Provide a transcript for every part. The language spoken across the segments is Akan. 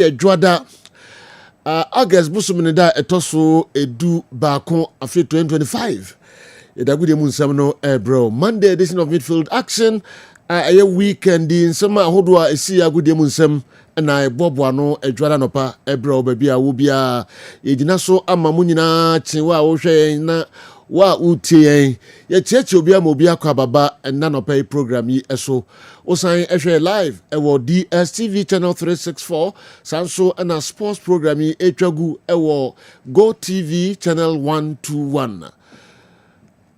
Edwada August busumini da etoso edu baako afi 2025. Edagudi munsam no bro. Monday edition of Midfield Action. A weekend in summer hodwa esi agudi munsam na ebobo no Edwada nopa bro baby a wo bia yegina so ama mu nyina chenwa a wo hwe na wa utie ye cheche obi am obi akwa baba na no pay program yi eso osan ehwe live ewo DSTV channel 364 sanso na sports program yi etwagu ewo Go TV channel 121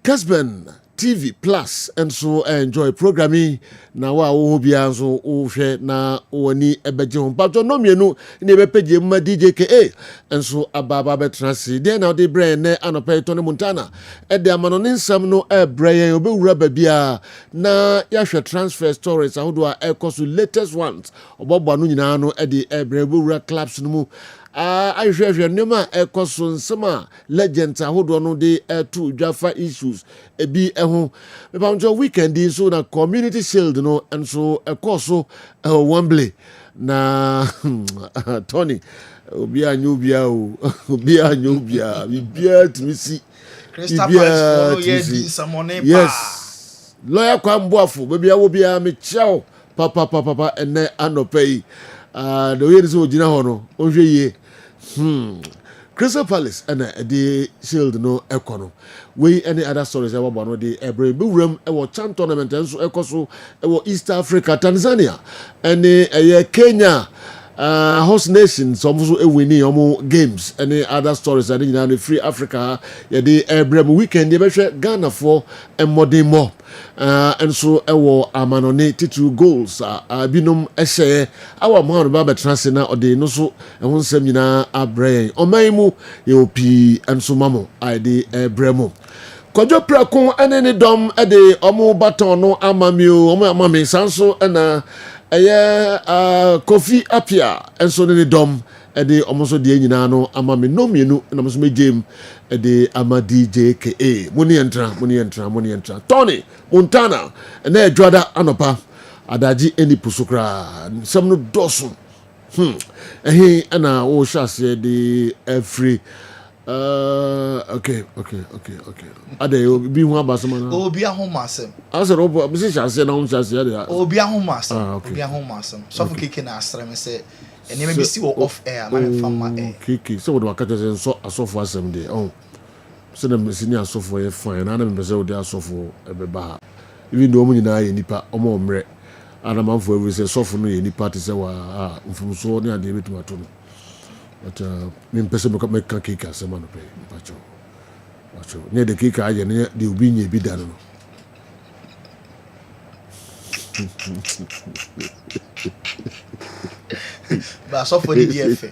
Kessben TV Plus and so enjoy programming na wa wo bia so wo hwe na woni ebeje ho ba no mienu ne be page ma DJ KA and so ababa betrasi dey now dey brain ne anope Tony Montana e de amano ne nsam no brain obewura ba bia na ya hwe transfer stories ahodo a ekoso latest ones obobo no nyina no e de brain obewura clubs no mu I hwehwe nema ekoso nsema legends ahodo no de to dwafa issues ebi eho me ba njo weekend so na community shield no and so ekoso Wembley na Tony obi anyobia o obi anyobia bibia timisi yes lawyer kwamboafo bibia wo bia me chao papa ene anopei the way is ojina ho no ohwe ye Crystal Palace and the shield no econo. We any other stories about one of the every room our champ tournament and so ecoso East Africa, Tanzania, and Kenya host nations almost a winning games. Any other stories I think the Free Africa the every weekend they Ghana for and more. And so amanone 2 goals binum ehye awa mo ba transina ode no so ehun sam nyina abrain omaimu ye opi enso mamo ide bremo kojo prako enene dom ede omo baton no amamio omo amami sanso na Kofi Apia enso ne dom ede omoso de nyina no amami no mienu na moso megem ede ama DJ KA muni entra Tony Montana na Edwada anopa adaji eni pusukra sam no doso ana wo shase de every okay ade bi hu abasama na obi ahomasem ase robo bi se shase na hu shase ya de obi ahomasem so for keke na asrem se ene me bi si wo off air ma me fama air keke so wo wakata se so asofo asem de so na me sini asofo ye fine na me pese wo de asofo ebeba even though omo nyina ye nipa omo omre ana manfo every say sofo no ye nipa te se wa mfumso ne ade betu to no but me pese me ka keke asema no pe pacho ne de keke aye ne de obi nye bi da no ba so for the DF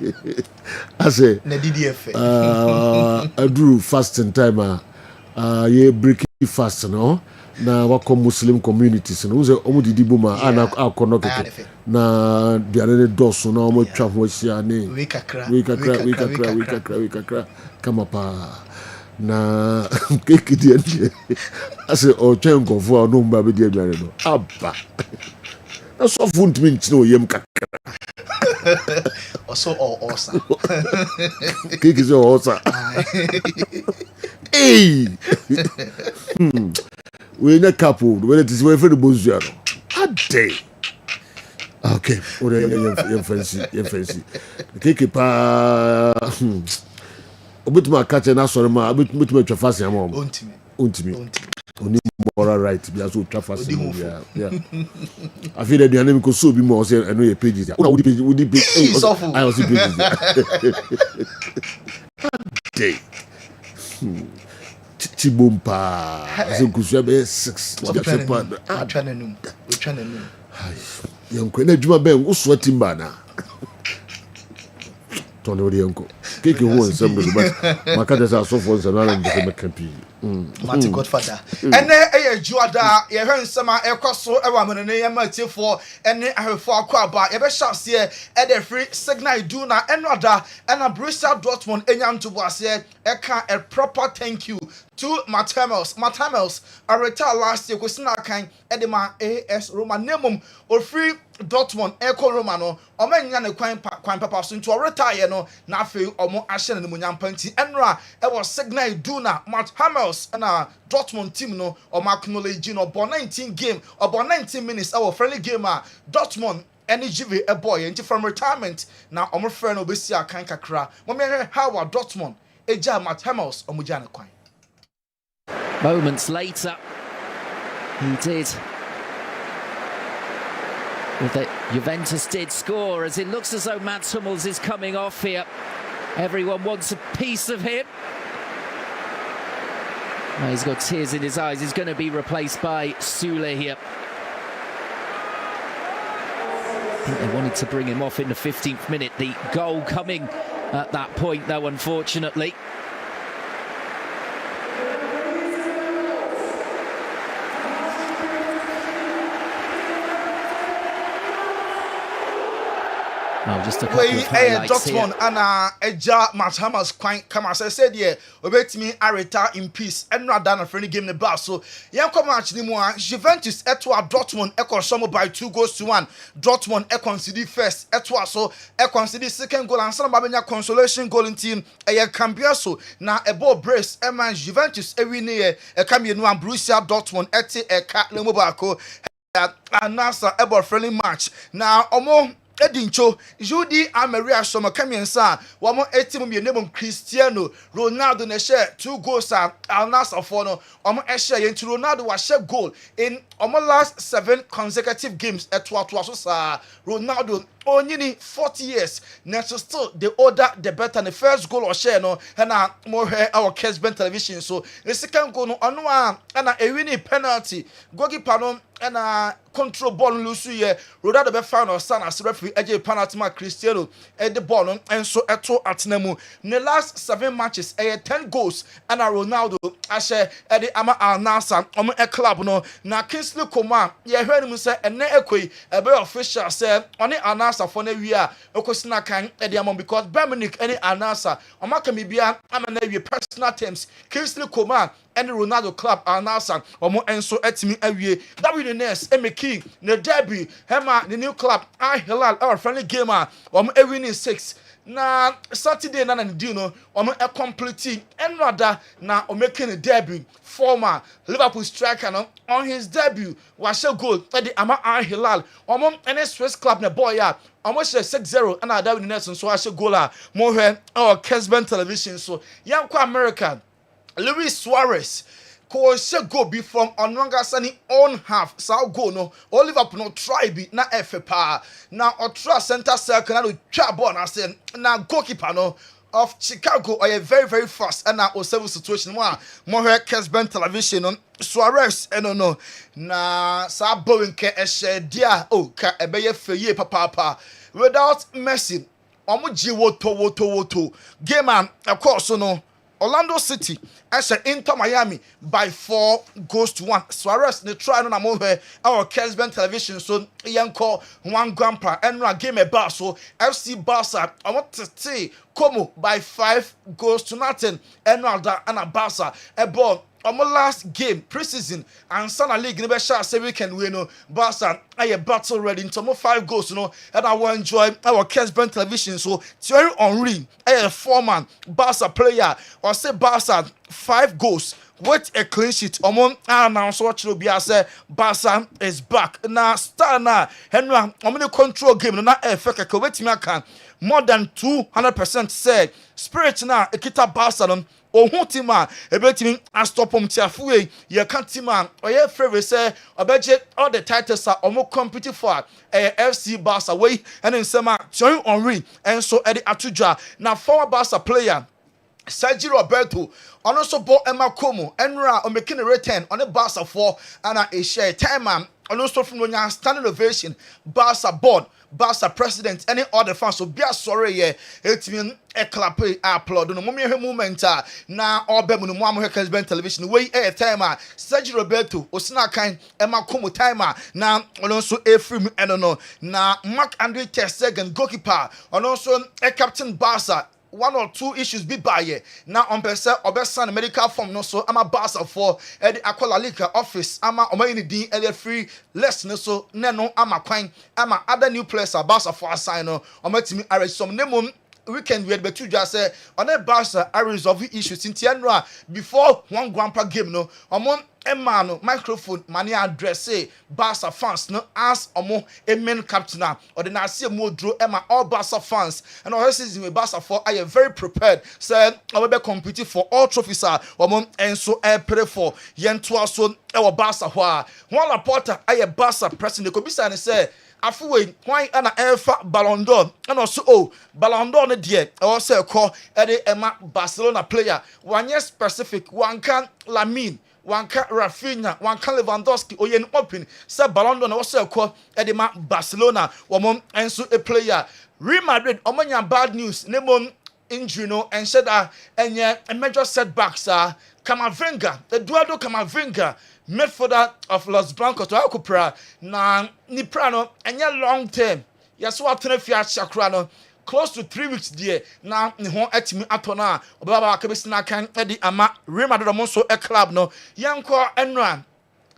I say na DDF adru fasting time ye break fast no na wako Muslim communities no uze omo didi buma ana akono keke na biare doso na omo twa ho sia ne we kakra kama pa na keke die ase o chen konfo no mba be die biare no aba na so funt mi ntino oyem kakra also osa keke zo osa hey we na couple when it is way for the bozuano ade okay ore ye fancy keke pa obutuma kache na soro ma obutuma twa fase am ontimi oni moral right bi aso twa fase yeah I feel that the enemy ko so bi mo say eno ye pages ya una would be I also pages day Chibumpa so kusua be 6 we trying to yanko na djuma ben wo so timba na Tony odi yanko keke ho nsem do but makada sa so for nsem na ndo se mekampi Marty Godfather. And then a Juada, a Hearn Summer, a Cosso, a woman, and a Marty for, and I have 4 quaba, a shot here at the free signal Duna, and Rada, and a Bristol Dortmund, and Yan to was here, a proper thank you to Matamels. Matamels, a retired last year with Snakan, Edema AS Romanimum, or free Dortmund, Echo Romano, or Manian Quine Papa soon to retire, no, Nafi, or more Ashen and Munyan Panty, and Ra, it was signal Duna, Matamels, and a Dortmund team, no, or Mark Knowledge, or 19 game, or about 19 minutes, our friendly gamer, Dortmund. Any GV a boy into from retirement now. I'm a friend of Bessia Kankakra. When how are Dortmund a jam at Hemmels or Mujana Quine. Moments later, he did. Well, Juventus did score as it looks as though Mats Hummels is coming off here. Everyone wants a piece of him. Now he's got tears in his eyes. He's going to be replaced by Sule here. I think they wanted to bring him off in the 15th minute. The goal coming at that point, though, unfortunately. Oh, just a couple of highlights here. Dortmund and Eja Mathamas quite come as I said, yeah, obey me, Areta in peace, and not done a friendly game in the bar. So, young come actually more Juventus Etwa Dortmund Econ Summer by 2-1. Dortmund Econ CD first, Etwa so Econ CD second goal, and some Babina consolation goal in team, a Cambiaso, now a ball brace, a man Juventus every near a Cambian one, Borussia Dortmund, Eti, a cat Lemobako, and NASA about friendly match. Now, Omo. Edincho, Judy Amaria Soma Kamiansa, one more 80 million Cristiano Ronaldo na share 2 goals Al Nassr for no share into Ronaldo was share goal in last 7 consecutive games at Ronaldo only 40 years. Next still the order the better and the first goal or share no and more our Kessben television. So the second goal no and a winning penalty. Goalkeeper no and control ball lose here. Ronaldo be found or son as referee AJ penalty ma Cristiano at the ball and so eto atnemu. In the last 7 matches 10 goals and Ronaldo share at the Al Nassr a club no na Kingsley Coman ye heard him say and ekwe a be official say on Al Nassr for na wi a okosina kan e dey because Bayern any Al Nassr o maka mi bia amana wi personal terms Kingsley Coman and the Ronaldo club Al Nassr omo enso etimi awie that we the next emeki the derby hema the new club Al Hilal our friendly gamer omo winning 6 na Saturday na ndi no omo e complete and rather na o making a debut former Liverpool striker no on his debut was a goal at the Al Hilal omo any Swiss club na boy ya almost 6-0 and I that next so I should goal more our Kessben television so young American Luis Suarez ko go be from onwanga sani on half so go no Liverpool no try be na FPA na ultra center circle na twa ball na say na goalkeeper no of Chicago or a very fast and now several situation more Kessben television on Suarez no na sa bowing ke dia ka ebeye feye papa without Messi omuji woto game of course no Orlando City as Inter Miami by 4-1. Suarez the try no more our Kessben television so yanko 1 grandpa and game about so FC Barca I want to see Como by 5-0 and a Barca a ball last game preseason and Sana League never shall say we can win no Barca I battle ready into 5 goals and I will enjoy our Kessben television so Thierry Henry a foreman Barca player or say Barca 5 goals with a clean sheet announce what will be as Barca is back now star now Henry control game na effect wait me can more than 200% said spirit now ekita Barca ohun team a ebetimi stop tiafue ye kan team a oye favorite say obeje all the titles are omo compete for FC Barca way and nsema Thierry Henry and so Eddie Atudra na former Barca player Sergio Roberto on also bought Emma Como Enra on making a return on the Barca 4 and a share time and also from when you standing ovation Barca board Barca president any other fans so be sorry yeah it mean a clap applaud no moment na obem no mo Kessben television way time Sergio Roberto osina kan Emma Como timer na also a free no na Mark Andre ter Stegen goalkeeper on also a captain Barca 1 or 2 issues be by ye. Now on Obesan medical form no so I'm a Barca for the Aquala Laka office. I'm a in the free less no so no I'm a quine. I'm a other new players are Barca for a sign no or my team are some name weekend we had betu just say on a Barca I resolve issues in Tianra before one grandpa game no among Emma no microphone money address say Barca fans no ask omo a main captain or the Nasi mo draw Emma all Barca fans and all season with Barca for I am very prepared said I will be competing for all trophies omo and so I pray for yen to so our Barca one reporter I am Barca president the Kobisa and say afuwe why ana efa Ballon d'Or and also Ballon d'Or ne die also call Emma Barcelona player one year specific one can Lamine one can Rafinha, one can Lewandowski, or yen open, Sir Ballon d'Or also call Edema Barcelona, woman and so a player. Real Madrid, Omanya bad news, Nemon injury no, and said and yet a major setbacks are Camavinga, the Eduardo Camavinga, midfielder of Los Blancos to Alcopra, na Niprano, and yet long term. Yes, what Tenefia Chakrano. Close to 3 weeks there. Now, the whole etimi atona. Obaba kabisina kan edi ama Real Madrid monso a club no. Yanko Enran.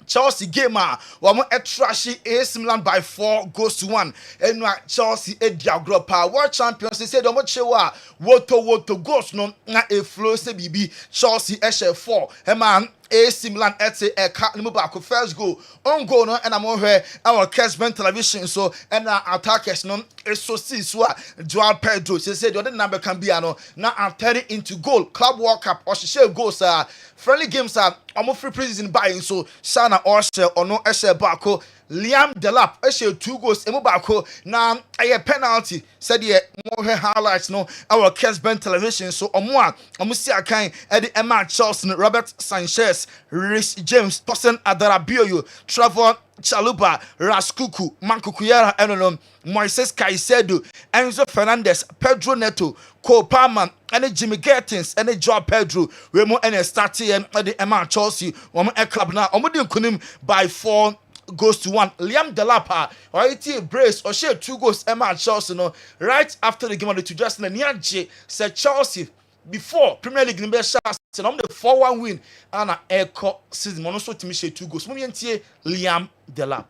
Chelsea gamer. Wamo a trashy AC Milan by 4-1. Enra Chelsea a diagropa. World champions. They said omo chewa. Woto ghost no na a flow se bibi. Chelsea eshe 4. Eman. AC Milan etse a cut back first goal on goal no and I'm on here our Kessben television so and attackers no is so see so Joao Pedro she said the number can be ano now I'm turning into goal Club World Cup or she share goals friendly games are almost free preseason buying so Sana or no Eshe Bako Liam Delap Eshe 2 goals emu bako na a penalty said yeah more highlights no our Kessben television so omo see akan Eddie Emma Charleston Robert Sanchez Rhys James Tosin Adarabioyo Trevor Chaluba Raskuku Mankukuyara Enonom Moises Caicedo Enzo Fernandez Pedro Neto Cole Palmer and Jimmy Gettins and Joao Pedro Remo and starting at the Emma Chelsea a club now Omodi Kunim by 4-1 Liam Delapa or it brace or share 2 goals Emma Chelsea no right after the game of the two just Niaje said Chelsea before Premier League number shots and on the 4-1 win and a echo season also to me share 2 goals Liam Delap.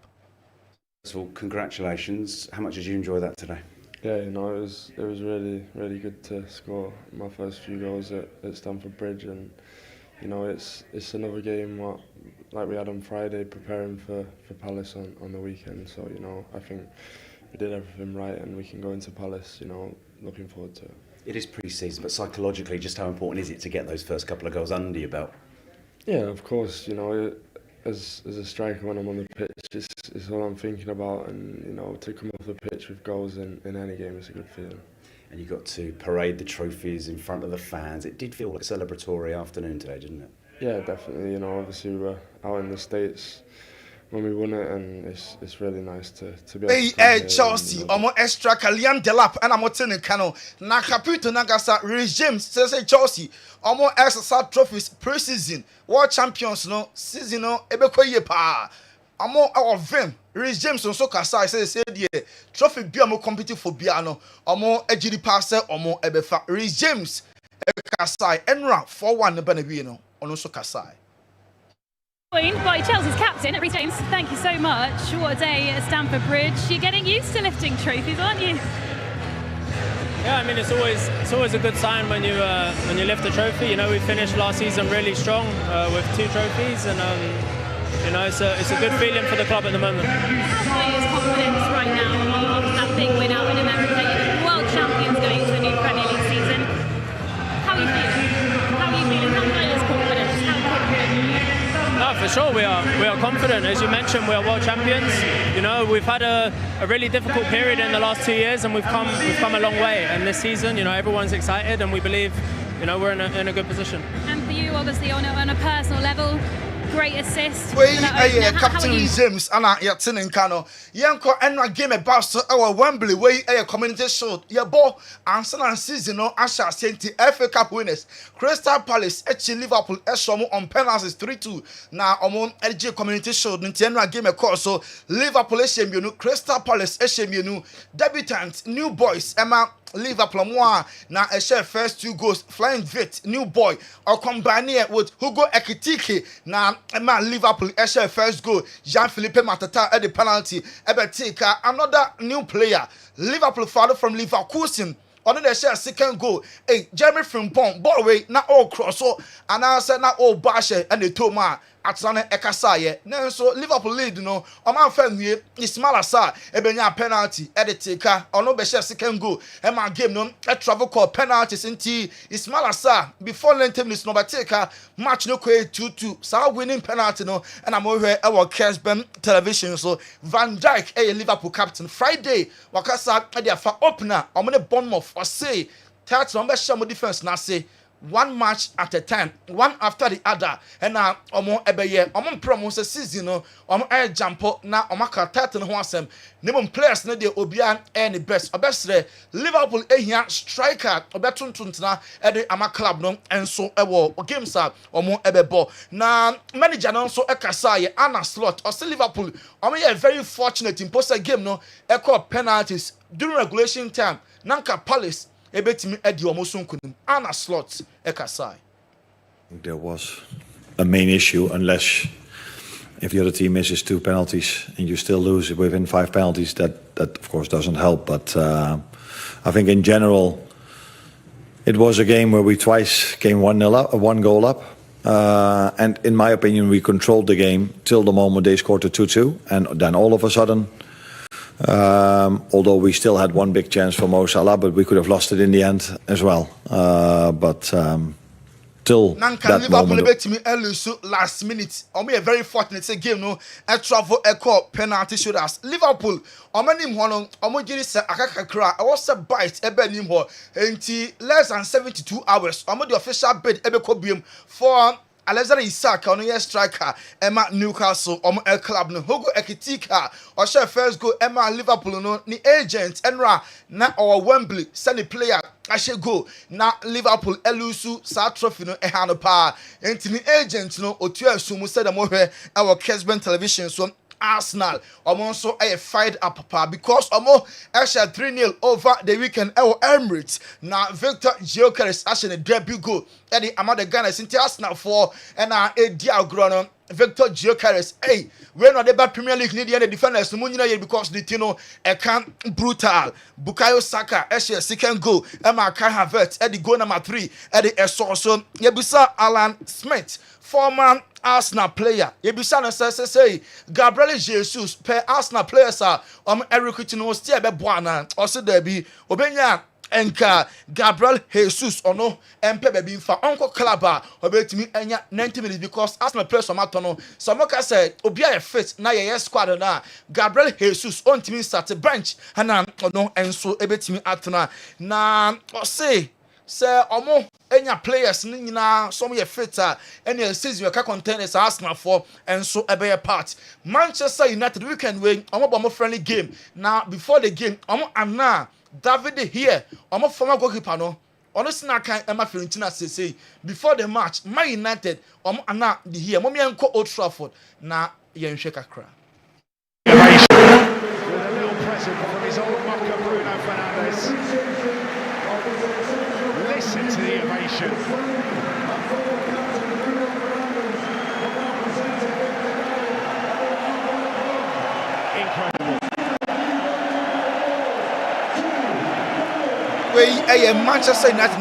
So congratulations. How much did you enjoy that today? Yeah, you know, it was really good to score my first few goals at Stamford Bridge, and you know it's another game like we had on Friday, preparing for Palace on the weekend. So you know I think we did everything right, and we can go into Palace. You know, looking forward to it. It is pre-season, but psychologically, just how important is it to get those first couple of goals under your belt? Yeah, of course. You know, as a striker when I'm on the pitch, it's all I'm thinking about, and you know, to come off the pitch with goals in any game is a good feeling. And you got to parade the trophies in front of the fans. It did feel like a celebratory afternoon today, didn't it? Yeah, definitely. You know, obviously we were out in the States when we won it, and it's really nice to be able to hey Chelsea omo extra Liam Delap and I'm telling Kano na capito nagasa Rhys James say Chelsea omo extra trophies pre-season world champions no season no ebekọ ye pa omo our vim Rhys James so kasa say the trophy bi omo competing for bia no omo ejiri pass omo ebefa Rhys James kasa enra 4-1 no bana bi no ono so kasa. Joined by Chelsea's captain, Rhys James. Thank you so much. What a day at Stamford Bridge. You're getting used to lifting trophies, aren't you? Yeah, I mean it's always a good sign when you lift a trophy. You know, we finished last season really strong with 2 trophies, and you know it's a good feeling for the club at the moment. How high is confidence right now after that big win out in America? You're world champions going into a new Premier League season. How are you feeling? How high is confidence? How confident are you? No, for sure we are confident. As you mentioned, we are world champions. You know, we've had a really difficult period in the last 2 years, and we've come a long way. And this season, you know, everyone's excited, and we believe, we're in a good position. And for you, obviously, on a personal level, great assist. Wait, Captain James, Anna, Yatin and Kano. Yanko and game about so our Wembley way a community shield. Your ball and Sun season no Asha Saint FA Cup winners. Crystal Palace actually Liverpool Eshomo on penalties 3-2. Now among LG community shield Nintendo game a course so Liverpool Eshemienu, Crystal Palace Eshemienu, debutant, new boys, Emma. Liverpool moi na a share first 2 goals flying vet new boy or combine with Hugo Ekitike na man Liverpool a share first goal Jean-Philippe Matata at the penalty take another new player Liverpool father from Leverkusen on the share second goal Jeremy Frimpong ball away na all cross so and I said na all bash and the Toma Atlanta Ekasaye. So Liverpool lead no. Oman Fenwie Ismail Assar ebenya penalty editeka ono be share second goal. E man game no a travel call penalties inti Ismail Assar before 90 minutes no take match no kwe 2-2. Sa winning penalty no and I'm over e wo Kessben television so Van Dijk Liverpool captain Friday wakasa e dia fa opener omo ne Bournemouth or say that number share defense na say one match at a time, one after the other, and now omo ebeye omo promise season no omo jump na omo ka 30 no asem name players no dey obia any best obesre Liverpool ehia striker obetuntuntuna e dey ama club no enso ewo games a omo ebebo na manager no so ekasa ye Anna Slot or Liverpool omo ye very fortunate in post game no e call penalties during regulation time nanka Palace ebetimi edi omosunkunim Anna Slot ekasai. There was a main issue unless if the other team misses 2 penalties and you still lose within 5 penalties that of course doesn't help but I think in general it was a game where we twice came 1-0 up 1 goal up and in my opinion we controlled the game till the moment they scored the 2-2 and then all of a sudden although we still had one big chance for Mo Salah, but we could have lost it in the end as well. Till that moment. Last minute, a very fortunate game. No, a travel a call penalty shooters. Liverpool, many one jiri akakakra. I was a bite ebe ho. Enti less than 72 hours. The official bid ebe kobium for. Alexander Isak on your striker Emma Newcastle El club no Hugo Ekitika or share first go Emma Liverpool no ni agent Enra na or Wembley send the player I should go na Liverpool elusu sa trophy no ehano pa enti ni agent no otu asumu said mo hwe our Kessben television so Arsenal also fired up because share 3-0 over the weekend Emirates now Victor Gyökeres actually debut goal Eddie Amada Ghana into Arsenal for and Diagrono Victor Gyökeres we're not the Premier League need the defenders because the Tino can brutal Bukayo Saka share second goal Emma Kai Havertz Eddie goal number 3 Eddie Esorson Yebisa Alan Smith former Arsenal player. Yebisa say Gabriel Jesus per Arsenal players are recruiting no still be boana or say there be obenya enka Gabriel Jesus or no empe be fa uncle club obetimi enya 90 minutes because Arsenal players on matono Samoka say obia fit na ye squad na Gabriel Jesus on team start bench and no enso ebetimi atona na say omo enya players ni nyina some ye fitter any season ka contenders Arsenal for and so ebe part Manchester United weekend wey omo friendly game now before the game omo ana David here omo former goalkeeper no ono sina kan Emma Fiorentina say before the match Man United omo ana the here mo enko Old Trafford na ye nhwe kakra present from his old mucker Bruno Fernandes. Listen to the ovation. Incredible. We Manchester United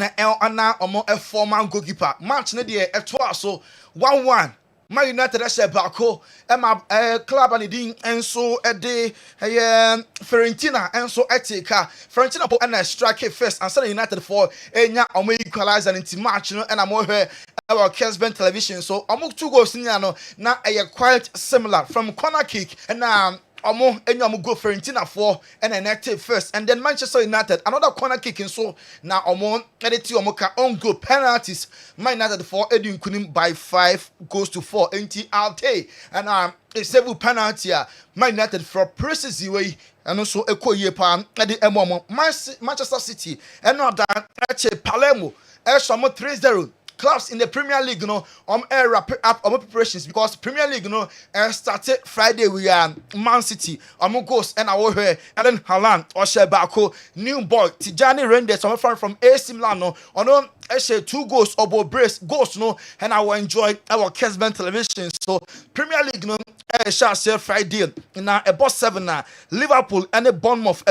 na a former goalkeeper. Match na dey so 1-1. Man United share bako club and din enso ede Fiorentina enso eteka Fiorentina po na strike first and send United for enya equalizer into match no na mo hwe our Kessben television so 2 goals nya no na quite similar from corner kick and Omo enyo go Fiorentina 4 and an active first, and then Manchester United another corner kicking so now omo editi omo ka on goal penalties. Man United 4 Edwin Kunim by 5 goes to 4 NT Alte and a several penalty Man United for precious way and also a co year pan at the Emomo Manchester City and not that Palermo Eshamo 3-0. Clubs in the Premier League, air wrap up our preparations because Premier League, started Friday. We are Man City, goals and our hair, and then Haaland or Shebako, new boy Tijani Renders, from AC Milan, on 2 goals or brace goals, and I will enjoy our Kessben television. So Premier League, shall say Friday, now about 7 Liverpool and the Bournemouth,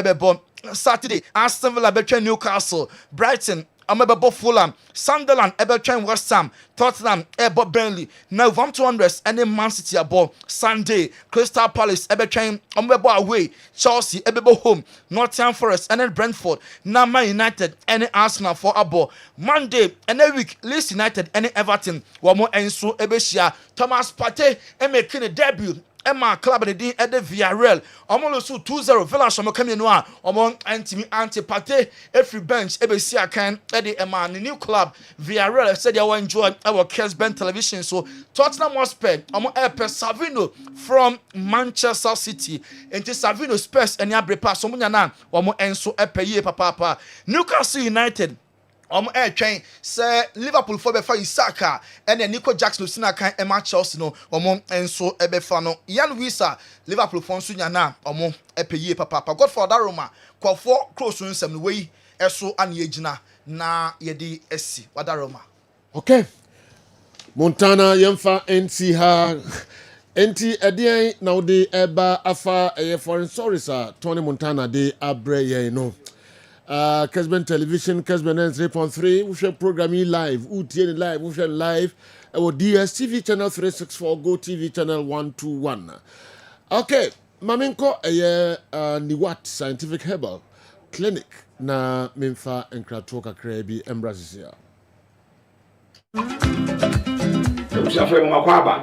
Saturday, Aston Villa between Newcastle, Brighton. Amebebo Fulham, Sunderland, Everton, West Ham, Tottenham, Burnley, Wolverhampton Wanderers, and then Man City above Sunday, Crystal Palace, Everton, Amebebo away, Chelsea, Ebebo home, Nottingham Forest, and then Brentford, Man United, and Arsenal for above Monday, and then week, Leeds United, and Everton, one more Enso Ebesia, Thomas Partey, and making a debut. Emma club at the Villarreal. Almost 2-0 Villa Shamo coming noir among anti-Pate every bench Ebesia can Eddie Emma the new club Villarreal said they will enjoy our Kessben television. So Tottenham Hotspur among Savino from Manchester City into Savino Spurs and Yabrepa Somunyana Wamo Enso Epeye Papa Newcastle United. Air train say Liverpool for before Isaka and then Nico Jackson Sina kan Emma Chelsea no enso ebefano Yan Wisa Liverpool for Sunyana epeye papa God for that Roma call for close to some way eso anyejina na yedi esi wada Roma. Okay. Montana yemfa NC ha NT edian now the eba afa foreign stories Tony Montana de abre ye no. Kessben Television, Kessben 3.3, we share programming live, UTN live, we share live, our DSTV channel 364, Go TV channel 121. Okay, Maminko, Niwat Scientific Herbal Clinic, na Mimfa and Kratoka Krebi, Embrasia.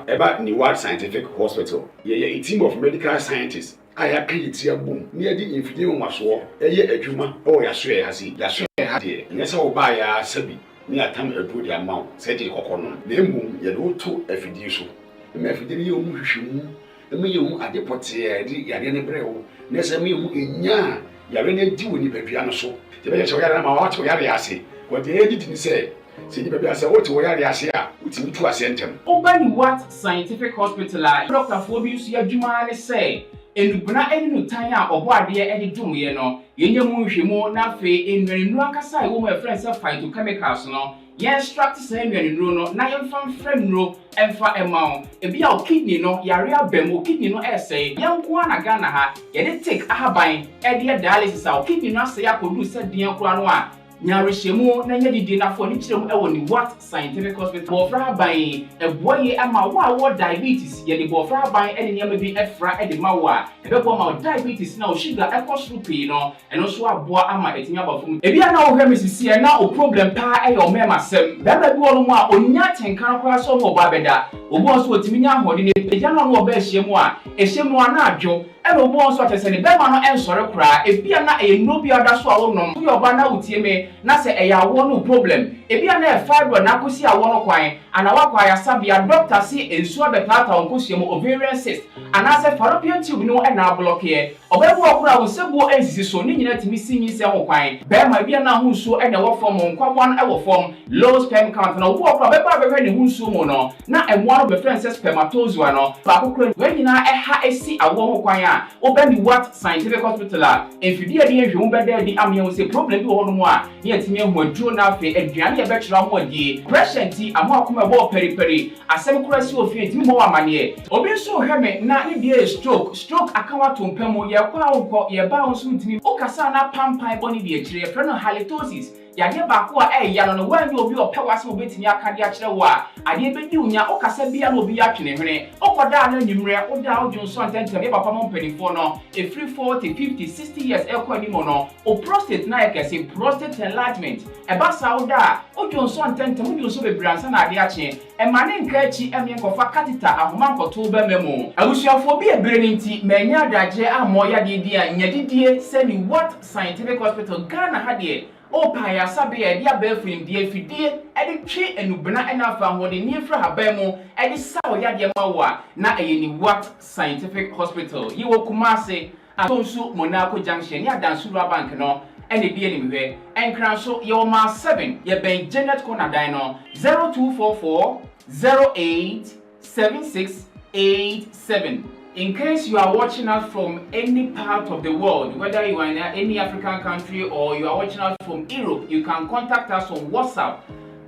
About Niwat Scientific Hospital, a team of medical scientists. I have created a boom near the infidel was war, a juma, or a swear has he, that's where I had it. Yes, I'll buy a sabi, near time a good amount, said the coconon. Then boom, you know, two a fiducial. The Mephidio Mushimu, the meal at the potier, the Yadene Breo, Nessa meal in ya, Yarene do in the piano so. The better Yama to Yariasi, what the edit didn't say. See the baby as a water Yariasia, which in to a sentence. Open what scientific hospital, Dr. Phobius Yajumani say. Enubuna enu tanya obo ade ede dwumye no yenye mu hwemu na fe enwenu akasa e wo my friends phytochemicals no ye extract say enwenu no na yemfa frem no emfa emao ebi a kidney no yare abem kidney no essay yenko na Ghana ha ye de take ahaban ede dialysis a kidney no asay akodu se den kura no a nyarehemu na nya didi na fo ni kirem ewo ni what scientific hospital bofra ban eboye ama wo diabetes ye ni bofra ban ene nyama bi efra ede ma wo a ebebo ma diabetes na o sugar ekosru pii no eno so aboa ama etinya bafum ebi na wo hwemi sisi na o problem pa e yo mema sem baba bi wo no a onya tenkan kora so mo ba beda obo so otimi nya hode ne eja na no oba ehyemu a ehyemu na adwo eno obo so atese ne bema no ensore kora ebi na e no bi oda so a wo no yo ba na utie me na se eya wo no problem ebi na fibroid na kosi a wo no kwan ana wakwa ya sabia doctor si ensu abetata onkosi mo ovarian cyst ana se fallopian tube no e na block ye obebu okura wo sebu ensisi so ni nyina timi sinyi se ho kwan be ma bia na ho nsuo e na wo form nkwabon e wo form low sperm count na wo okura be ba be ne ho nsuo mo no na emo no be friend say spermatozoa no ba kokura we nyina e ha esi awo ho kwan a obendi what scientific hospital a enfidie de ehwe be da di amye wo se problem bi wo no mo a ni atimi ho aduro na afi aduane e be kira mo adi pressure ti amo akoma bo peri asem kura si ofie ntimi mo amane obi so hweme na ne die stroke akawa tompam ye kwa wo ye ba wo so ntimi o kasa na pampan boni die kire frɛ no halitosis yade ba ko a ya no wan you obi opewase obetimi akade a kire wo a ade be di unya okasa bia no obi atwene hwene okoda na nyimre oda odwonso antentem e papa mo mpanifo no e free 40 50 60 years e ko ani mo no o prostate na e kese prostate enlargement e ba sa oda odwonso antentem odwonso bebransa na ade ache e mane nka achi eme nkofa catheter ahoma nkoto ba memo abusuafo bi ebere nti manya adaje amo ya de dia nyadidie se ni what scientific hospital Ghana ha de o pa ya sabe ya dia ba fim die fidie e de twe enubena ena afa ho de nie fra haban mu e de sa o ya de ma wo a na e ni what scientific hospital yi wo Kumase atonsu Monaco junction ya Dansura bank no ene die ni mehwe enkran so ye o ma 7 ye ben Janet Corner no 0244 087687. In case you are watching us from any part of the world, whether you are in any African country or you are watching us from Europe, you can contact us on WhatsApp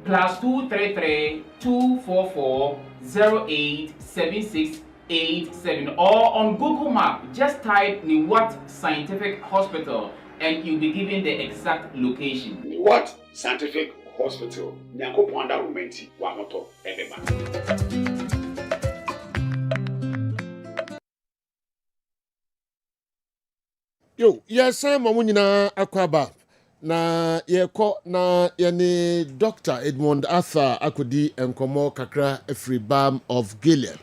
+233 244 087687 or on Google Map. Just type Niwat Scientific Hospital and you'll be given the exact location. Niwat Scientific Hospital. Nyanko Pwanda Rumenti Wamoto Edema. Yo, yes, mamu nyina akwaba na yeko na yani Dr. Edmund Arthur akodi enkomo kakra free Balm of Gilead.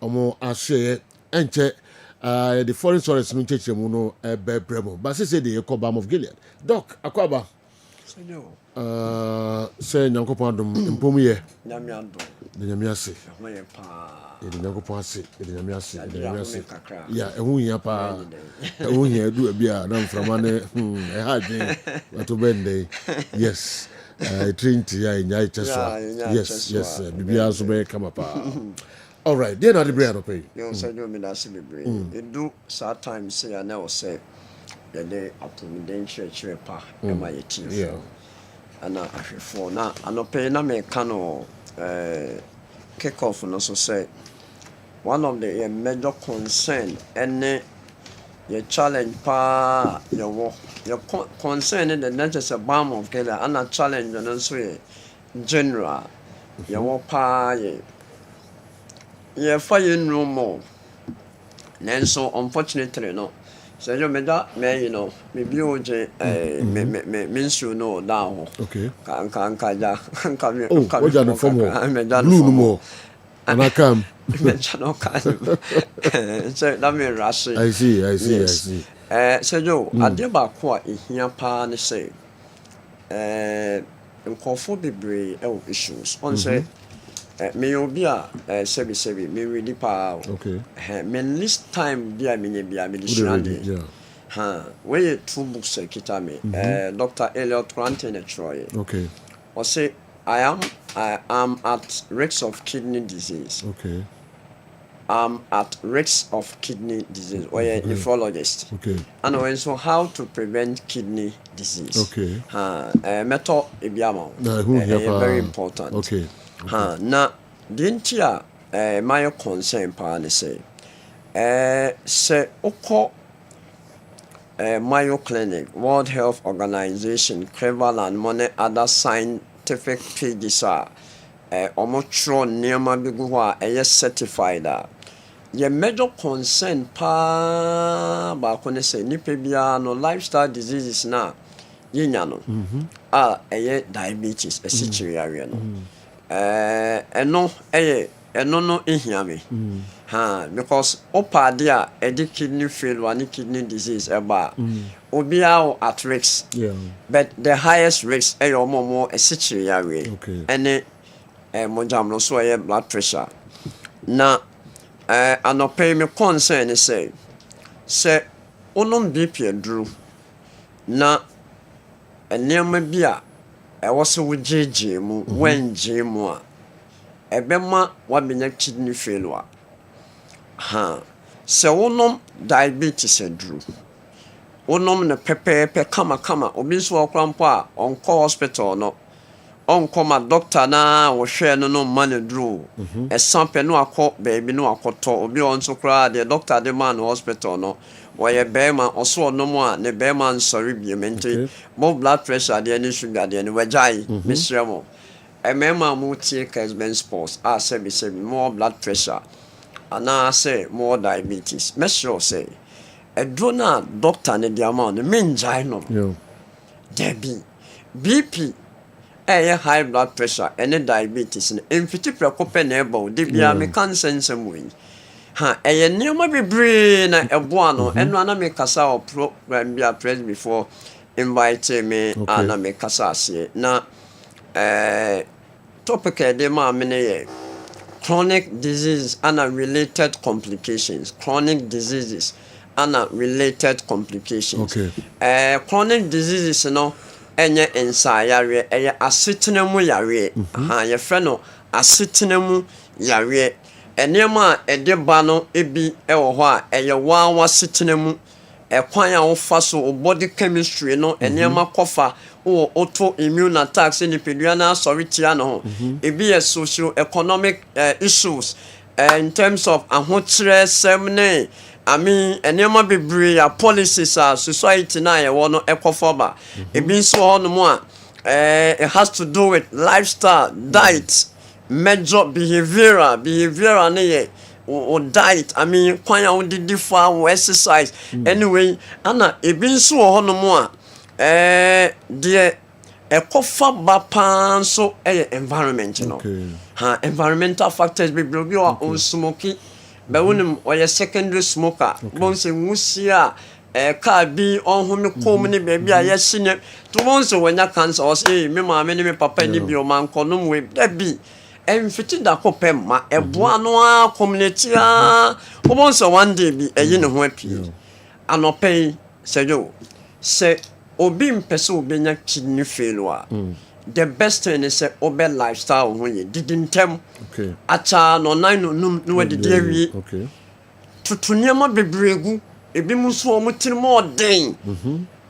Omo ashe enche the foreign source no cheche mu no bebremo. But say the yeko Balm of Gilead. Doc akwaba. Senyo. Say nyankopon adom mpom ye. Nyamiando. De nyamiase. Hoye pa. Ede nyankopon ase, ede nyamiase, ede nyamiase. Ya ehu hia pa. Ehu hia du bia na mframa ne e ha dwen. Wato bende. Yes. Trinity ya nya cheso. Yes. Bibia so be kama pa. All right. Dey na the bread pay. You say you me na se bebre. E do sad time say na o say ya dey apomiden chire pa e ma yeti. Yeah. Ana ahwefo na anope na me ka no kick off no so say one of the major concern and your challenge pa your concern in the not just a Balm of Gilead and a challenge and also general your pa ye fire no more. Then so unfortunately no. So you me you know maybe oje minstru no down. Okay. Kanka ja kanka me. Oh, what you no form? Blue no more. And I come. So that me rush. I see. So yo ade ba ko a ehia pa ne say nkofo bebre e wo issues. On say me obi a sebi me really pa. Okay. Me list time bia me bia me yeah. We two books kita me. Dr. Elliot Granton Troy. Okay. Or say I am at risk of kidney disease. Okay. I'm at risk of kidney disease. Or a nephrologist. Okay. And also how to prevent kidney disease. Okay. Method ebiama. Very important. Okay. Na dintia my concern pa ne say se oko Mayo Clinic, World Health Organization, Cleveland, money other scientific pages are omotro nearma biguwa certified. Your major concern pa ba kone say nipa bia no lifestyle diseases na yinya no diabetes area no eno no ihiame because opa dia kidney failure and kidney disease obi at risk. But the highest risk more a area and mojam no so blood pressure na anope me concern is say onom BP adru na enema bia was so jeje mu when jemu a ebema wabenya kidney failure so wonom diabetes adru wonom na pepe kama obi so okrampo a onko hospital no onko ma doctor na wo hwe no man adru e sample no akọ baby no akoto obi on so kra the doctor the man hospital no wɔyɛ bɛrima ɔso ɔnom a ne bɛrima nsɔre biem nti mo blood pressure adeɛ ne sugar adeɛ ne wɔgyae mesrɛ mo mmarima a motie Kessben sports a sɛbi more blood pressure anaasɛ more diabetes mesrɛ sɛ ɛduro no a doctor ne de ama no mengyae no dabi BP ɛyɛ high blood pressure ɛne diabetes no mfiti prɛko pɛ na ɛbɔ wo de bia meka nsɛnsɛm wɔ yi ha ɛyɛ nneɛma bebree na ɛboa no ɛno ana mekasa wɔ program bi a press before invite me ana mekasa aseɛ na topic ɛde ma me ne yɛ chronic disease and related complications chronic complications chronic diseases no enye ensayare eye asetena mu yare ye frɛ no asetena mu yare enema ede ba no ebi ɛwɔ hɔ a eye wawa setena mu ekwan a wo fa so body chemistry no enema kofa wo auto immune attacks ni pedua na sorry tia no ebi ye socio economic issues in terms of ahokyere semne I mean, enema bebree ya policies a society na ye wo no ekofa ba ebi nso ho no mo a it has to do with lifestyle diet major behavioral ne ye o diet I mean kwan a wo didi fa wo exercise anyway ana ebi nso ho no mo a de ekofa ba pan so environment no ha environmental factors bebree bi o smoky but when you're secondary smoker, once a musia, car be on whom you come in, baby, I yes, seen it. To once when that cancer or say, me, my many papa, ni be man, column with that be. And fitting that copem, ma, a bois community, once one day be a yin happy. And not pay, say you, say, obim peso being a kidney failure. The best thing is obey lifestyle when you didn't tell. Okay. Acha no nine no the dairy. Okay. To niama bebregu ebi muso o mutiri mo den.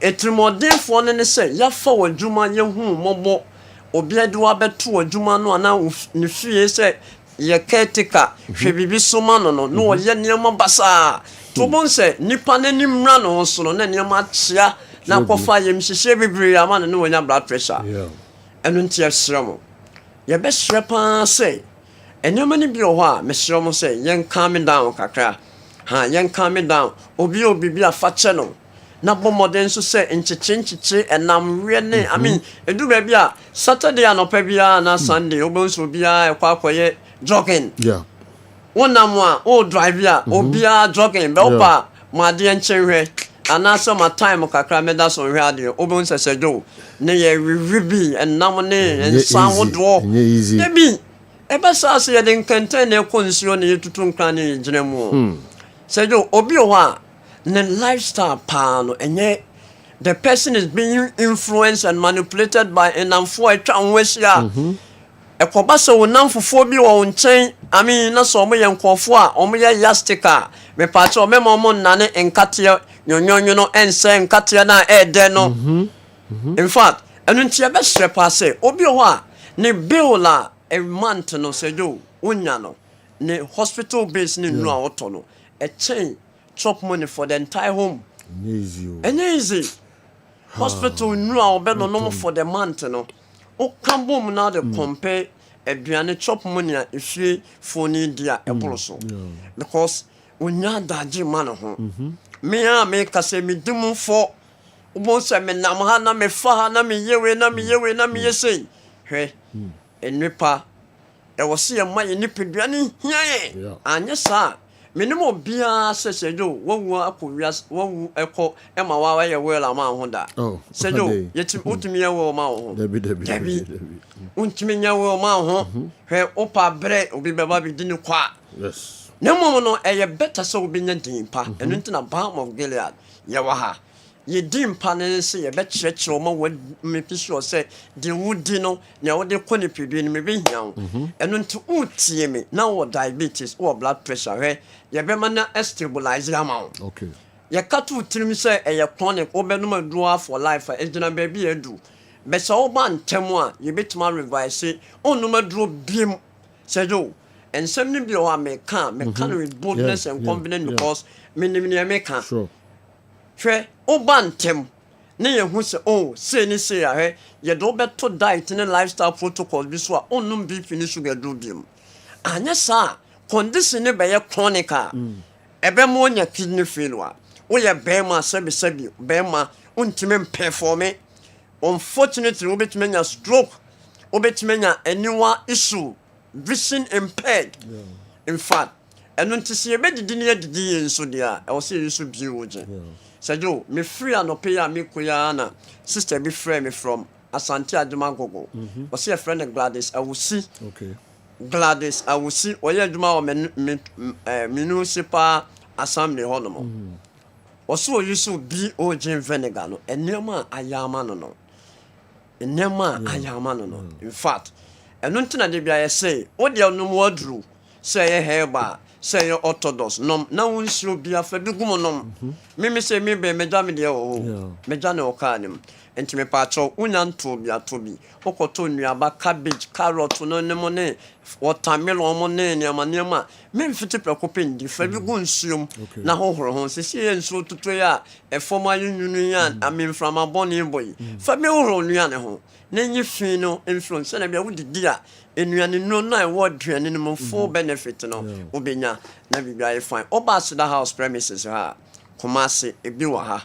Etiri mo den fo ne say ya fa wadwuma ye hu mobo obi ade wa beto wadwuma no ana ne fie say ye caretaker hwe bibi soma no ye niama basa. To bon say nipa nanim ra no so no na niama chia na kofa ye mhihye bebre ama no wonya blood pressure. Yeah. And when you sremo, you best srepa say, and you many be a while, Miss Romo say, young calming down, Kakra, young calming down, Obio be a fat channel. Nabo modern so say, in Chichinchi, and I'm really, I mean, a do baby, Saturday and Opebia and Sunday, Obos will be a quack jogging. Yeah. One more, oh, drive ya, Obia jogging, Belpa, my dear cherry. And also my time kakra me da so radio obon se do na ye ribi and namone and sound do debi e ba sa se de contain e konsuo na yetutu nkran ne ginemu se do obi o ha ne lifestyle pa no enye the person is being influenced and manipulated by enamfo atwa nwahia ekoba se wonamfofo bi wo nchen I mean na so mo ye nkofo a omo ye yastika me pa cho me mo nane enkate nyonyo no ense nkate na ede no in fact enu ntia be strepa say obi ho a ne bill a month no se do unya no ne hospital base ni nu a woto no e chain chop money for the entire home easy hospital nu a obe no for the month no o kambom na de compare aduane chop money a efie phone dia ebolo so because unya daji man ho me a me kase me dimu fo ubo se me nam ha na me fa ha na me yewe na me yesei hwe ennipa e wo se ye maye ni peduane hiaye anya sa me ne mo bia se do wowu akowias wowu eko e ma wa ye we la ma ho da se do yetim utumi ye we ma ho dabi untumi nya we ma ho hwe opa bre obi beba bi di ni kwa yes nemo no eye better so obi nya dimpa enu ntina Balm of Gilead ye wa ha ye dimpa ne se ye be kyerɛkyerɛ ma wo me pisho se de wudi no nya wo de koni pedu ni me be hia wo enu nti utie me na wo diabetes or blood pressure he ye be ma na stabilize ama wo okay ye katu tirim se eye chronic obenu ma duo for life ejina ba bi edu be se wo ba ntemu a ye betuma revise onu ma duo biem se do and some be me can with boldness and confidence because me can sure hwɛ woba ntɛm ne yɛhu sɛ oh sei ne sei ahwɛ yɛde wobɛto diet ne lifestyle protocols bi so a ɔnnom BP ne sugar duro biom anyɛ saa condition ne bɛyɛ chronic a ɛbɛma wonya kidney failure woyɛ bɛrima sɛbi bɛrima wontumi mperforme unfortunately wobɛtumi anya stroke wobɛtumi anya aniwa issue vision impaired in fact ɛno nti sɛ yɛbɛdidi ne yɛdidi yɛ nso deɛ a ɛwɔ sɛ yɛ nso bio wo gye sɛgyo mefiri anɔpɛ yi a mekoyaa na sister bi frɛ me from Asante Adwuma Gogo ɔsɛ yɛfrɛ no Gladys Awusi Gladys Awusi ɔyɛ adwuma wɔ municipal assembly hɔ no mo ɔsɛ ɔyi so BOG vinegar no ɛnneɛma a ayama no no ɛnneɛma a ayama no no in fact ɛno nti na de bia yɛ sɛ wodeɛ nom waduru sɛ yɛ herba sɛ yɛ orthodox nom na wo nsuo bia fa bi gu mo nom mimi sɛ mi bɛ megya me deɛ wɔ hɔ megya ne ɔkaa nim enti me paakyɛw wonya nto bi ato bi wokɔtɔ nnuaba cabbage carrot no ne mo ne watermelon mo ne nneɛma memfiti prɛko pɛ ndi fa bi gu nsuom na hohoro ho sɛ sɛ yɛ nsuo totoe a ɛfɔm ayɛ nwunu yi a amemframa bɔne bɔ yi fa bi hohoro nnuane ho na nyi fi no influence na bia wodidi a enuane no na ɛwɔ aduane no mu full benefit no wobɛnya na bibia yɛ fine oba Aseda house premises ha Kumasi ebi wɔ ha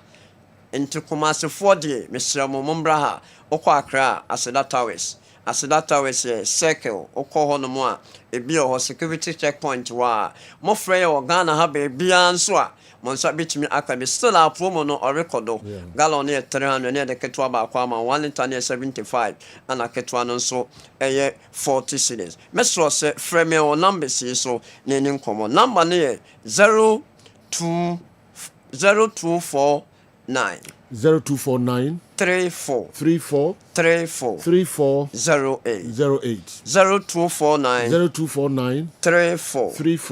enti Kumasi for de mesra mo mbra ha okɔ Accra Aseda Towers yɛ circle okɔ hɔ no mo a ebi wɔ security checkpoint wa mo frɛ yɛ Ghana ha ba bia nso a mo nsa bitimi aka be still a promo no record gallon ne 300 ne de ketwa ba kwa ma 1 liter ne 75 ana ketwa no nso 40 cedis mesro sɛ frɛ me o number si so ne ne nkomo number ne 0249 0249 34 08 0249 34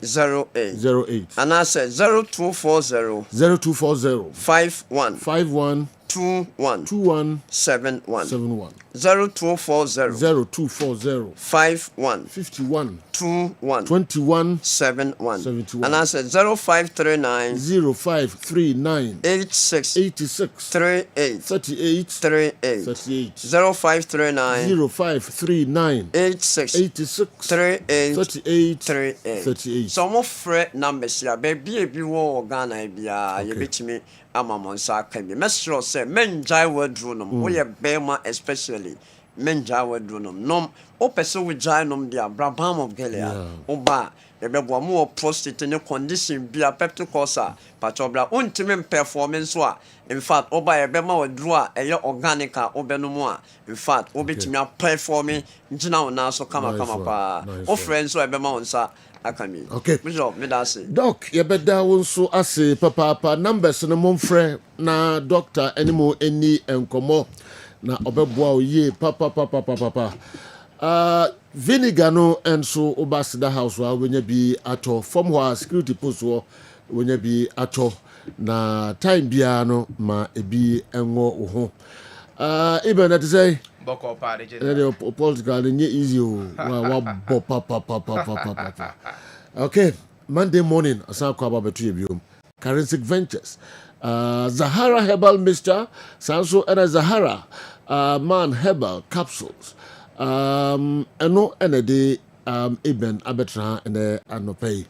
08 and I said 0240 51 21 71 0240 51 21 71 and I said 0539 86 38 0539 86 38 so mo frɛ numbers ya baby ebi wo Ghana bia ye betimi amamonsa aka bi mesro say menjai wadru no wo ye bema especially menjai wadru no nom o pese wo jai nom dia brabam of gelia oba ebebo mo prostate ne condition bia pepticosa patobla untimi performance a in fact oba ebema wadru a eye organic a obenom a in fact obetimi performing ngina wona so kama pa o friends so ebema wonsa akami okay me da say doc ye beda won so ase papa numbers no momfrɛ na doctor animo eni enkomo na obeboa oye papa vinegar no enso oba Aseda house wa wenya bi ato from where security post wo wenya bi ato na time bia no ma ebi enwo wo ho even that say boko party the political nye easy wa papa okay Monday morning asan kwa ba betu ebiom Currency Ventures Zahara Herbal Mixture sanso era Zahara Man Herbal Capsules eno enede eben abetra ene anopay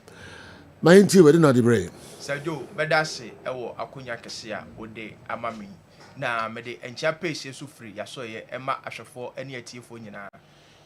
mahinti we na dibre Sergio bedase ewo akonya kese a ode amami na mede encha pese so free ya so ye ema ahwefo ene atiefo nyina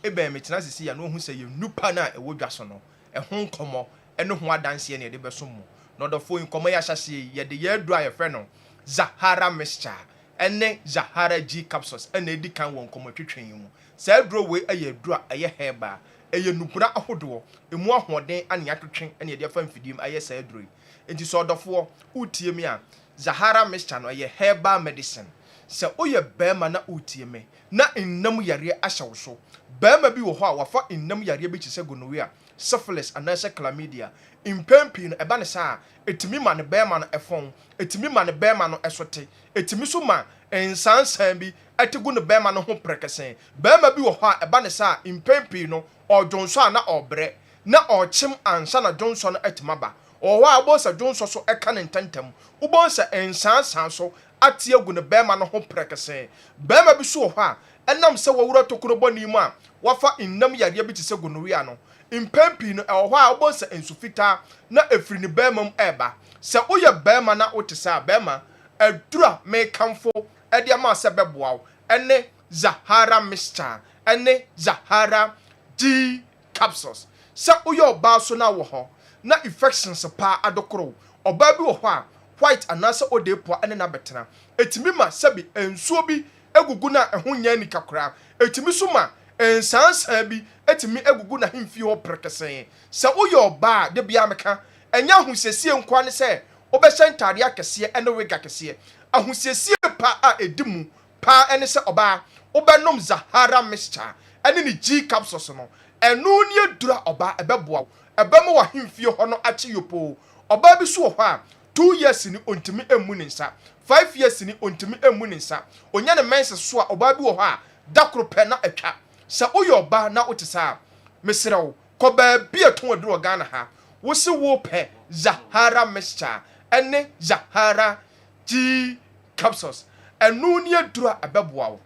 eben metena sisi ya no hu se ye nupa na ewo dwaso no ehon komo ene ho adanse ne de beso mu no do fo nkomo ya hyase ye de ye du a ye frɛ no Zahara Mixture ene Zahara G capsules ene edi kan won komo twetwen mu sa duro we eye duro a eye herba eye nupura ahodo emu ahoden ane atwetwen ene de fa mfidim aye sa duro enti so dofo utie mi a Zahara Mixture no eye herbal medicine se oye bema na utie me na nnam yare ahyew so bema bi wo ho a wafa nnam yare bi chise gonorrhea syphilis anase chlamydia impempi no eba ne sa etimi ma ne bema no efon etimi ma ne bema no esote etimi so ma ensansan bi ategu ne bema no ho prekesen bema bi wo ho a eba ne sa impempi no odwonso na obre na ochim ansa na dwonso no atimaba o wa abosa jonso so eka ne ntantam ubonsa ensansan so ate agu ne bema no ho prekese bema bi so ho a enam se wawura tokuno boni mu a wafa innam yade bi tise gonorrhea no impempi no ho a ubonsa ensufita na efiri ne bema mu eba se uye bema na utisa bema adura me kamfo ede ama se beboawo ene Zahara Mixture ene Zahara D capsules sa uye oba so na wo ho na infections pa adokoro oba bi wo ho a white anasa odepo ene na betena etimi ma sabi ensuo bi egugu na ehwo nya ni kakra etimi so ma ensansan bi etimi egugu na himfi ho prekesen sa uye oba de bia meka enya husesie nkwa ne se obehye ntade akese ene wega akese ahusesie pa a edimu pa ene se oba obenom Zahara Mixture ene ni G capsules no enu ni edura oba ebeboa ebemu wa himfie ho no achi yopo oba bi so ho a 2 years ni ontimi emu ni nsa 5 years ni ontimi emu ni nsa onya ne mense so a oba bi wo ho a dakro pe na atwa sa oyo oba na otisa mesrew ko ba bi eton aduro Ghana ha wo se wo pe Zahara Mixture ene Zahara G capsules enu ni edura ebeboa wo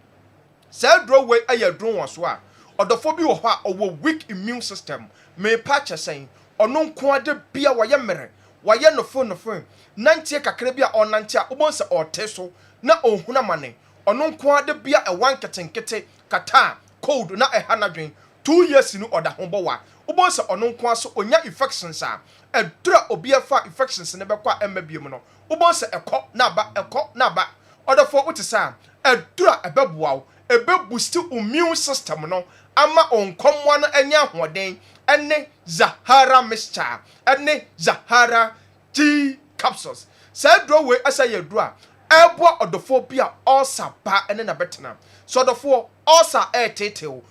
sa duro we ayaduro won so a odofo bi wo ho a owo weak immune system me patch sen ono nko ade bia waye mere waye nofo nantie kakra bia onante a obonsa ote so na ohuna mane ono nko ade bia e wan ketenkete kata cold na e hanadwen 2 years ni oda hombo wa obonsa ono nko aso onya infections a edura obi afa infections ne bekwa emabiem no obonsa ekọ na ba odofo utisa edura ebeboa ebe boost immune system no ama onkomwa no anya hoden ene Zahara Mixture ene Zahara G capsules sadro we asaye duro a ebo odofo bia ulcer ba ene na betena so odofo ulcer tetew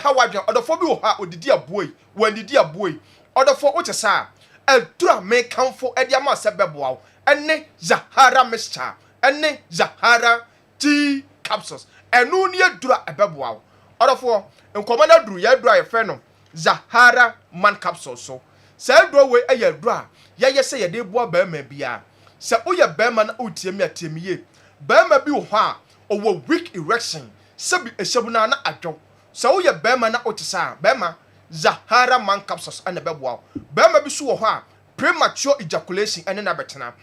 hawadwan odofo bi wo ha odidi aboyi wandidi aboyi odofo utisa edura me kamfo ede ama sebeboa ene Zahara Mixture ene Zahara G capsules enu ni edura ebeboa odofo nkomana duru ya edura ye fe no Zahara man capsule so sa duro we aya dura ye se ye de boa ba ma bia se uye ba ma na utiemi atemiye ba ma bi wo ha owo weak erection se bi ehebuna na adwo se uye ba ma na otisa ba ma Zahara man capsules ana beboa ba ma bi so wo ha premature ejaculation ene na betena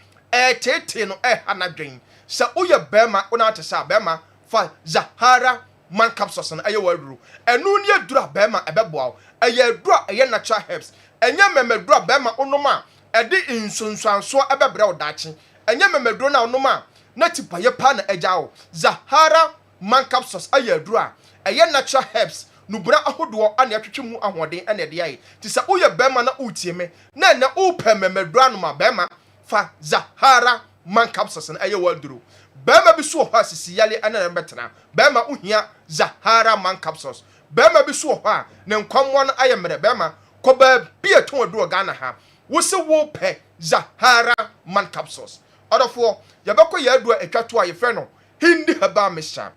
tete no hanadwen se uye ba ma ona atisa ba ma fa Zahara man capsules na aye waduru enu ni edura ba ma ebeboa aye edura aye natural herbs enya memedura ba ma onoma edi insonsanso ebebre odachi enya memedura na onoma na tipaye pa na ejawo Zahara man capsules aye edura aye natural herbs nubura ahodo ana atwetwe mu ahoden ana de aye ti sa uye ba ma na utieme na upe memedura no ma ba ma fa Zahara man capsules na aye waduru bema bi so ho asisi yale ana na betena bema uhia Zahara man capsules bema bi so ho a ne nkwamwo no ayemre bema ko ba bi eton adu Ghana ha wo se wo pe Zahara man capsules odofo yebekọ ya adu etwato aye fe no hindi haba mixture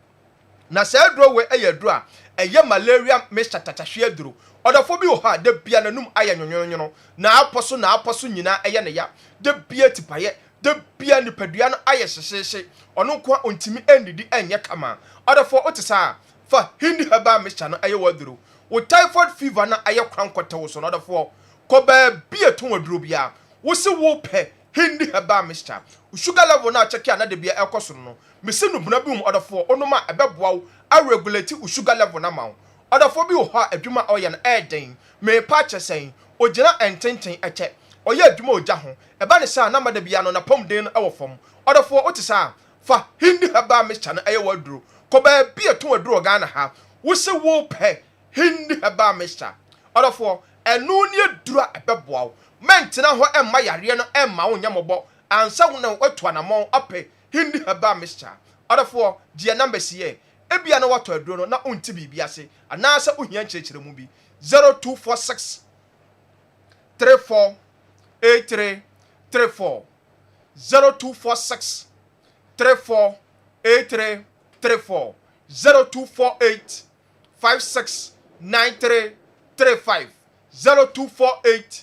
na se adu we ayadu a eye malaria mixture tatahwe aduru odofo bi wo ha de bia nanum aye nyonyonyo na aposo nyina eye ne ya de bia tipaye de bia nipadua no aye hyehye ono kwa ontimi endidi enye kama odofo otisa fa hindi haba mixture no aye waduru wo typhoid fever na aye kwankwata wo so no odofo ko ba bia ton waduru bia wo se wo pe hindi haba mixture sugar level na check na de bia ekoso no mese no buna bi mu odofo onoma ebeboa wo a regulate sugar level na ma wo odofo bi wo ha adwuma oye na eden me pa chesen ogina ententen eche oye adwuma oja ho eba ne sa na mada bia no na pom den no fom odofo otisa fa hindi haba mixture na aye waduru ko ba bia ton waduru Ghana ha wo se wo pe hindi haba mixture odofo enu ni adura ebeboa wo mentina ho emma yare no emma wo nyamobo ansa wo na watu anamon ape hindi haba mixture odofo die number sie ebia na wato aduro no na onti bibia se anasa ohia nkyekere mu bi 0246 34 8334 0246 34 8334 0248 56 9335 0248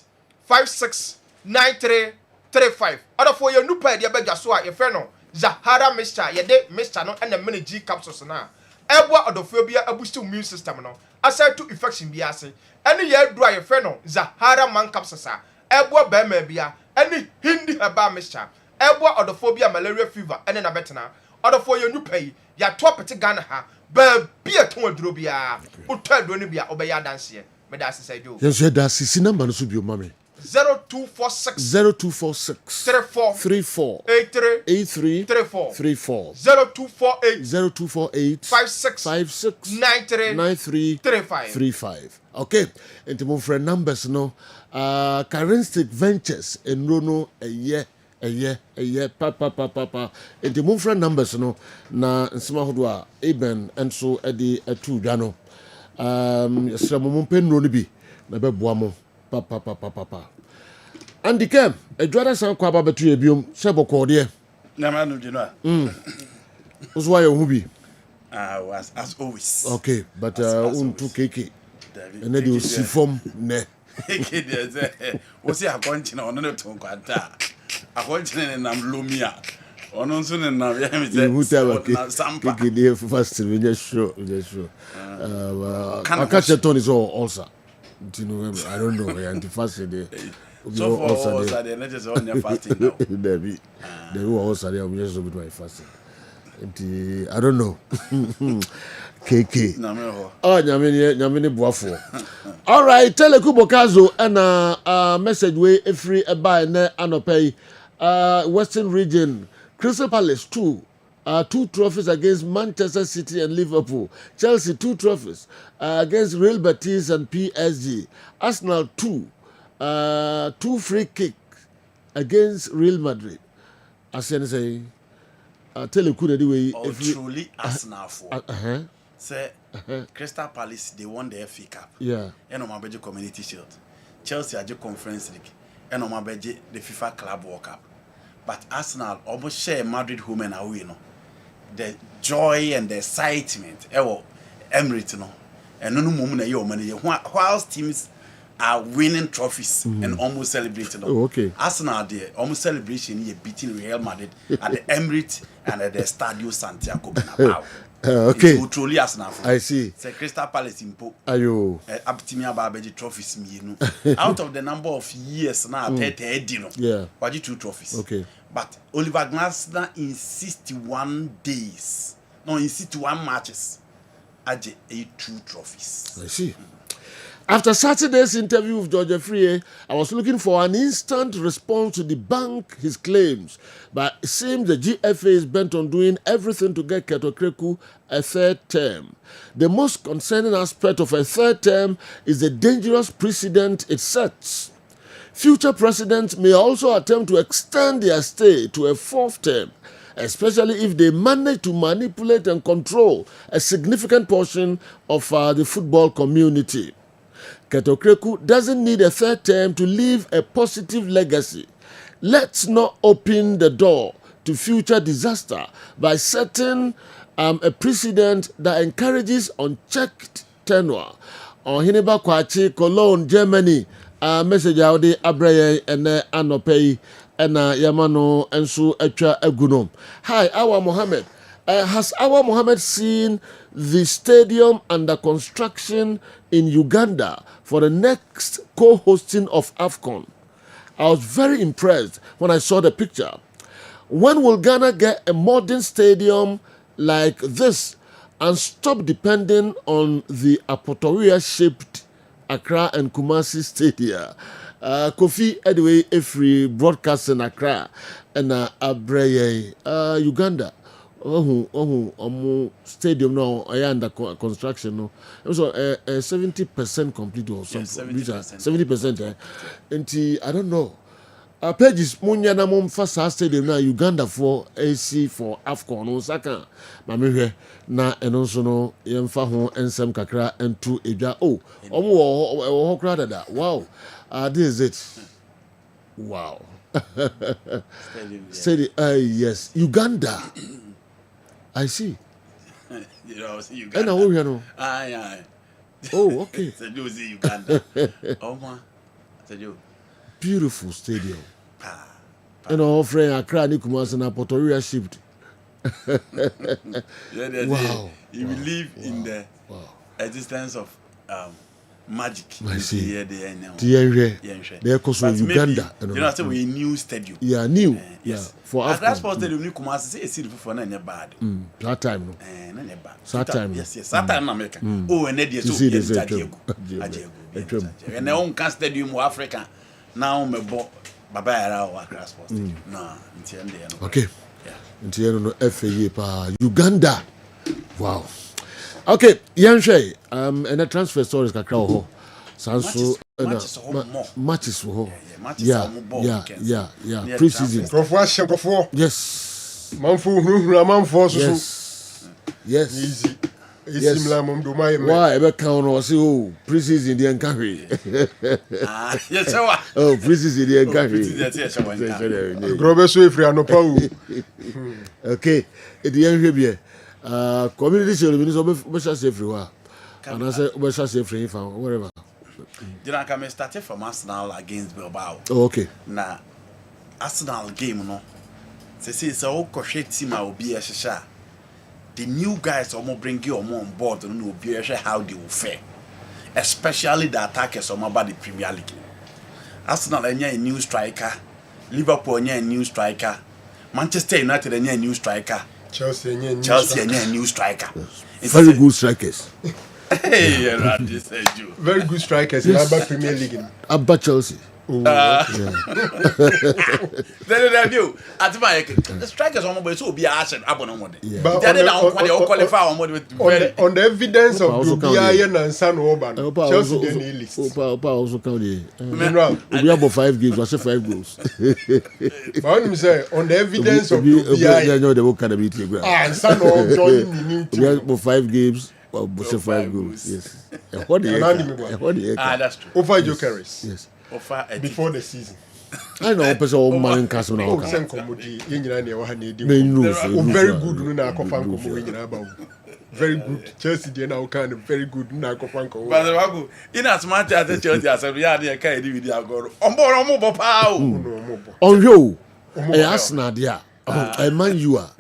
56 9335 order for your new pair the bedja so a friend Zahara Mixture yede mixture no and the mini G capsules na ebwa odofobia boost immune system no aside to infection bi ase any ye do your friend Zahara man capsules ebwa be ma bia any hindi herbal mixture ebwa odophobia malaria fever ene na betena odofo your new pay ya top it Ghana ha ba bia ton aduro bia utwa aduro ne bia obeya dance ye me da asese do yes da sisi number no so bio mame 0246 34 83 34 0248 56 93 35 okay and mo friend numbers no Charismatic Ventures enrono eye papa enti mo friend numbers no na nsema hodo a eben enso ede atu dwa no yesra mo penro no bi na beboa mo papa Andy Kem edwada san kwa ba betu ebiom se bokode na ma no dino What's why you be? As always. Okay, but untu keke. And then you see from ne. What's your continent on the tongue? A continent and Lumia. On on soon and now, you have something first. We just show. I catch a tone is all also. Do you know? I don't know. And the first day. So for also they just on your fasting now. They were also there. We just with my fasting. I don't know. KK. Oh, nyamini buafo. All right, Telekubo Kazo and message way free by ne anopay Western Region Crystal Palace 2 trophies against Manchester City and Liverpool. Chelsea 2 trophies against Real Betis and PSG. Arsenal 2 free kick against Real Madrid. As I say. Telekubo anyway. Truly Arsenal for. Say Crystal Palace they won the FA Cup. Yeah. And on my budget Community Shield. Chelsea are the Conference League. And on my budget the FIFA Club World Cup. But Arsenal almost share Madrid home and away, you know. The joy and the excitement. Emirates, you know. And no moment your money. Whilst teams are winning trophies and almost celebrating. Oh, okay. Arsenal there almost celebration here beating Real Madrid at the Emirates and at the Stadio Santiago Bernabeu. Okay. It's truly Arsenal. I see. It's Crystal Palace in Po. Ayo. Abtimia Babeji trophies me, you know. Out of the number of years now, 30, you know. Yeah. What 2 trophies. Okay. But Oliver Glasner in 61 days, no, in 61 matches, Aje 2 trophies. I see. After Saturday's interview with George Freya, I was looking for an instant response to debunk his claims, but it seems the GFA is bent on doing everything to get Ketokreku a third term. The most concerning aspect of a third term is the dangerous precedent it sets. Future presidents may also attempt to extend their stay to a 4th term, especially if they manage to manipulate and control a significant portion of the football community. Ketokreku doesn't need a 3rd term to leave a positive legacy. Let's not open the door to future disaster by setting a precedent that encourages unchecked tenure. On Hineba Kwachi, Cologne, Germany, message out the Abraya and Anopei and Yamano and Su Echa Egunom. Hi, Awa Mohammed. Has Awa Mohammed seen the stadium under construction in Uganda for the next co-hosting of AFCON? I was very impressed when I saw the picture. When will Ghana get a modern stadium like this and stop depending on the Apotoria-shaped Accra and Kumasi stadia? Kofi anyway, every broadcasting Accra and Abreye, Uganda. Stadium now under construction no. It was 70% complete or something. 70%. And I don't know. Pages munya na mumfa stadium na Uganda for AC for AFCON Osaka. Mami na eno so no yemfa ho ensem kakra entu edwa. Oh, omo crowd that. Wow. This is it. Wow. Stadium. Yes, Uganda. I see. You know, see Uganda. And I know. Aye. Oh, okay. So you see Uganda. Oh man. So you. beautiful stadium. And our friend Accra Nikumas and Portoria shipped. Wow. You believe in the existence of magic. I see. Uganda. You know, say we new stadium. Yeah, new. Yes. For Accra Sports Stadium, you come as say it's for na bad. That time, no. Na bad. That time. Yes. That time na America. Oh, and there so Ajego. And na on can stadium for Africa. Now me bo baba era Accra Sports Stadium. Na ntien there no. Okay. Ntien no FA pa Uganda. Wow. Okay, Yanshe, and the transfer stories kakra ho. Sanso matches ho. Yeah. Pre-season. Yes. Yes. Easy. Yes. Why ever count or say oh pre-season the encourage. Yes, sir. Oh, pre-season the encourage. Okay, it the end community should be so much everywhere. And I say much every wherever. Then I started from Arsenal against Bilbao. Oh, okay. Na Arsenal game no. Say so crochet team will be a shisha. The new guys almost bring you on board and will be how they will fare. Especially the attackers about the Premier League. Arsenal a new striker, Liverpool a new striker, Manchester United a new striker. Chelsea a new striker. Very good strikers. Hey, very good strikers in Abba Premier League. Abba Chelsea. Then you at the strikers almost so be Arsenal abon on the evidence of Dubia and San Oban. Chelsea didn't list. Opa also count the we have 5 games. I say 5 goals. But when say on the evidence of Dubia, know the academy. And San Oban joining the new team. We have 5 games. Well, 5 goals. Yes. What that's true. Over Jokeris. Yes. Before the season. I know person man cast now. Oh, sen komodi yenyina na wa na edi. Very good na akofan komo yenyina ba. Very good. Chelsea dey na kind very good na akofan komo. But wago in as much as Chelsea as we are dey kai di video agoro. Ombo bo pa o. Onyo. Arsenal dia. Man you are.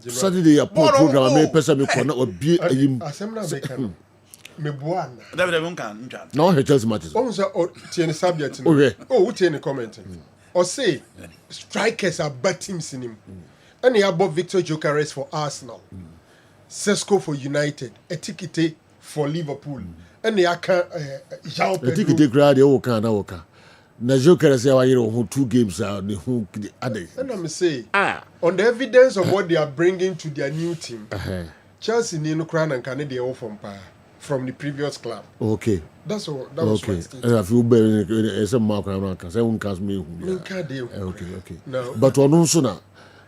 Saturday a program me person me corner obi ayim. Asemna be kan. Me buana. David can. No, he tells matches. Oh, so tieni subject. Oh, who tieni comment? Or say strikers are bad teams in him. And he above Victor Gyökeres for Arsenal, Sesko for United, Etikite for Liverpool, and he aka João Pedro. Etikite grade oka na oka. Na Gyökeres ya who 2 games are the who other. And I'm say on the evidence of what they are bringing to their new team, Chelsea ni no crown and Canada all from the previous club. Okay. That's all. That was okay. I feel better. Some mark around. Say one cast me. Okay. No. But on also now.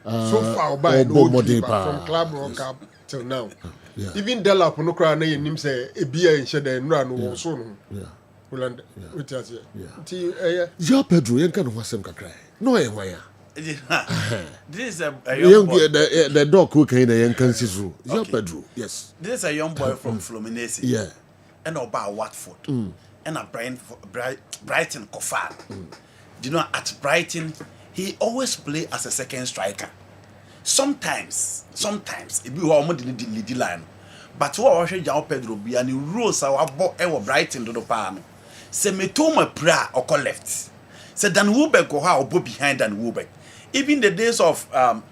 So far by no from Club World Cup till now. Yeah. Even Delap no cry na him say e bia in shede nra no wo so no. Yeah. Holland. What else? Yeah. João Pedro yen kan ho asem kakra. No e hwan ya. This is a young boy. The dog who can the young Kansisu. João Pedro, yes. This is a young boy from Fluminense. Yeah. And about Watford. And a Brighton Kofar. You know, at Brighton, he always play as a second striker. Sometimes, it be almost the line. But what I say, João Pedro be and he rose our Brighton to the pan. Say me to my pra or call left. Say Dan Woolbeck go how go behind Dan Woolbeck. Even the days of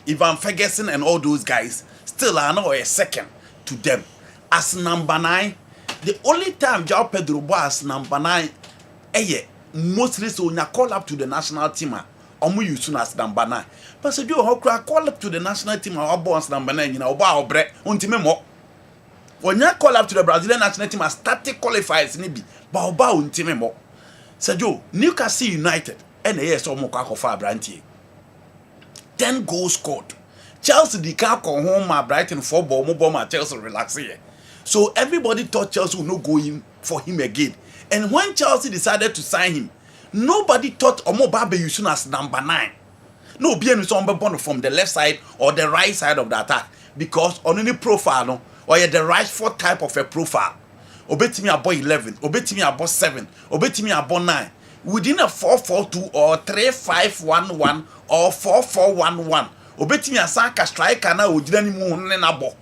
Ivan Ferguson and all those guys, still are now a second to them. As number 9, the only time João Pedro was number 9, mostly so when you call up to the national team, omu you soon as number 9. But so do you call up to the national team or boss number 9, you know, about bread, untimemo. When you call up to the Brazilian national team as static qualifiers, maybe, but untimemo. So Joe, Newcastle United, and yes, almost for Branty. 10 goals scored. Chelsea the car come home my Brighton 4 ball, my Chelsea relax here. So everybody thought Chelsea would not go in for him again. And when Chelsea decided to sign him, nobody thought Omo Babe Yusun as number 9. No, being from the left side or the right side of the attack. Because on any profile, no, or the right foot type of a profile. Obetimi about 11, obetimi about 7, obetimi about 9. within a 4-4-2 or 3-5-1-1 or 4-4-1-1 obetimi asanka striker na ogyina ni mu ne na bɔ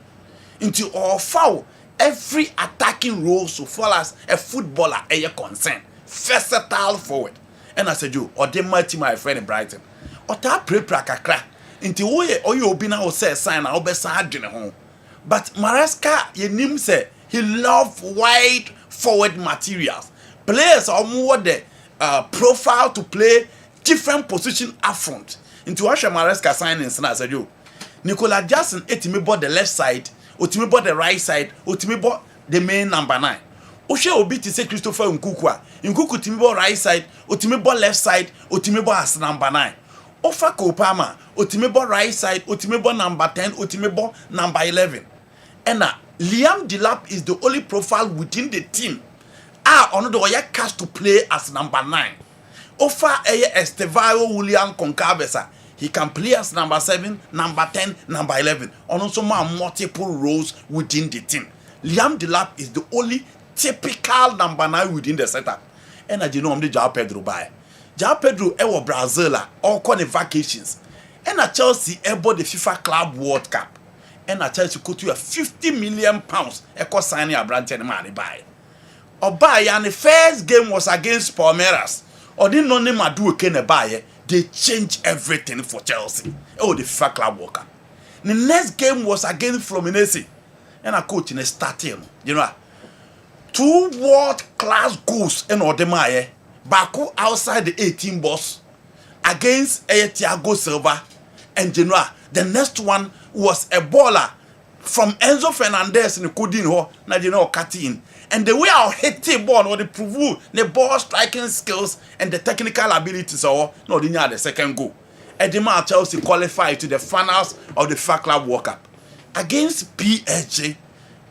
into all foul every attacking role so far as a footballer a concern versatile forward and as a Joe or the my team my friend in Brighton or ta prepare kakra into oye obi na o say sign na obesa adwene ho but Maresca ye nim say he love wide forward materials players are more the profile to play different position up front into Asha Maresca signings na as a Joe Nicola Jackson etimi bought the left side otimi bought the right side otimi bought the main number 9 Oshe obi ti say Christopher Nkuku timi bought right side otimi bought left side otimi bought as number 9 Ofa Kopama otimi bought right side otimi bought number 10 otimi bought number 11 and Liam Delap is the only profile within the team ono do ya cast to play as number 9 Ofa Estevao William Concabesa he can play as number 7, number 10, number 11. And also multiple roles within the team. Liam Delap is the only typical number 9 within the setup. And I know I'm the João Pedro by. João Pedro ewo Brazil all kind of vacations. And at Chelsea ebo the FIFA Club World Cup. And at Chelsea could to a 50 million pounds echo signing a branch and money buy. Or buy and the first game was against Palmeiras. Or didn't know him do a buy. They changed everything for Chelsea. Oh, the FIFA Club World Cup. The next game was against Fluminense. And a coach in a starting. You know, 2 world-class goals in Odemaye. Baku outside the 18 box against Thiago Silva. And you know, the next one was a baller from Enzo Fernandez in Coutinho. Now you know, cutting. And the way I hit the ball, or the prove the ball striking skills and the technical abilities, or no, the second goal. Edema Chelsea qualified to the finals of the FIFA Club World Cup against PSG,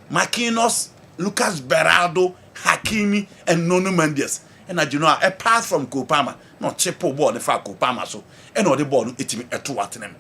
Marquinhos, Lucas Berardo, Hakimi, and Nuno Mendes. And as you know, a pass from Kopama, not cheapo ball the fa Kopama so, and all the ball it me at 2 at them.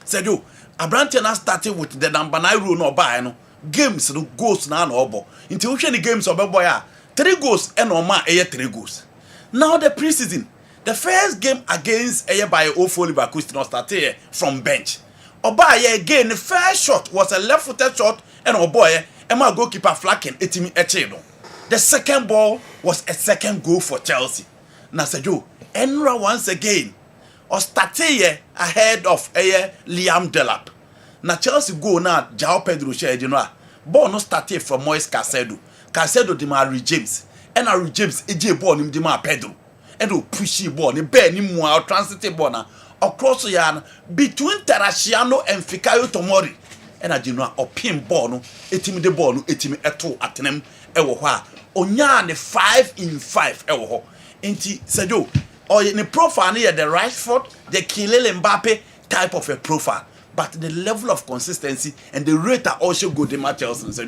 Said you, Abrantena started with the number 9 rule no buy no. Games no goals na obo until we the games of boy 3 goals and no ma 3 goals. Now the preseason the first game against by Ofo Leverkusen started from bench oba again the first shot was a left-footed shot and boy my goalkeeper flacking etimi echedo. The second ball was a second goal for Chelsea. Now Sergio Enra once again or started ahead of Liam Delap. Na Chelsea go now João Pedro share you know ball no started from Moise Caicedo di Marie James and Harry James eje ball nim di ma Pedro and o pushy ball ni be ni mu out transitive ball na across yan between Terraciano and Fikayo Tomori and a general or pin ball no etimi de ball no etimi eto atenem ewo ho a onya ne 5 in 5 ewo ho enti Sergio or in the profile near the right foot the Kylian Mbappe type of a profile. But the level of consistency and the rate are also good in Chelsea and said,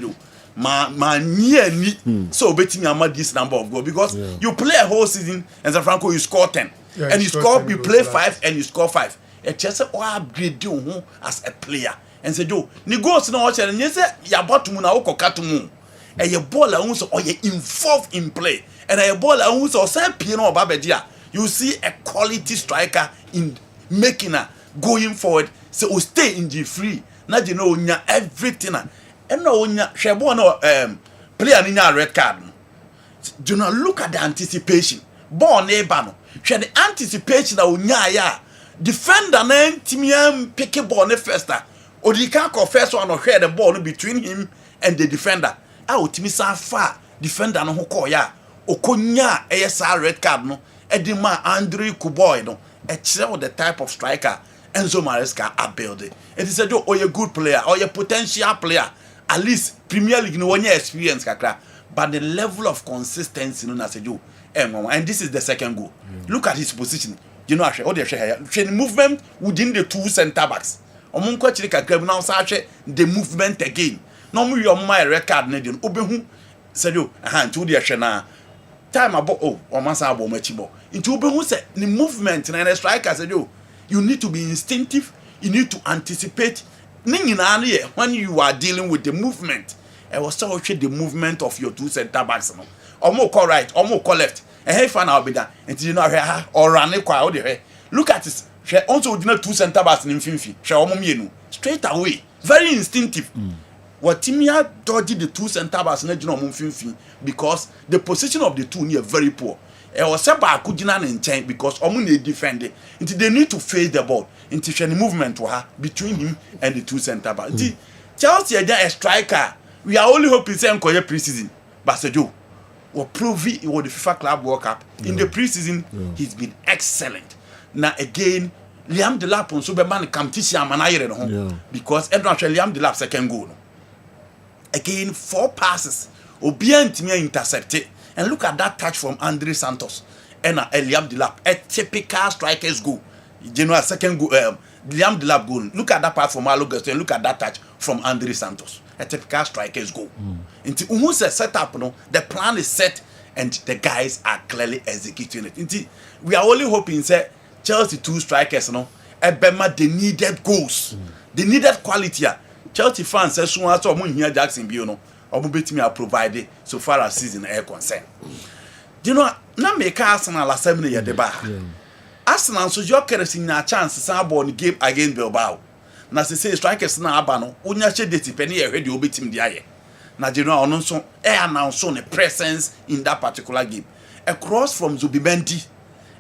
near me so betting about this number of goals because you play a whole season and San Franco you score 10 and you play 5 and you score 5. A Chelsea or upgrade you as a player and said, "Yo, ni goals no watch and you say ya bottom na oko katumu and your ball or you involved in play and a ball or say piano babedia you see a quality striker in making a going forward. So we stay injury free. Now you know nya everything. And no nya shebo no player ni nya red card. Do not look at the anticipation. Ball neighbor no. Share the anticipation na nya ya. Defender na timiam pick ball ne first. Odika ko first one or share the ball between him and the defender. Ah otimi san far defender no ho call ya. Okonya esa red card no. Edima Andre Kuboy no. The type of striker Enzo Maresca are building. It is a good player or a potential player. At least Premier League no one experience kakra. But the level of consistency no na sejo. And this is the second goal. Look at his position. You know actually the movement within the 2 center backs. Omunko chiri kakra now say the movement again. No mu your my record na dey obehu sejo ntu dey hwe na time about omansa abo machibo. Ntu obehu say the movement na the striker sejo. You need to be instinctive. You need to anticipate. When you are dealing with the movement, I was so the movement of your 2 center backs. Omo call right, omo call left. hey fan now be that until you know ha or run it kwa de look at this she also did 2 center backs in finfi she omo straight away very instinctive what Timia dodged the 2 center backs na gina omo finfi because the position of the two near very poor e was say ba ku gina na nchen because omo na defend it until they need to face the ball until she movement to her between him and the 2 center backs until Chelsea a striker we are only hoping say enkoye pre-season but Sejo will prove it with the FIFA Club World Cup in the pre-season he's been excellent now again Liam Delap on so be man competition manayere no because actually Liam Delap second goal no. Again 4 passes obiantimi intercepted and look at that touch from Andre Santos and Liam Delap a typical striker's goal general second goal Liam Delap goal look at that pass from Malo Gusto and look at that touch from Andre Santos a typical striker's goal into who's a setup no the plan is set and the guys are clearly executing it into we are only hoping say Chelsea 2 strikers no ebema they needed goals they needed quality Chelsea fans say so as omo hia Jackson bio no omo betimi a provide so far as season air concern you know na make Arsenal assembly ye de ba Arsenal so Gyökeres na chance san ball the game against Bilbao na say strikers na aba no onya che date pe na ye hwe de obetim de aye na you know ono so announce on a presence in that particular game across from Zubimendi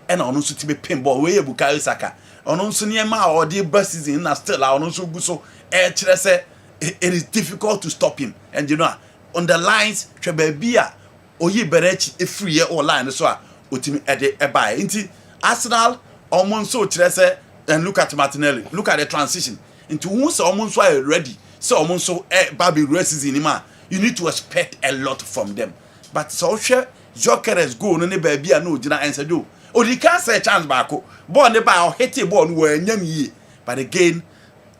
and ono so tibe pin ball we Bukayo Saka ono so niema or the best season na still ono so gu so kire say it is difficult to stop him and you know on the lines twebe bia oyi berechi free year or line so a otimi ede eba nti Arsenal almost so kire say and look at Martinelli look at the transition into who so almost so ready so almost so baby races in him you need to expect a lot from them but so share Gyökeres go no ne ba bia no gina answer do Odi can say chance back. Ball ne ba hit the ball where nyam but again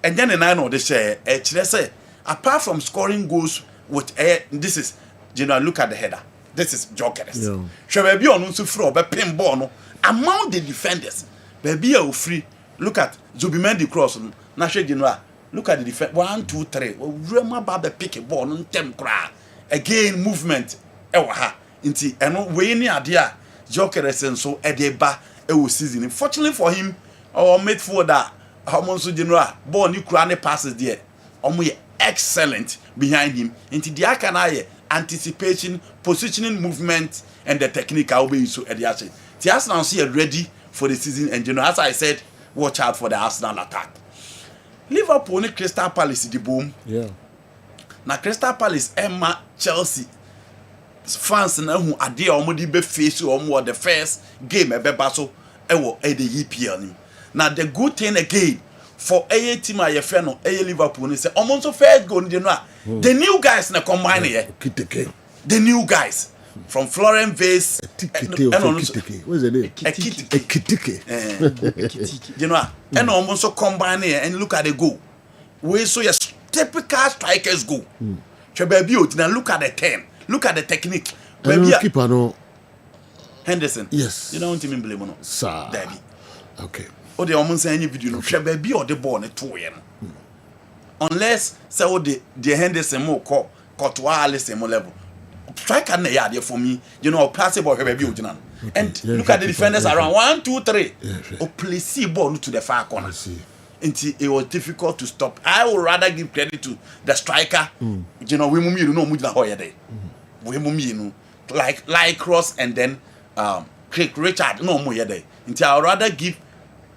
and then nine of the share say apart from scoring goals with this is you know look at the header this is Gyökeres she be on so free be pin ball no among the defenders baby are free look at Zubimendi cross na she general look at the defense 1 2 3 rema ba be pick a ball no tem kra again movement e wa ha nti eno we ni ade a Gyökeres so edeba e wo season fortunately for him our midfielder Hamonso general ball ni kura ne passes there omo ye excellent behind him into the akanaye anticipation positioning movement and the technique will be so ediase the Arsenal see ready for the season and you know as I said watch out for the Arsenal attack Liverpool ni Crystal Palace di boom na Crystal Palace Emma Chelsea fans na hu ade omo di be face omo the first game e be baso e wo e the EPL ni now the good thing again for a team I friend no a Liverpool say almost first goal you know the new guys na combine here the new guys from Florent Vase what's the name Ekitike you know and almost combine here and look at the goal we so your typical strikers go baby look at the 10 look at the technique baby keeper no Henderson yes you don't even blame no sir Daddy okay o de omo say any video no hwe baby o de ball ne to ye no unless say o de Henderson mo ko to Alisson mo level striker na ya there for me you know pass ball hwe baby o gina and look at the defenders around 1 2 3 o place ball to the far corner until it was difficult to stop. I would rather give credit to the striker you know we mumi no mu gina ho ye dey we mumi no like Cross and then Craig Richard no mo ye dey until I would rather give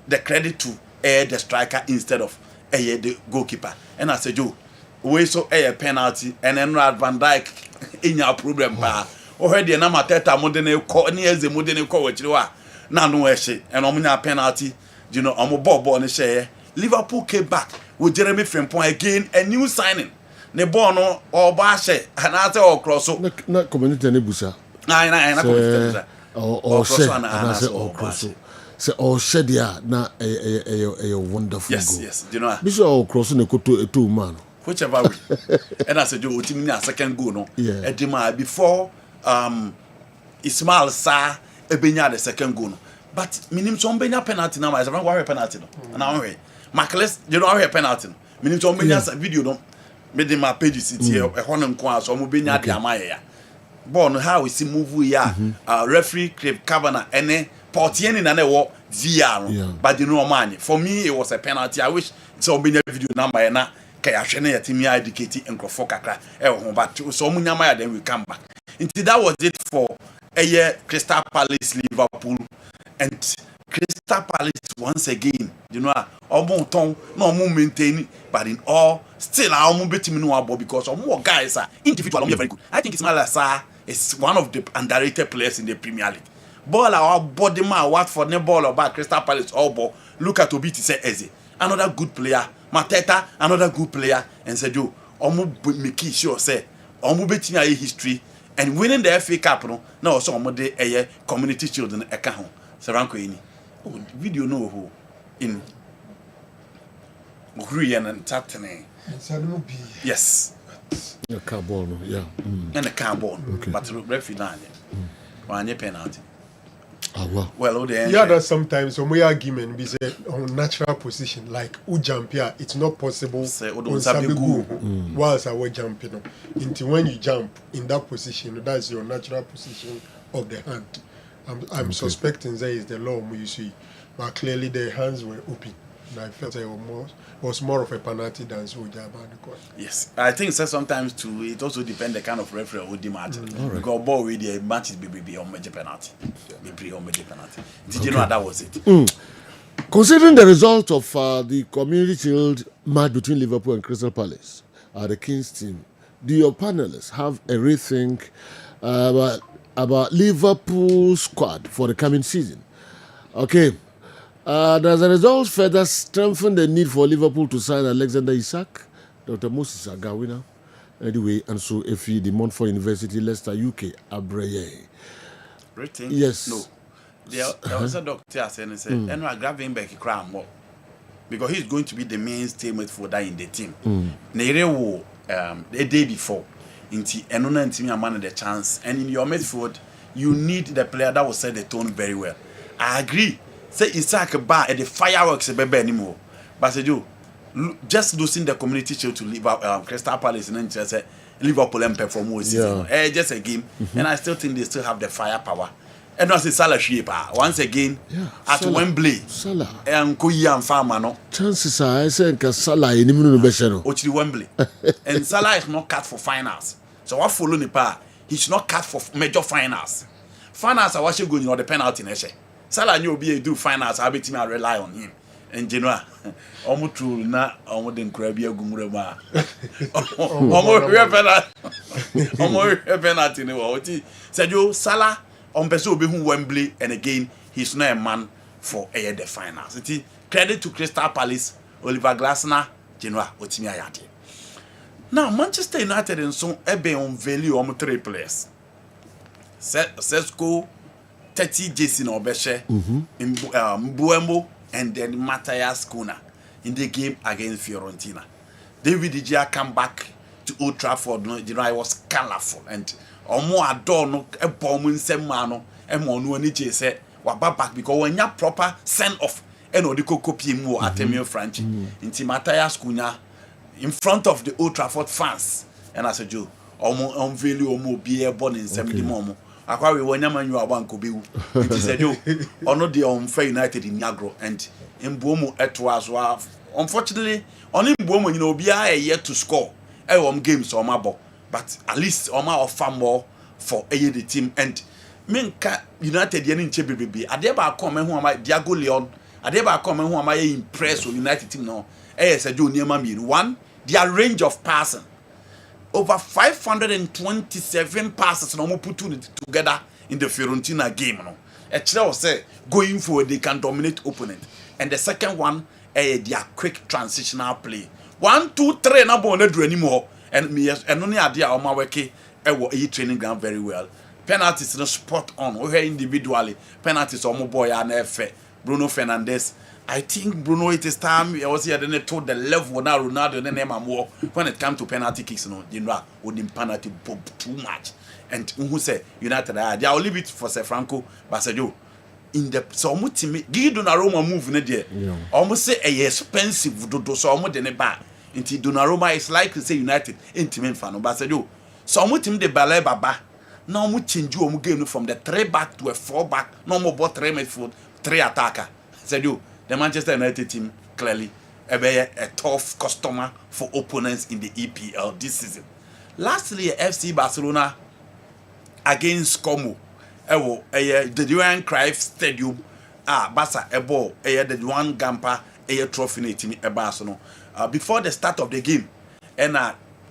the credit to the striker instead of the goalkeeper. And I said, Joe, we saw a penalty and then Van Dijk in your problem. Already, and I'm a teta modern call near the modern call which you are now no issue and I'm a penalty. You know, I'm a bob on the share. Liverpool came back with Jeremy Frimpong again, a new signing. Nebono or Bashe and I say all cross so not community nebusa. Or cross. Say all shedia na a wonderful yes, goal. Yes, you know. Bishop all crossing a two man. Whichever way. And I said, you will team second goal, no? Yeah. Edema before Ismail Sa Ebenya the second goal. But minim so Benya penalty now. I don't worry penalty no. And I'm worry. Marcus, you don't worry penalty. Minim so Benya video no. Made my pages here. A honor kwa so Benya the amaya. ball no how we see move ya referee Craig Kavanagh ene Portieni na wo VR but you know man for me it was a penalty. I wish so be video number na kay ahwe na yatimi educate enkrofo kakra ho but so munyama ya then we come back. Until that was it for a year Crystal Palace Liverpool and Crystal Palace once again, you know, ton no more maintain, but in all, still our move between no because some more guys are individual very good. I think Ismaila is one of the underrated players in the Premier League. Ball our body man what for the ball about Crystal Palace all ball. Look at Obi to say Eze, another good player. Mateta, another good player, and said you make sure say between a history and winning the FA Cup no so a community children account. Saranko ini. Video no who in Korean and Tatane. Yes. The carbon, yeah. And the carbon, okay. But referee nine. One penalty. Well, yeah, that sometimes when we argument we say on natural position like who jump here, it's not possible. Whilst I was jumping, until when you jump in that position, that's your natural position of the hand. I'm suspecting that is the law you see, but clearly their hands were open. And I felt it was more of a penalty than Soja about the court. Yes, I think so sometimes too. It also depends the kind of referee who match. Because ball with the match is be on major penalty, be on major penalty. Did you know that was it? Considering the result of the Community Shield match between Liverpool and Crystal Palace, the Kings team, do your panelists have a rethink about Liverpool squad for the coming season? Okay. Does the result further strengthen the need for Liverpool to sign Alexander Isak, Dr. Moses Agawina, anyway, and so if the Montfort University, Leicester, UK, Abreye? Rating? Yes. No. There was a doctor saying, and we're grabbing back a crown more because he's going to be the mainstay midfielder in the team. Nereo, the day before. And I man the chance. And in your midfield, you need the player that will set the tone very well. I agree. Say Isaac bar at the fireworks anymore. But say you just losing the Community Shield to Liverpool, Crystal Palace, and then just say Liverpool and perform more season. Just a game, and I still think they still have the firepower. And not say Salah shape once again at Salah. Wembley. Salah and Koya and Farmer no. Chances are I say Salah in the Ochiri Wembley. And Salah is not cut for finals. So what follow Nipa? He's not cut for major finals. Finals are watching going on the penalty next. Salah knew be do finals. I bet I rely on him. And Genoa, almost true na almost den crabby gumrema. Almost penalty no. Said you Salah on Peso be who Wembley and again he's not a man for the finals. Credit to Crystal Palace, Oliver Glasner, Genoa, Otimi Ayati. Now Manchester United and so ebe on value on 3 players. Sesko 30 Jason Obeshe, Mbuemo, and then Matthias Kuna in the game against Fiorentina. David De Gea come back to Old Trafford. You know, it was colorful and more adorn a bomb in Semano and more no need to say what back because when you proper send off and the copy more at Emil Franchi into Matthias Kuna in front of the Old Trafford fans. And I said, you on value more beer born in 70 momo. I quite when you are one could be. It said, you or not the unfair United in Yagro and in Bomo at was unfortunately, only Bomo, you know, be a year to score games or my ball, but at least or my offer more for the team and Minka United Yenin Chebi. I dare come who am I Diago Leon. I dare come who am I impressed with United team now. Said you near me one, their range of passing. Over 527 passes no more put together in the Fiorentina game. No, actually, say going forward they can dominate opponent. And the second one, their quick transitional play. 1, 2, 3, not going to do anymore. And me and only idea on my work, training ground very well. Penalties no spot on. We hear individually penalties on my boy and Bruno Fernandes. I think Bruno it is time I was here then they told the level now Ronaldo and them more when it comes to penalty kicks you know would penalty too much and who say United they will leave it for Franco but said you in the so much team give Donnarumma move in there almost say a expensive do so much than a bar into Donnarumma is like to say United intimate fan but said you so much team the ballet baba Now we change you game from the 3 back to a 4 back. No more about 3 midfield, 3 attacker. Said you, the Manchester United team clearly a tough customer for opponents in the EPL this season. Lastly, FC Barcelona against Como. The Johan Cruyff Stadium. Barca ball. The Johan Gamper trophy na team Barcelona. Before the start of the game, and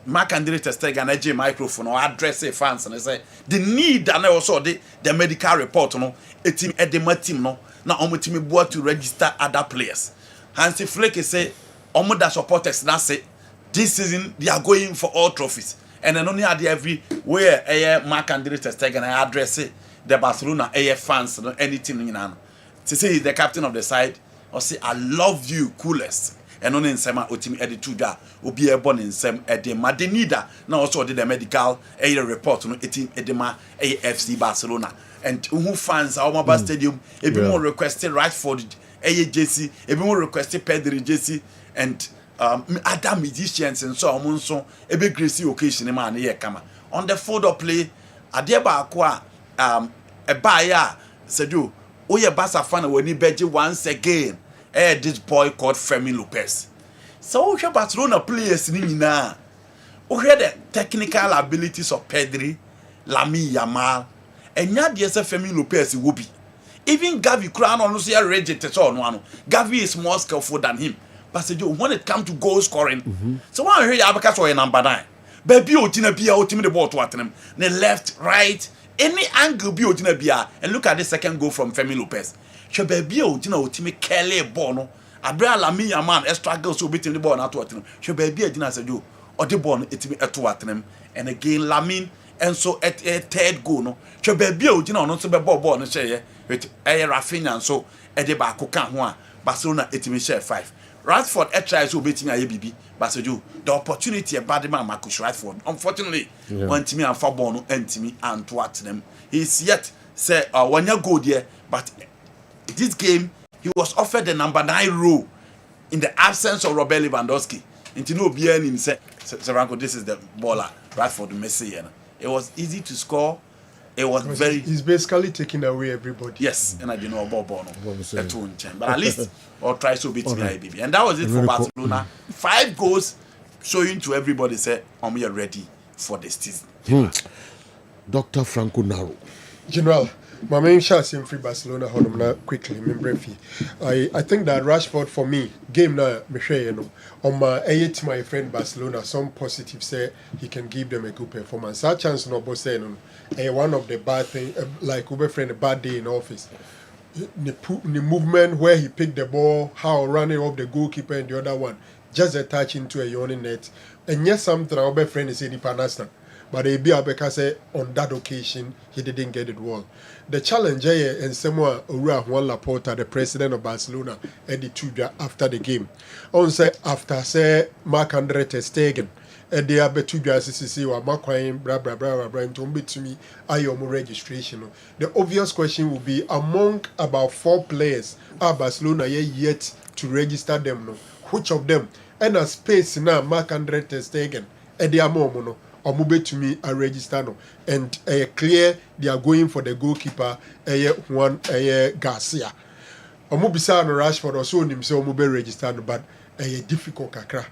Marc-André ter Stegen a microphone or address fans and say the need and also the medical report no a team team no na team board to register other players. Hansi Flick say the supporters now say this season they are going for all trophies. And then only had every where Marc-André ter Stegen address the Barcelona fans no anything you know. To say he's the captain of the side or say I love you coolest. And on in Sema Otimi Edituda will be a born in Sem Edema Denida. Now also did the medical report on eating Edema AFC Barcelona. And who fans our mobile stadium, a bit more requested Rashford JC, a bit more requested Pedri JC, and other musicians and so on. So a big gracie occasion in man here come on the photo play. Adeba Aqua a buyer said you, oh, yeah, Barca fan when he bet you once again. This boy called Fermin Lopez. So we have Barcelona players in now. We have the technical abilities of Pedri, Lamine Yamal, and not the Fermin Lopez will be. Even Gavi Crown on Lucia rejected on one. Gavi is more skillful than him. But when it comes to goal scoring, so one here Abacas or number 9. Baby Otina Bia ultimate the ball to them. The left, right, any angle be Otina Bia, and look at the second goal from Fermin Lopez. She baby o jina otimi kele ball no abra Lamine Yamal struggle so beating the ball na to atenum she baby jina say jo o the ball no etimi eto atenum and again Lamine and so at a third goal no she baby o jina no so be ball no share with Rafinha so e de ba ko kan ho a Barcelona etimi share 5 Rashford try so betimi aye bibi but say jo the opportunity e bad man Marcus Rashford unfortunately when timi and for ball no antimi and to atenum he's yet say one year goal there but this game, he was offered the number 9 role in the absence of Robert Lewandowski. Into no being in Seranko, this is the baller, right for the Messi. It was easy to score. It was very. He's basically taking away everybody. Yes, and I didn't know about Bono. But at least, or try to beat me, baby. And that was it for Barcelona. 5 goals, showing to everybody, say, we are ready for this season. Dr. Franco Naro. General. My main shot in free Barcelona quickly. I think that Rashford for me game now on my my friend Barcelona some positive say he can give them a good performance. That chance no boss say one of the bad thing like Uber friend a bad day in office. The movement where he picked the ball, how running off the goalkeeper and the other one, just a touch into a yawning net. And yes, something our Uber friend is in the Panastan. But Abeka said on that occasion he didn't get it well. The challenge and someone Juan Laporta, the president of Barcelona, Eddie Tudor after the game. On say after say Marc-André ter Stegen, Eddie Tudor CCC or Marquine blah blah blah blah to me to me IOM registration. The obvious question will be among about 4 players are Barcelona yet to register them no. Which of them? And a space now Marc-André ter Stegen, Eddie Amomo Omube to me a register no and clear they are going for the goalkeeper Juan Garcia. Omubisa no Rashford also him say Omube register no but difficult kakra.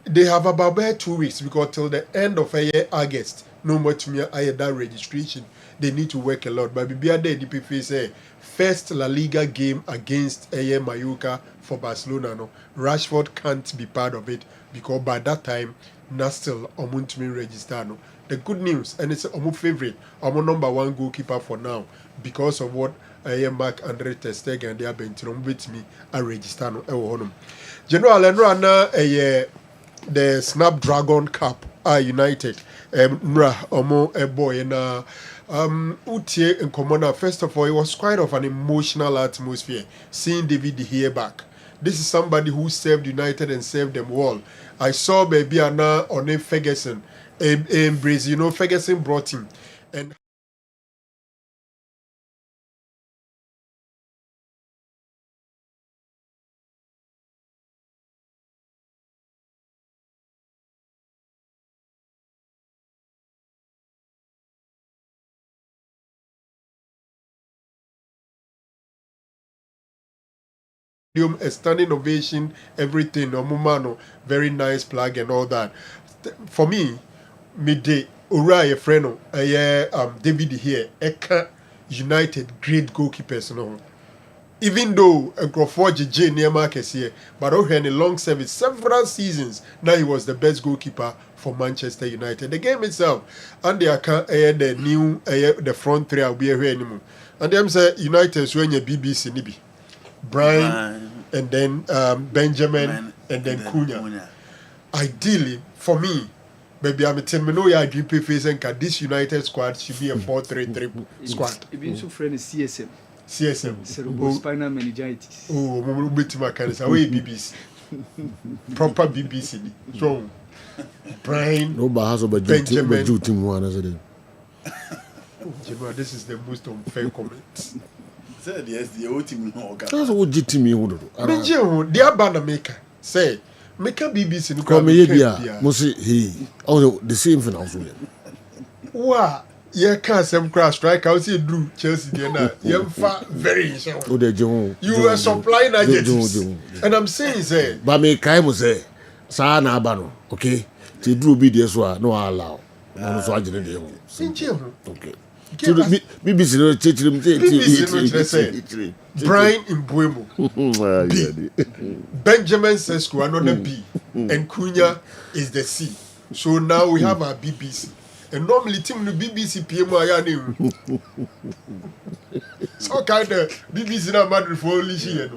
They have about 2 weeks because till the end of August no more to me that registration they need to work a lot but Bibia the DPP say first La Liga game against Mallorca for Barcelona no Rashford can't be part of it because by that time not still Omuntumi register no. The good news and it's Omu favorite, Omu number 1 goalkeeper for now because of what Marc-André ter Stegen and they have been with me a register no General Enrana the Snapdragon Cup United Nra Omo boy na Utie in Komona. First of all, it was quite of an emotional atmosphere seeing David De Gea back. This is somebody who saved United and saved them all. I saw baby Anna on Ferguson in Brazil. Ferguson brought him. And a standing ovation, everything. Omumano, very nice plug and all that. For me, midday, Uriah Freno, David here, Eka United great goalkeepers. No, even though Crawford J near Marcus here, but in a long service, several seasons now he was the best goalkeeper for Manchester United. The game itself, and they are the new the front three will be here anymore. And them say United when your BBC Nibi. Brian, and then Benjamin, and then Cunha. Ideally, for me, maybe I'm a terminal dream face and this United squad should be a 4-3-3 squad. Even so, friend is CSM. CSM. Cerebrospinal meningitis. Oh, Mumu Bitima can say, away BBC. Proper BBC. So, Brian, no, but has a Benjamin. This is the most unfair comment. Yes, the old team no. That's what GTM would do. Benjamin, the banner maker say, make a BBC. Come here, Mosi. He, oh, the same thing also. Wow, yeah, can't some crash strike. I see Drew Chelsea. You're very you are supplying adjectives, and I'm saying, say, but me Kai say, Sana Abano, okay? To Drew be this one, no allow. I'm so agitated. Okay. BBC no Brian Mbuemo B. Benjamin Sesko another B, and Cunha is the C. So now we have our BBC, and normally team the BBC PM name. So kind of BBC na Madrid for only here.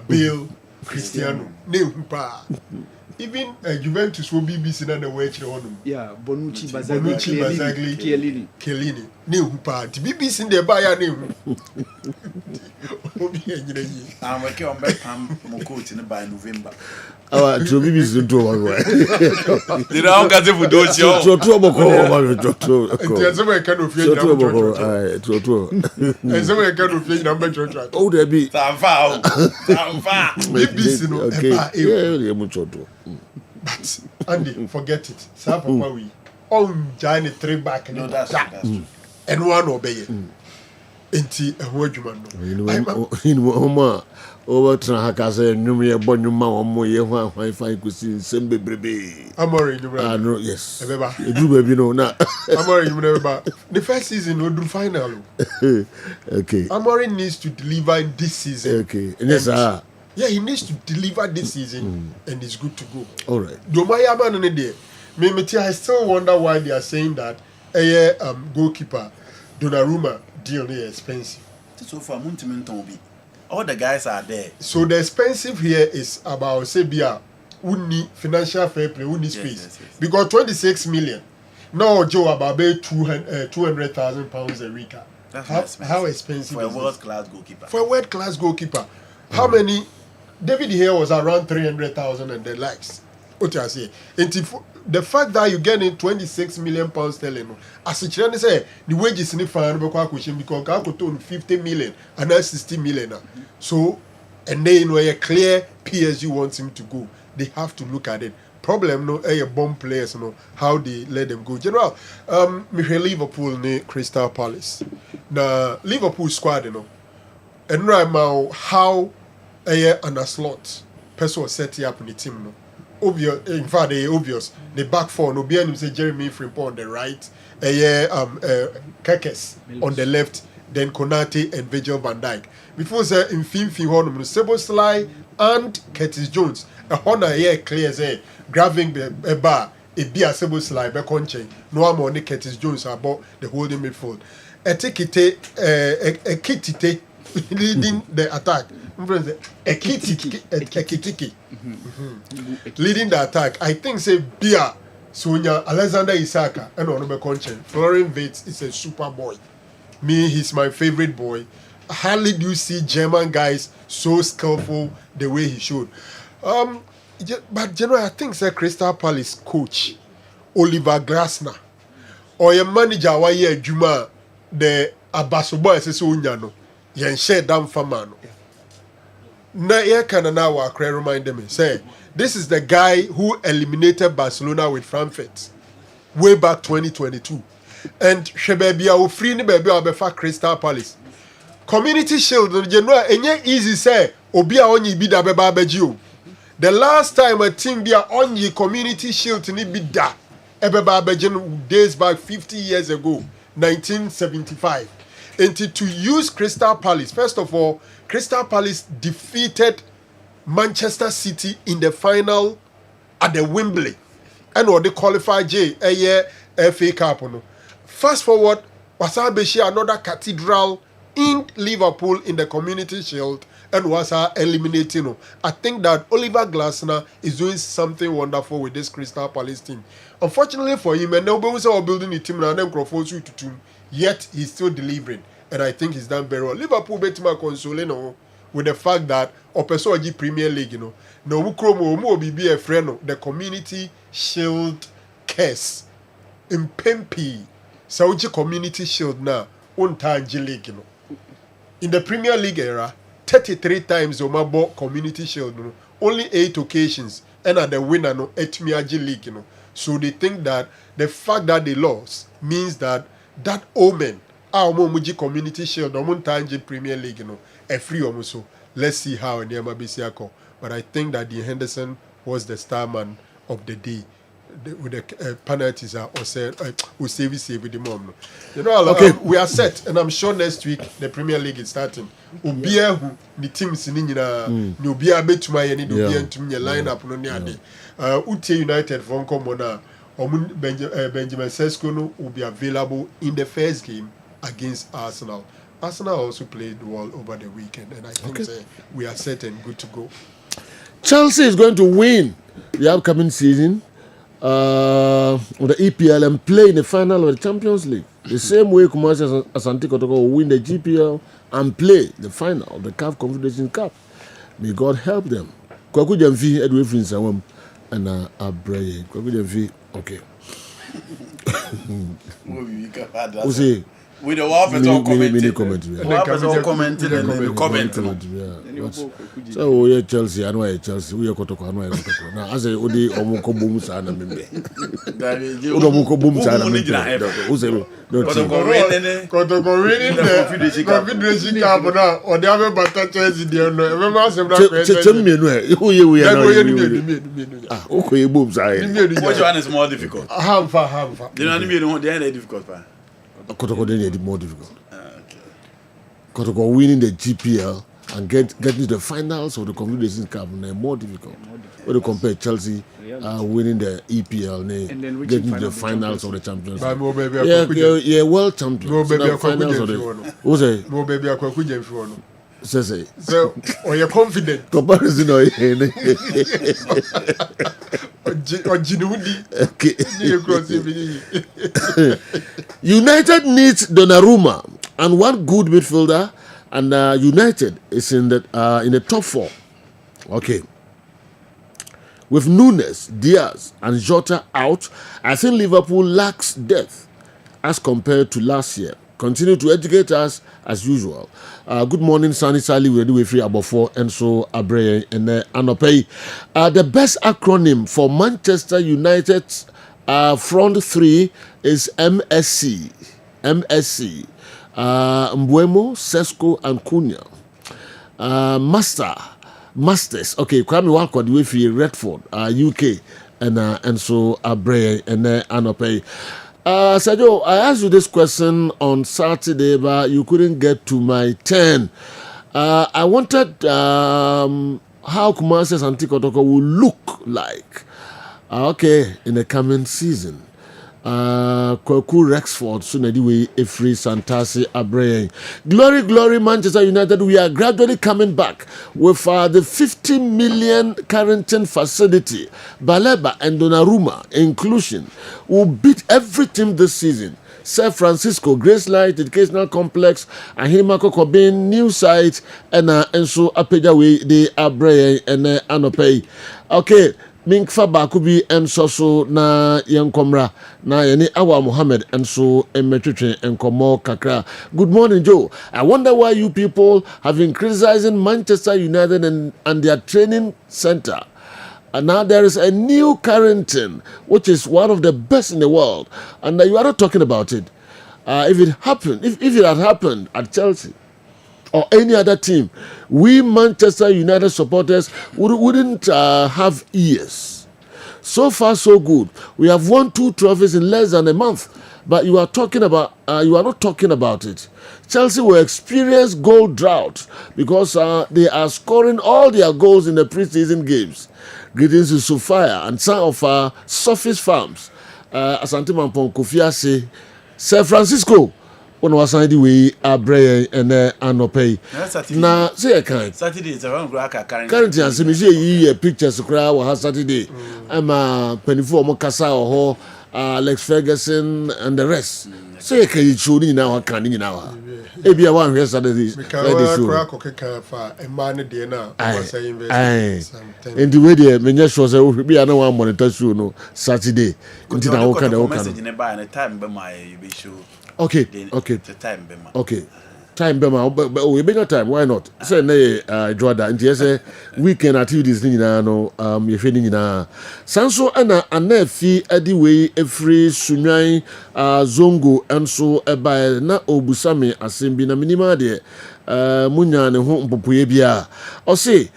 Bill Cristiano name pa. Even Juventus will BBC na the way on. Yeah, Bonucci, Bazzagli, Chiellini. New part. BBC in the buyer name. I'm working on back Moko in by November. Our BBC do one. You know, got the food. There's a kind of and some kind of number. Oh, there be. BBC no. Okay. Yeah, but Andy, forget it. Papa we all giant three back and that's and one obey. Enti a word you man. In Oma over Tranhakasa, Numia Bonuma, or Moye, I find could see Sembe Brebe. Amori, no, yes. You do baby no now. Amori, you never. The first season will do final. Okay. Amori needs to deliver in this season. Okay. And yes, yeah, he needs to deliver this season and it's good to go. All right. Domaya man on the day. I still wonder why they are saying that a goalkeeper Donnarumma deal is expensive. So for all the guys are there. So the expensive here is about Sebia who need financial fair play, who need space. Yes. Because 26 million. Now Joe about 200,000 pounds a week. How expensive for a world class goalkeeper? For a world class goalkeeper. How many? David here was around 300,000 and the likes. What I say? The fact that you get in 26 million pounds sterling, as a Chinese say, the wages in the fan because I could turn 50 million and that's 60 million. So, and then when a clear PSG wants him to go, they have to look at it. Problem no, bomb players no, how they let them go. General, Liverpool ne Crystal Palace. The Liverpool squad, and right now how and a slot person was set up in the team no. Obvious, in fact, they obvious. The back four no be any say Jeremy Frimpong on the right, Kekes on the left, then Konate and Virgil van Dijk. Before say in Finfi Honum, Szoboszlai and Curtis Jones. A honor here clear say grabbing a bar, a beer Szoboszlai back on chain. No more only Curtis Jones about the holding midfield. A tikite, a kitite leading the attack. A kitiki. Leading the attack. I think say Bia, Sonia, Alexander Isaka, and Onobe Conchen. Florian Wirtz is a super boy. Me, he's my favorite boy. Hardly do you see German guys so skillful the way he should. But generally, I think say Crystal Palace coach Oliver Glasner or your manager why you Juma the Abasobo says Unyano. Yen share damn famano. Na here can now remind me say this is the guy who eliminated Barcelona with Frankfurt way back 2022. And Shebebia will free ni baby Crystal Palace. Community Shield, you know, and easy say, Obia only be da beba. The last time a team be on the Community Shield ni bida ebeba days back 50 years ago, 1975. And to use Crystal Palace, first of all, Crystal Palace defeated Manchester City in the final at the Wembley, and what they qualify a year FA Cup. Fast forward, Wasabeshi another cathedral in Liverpool in the Community Shield. And was eliminating. I think that Oliver Glasner is doing something wonderful with this Crystal Palace team. Unfortunately for him, and nobody was building a team and then Crawford's to team. Yet he's still delivering, and I think he's done very well. Liverpool bet my consoling with the fact that Opesoji Premier League, no Ukromo be a friend the Community Shield case in Pempi Saudi Community Shield now Untanji League, in the Premier League era. 33 times Omabo Community Shield, only 8 occasions, and at the winner no Etimiaji League, So they think that the fact that they lost means that omen, our Muji Community Shield, Omuntanji Premier League, a free almost. Let's see how Nyama Bisiako. But I think that the Henderson was the star man of the day. With the penalties or said we save the mom. You know, okay, we are set, and I'm sure next week the Premier League is starting. Ubia who the teams in India, Nubia bet to my any Nubia to me lineup no niade. Ute United from Comona, Benjamin Sesko will be available in the first game against Arsenal. Arsenal also played well over the weekend, and I think we are set and good to go. Chelsea is going to win the upcoming season. On the EPL and play in the final of the Champions League. The same way Kumasi Asante Kotoko will win the GPL and play the final of the CAF Confederation Cup. May God help them. Kwaku Jamfi Edwin Finsawam and Abreye. Kwaku Jamfi, okay. Who say? With the war commenting. So we are Chelsea, I know Chelsea, we are Kotoko, I know Kotoko. Now, as a Odi Omoko Booms and a member. Odomoko Booms and a member. Who's a Kotoko winning the Confederation Cup now, or the other Bata Chelsea, dear. Remember, ah, okay, Booms. Which one is more difficult? Hamfa. You know what I mean? The end is difficult. Kotoko then is more difficult. Kotoko winning the GPL and getting to the finals of the Confederation Cup is more difficult. When you compare Chelsea winning the EPL and then getting to the finals of the Champions League. Yeah, world champions. Finals of the. Who's it? No baby, I could get for no. So, or you're confident. Comparison or United needs Donnarumma and one good midfielder, and United is in the top 4. Okay. With Nunes, Diaz, and Jota out, I think Liverpool lacks depth as compared to last year. Continue to educate us as usual. Good morning, Sunny Sally. We're doing free about 4 and so Abreye and Anopei. The best acronym for Manchester United's front 3 is MSC. MSC. Mbuemo, Sesko, and Cunha. Masters. Okay, Kwame Walcott with Redford, UK, and so Abreye and Anopei. Sergio, I asked you this question on Saturday, but you couldn't get to my turn. I wanted how Kumasi Asante Kotoko will look like, in the coming season. Kwaku Rexford, Sunediwe, Efri, Santasi, Abreye. Glory, Manchester United. We are gradually coming back with the 50 million Carrington facility. Baleba and Donnarumma inclusion will beat every team this season. San Francisco, Grace Light, Educational Complex, Ahimako Kobin, New Site, and so Apejawe, the Abreye and Anopei. Okay. Minkfa Bakubi and Soso na Yankomra na Yani Awa Muhammad and so Emetritre and Komo Kakra. Good morning, Joe. I wonder why you people have been criticizing Manchester United and their training center. And now there is a new Carrington, which is one of the best in the world, and you are not talking about it. If it happened, if it had happened at Chelsea, or any other team, we Manchester United supporters wouldn't have ears. So far, so good. We have won 2 trophies in less than a month, but you are not talking about it. Chelsea will experience goal drought because they are scoring all their goals in the preseason games. Greetings to Sophia and some of our Surface Farms. Asante Mampong Kofiase, Sir Francisco. When was I the way Abre and Anope? Na say kind. Saturday is around Laka currently. As me say pictures crowd was Saturday. I'm Penifo Mokasa or Alex Ferguson and the rest. Say can you show me now? Can you now? Maybe I want to Saturday. And the way the menya shows will be another monitor show no Saturday. Continue message in a time by my show. Okay. Okay. Time bema we bigger time why not say na Jordan and yes weekend activities ni na no ye hwe ni na sanso na anafi adi we every sunwan zongo enso eba na obusame asembi na minima de munya ne ho mpopoye bia o say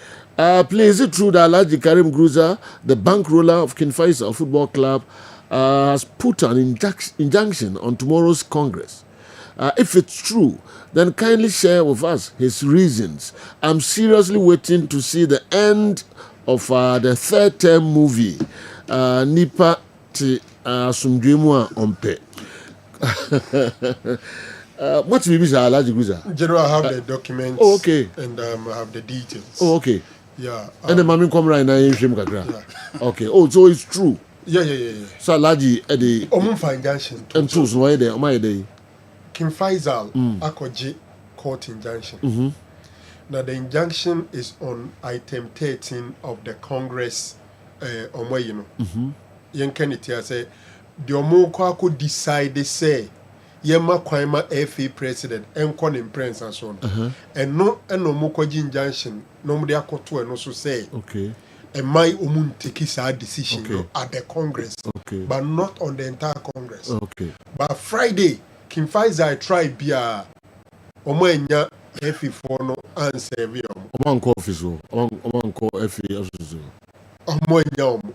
please it true that Alhaji Karim Gruza, the bankroller of King Faisal Football Club, has put an injunction on tomorrow's Congress. If it's true, then kindly share with us his reasons. I'm seriously waiting to see the end of the third term movie, Nipa Ti Sumdwemua Ompe. What will be Alhaji Gruza? General, I have the documents. Oh, okay. And I have the details. Oh, okay. Yeah. And the mommy come right now in Shim Kakra. Okay. Oh, so it's true. Yeah. So Alhaji Eddie. Omunfa injunction. And tools why there? My day. King Faisal Akoji court injunction. Now the injunction is on item 13 of the Congress. You know. Yenkeniti say the Omo decide say. Yema Kwaima FA president and in prince and so on. And no Mokoji injunction, no media koto and also say, okay. And my omun take his decision at the Congress, but not on the entire Congress. Okay. But Friday, King Faisal tried Bia Omanya FA for no answer. Omanko officer, Omanko FA officer. Omanya.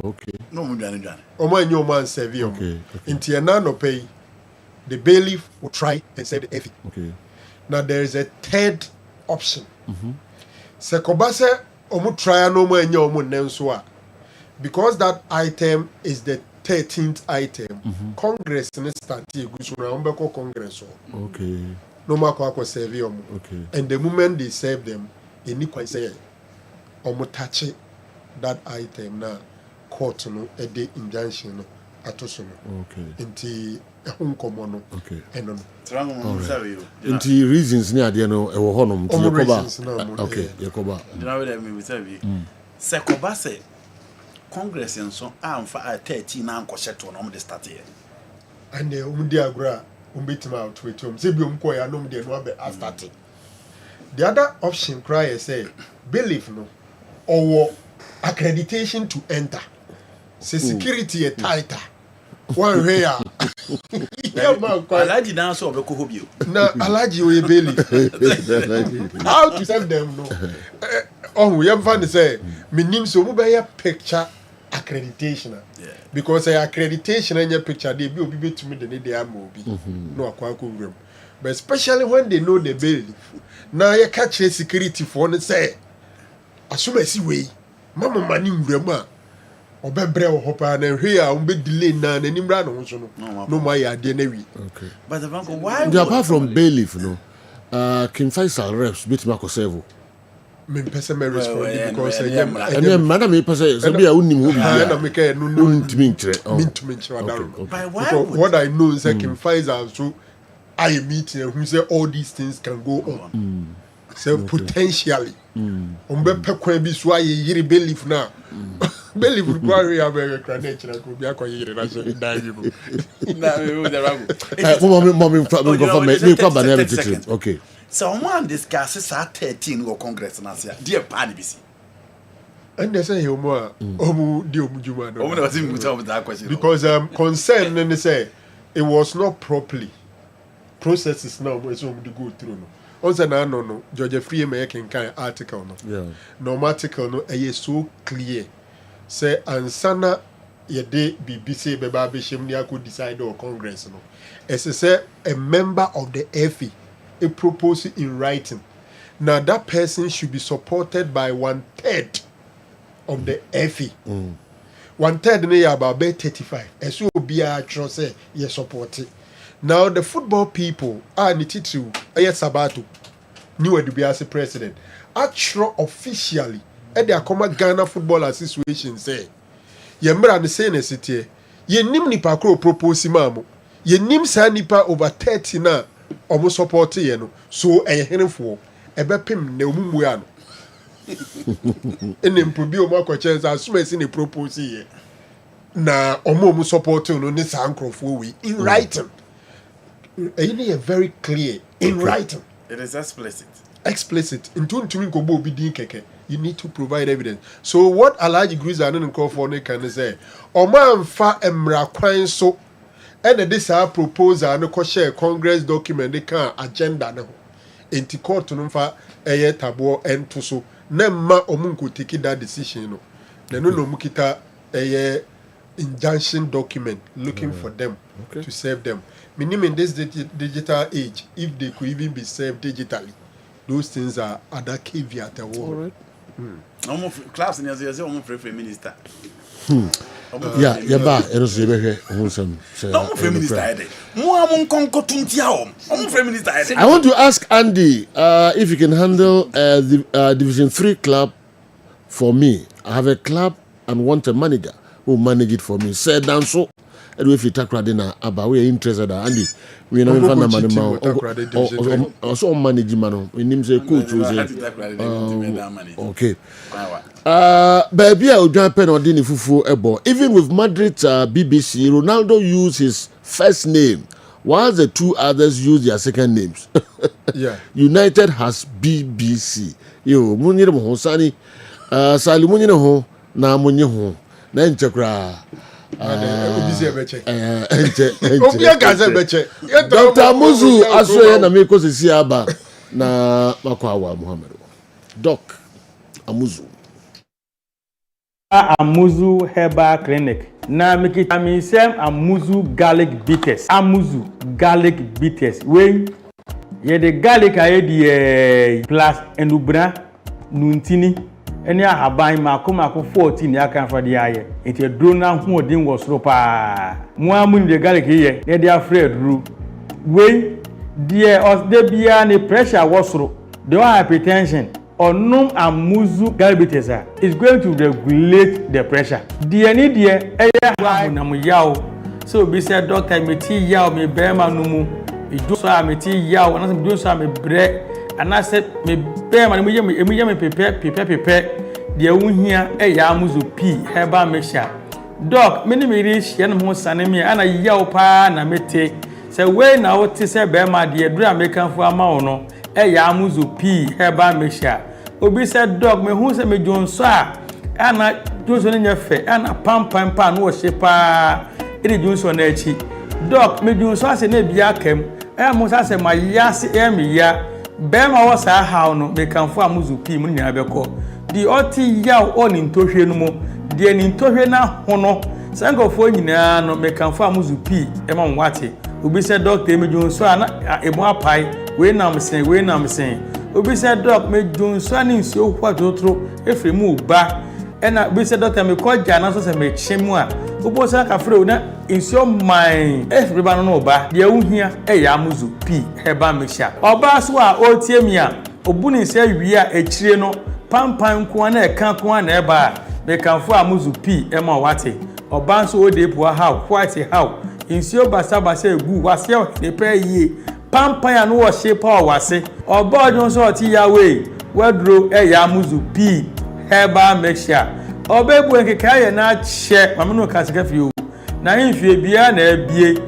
Okay. No, Omanya man service. Okay. Intiana no pay. The bailiff will try and say the FA. Okay. Now there is a third option. Sekobase omu try no more enya omu nenswa. Because that item is the 13th item. Congress ne start egusuna ombeko Congress. Okay. No matter what serve omu. Okay. And the moment they serve them, any quite say omu touch that item na court no a day injunction atosono. Okay. Inti unkomono. Okay. Eno. Inti reasons ni ade no e wo honom ti Yakoba. Okay, Yakoba. Dina we me serve. Sekoba say Congress enso amfa 13 na ankohyeto no de start here. And the umdi agura umbetima out with him. Say bi umko ya no de no be start. The other option cry say believe no or accreditation to enter. Say security tighter. One way ya. Alhaji na so obeko hobio. Na Alhaji we believe. How to send them no. Oh, we have fun say me nim so mo be picture accreditation. Because accreditation in your picture they be obi betumi de dey am obi. No akwa ko. But especially when they know the belief. Now you catch a security for and say assume si we. Mama mani nwura a obebre wo hopa na hwe a umbe delay na nimra no so no my ade na wi. Okay. But the bank why apart from bailiff no King Faisal reps bit makosevo me pese me respond because and madam me pese so bia unim ho bia na me ka no ntimi nkyere but what I know is that King Faisal so I meeting who say all these things can go on. So potentially umbe pekwan bi so aye yiri belief na belief require ya be credit na ko bi akoyire na so die you na we the rago okay so one discuss sa 13 go Congress na sia dear pan bi si and they say you more omu di omu juma no omu na wasi mu tell that question because concern and they say it was not properly processes now we so to go through no onse na no George Free me kan article no yeah no article no so clear say ansana yede BBC beba behim ni akọ decide or congress no say a member of the FA a propose in writing. Now that person should be supported by 1/3 of the FA. 1/3 ne about 35. So be a say you support it. Now the football people are nititu Sabato new as president. Actually officially at the Ghana Football Association say Yemra the same city. Ye nim nipa kro propose mamu. Ye nim sa nipa over 30 na omo support ye no. So henefo ebepem na omumwe ano. Enem probi omo akwache za asuma si ne propose ye. Na omo support no ne sa nkrofo we in writing. It's very clear in writing. It is explicit. Explicit. You need to provide evidence. So what Alhaji Griza and call for can say, Oman fa emra kwan so and this our proposal no share Congress document they can agenda no. Enti court no fa eye tabo ento so na ma omunku take that decision no. Then no mukita eye injunction document looking for them to save them. Meaning in this digital age, if they could even be saved digitally, those things are other caveat. All right. Class in your own prime minister. Yeah, ba eros yebe husam. No prime minister. I want to ask Andy if you can handle the Division 3 club for me. I have a club and want a manager who manage it for me. Say down so. And if you talk about dinner, about we are interested, Andy, we know in Fanama. Also, management. We name say coach. Okay. Baby, I will jump in on Dini Fufu Ebo. Even with Madrid BBC, Ronaldo used his first name, while the two others use their second names. Yeah. United has BBC. Yo, Munir Mohosani, Salimunino ho, na Munyo ho, na Nchakra. Dr. Muzu aswe na meko sisi aba na makwawa Muhammad. Doc Amuzu. Amuzu Herbal Clinic. Na mikita misem Amuzu garlic bitters. Amuzu garlic bitters. We ye the garlic aye di plus endubra nuntini. Eni ahaban mako 14 ya kan fa de aye enti drona ho odin wo soro pa mo amun de garlic ye ne de afred ru we de os de bia ne pressure wo soro de hypertension onum Amuzu garlic is going to regulate the pressure de ni de eye na mo yawo so be say doctor me ti yawo me be ma no mu ijo so am ti yawo na so so am bre and I said me be ma me pepe de wuhia ya Amuzu P Herbal mixture doc me ni me ri hye no ho sane me ana yawo pa na mete say we na wo ti say be ma de dura me kanfo ama wo no ya Amuzu P Herbal mixture obi say doc me hu say me jonso ana jonso ne nyefe ana pam pa no wo hye pa iri jonso na echi doc me jonso ase na bia kam mo sa say ma ya se me ya be ma wo sa hawo no me kanfo Amuzu P mu nya beko di oti yaw oni ntohwe no mo di ani ntohwe na hono sankofo nyina no me kanfo Amuzu P e ma nwate obi se doctor me jonso ana emo apai we nam sen obi se doc me jonso ani nsuo hwadotro efremu ba ena obi se doctor me koja na so se me chemu a obo se ka fre na nsuo man efreba no ba de wuhia ya Amuzu P Herbal mixture oba so a otie mi a obuni se wi a echire no pampan ko na eka ko na eba me kanfo Amuzu P e ma wate oba so ode po how white how insio basa egu wase ne pe yi pampan ya no wo shape o wase oba ojo so ti yawe wadro ya Amuzu P Herbal mixture oba ebu nkeka ye na che mamno ka sika fi o na himfie bia na abie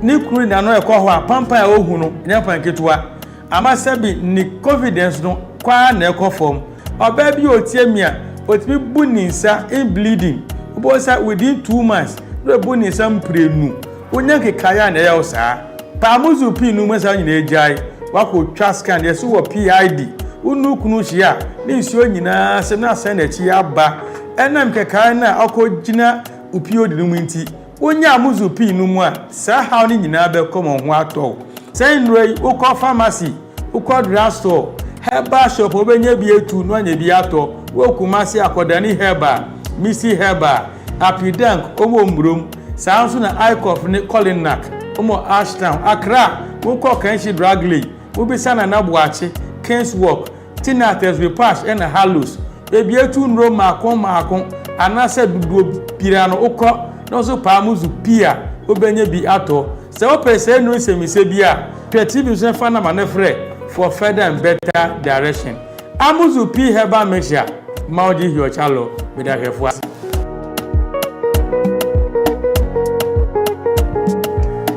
ni kuru na no ekọ ho a pampan ya ohu no nya panketwa amasabi ni confidence no kwa na ekọ form oba bi otie mi a otimi buninsa in bleeding obo sa within 2 months no buninsa mprenu onya nkeka ya na ya osa pa Amuzu P nu masa nyina ejai wako twa scan de so wo PID unu kunu hia ne nsuo nyinaa se na asan na chi aba enam keka na akogina upio de mu nti onya amuzu pi nu mu a sa ha ni nyinaa be komo ho ato say nrei ukọ pharmacy ukọ drugstore herbal shop obenya bi etu no anya bi ato wokumasi akodani herbal misi herbal apidank omo mburom sa nso na icof ni Colinac omo Ashtown Accra ukọ kanshi dragley ubisa na nabuachi Kingswalk Tinates Repash and Hallows ebi etu nro maakon anase duduo pirano ukọ no so pamuzu pia obenya bi ato se opese no semise bia creative so fa na manefre for further and better direction amuzu p herbal mixture maudi hiochalo with a hefwa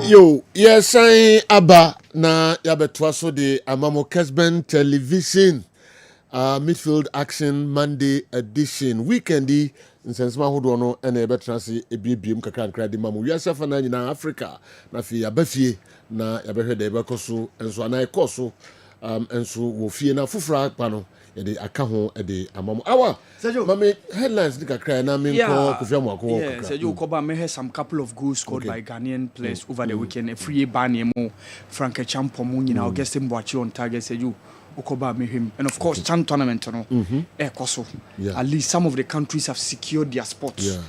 yo yes I aba na yabetwa so de amamo Kessben television midfield action Monday edition weekendi nsensema hodo no ene betrase ebiebiem kakra de mamu wiase fa na nyina Africa na fi abafie na yabehwe de bekoso enso ana ekoso enso wo fie na fufura pa no yede aka ho de amamu awa mami headlines ni kakra na me nko kofia mu akọ kakra Sergio Koba may have some couple of goals scored by Ghanaian players over the weekend. A free ban mo Frank Champo mo nyina Augustin Boachi on target Sergio Okoba may him, and of course Chan tournament no Koso. At least some of the countries have secured their spots.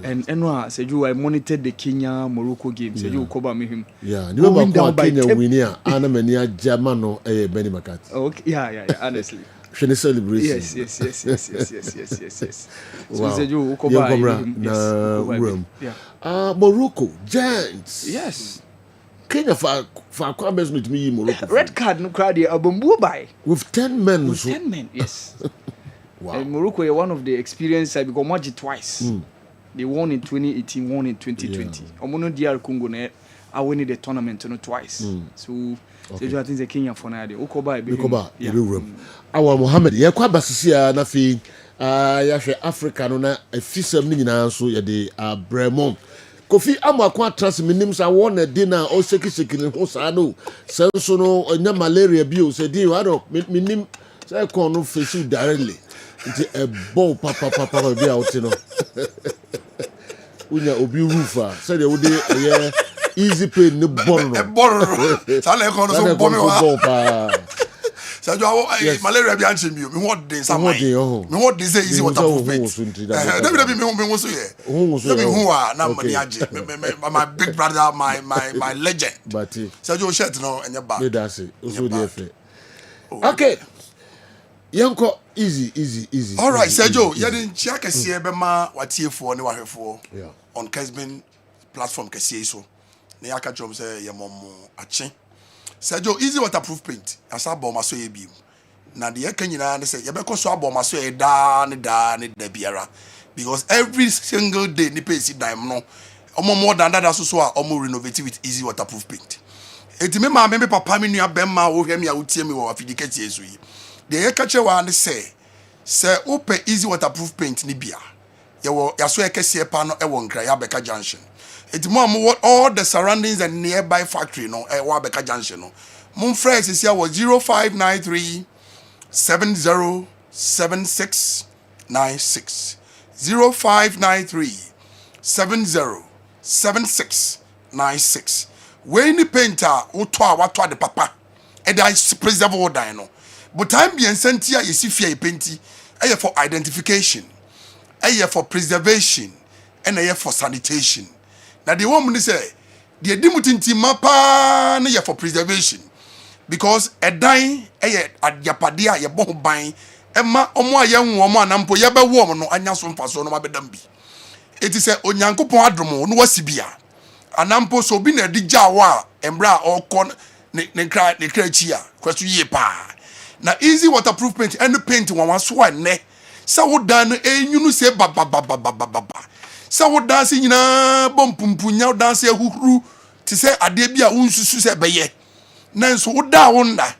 And Sergio, I monitored the Kenya Morocco game. Sergio Koba may him. You remember Kenya winner Anna Mania Germano Benny McCarthy. Okay, yeah, honestly. Shene celebration. Yes. Wow. So Sergio Okoba yes. Morocco Giants. Yes. Kenya for Kwambes with me Morocco. Red card no crowd here Abumbu by. With 10 men. With 10 men, yes. Wow. And Morocco are one of the experienced side because Magic twice. They won in 2018, won in 2020. Omono DR Congo I won the tournament twice. So I think the Kenya for now. Okoba Our Mohammed ye kwa basisia na fi ya hwe Africa no na afisam ni nyina so ye de Bremon Kofi amakwa trust minim sa won na di na o sheki ni ho sa no senso no onya malaria bi o se di wado minim say kon no face directly nti e bon papa bi out no unya obi rufa say de wo de easy pain ni borno sa le kon so bomi wa Sergio, malaria be anchim you. Me what dey some. Me what dey say easy waterproof paint. Let me so here. Let me who are now money aje. My big brother, my legend. But Sergio shirt no enya ba. That's it. Also dey okay. Yanko easy. All right, Sergio, you didn't check a see be ma watiefo ne wahwefo. On Kessben platform kese so. Ne aka chom say ye momo ache. Sergio, easy waterproof paint. Asa bomb so ye beam. Na the Kenya they say you be so bomb so ye da ne biara. Because every single day ni pay si dime no. Omo more than that so a omo renovate with easy waterproof paint. Eti me ma me papa me nua bemma wo hwem ya wotie me wo afidikati esu yi. The ye kache wa ne say open easy waterproof paint ni bia. Ye wo ya so ye kese pa no e wo nkra ya beka junction. It's more what all the surroundings and nearby factory no Wabeka Junction no. Moon phrase is here was 0593 707696 0593 707696. When the painter utwa watwa the papa and I preserve all dino. But time be sentia you see fear painty for identification, for preservation, and for sanitation. Now the woman say the dimutinti mapa na for preservation because a dying at yapadia ya bon buying emma omo ayen wo mo anampo ye be wo no anya so mfaso no mabedam bi eti se onyankopon adromo no wasibia anampo so bi na digya wa embra okon ne kra chi a kwasu ye pa na easy waterproof paint and paint wan so ne sa wo dan enyunu se baba sa wo dance nyina bompumpunya wo dance ahuru ti se ade bia unsusu se beye nanso wo da wo nda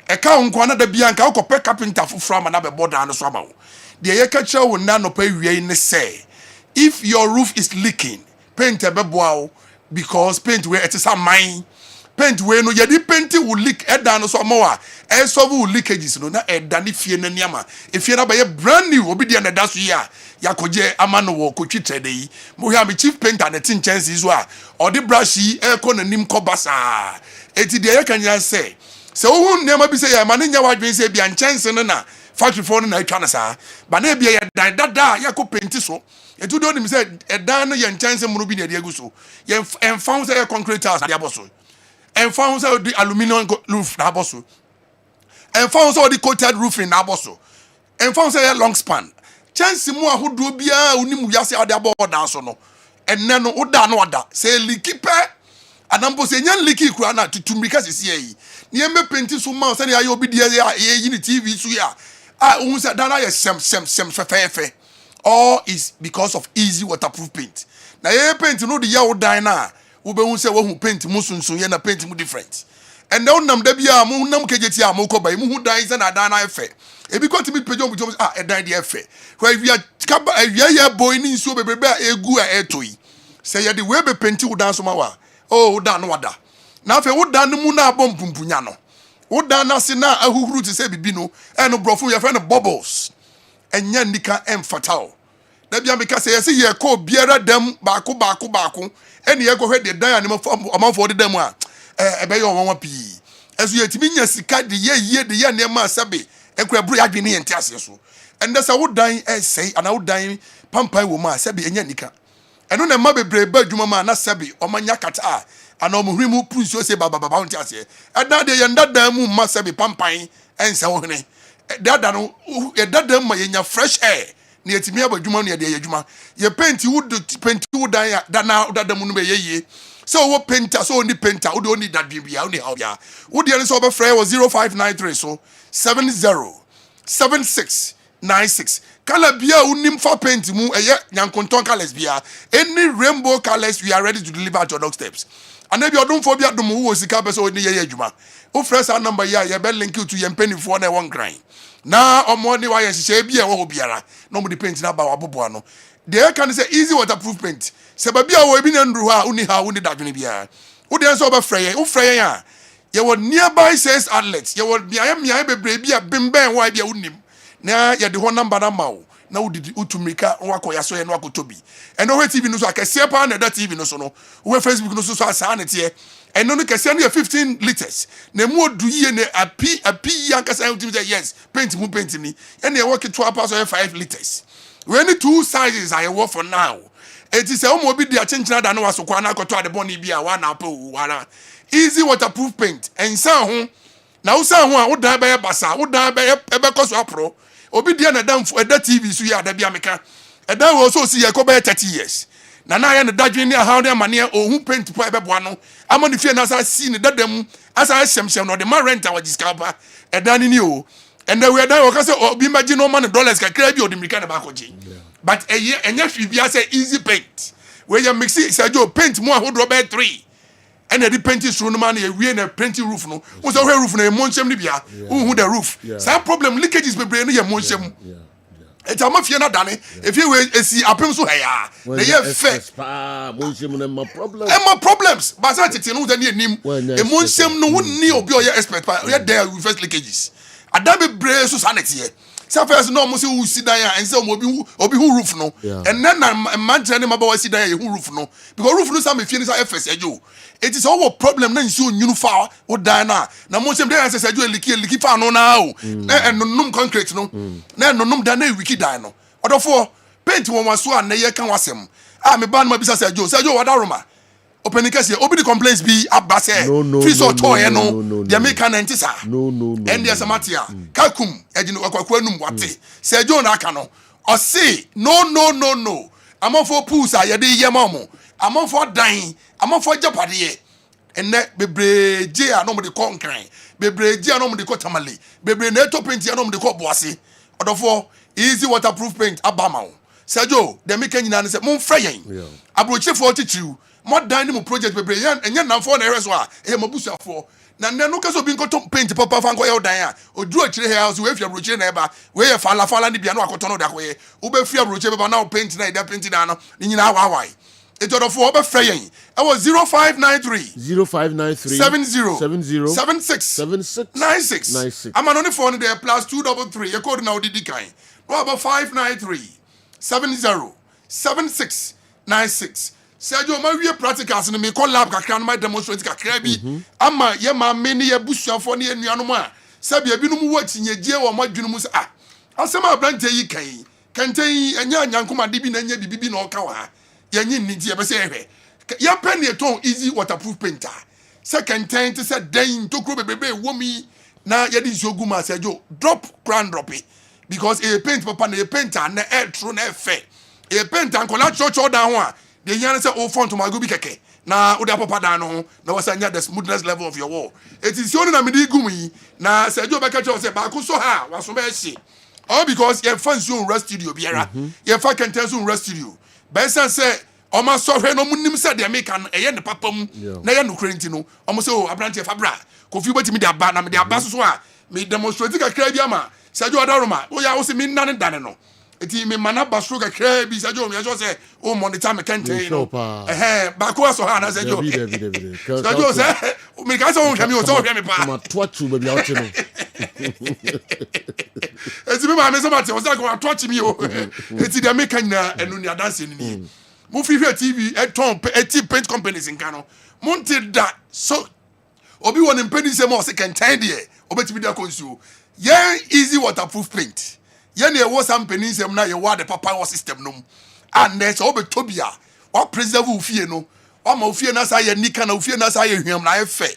e ka nkwa na da bia nka wo kopɛ carpenter foforo ama na be boda no so ama wo de ye ka kire wo na no pa wie ne say if your roof is leaking paint ebe boa wo because paint we it is a mine paint we no ye di paint will leak eda no so mo a e solve will leakages no na eda ni fie na niama e fie na ba ye brand new obi dia na da so yi a yakoje amano wo kotwi trade yi mo hia me chief painter na tin chances so a odi brush yi e ko na nim ko basa eti de ye kan yan say se wo nema bi say ya ma nya wadwen say bia chance no na factory for no na atwa na sa ba na bia ye dan dada yakọ paint so etu do nim say edan no ye chance mu no bi na de agu so ye enfound say concrete house na aboso enfound say the aluminum roof na aboso enfound say the coated roofing na aboso enfound say long span chance mu ahodo bia onim wiase ade aboard dan so no enne no oda na oda say leaky pe anambo say nyan leaky kura na tutumrika sisi yi ne me penti so ma say ayo obi dia yi ni TV so ya ohun say dana ye sem fefe all is because of easy waterproof paint na ye paint no de ya odan na wo be hu say wo hu paint mu sunsun ye na paint mu different and now nam da bia mu nam kejeti a mu ko bai mu hu dan say na dan na efe ebi ko timi pejo mu edan de efe where we are kaba ya boy ni nsuo bebrebe a egu a etoi say ye de we be paint wo dan so ma wa oh dan no wada na afa wo dan mu na abom pumpunya no wo dan na se na ahuhuru ti say bibi no e no brofo ye friend bubbles enya nika emfatao na bia me ka say ye ye ko biara dam baako eni ye ko hwe de dan anema amanfo de dam a ebe ye onwa pi esu ye timi nya sika de ye de ye nema sabe ekura bro ya dwene ye ntiase so enda sa wo dan sei ana wo dan pampai wo ma sabe enya nika eno na ma bebre ba dwuma ma na sabe o manya kata a ana o muhuri mu punso se baba ntiase eda de ye ndadan mu ma sabe pampai ensa wo hene dada no dada ma ye nya fresh air na yetimi abadwuma no ye de ye adwuma ye paint wood dan ya dada mu no be ye so wo painter so oni painter wo de oni dadwe bia wo ne ha bia wo de ne so be frɛ wo 0593 so 707696 color bia unim for paint mu eye nyankonton colors bia any rainbow colors we are ready to deliver at your doorsteps and if you don't for bia dum wo sika be so oni ye adwuma wo fresh our number ya ye be link you to your penny for na one grind na omo ni wa ye hye bia wo biara no mo de paint na ba wabobo ano they can say easy waterproof paint se ba bia wo ebi na ndru ha uni dadwene bia wo de so ba frɛ wo frɛ ya ye wo nearby sales outlets ye wo bia bebre bia bimben wa bia unim na ye de ho number na ma wo na wo didi utumrika wako ya so ye no akotobi eno we TV no so akese pa na that TV no so no we Facebook no so asa na tie eno no kese no ye 15 liters na mu odu ye ne api yankasa utim say yes paint ni ene ye work 12 pass 5 liters we any two sizes I work for now it is a mo bi dia chenchina da no wasokwa na akoto ade boni bia wa na pa wara easy waterproof paint ensan ho na wo san ho a wo dan ba ye basa wo dan ba ye ebe koso apro obi dia na damfo eda TV so ya da bia meka eda wo so si ye ko ba 30 years na na ya na dadwen ni how dem mane ohun paint po ebe boa no amani fie na sa si ne dadam asa hyemhyem no de ma rent a wagiskapa eda ni o and we eda wo ka se obi maji no man dollars ka kra bi odimrika na ba ko ji but enya fi bia say easy paint we ya mix it sajo paint mo ahodo be 3 and the paint is no man we na painting roof no wo so hwe roof na emonsem ni bia who the roof some problem leakages bebre no ye monsem eta ma fie na dane if you esi apem so heya na ye fe monsem na ma problem problems but say tete no tani enim emonsem no wonni obi o ye expert pa ye there with first leakages adam bebre so sanete say first no mo say who sit down and say obi who roof no and then man tell them about sit down who roof no because roof no say me fie ni say first ejo it is our problem na nsi onyunu fa wo dan na mo sem dey say ejo eliki fa no na o na enunum concrete no na enunum dan na wiki dan no odofo paint won waso an na ye kan wasem me ban ma bisa say ejo wadaroma open case obi the complaints be abase free so toy no they make an entisa no and there's a matter kakum ejinu kwakwa num wate say ejo na aka no o say no amon pools a ye de yemamo amon for dan amon for japade enne bebreje anom de konkran bebreje anom de ko tamale bebre na to paint anom de ko boase odofo easy waterproof paint abama o Sergio de make nyina ne se mon fra yen abroche for tichiu modern ni mo project bebre yen enye namfo na ereso a e mabusuafo na nne no kaso bi nkoto paint papa fa nko ye odan a oduru akire house we fi abroche na eba we ye fala ni bia no akoto no da ko ye wo be fi abroche beba na paint na ida paint na no nyina awawai It's order for over fraying. I was 0593 0593 70 76 96. I'm on the phone there plus 233. You code now the kind. What about 593 70 76 96? Sergio, my real practicals in me call lab can my demonstrate kakra ama ye ma many ye busuafo ne anuanoma sabia binum watching ye je wo madwunu mu ah asema brante yi kan kenten anya nyankoma de bi na nya bibi na oka wa ye nyi nti ye be se ehwe ye pen ye ton easy waterproof painter second ten to say den to kro bebe womi na ye di nsogu ma Sergio drop crown drop it because a paint papa na a painter na air true na fair a painter kola church down one the yan say oh front to my gubi keke na oda papa da no na wasanya the smoothness level of your wall it is only na me di gumi na Sergio beka cho say ba ko so ha waso be hye all because your fans you rest studio biara your fan can tell you rest studio ba say o ma so hwe no munim say de make an eye ne papa mu na ye no krenti no o mo say o abrante fa bra kofi botimi de aba na me de aba so a me demonstrate kakra bi ama Sergio Adaroma o ya o se me nane dane no eti me mana basro kakra bi Sergio me so say o monitor me kente no ba ko so ha na Sergio Sergio say me ka so hwe me o so hwe me pa ma toachu ba bia ote no eti me ma me so ma te o say ko toachu me o eti de me kan na enu ni adanse ni mo fi hwe TV eti paint companies in Kano monte da so obi won impedi se mo se kente de obetimi da konsu yeah easy waterproof paint yeah na wo some penisem na ye wa the papa wo system no and there's obetobia wa preserve ufie no wa ma ufie na sa ye nika na ufie na sa ye hwam na ye fe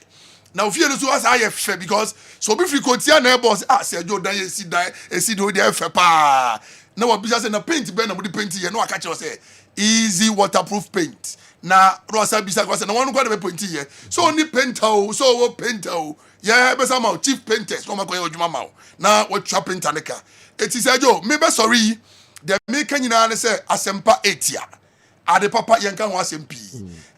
na ufie no so sa ye fe because so be free kotia na e boss Sergio dan ye si do de fe pa na wa bisa se na paint be na mo di paint ye no aka che say easy waterproof paint na rosa bisa ko say na wonu kwa de paint ye so ni painter so wo painter yeah be some chief painters no makoye odwuma ma na what trap painter neka eti Sergio me be sorry the make nyina ne say asempa 8 ade papa yenka ho asempi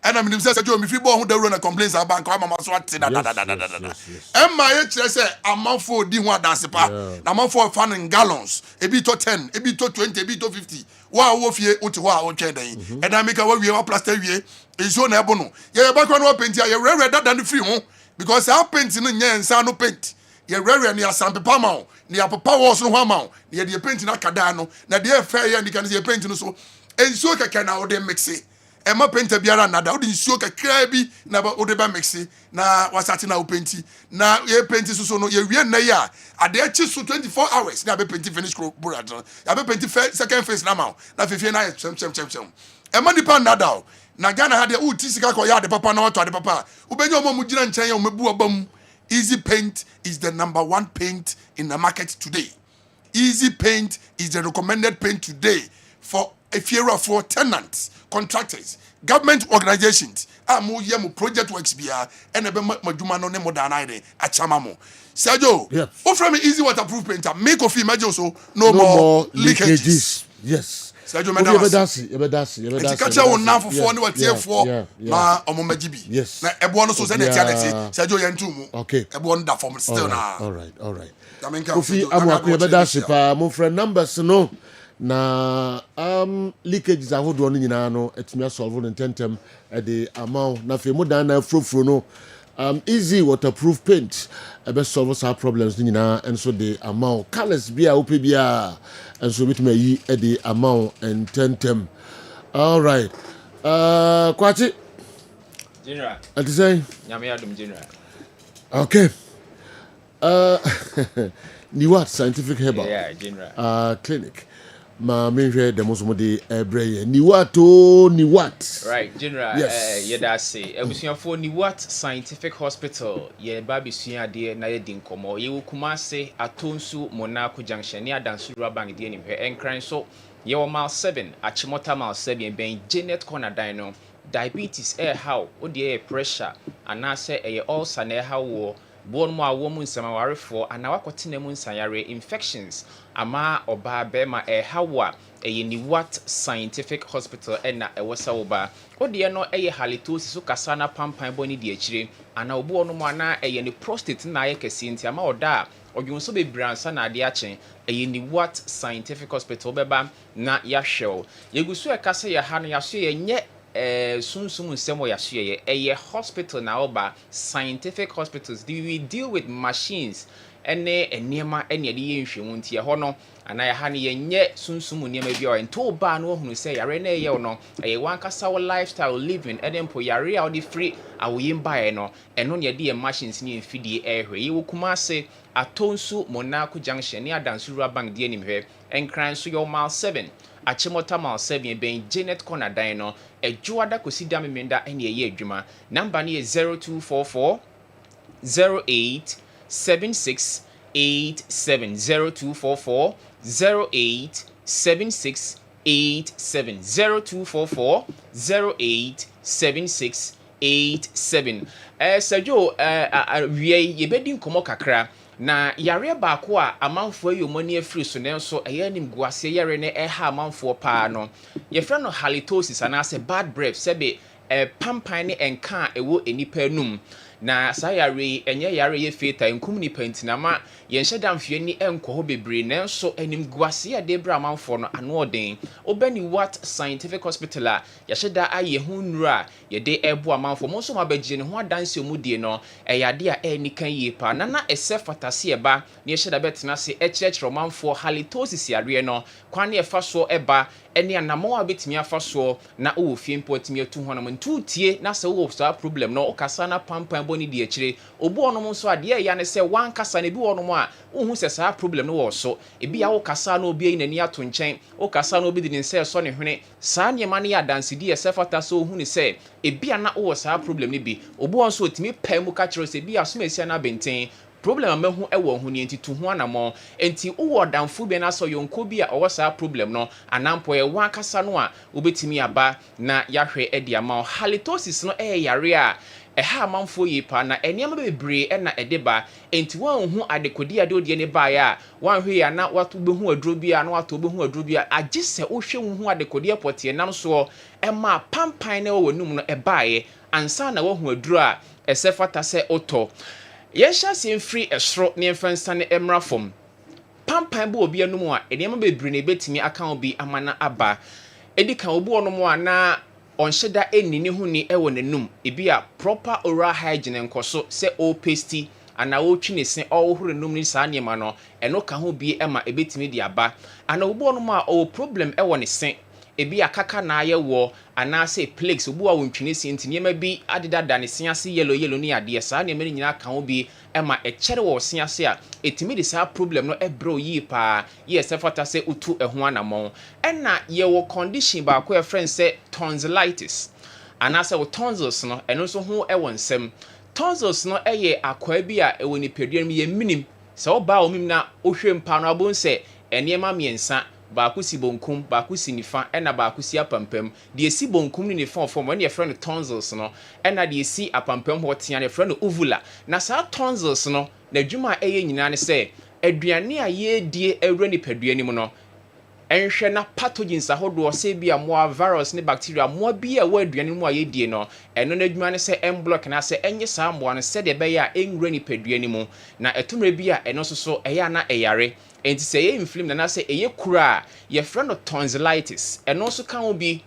and I'm say Sergio me fi bo ho dawro na complaints aba nka mama so ate da emma ye kire say amanfo di ho adanse pa na amanfo fan in gallons ebi to 10 ebi to 20 ebi to 50 wa wo fie uti ho a wo twen dan and I make a we wa plaster wie ezo na ebo no ye ba kwa no paint ya ye rere dada no free ho because our paint no nya nsa no paint ye rere ne asampepa ma o ne apapa wo so no ho ma o ne ye paint na kada no na de fair ye ndika ne ye paint no so ensuo keke na wo de mix e ma painter biara na da wo de ensuo keke bi na wo de ba mix na wasati na wo paint na ye paint so no ye wie na ya ade achi so 24 hours na be paint finish ko board ya be paint second face na ma na fefie na chem e ma dipa na da na Ghana ha de uti sika ko ya de papa na wato de papa ubenye omo mu gina nchen ya omebu obam Easy Paint is the #1 paint in the market today. Easy Paint is the recommended paint today for if you're for tenants, contractors, government organizations. Amu yemu project works bia ene be madwuma no ne modernide achama mo. Sergio, from Easy Waterproof painter make of imagine so no more leakages. Yes. Sergio Medasi. Catch on now for 4 what tier 4 na omomajibi. Yes. Na ebo no so say na tiality. Sergio yantumu. Okay. Ebo no da form still na. All right. Kofi amwako yebedasi pa mo friend numbers no na leakages ahodo no nyina no etumi solve no tentem e de amount na fe mo dan na frofro no easy waterproof paint ebe solve some problems nyina and so the amount colors bia ope bia and so bituma yi e the amount and tentem. All right. Kwachi General. Ati say Nyame adum general. Okay. Niwat Scientific Herbal Clinic. Ma menhwe demo so de ebreye Niwat. Right, general. Yes. Yeda say ebusuafo Niwat Scientific Hospital ye ba besua de na ye din komo ye Kumase Atonsu Monaco Junction ne adansu Rabang de ni hwe enkran so ye o mile 7 Achimota mile 7 ben Janet Corner Dino diabetes how o de pressure anase eye ulcer na how wo born mo awo mu nsamaware ana wakotena mu nsanyare infections ama oba bema hawa Niwat Scientific Hospital na ewasa oba ode no halitosis so kasana pampan boni di akire ana obo no mo ana ni prostate na kesi nti ama oda odwonso bebransa na ade achen Niwat Scientific Hospital beba na ya hwew yegusu ekase ya ha no ya so ye nye sunsum nsemo ya hye eye hospital na oba scientific hospitals we deal with machines ene enema ene de ye nhwemu ntie ho no ana ya ha ne yenye sunsum nneema bi o ento ba no ohunu se yare na ye no eye wankasa wo lifestyle living edempo yare a odi free awoyimba ye no eno ne de machines ne mfidie ehwe yi wo kuma se atonsu Monaco junction ne adansuru bank de animhwe enkran so yo mile 7 Achimota mile 7 ben Janet corner dan no ejuada kosida memenda ene ye adwuma number ne 0244 08 76 870 0244 08 76 87 0244 08 76 87 Sergio wie yebedi nkomo kakra na yare baako a amanfo ayomani afiri so nenso eyanim guase yare ne eha amanfo pa no yefra no halitosis anase bad breath sebe pampan ne enka ewo enipa num na sayare enye yare ye feta enkum ni pantinama yenhye damfie ni enko ho bebre nenso enim guase ya de bra amanfo no ano oden obani what scientific hospital a yaheda aye hu nura ye de ebo amanfo mo so mabagye ne ho adanse omudie no eyade a enikan ye pa na ese fatase eba ne yeheda betena se echechro amanfo halitosis yare no kwan ne efa so eba ene anamo abetimi afa so na o fie mpo atimi atu ho no ntu tie na se wo so problem no okasa na pampan boni di akire obu onom so ade ya ne se wan kasa na bi onom a uhu se sa problem no wo so ebi ya wo kasa na obi na ni ato nchen wo kasa na obi di nse so ne hwene sa niema ne ya dance di esefata so hu ne se ebi na wo sa problem ne bi obu on so otimi pam ka kire se bi asoma esia na benten problem amahu ewo hu ne entitu ho anamo enti wo damfo bi na so yonko bi a owo sa problem no anampo e wan kasa no a obetimi aba na yahwe edi ama halitosis no yare a eha amanfo yi pa na eniama bebre na edeba enti wan hu adekodi ade odie ne ba ya wan hwe ya na wato behu aduro bi a na wato behu aduro bi a agise wo hwe hu adekodi apotie nam so ema pampan na wo num no ebaaye ansa na wo hu aduro a esefata se oto yesha se free esro ne mfansa ne emra fom pampan bo obi anum a eniama bebre ne betimi aka obi amana aba edika obi onum a na onhyeda enini hu ni ewo nanum ebia proper oral hygiene nkoso se o pasty ana o twinese o hore num ni saa niema no eno ka ho bi ema ebetimi di aba ana obi onum a o problem ewo ne se ebia kaka na aye wo ana se plagues obi a wontwinese ntiniema bi adeda ne se ase yellow ni ade saa niema ni nyina ka ho bi ema echere wo se ase a etimi di saa problem no ebro yi pa ye se fata se utu eho anamon ena ye wo condition ba ko e friend se tonsillitis ana se wo tonsils no eno so ho ewo nsem tonsils no eye akwa bi a ewo ni peduan mi ye minim se wo ba omim na ohwe mpa no abon se eniema miensa ba si bonkum ba si nifa ena ba si apampam de si bonkum ni nifa form when your friend tonsils no ena de si apampam ho tia ne friend uvula na sa tonsils no na dwuma eye nyina ne se aduane a ye die awura ni paduani mu no enhwe na pathogens ahodo se bia mo virus ne bacteria mo bia wa aduane mu a ye die no eno na dwuma ne se emblock na se enye sa mo no se de be ya enwura ni paduani mu na etumre bia eno so eya na eyare enti se ye inflamed na se eye kura ye friend tonsillitis eno so kan obi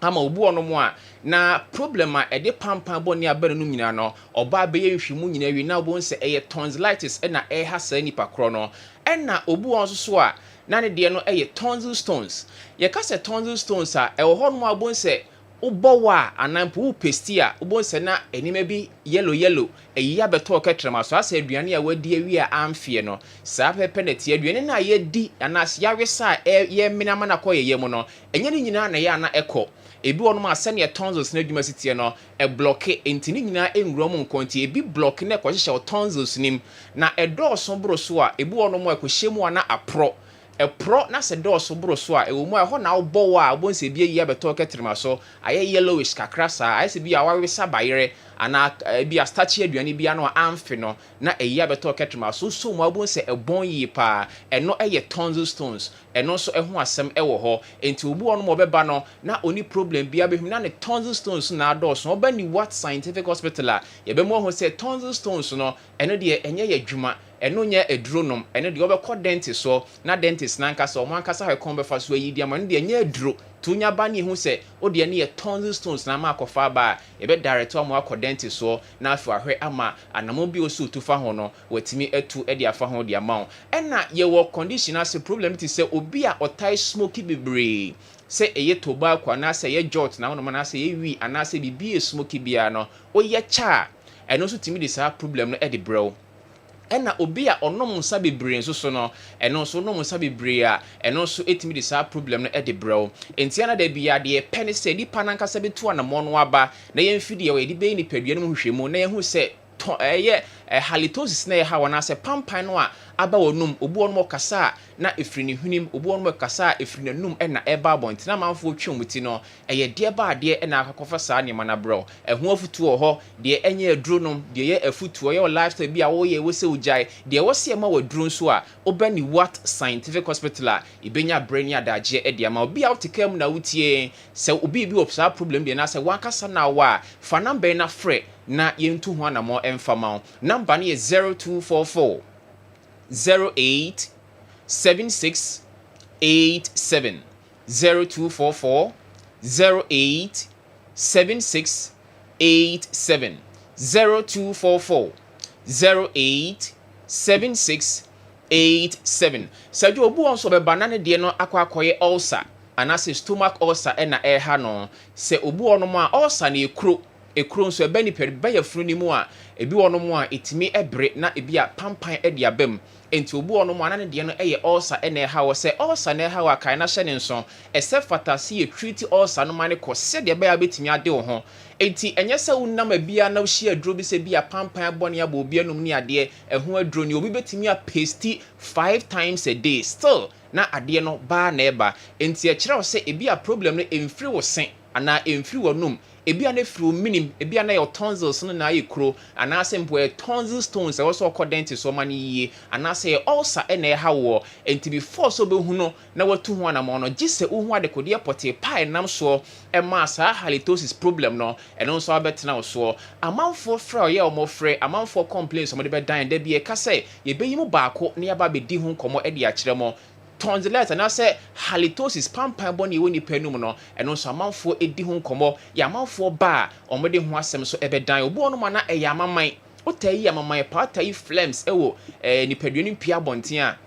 ama obu onomo a na problem a ede pampan boni abere no nyina no oba be ye nhwemu nyina wi na obo nse eye tonsillitis na ha sa nipa kro no na obu on so a na ne de no eye tonsil stones ye ka se tonsil stones a ewo ho no abo nse ubowa anampu pestia ubonse na enima bi yellow eyi abeto ketrema so asa aduane a wadi awi a amfie no saa pepe na tie aduane na ye di anas yawesa ye minama na koyeye mu no enye ni nyina na ya na eko ebi wonu ma ase ne tonsils na adwuma sitie no e block entini nyina enwuro mu nkonti ebi block na ekohye tonsils nim na edoso bro so a ebi wonu mo ekohye mu ana apro pro na se do so bro so a ewo mu a ho na obo wa obonse bia yi abeto ketrema so aye yellowish kakra sa aye se bia wawesa bayere ana bia starchy aduane bia no amfe no na eyi abeto ketrema so mu obonse ebon yi pa eno eye tonsil stones eno so eho asem ewo ho enti obu ono mo beba no na oni problem bia behum na ne tonsil stones na do so oba ni what scientific hospital a ye be mo ho se tonsil stones no eno de enye ye dwuma eno nya edronom eno de obekọ dentist so na dentist na nkasa o mo ankasa ha kon befa so yi dia ma no de nya edro tunya ba ne hu se o de ne ye tons stones na ma akɔfa ba e be director mo akɔ dentist so na afi ahwe ama anamo bi osu tufa ho no watimi atu e de afa ho de ama ɛna ye wo condition as problem ti se obi a otai smoky bebre se eye tobacco na se ye jot na no na se ye wi ana se bibi e smoky bia no o ye cha ɛno so timi de sa problem no e de brew ɛna obi a onom nsa bebre nso so no ɛno so onom nsa bebre a ɛno so etimi de sa problem no e de brew entia na da bia de pene se nipa nankasa betu anamo no aba na ye mfidi ye we de be ni padua no hwehwemu na ye hu se ɛyɛ halitosis na ye ha wana se pampan no a aba wonum obu onum kasa na efiri ne hwenim obu onum kasa efiri nanum na eba abont na manfo twumuti no ɛyɛ de ba ade na akakɔfa saa ne mana bro ɛho afutuo hɔ de ɛnyɛ aduro nom de yɛ afutuo yɛ lifestyle bi a wo yɛ wose ugyae de wose ma waduro nso a obani what scientific hospital a ibenya brain adagye de ama obi a wotekam na wutie sɛ obi bi opsa problem de na sɛ wankasa na wa fa number na frɛ na yentu ho anamo emfama number ne 0244 08 76 87 0244 08 76 87 0244 08 76 87 Sajo obu onso be banane de no akwakoye ulcer anase stomach ulcer na eha no se obu onom a ulcer na ekuro nso ebe ni pe ya funu ni mu a ebi onom a etimi ebre na ebi a pampan e de abam enti obu onom anane de no eye ulcer na eha wo se ulcer na eha wa kai na hye ne nso ese fatasi e treat ulcer no mane ko se de be ya betimi ade wo ho enti enye se unam abia na hye aduro bi se bia pampan bone aba obi anum ni ade eho aduro ni obi betimi a paste 5 times a day still na ade no ba na eba enti e kire wo se ebi a problem no emfiri wo sen ana emfiri wonum ebi ana firi minim ebi ana your tonsils no na yekro ana sempo tonsil stones e wo so dentist so mani yie ana se ulcer na e ha wo enti before so be hu no na watu ho ana mo no gise hu ade kodie pote pie nam so e ma sa halitosis problem no e no so abetena so amanfo fra ye o mo frɛ amanfo complaints o mo de be dan da bi e ka se ye be yimu baako na ya ba be di hu nkomo e de a kyerɛ mo tonsillitis and I say halitosis pampan boni woni penum no eno so amanfo edi ho nkomo ya amanfo ba omode ho asem so ebedan obo no ma na eya amaman otayi amaman patai flames ewo nipaduani pia bonten a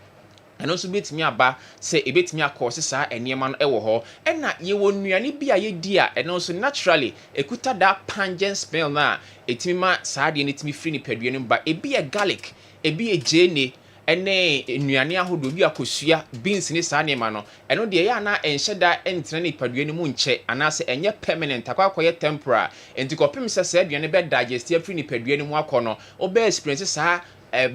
eno so betimi aba se ebetimi akose saa eniema no ewo ho ena ye wonuane bia ye di a eno so naturally ekuta da pungent smell na etimi ma saa de netimi free nipaduani ba ebi e garlic ebi e jene ene nnuane ahodo bi akosua beans ni saa nema no eno de ya na enhyeda entena ni paduane mu nche anase enye permanent akwakoye temporary enti kopim se aduane be digest afri ni paduane mu akono obe experience saa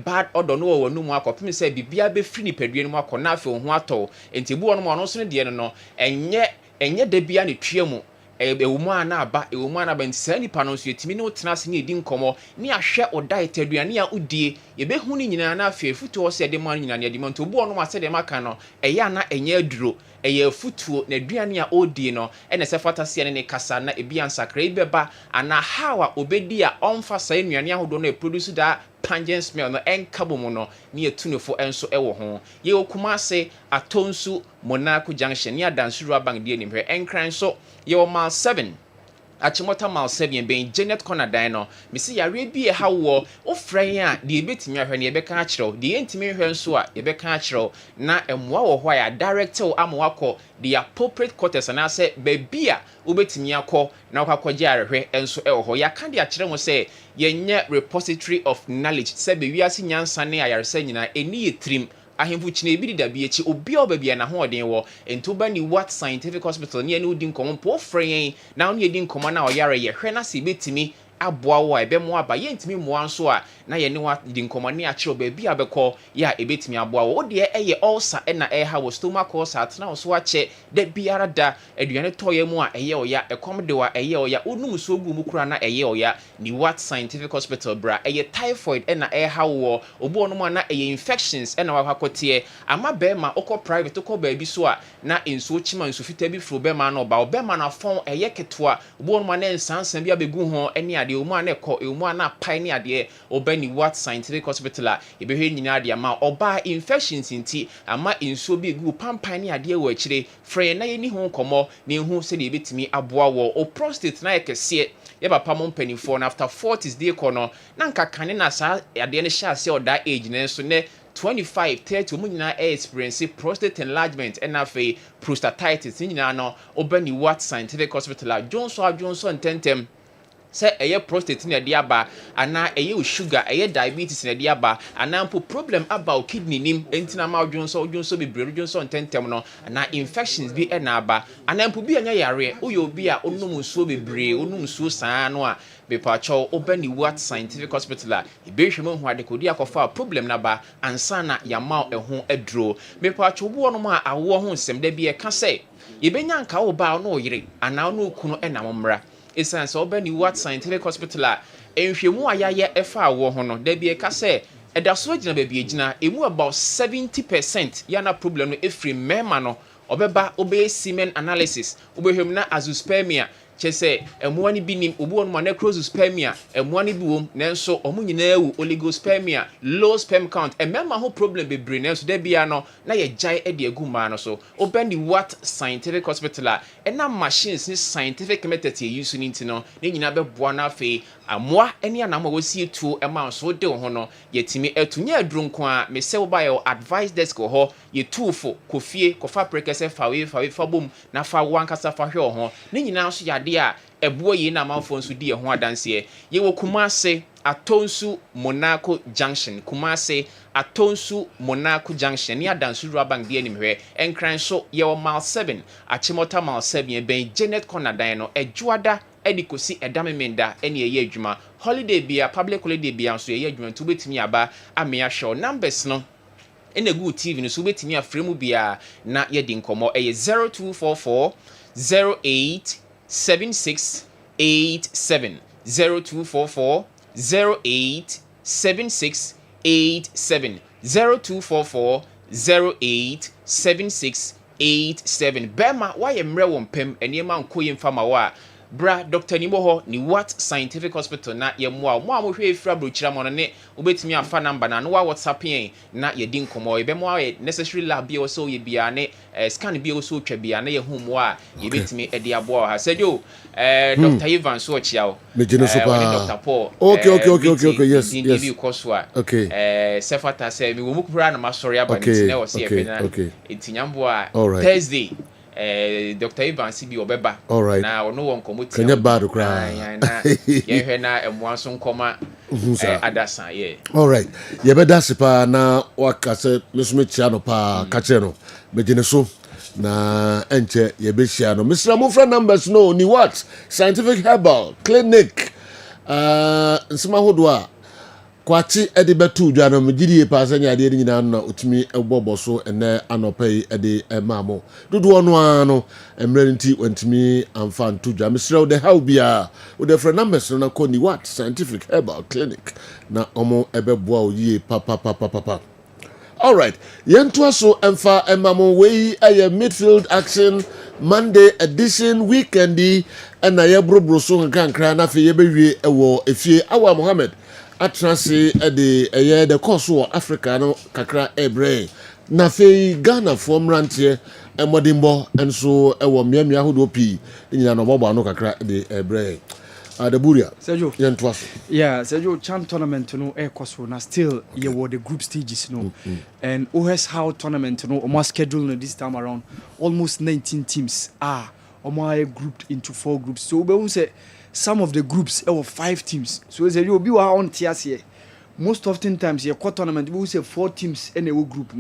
bad odor no wo nu mu akopim se bibia be free ni paduane mu akona afi ho ato enti bu ono no so ne de no enye de bia ne twia ewumu ana aba ntisa nipa no so yetimi ne wotena se ne edi nkomo ne ahwe o diet aduane a udie ye be hu ni nyina na afi futuo se de man nyina ne de man to bu ono ma se de maka no eya na enye aduro eye futuo na aduane a odie no ene se fatase ne kasa na ebi ansakra ibeba ana hawa obedi a onfa sa anuane ahodo no e produce da pungent smell no enkabomo no ne etunefo enso ewo ho ye okuma se atonsu Monaco junction near Dansuru Bank die ni hwe enkran so ye o mile 7 Achimota mile 7 ben Janet Corner dino misi yare bi e ha wo ofran a de ebetimi ahwe ne ebeka a kyerɛw de entimi hwe nso a ebeka a kyerɛw na emwa wo hɔ ya director amwakɔ the appropriate quarters and I say baby a obetimi akɔ na akɔgye arehwe enso e wo hɔ ya kan de a kyerɛ mo sɛ yenye repository of knowledge sɛ be wiase nyansa ne ayaresa nyina eni yetrim ahemfu chine bi da bi echi obi obabia na ho oden wo entoba ni what scientific hospital ne ene odi nkomo po frɛn na oni edi nkomo na oyare ye hwɛ na se betimi aboa wo ebe mo aba ye ntimi mo anso a na ye ne wa di nkomo ne a kyerɛ ba bi abekɔ ya ebetimi aboa wo de eye ulcer na ha wo stomach ulcer atena wo so akyɛ da biara da aduane toye mu a eye oya ekom de wa eye oya onum so gu mu kura na eye oya ni what scientific hospital bra eye typhoid na ha wo obo no na eye infections na wa kwakote ama be ma okɔ private okɔ ba bi so a na enso chima enso fita bi fro be ma na oba obe ma na fon eye ketwa obo no na nsansan bi abegu ho ne ade omu ana ekọ omu ana pai ne ade obani what scientific hospital a ebehwe nyina ade ama oba infections nti ama insuo bi gu pampan ne ade wo akire frɛ na yeni ho komo ne hu se de ebetimi aboa wo o prostate na yekese ye papa mo mpanifo na after 40s dey kono na nkakane na sa ade ne hya ase oda age ne so ne 25 30 mu nyina experience prostate enlargement and afi prostatitis nyina no obani what scientific hospital Johnson tentem say eye prostate na de aba ana eye sugar eye diabetes na de aba ana mpo problem about kidney nim entina ma Johnson bebre Johnson tentem no ana infections bi na aba ana mpo bi anya yare uyo bi a onum nsuo bebre onum nsuo saa no a bepacho obani what scientific hospital a ebehwem hu ade kodi akofa problem na ba ansa na yama eho aduro bepacho bo no ma awo ho nsem da bi e ka say yebenya nka wo ba no yire ana no kunu na momra esan so obani what scientific hospital a enhwemu ayaye efa awo ho no da bi e ka say eda so agina ba bi agina emu about 70% yana problem no efri mema no obeba obe semen analysis obehwem na azoospermia chese emuani binim obu on necrospermia emuani biwom nenso omu nyina ewu oligospermia low sperm count emema ho problem be brain nenso da bia no na ye jai e de aguma no so obandi what scientific hospital na machines ni scientific method ye use ni ntino ne nyina be boa na fe amoa eni anama wosi tu ema so de ho no yetimi etunya adrunko a me se wo ba ye advice desk ho ye tuufo kofie kofa prekese fa bom na fa wankasa fa hwe ho ne nyina so ya de a ebo yi na manfo nso di ho adanse ye wo Kumase Atonsu Monaco Junction Kumase Atonsu Monaco Junction ni adansu ruabang de animhwe enkran so ye wo mile 7 achimota mile 7 ben Janet Corner no ejuada edikosi edamemenda ene ye adwuma holiday bia public holiday bia so ye adwuma to betimi aba amia show numbers no ene good TV no so betimi afremu bia na ye di nkomo eye 0244 08 7687 0244 08 7687 0244 08 7687 Bema why emre wompem eniema nkoye mfama wa bra Dr. Niboho ni what scientific hospital na ye mo ahwe efra brochira mo ne obetimi afa number na no wa WhatsApp yen na ye din komo ye be mo necessary lab bi so ye bia ne scan bi so twa bia na ye hu mo a ye betimi e de abo ha sejo Dr. Ivan so chiao Mejino super Dr. Paul okay yes okay sefata se mi wo mukura na masori aba ni tine wo se ye pe na etinyambo a Thursday Dr. Ivan CB Obeba na ono won komoti Kenya bad cry na ye hwe na emwanso nkoma adasa ye all right ye be dasipa na wakase mesume chia no pa ka kire no begine so na enche ye be hia no Mr. Mufra numbers no ni what scientific herbal clinic nsema hodo a kwati ede betu dwa no mgidie pa sanya ade nyina na otumi ebobo so ene anopai ede emamo dodo no ano emre nti wantumi amfa ntu dwa Mr. the how bia with the friend numbers no ko ni what scientific herbal clinic na omo ebeboa oyie papa all right yento so emfa emamo we aye midfield action Monday edition weekendi na ye brobro so kankra na fe ye bewie ewo efie awa Mohammed atrase de the course of Africa no kakra ebre na fe Ghana from rantie emodimbo enso ewo miamia hodo pi nyina no bobo no kakra de ebre the Buria Sergio yentwaso Sergio Chan tournament no course na still ye were the group stages and OS how tournament no almost schedule this time around almost 19 teams are grouped into 4 groups so we say some of the groups were 5 teams. So as you be on TSA, most often times your quarter tournament we say 4 teams in a group.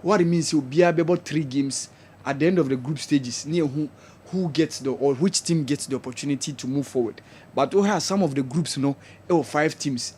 What it means you'll be about 3 games at the end of the group stages near who gets or which team gets the opportunity to move forward. But we have some of the groups, there were 5 teams.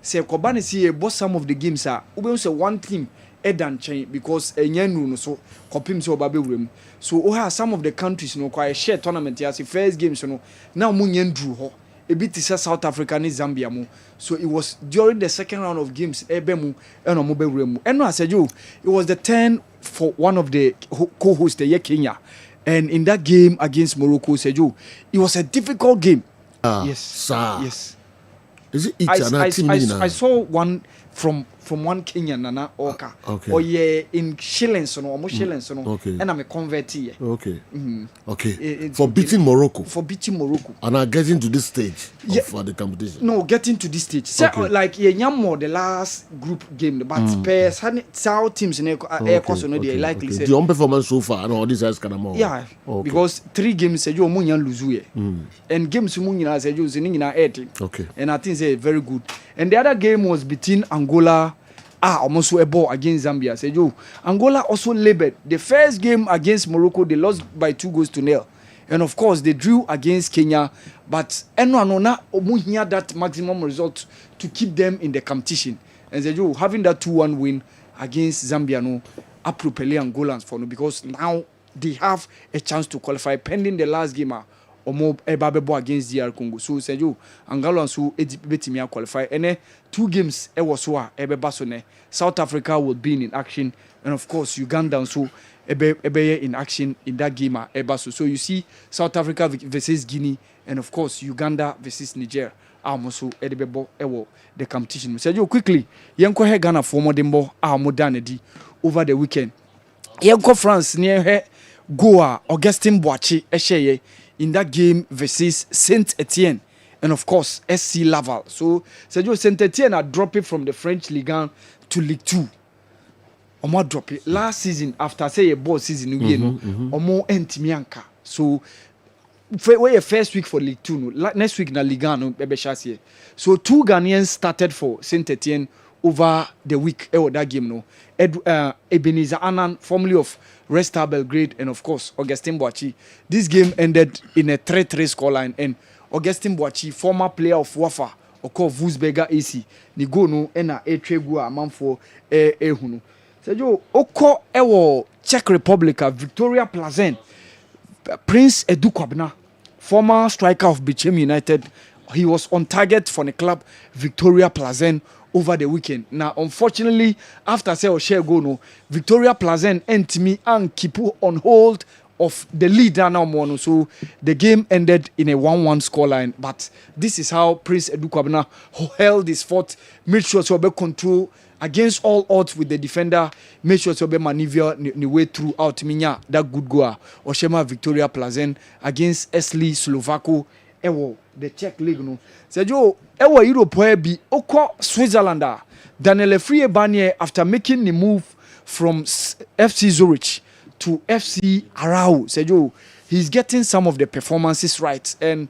Say Kobani see some of the games are we say 1 team edan chain because enyanu no so kopim so babe wurem so we have some of the countries quite share tournament as the first games now munyendru ho ebi ti South Africa ni Zambia mu so it was during the second round of games ebemu eno mo be wurem eno asejo it was the turn for one of the co-hosts the Kenya and in that game against Morocco Sejo it was a difficult game Yes. Sir. Yes. Is it each and team? I saw one from one Kenyan Nana Oka. Okay. Or yeah, in shillings no, almost shillings no. Okay. And I'm a converter. Okay. Mm-hmm. Okay. For beating Morocco. For beating Morocco. And are getting to this stage of the competition. No, getting to this stage. So, like more the last group game, but pairs how teams in air course no they likely say. The on performance so far, and all these guys can more. Yeah. Because 3 games say you munyan lose and games munyan say you zinina 8. Okay. And I think say very good. And the other game was between Angola almost a ball against Zambia. Say yo, Angola also labored. The first game against Morocco, they lost by 2-0. And of course, they drew against Kenya. But Enwanona omunya that maximum result to keep them in the competition. And say yo, having that 2-1 win against Zambia no apropele Angolans for no, because now they have a chance to qualify pending the last game. Omo ebabebo against DR Congo. So say you Angola so betimi qualify. And 2 games was so ebeba so ne South Africa will be in action, and of course Uganda so ebe in action in that game ebaso. So you see South Africa versus Guinea, and of course Uganda versus Niger. Also edebebo ewo the competition. Say you quickly yenko he Ghana for modembo modernity over the weekend. Yenko France near he Goa Augustin Boachi esheye in that game versus Saint Etienne, and of course SC Laval. So Saint Etienne are dropping from the French Ligue 1 to Ligue 2. Omo drop it last season after say a ball season omo entimianka. So where first week for Ligue 2 no, next week na Ligue 1 no bebe chassis. So 2 Ghanaians started for Saint Etienne over the week that game no. Ebenezer Annan, formerly of Red Star Belgrade, and of course Augustin Boachi. This game ended in a 3-3 scoreline, and Augustin Boachi, former player of Wafa, Oko Wolfsberger AC, ni go no ena etregu a man for ehunu. Sejo Oko ewo Czech Republic, Victoria Plazen, Prince Edu Kwabna, former striker of Bichem United, he was on target for the club Victoria Plazen over the weekend. Now, unfortunately, after say share go no, Victoria Plazen and me and keep on hold of the leader now mono. So the game ended in a 1-1 scoreline. But this is how Prince Edu Kwabena held his fort, made sure to be control against all odds with the defender, made sure to be maneuver the way throughout minya that good goal. Oshema Victoria Plazen against Esli Slovako ewo the Czech League no. Sejo ewo Europe where be oko Switzerland. Daniel Efrie Barnier, after making the move from FC Zurich to FC Arau, Sejo he's getting some of the performances right, and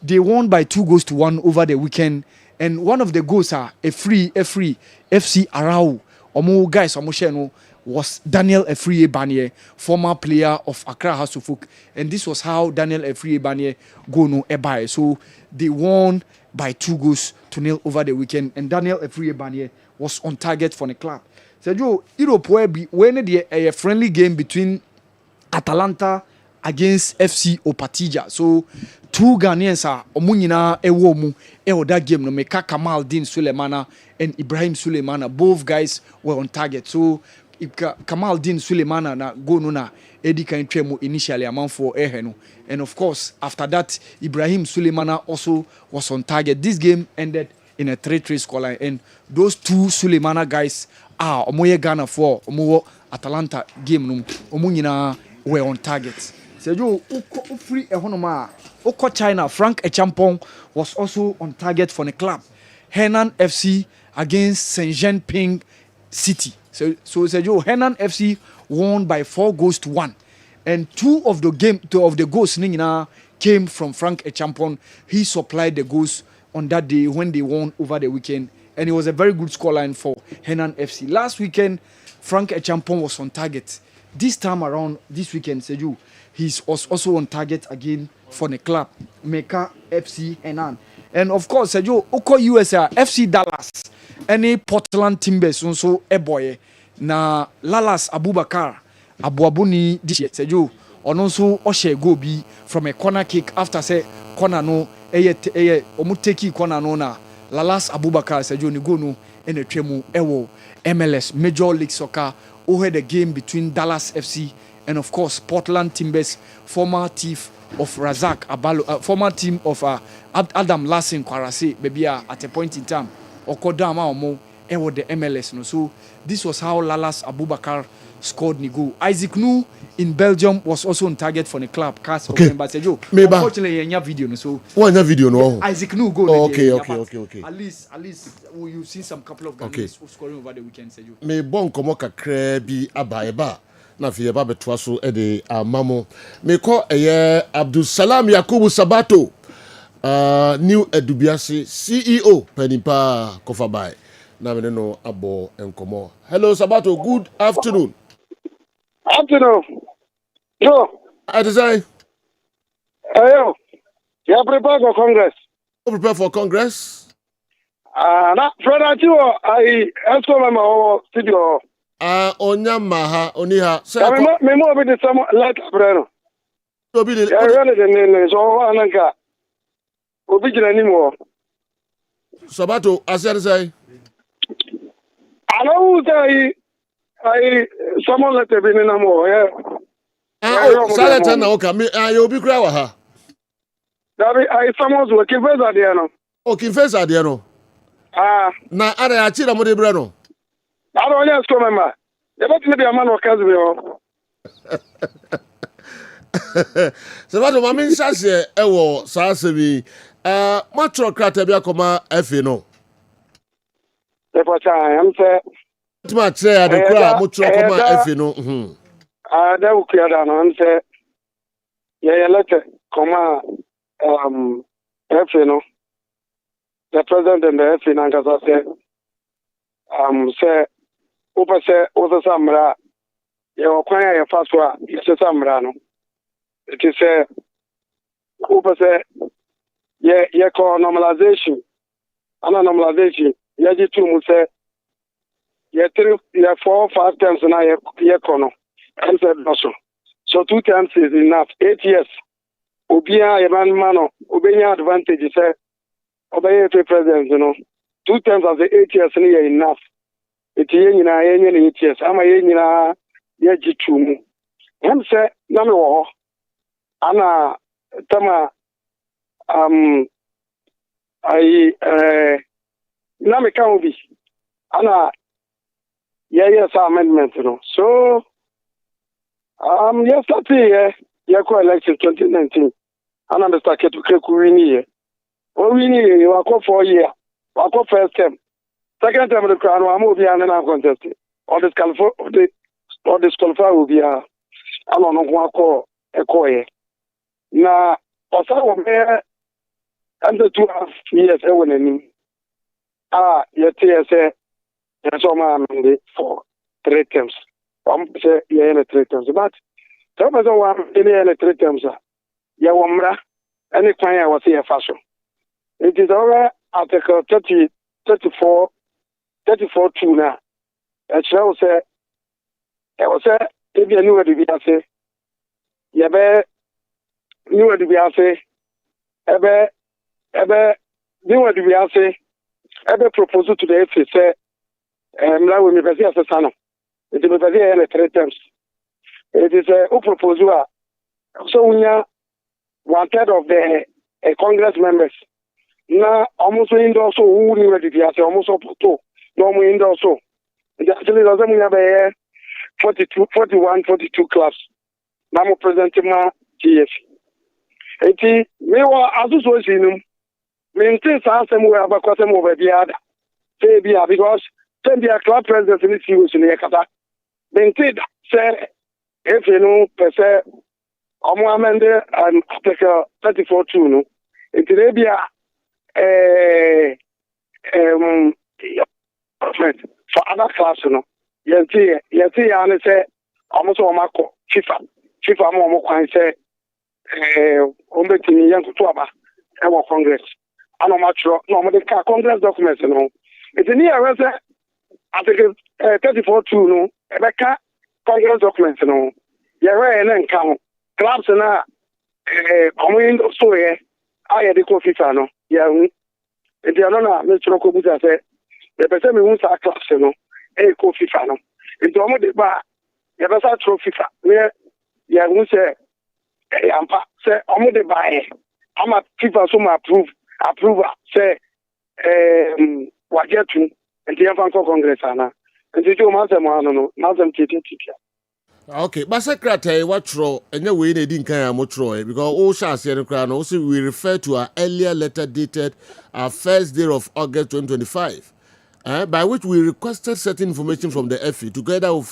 they won by 2-1 over the weekend. And one of the goals are a free FC Arau. Omo guys omo share no was Daniel Efrie Barnier, former player of Accra House of Folk. And this was how Daniel Efrie Barnier go no ebaye. So they won by 2-0 over the weekend, and Daniel Efrie Barnier was on target for the club. So Europe where be when a friendly game between Atalanta against FC Opatija. So 2 Ghanaians are omunyina ewo that game no Meka Kamal Din Sulemana and Ibrahim Sulemana. Both guys were on target. So Kamal Din Sulemana na go no na Eddie Kaintremo initially amount for Eheno. And of course, after that, Ibrahim Sulemana also was on target. This game ended in a 3-3 scoreline, and those 2 Sulemana guys are omoye Ghana for omo Atalanta game no omunyina were on target. Sejo uko free ehonoma uko China Frank Echampong was also on target for the club. Henan FC against Shenzhen City. So Sejo Henan FC won by 4-1, and 2 of the goals came from Frank Echampong. He supplied the goals on that day when they won over the weekend, and it was a very good scoreline for Henan FC. Last weekend, Frank Echampong was on target. This time around, this weekend, Seju, he was also on target again for the club, Meka FC Henan. And of course, Seju, Oko USA, FC Dallas, any Portland Timbers, also a boy. Na Lalas Abubakar, Abuabuni, this year, Seju, and also Oshe Gobi from a corner kick after say corner no, omuteki corner no na. Lalas Abubakar, Seju Nigono, and the Tremu Ewo MLS Major League Soccer over the game between Dallas FC and of course Portland Timbers former chief of Razak Abalo, former team of Adam Lassen Kwarase maybe at a point in time Okodama Omo with the MLS no. So this was how Lalas Abubakar scored the goal. Isaac Nu in Belgium was also on target for the club. Okay. But unfortunately, you have video no. So one video no. Isaac Nu goal. Oh, okay. At least you've seen some couple of Ghanaians who scoring over the weekend. Me bon komo kakra bi abaeba na fi eba betwa so e de amamo. Me ko eye Abdul Salam Yakubu Sabato. New Edubiasi CEO Penipa Kofabai. Na me no abo enkomo. Hello Sabato, good afternoon. Afternoon. No. I design. Ayo. You prepare for Congress. You prepare for Congress? Na Fred Achiwo, I asked my studio. Onyamaha, Oniha. Me mo be the some letter breno. To be the really the name so ananka. Obi jina ni mo. Sabato, as I say. I know say I someone let be na mo, yeah. Salata na oka me you be kra wa ha. Dabi I someone's working face ade no. O kin face ade no. Na ara ya chira mo de bre no. I don't know so mama. The bet me be a man o Kessben o. Sabato ma min sase e wo sase bi matro krata bi akoma efe no. The for time say Tuma say ade kra motro koma efe no. That will clear down and say, yeah, let it come no. The president and the FA Nankasa said, say, Upa say, Osa Samra, you acquire your first one, it's a Samrano. It is a Upa say, yeah, call normalization, and a normalization, yeah, you two will say, yeah, 4 or 5 times and I yeah, so 2 times is enough. 8 years. Obia Evan Mano, Obenya advantage is obey president, 2 times of the 8 years near enough. It's in 8 years. I'm a yen yajitum. Him say, Namo, Anna Tama, Namikabi, Anna, yes, amendment, So, yesterday, election 2019. And I'm Mr. Ketu winning, you are called for a year. I call first term. Second term of the crown, I'm moving and I'm contested. Or disqualify will be I don't know what call a coy. Now, also, under 2.5 years, I went in. Yet, TSA, and so I'm for 3 terms. Say yeah, 3 terms, but some person want any 3 terms. Yeah, wamra any kind I was here fashion. It is over Article 34 2 now. As I was say, I was say if you knew what to be say, yeah, knew what to be say, knew what to be say, proposal to the FA say, now we may be as a son. It is a 3 terms. It is a proposal. So we are 1/3 of the Congress members. Now, almost in also who knew it is almost up to no more in also. It actually doesn't have 41, 42 clubs. Now, presenting my GF. It is me or others was in them. Maintain some way about them over the other. Because send the club president in the in the Kata. Maintain say if you know per se amende and Article 34 2 no it may be for other class no yenti and say almost omako FIFA mo kwan say ombetini yankuto aba e wo Congress ano matro no mo de Congress documents no it ni e say Article 34 2 no ebeka Congress documents no yere na nka ho clubs na omo so ye aye de ko FIFA no ya hu e de na me tro ko buta say e pese me hu sa clubs no e ko FIFA no e do omo de ba ye be sa tro FIFA ya hu say ampa say omo de buy ama FIFA so ma approval say wajetu nti ya fanko congress ana nti jo ma say mo ano no na say titi. Okay, but secretary, what throw and your way they didn't carry much because all shall see the crown. Also, we refer to our earlier letter dated our first day of August 2025, by which we requested certain information from the FE together with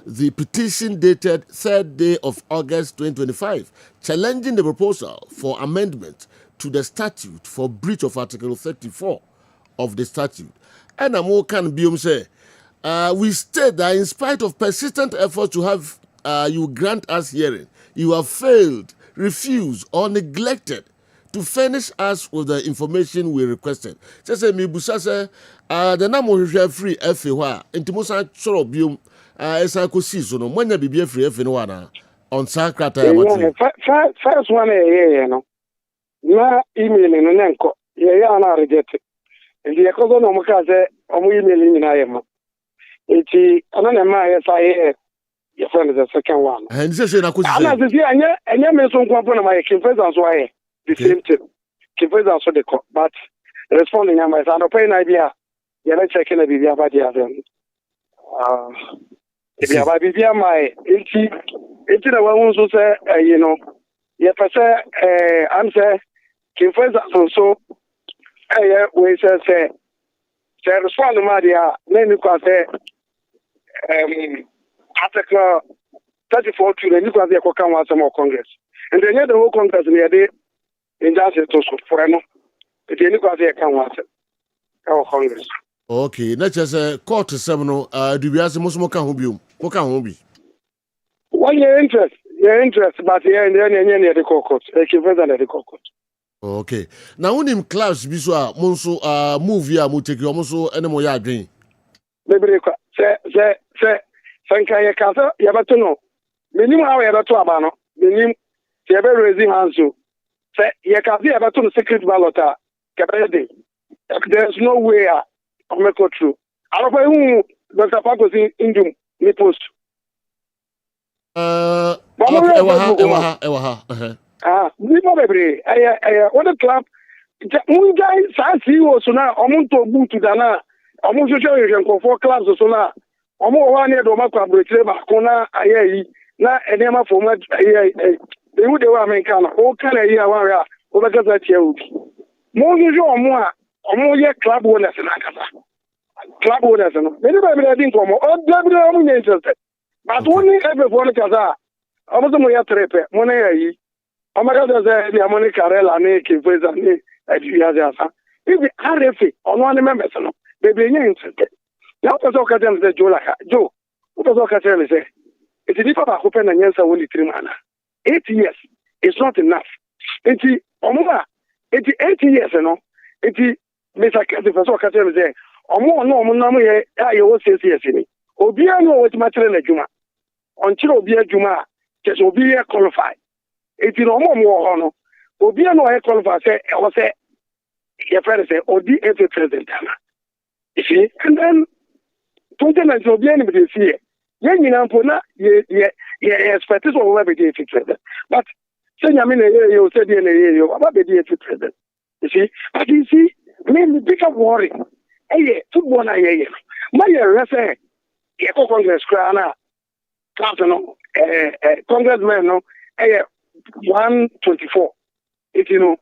the petition dated 3rd day of August 2025, challenging the proposal for amendment to the statute for breach of Article 34 of the statute. And I'm all can be say. We state that in spite of persistent efforts to have you grant us hearing, you have failed, refused, or neglected to furnish us with the information we requested. Just say, Mibusa say, the name of free FA, Intimosa Choro Bium, Esako Season, when you be free FA on Sakrata. First one, you know, na email in an enco, yeah, na rejected. And the Econo Mokaze, email in I. Iti anana ma yesa your friend is the second one. And this is na kuzi. Ana sisi anya me so nko na my confessor so aye the same thing. Confessor so the but responding am I no pay na bia ya na check na bibia ba dia dem. Bibia ba bibia mai iti na wa so say you know ya pese am say confessor so we say respond ma dia na ni kwa say Article 34 to the nuclear Kokan Congress. And then the whole Congress near the injustice to Foreno. The nuclear Congress. Okay, let's just court seminal. Do we ask the Muslim Kahubium? What can be? Well, your interest, but yeah, and then near the court, the court. Okay, now when him class biswa monso move ya muteki omoso enemo ya adwen. Bebre say sanka ye kasa ye beto no menim how ye beto aba no menim ye be raising hands so say ye kasa ye beto no secret ballot a kebede there's no way of make it true alofa hu Dr. Pakosi indum ni post ewa ni mo bebre what the club mun guy sa CEO so na omunto boot dana omun social media for clubs so na omo wa ne do makwa bretre ba kona ayi na enema format ayi they would do American o kana yi awara o be kaza tie obi mo nju omo ye club owners na kasa club owners no me be be din komo o be omo nye interested but only every phone kaza omo so mo ya trepe mo na yi o ma kaza ze ni amoni karela ne ke feza ni adia za sa ibi RFA ono ne members no be be nye interested. Now, what does Okajan say, Joe Laka? Joe, what does Okajan say? It's a different open and answer only 3 months. 8 years is not enough. It's Omova, it's 8 years, you know. It's Mr. Okajan say, Omo, no, Monamu, I always say, yes, Obiano, what material Juma. Until Obia Juma, just Obia qualified. It's in Omo more, Obiano, I qualify, say, I was say, your friend say, ODFA president. You see, and then 2019 will be anybody see. Young in Ampona, expect this will be the president. But say, I mean, you said in a year, about the president. You see, but you see, maybe bigger worry. Hey, football, my referee, Congress, Crana, Congressman, no, 124. If you know,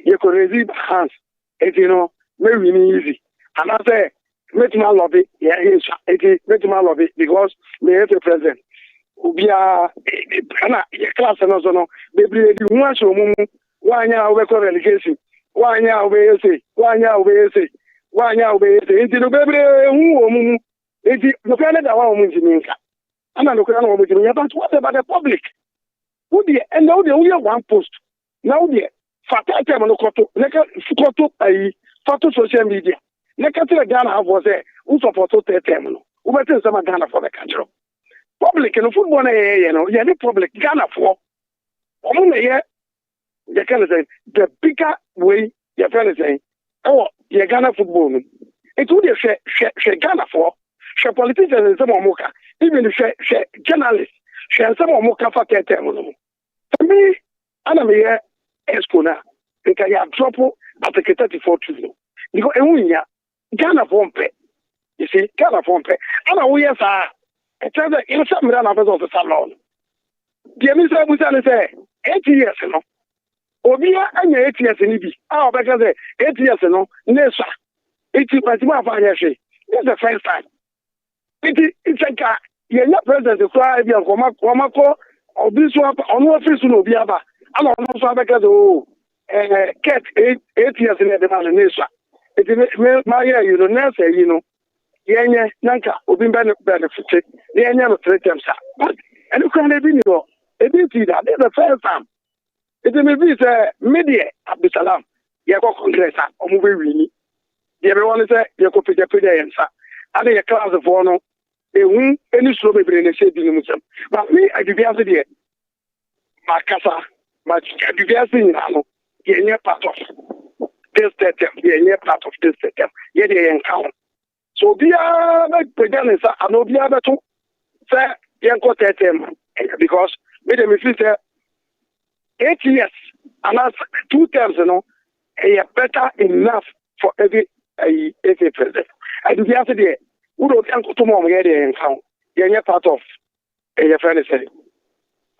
you could receive hands, if you know, maybe easy. And I say, make my lobby, make my lobby because we have the president. We are class and also no, baby, you want to move 1 year over relegation, 1 year over say, 1 year over say, 1 year over say, into the baby, who the planet that one means. And I look at but what about the public? Who the and now they only have one post. Now the fatal time on the photo social media. Nekatira Ghana have was who support to terminal. Who better some Ghana for the country. Public and football, the public Ghana for. Only they can say the bigger way you're trying to say, oh, you're Ghana football. It would share Ghana for, share politicians and some mocha, even share journalists, hwɛ nsɛm a ɔmo ka fa tɛtɛ mu no me ana meyɛ esco na nka yɛ drop article 34 to no because ehu nya Ghana for mpɛ you see Ghana for mpɛ ana wo yɛ saa ɛkyɛ sɛ yɛsɛ mmira na bɛsɛ ɔsesa law no deɛ mi sɛ busa ne sɛ 8 years no obia anya 8 years ni bi a ɔbɛka sɛ 8 years no ne sa iti pantima afa anya hwe this is the first time it's like yɛnya president koraa bi ɔmakɔ obi so ɔno afiri so na obi aba ana ɔno nso abɛka sɛ o ket 8 years ne de na ne sa iti ma yɛ yi no nɛɛsɛ yi no yɛnyɛ nanka obi benefit ne yɛnyɛ no 3 times but ɛno koraa na ebi ni hɔ ebi ti da this is the first time iti mi bi sɛ media Abdulsalam yɛkɔ congress a ɔmo bɛ wini deɛ bɛ wɔn sɛ yɛkɔ pegyapegya yɛn nsa ade yɛ class foɔ no ehu eni suro bebree na ɛhyɛ bi ne mu sɛm but me adubiase deɛ makasa ma adubiase nyinaa no yɛnyɛ part of this term yɛnyɛ part of this term yɛde yɛn ka ho so obiara bɛpegya ne nsa ana obiara bɛto sɛ yɛnkɔ term because me de me fi sɛ 8 years and 2 terms no better enough for every president. I do the answer there. We don't think to mom here and count. You're part of a friend say.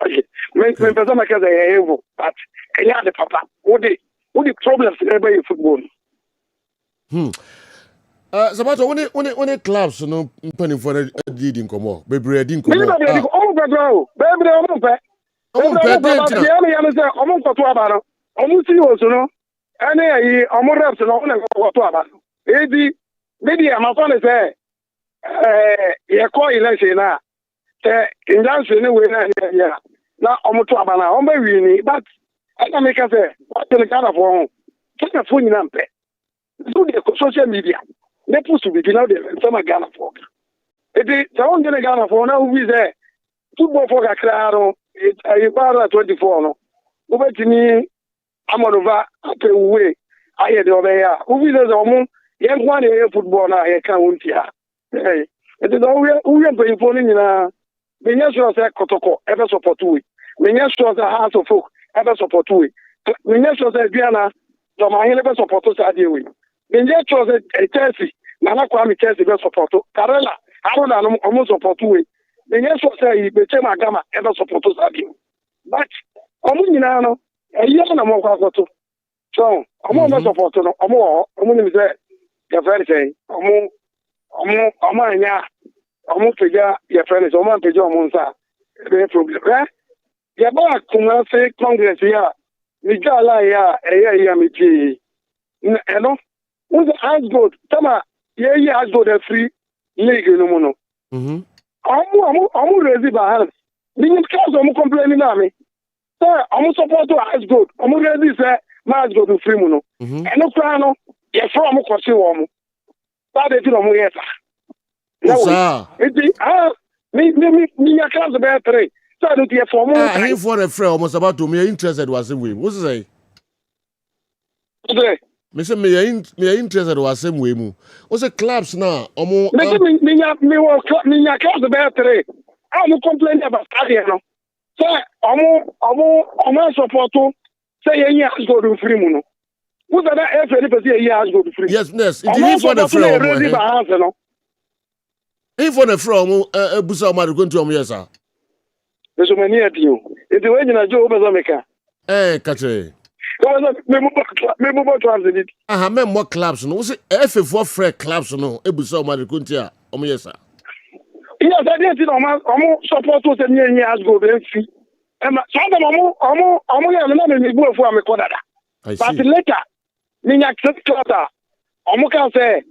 Okay. When person like that, but any the papa, what the problems in every football. Sabato, when it clubs, no penny for a deed in Como, baby, I didn't come. Baby, I'm si oso no ene yi omo reps no na ko to aba edi media ma so ne say ye call election na te injanse ne we na ya na omo to aba na omo wi ni but aka me ka say what the Ghana for ho Ghana for nyina mpe so the social media they push to be now the some Ghana for edi so on the Ghana for na who is there football for kakra no e para 24 no obetini amonova apewe aye de obeya ubi de omo ye kwa ne football na ye kan wontia eh it is we pay for ni na menya sure say kotoko ebe support we menya sure say house of folk ebe support we menya sure say biana do ma hin ebe support say dey we menya sure say Chelsea na kwa mi Chelsea ebe support Karela aruna no omo support we menya sure say Beche Magama ebe support say dey but omo nyina no eyi na mo kwa koto so omo me support no omo ni say ya friend say omo anya omo peja ya friend say omo peja omo nsa e problem ya ba kuma say congress ya ni jala ya ya mi ti no who's as good tama ye as good a free league no mo no omo raise ba hand ni cause omo complain na me I'm support to as good. I'm ready say mas go to free mu no. Eno kra no ye from kwose wo mu. Ba de ti no mu yes. No. Me ya class be 3. So do the form. He for a friend almost about to me interested was in we. What's say? Okay. Me say me interested was same way mu. What's the clubs now? Me ya class be 3. I'm complaining about stadium no. So, omo support say ye has go to free mu no. Who that every person ye has go to free. Yes. It for the free omo. He for the free omo busa omo go to omo yes sir. Eso mani adio. Iti we nyina jo obezo meka. Katre. Me mo transit. Aha me more clubs no. Say F4 free clubs no ebusa omo go to omo yes sir. Yes, I didn't know omo support to say nye has go be free. So omo ya na me bu afu am ko dada. But later, me accept that omo can say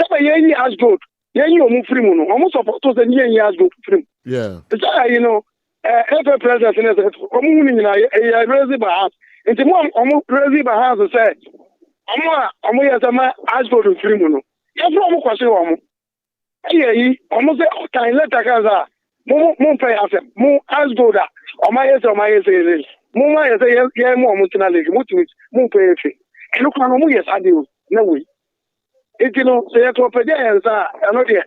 tell ye has go. Ye omo free mu no. Omo support to say nye has go free. Yeah. So you know, every president in omo nyina ya raise by house. Nti mo omo raise by house say omo ya sama has go free mu no. Ya fro omo kwase omo. Ayi omo say kan later kan za mo pay after mo as go da o ma yes mo ma yes ye mo tina league mo pay fe eno kan mo yes ade o na we etino say to pay dey answer eno de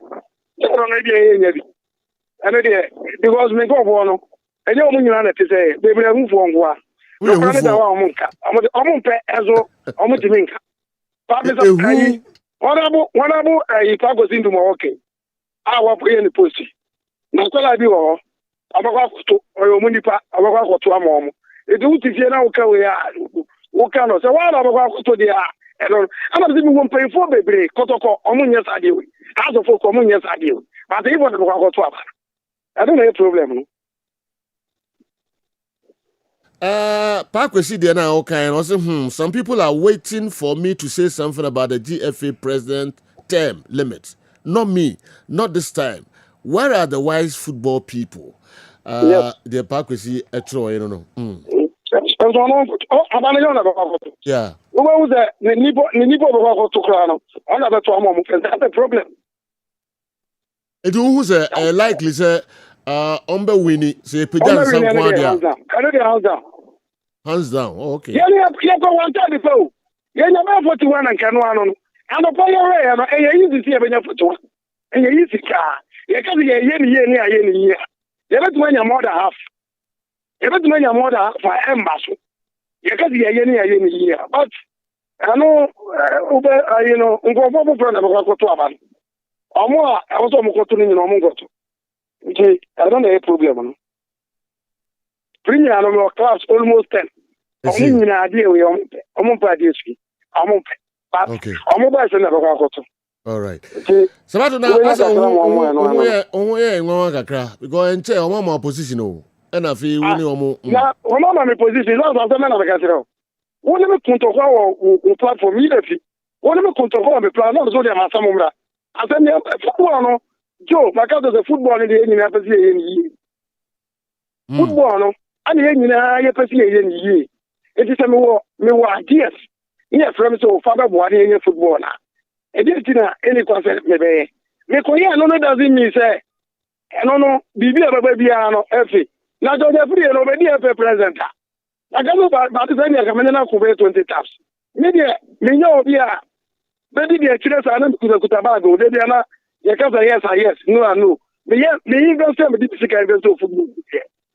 so no dey enya bi And again, because me go for no. And you mean to say, baby, I move on. We are I'm to minka. Honorable, if I was into my working, I will put in the post. Now, I do all. I'm a to or Munipa, I'm a to a mom. It do to see now, what kind of so what I'm about to the and I'm not even paying for baby, Kotoko, Omunias I do. As of for Comunias I do. But they want to go to I don't have a problem. Parkwesi there now, okay, and also, some people are waiting for me to say something about the GFA president term limits. Not me, not this time. Where are the wise football people? Yes. The Parkwesi etro, I don't know. Yeah. What was that? Nibo to Crown. Another to a moment, that's the problem. It who's a likely say, Umber Winnie, say, Pijan hands down. Hands down. Oh, okay. Yeah, one time before. Yeah, you're 41 and can one. And a player, and you see a benefit for 2. And you use the car. You can't be a year. You don't want your mother half. You don't want your mother half for embassy. You can't be a year. But I know, you know, friend about what to have. Or more, I was almost going to okay, I don't have a problem. Premier no class almost 10. I'm in idea we are okay. All right. Sabato na asa onwe kakra because enche omo mo position o. E na fi woni omo. Na omo ma me position na so na be kasiro. Woni me kunto kwa o platform yi defi. Woni me kunto kwa me plan na so dey ma samumra. Asa me football no Joe, because the football in the end na pesi yi. Football no and yen na ye pesi yen yi. It is me ideas. Here from so father boy yen football na. E dey tina any concept me be. Me ko here no doesn't mean say no bibi ababa bia no efi. Na jo dey free no be dey president. Na ga no ba to say na na ko be 20 taps. Me dey me nya obi a be dey kire sa na kuta bag o dey na ye ka say yes no. Me even say me dey physical invest of football.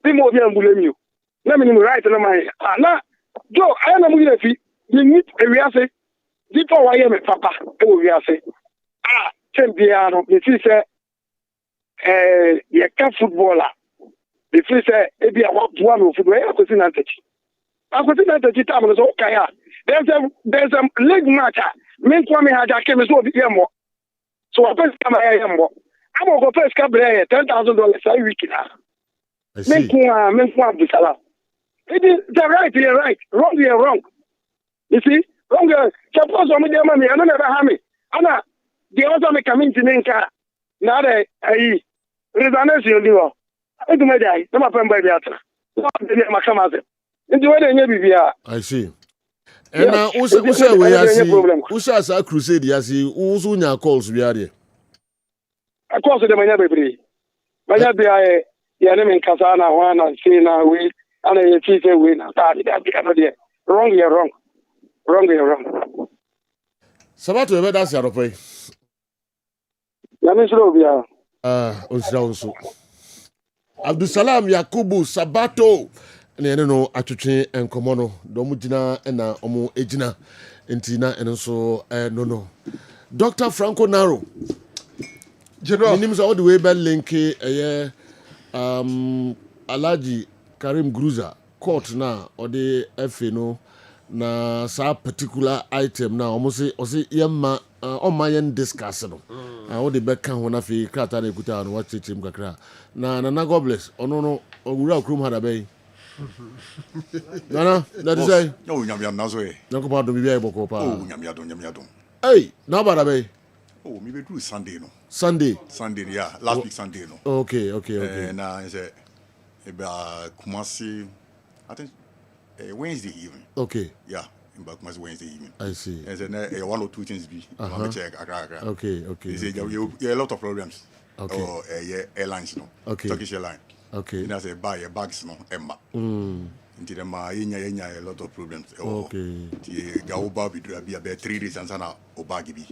Me mo bi ambulem you. Na me ni right na my na jo I na mu dey fi you need a rease before why me papa e wo rease champion no me see say ye ka footballer me see say e bi a wa no football e ko sin antachi time no so okay there's a league match me kwa me haja ke me so obi yemo so I first come here yemo I'm go first ka bre $10,000 every week na me kwa bisala it is the right you're right wrong you're wrong. You see, longer. Suppose I'm with mommy, I don't ever have me. Anna, the other me coming to Ninka. Now they, resignation, you know. I do my day. No, my friend, baby, after. My come out. And the way they never be. I see. And now, also, we are seeing, Usha's a crusade, as he also now calls we are there. Of course, the man, baby. But that be a enemy in Casana, one and Sina, we, and a chief win. Wrong, you're wrong. Wrong. Sabato ebe da siaro pay. Ya me sro bia. Onso. Abdusalam Yakubu Sabato. Ne no atwetwe enkomo no do mu gina na omo egina entina eno so no. Dr. Franco Naro. General. Nim so all the way be link Alaji Karim Gruza court na ode FA no na sa particular item na almost say yemma on my discuss no all the back kan wona fi krata na ekuta no watch chim kakra na God bless ono ogura okrum hada bay nana that is say no nyamia nazo e nako pa do bibia iboko pa oh nyamia don hey na bada bay oh me be do Sunday no Sunday yeah last week Sunday no okay na say eba Kumasi I think Wednesday evening. Okay. Yeah, in Bakumas Wednesday evening. I see. And then 1 or 2 things be. Check. Okay. They say a lot of problems. Okay. Or airlines, no. Okay. Turkish airline. Okay. And I say buy your bags, no. Emma. Until the ma a lot of problems. Okay. The Gaoba be 3 days and sana Obagibi.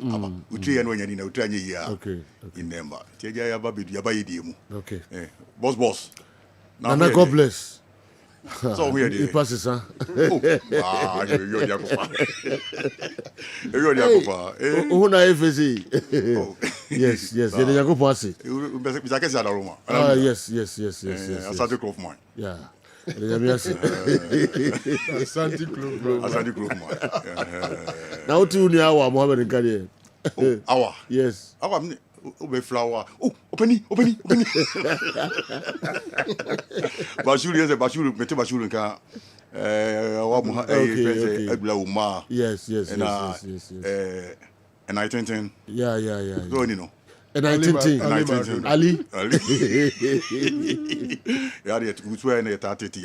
Utri and when you're in Utranya year. Okay. In them. Tia Babi Yabai. Okay. Boss. Nana, God bless. So weird. It passes, huh? You're Who na FSC? Yes. You're Jacob Passy. Yes. Asante Club man. Yeah. Asante Club man. Now, 2 hours, Mohammed Kanye. Hour. Yes. Hour. Obe flower. Open. Bashuru, mete Bashuru nka Yes. And I think yeah. So you know. And I think Ali. Yeah, it's where they started to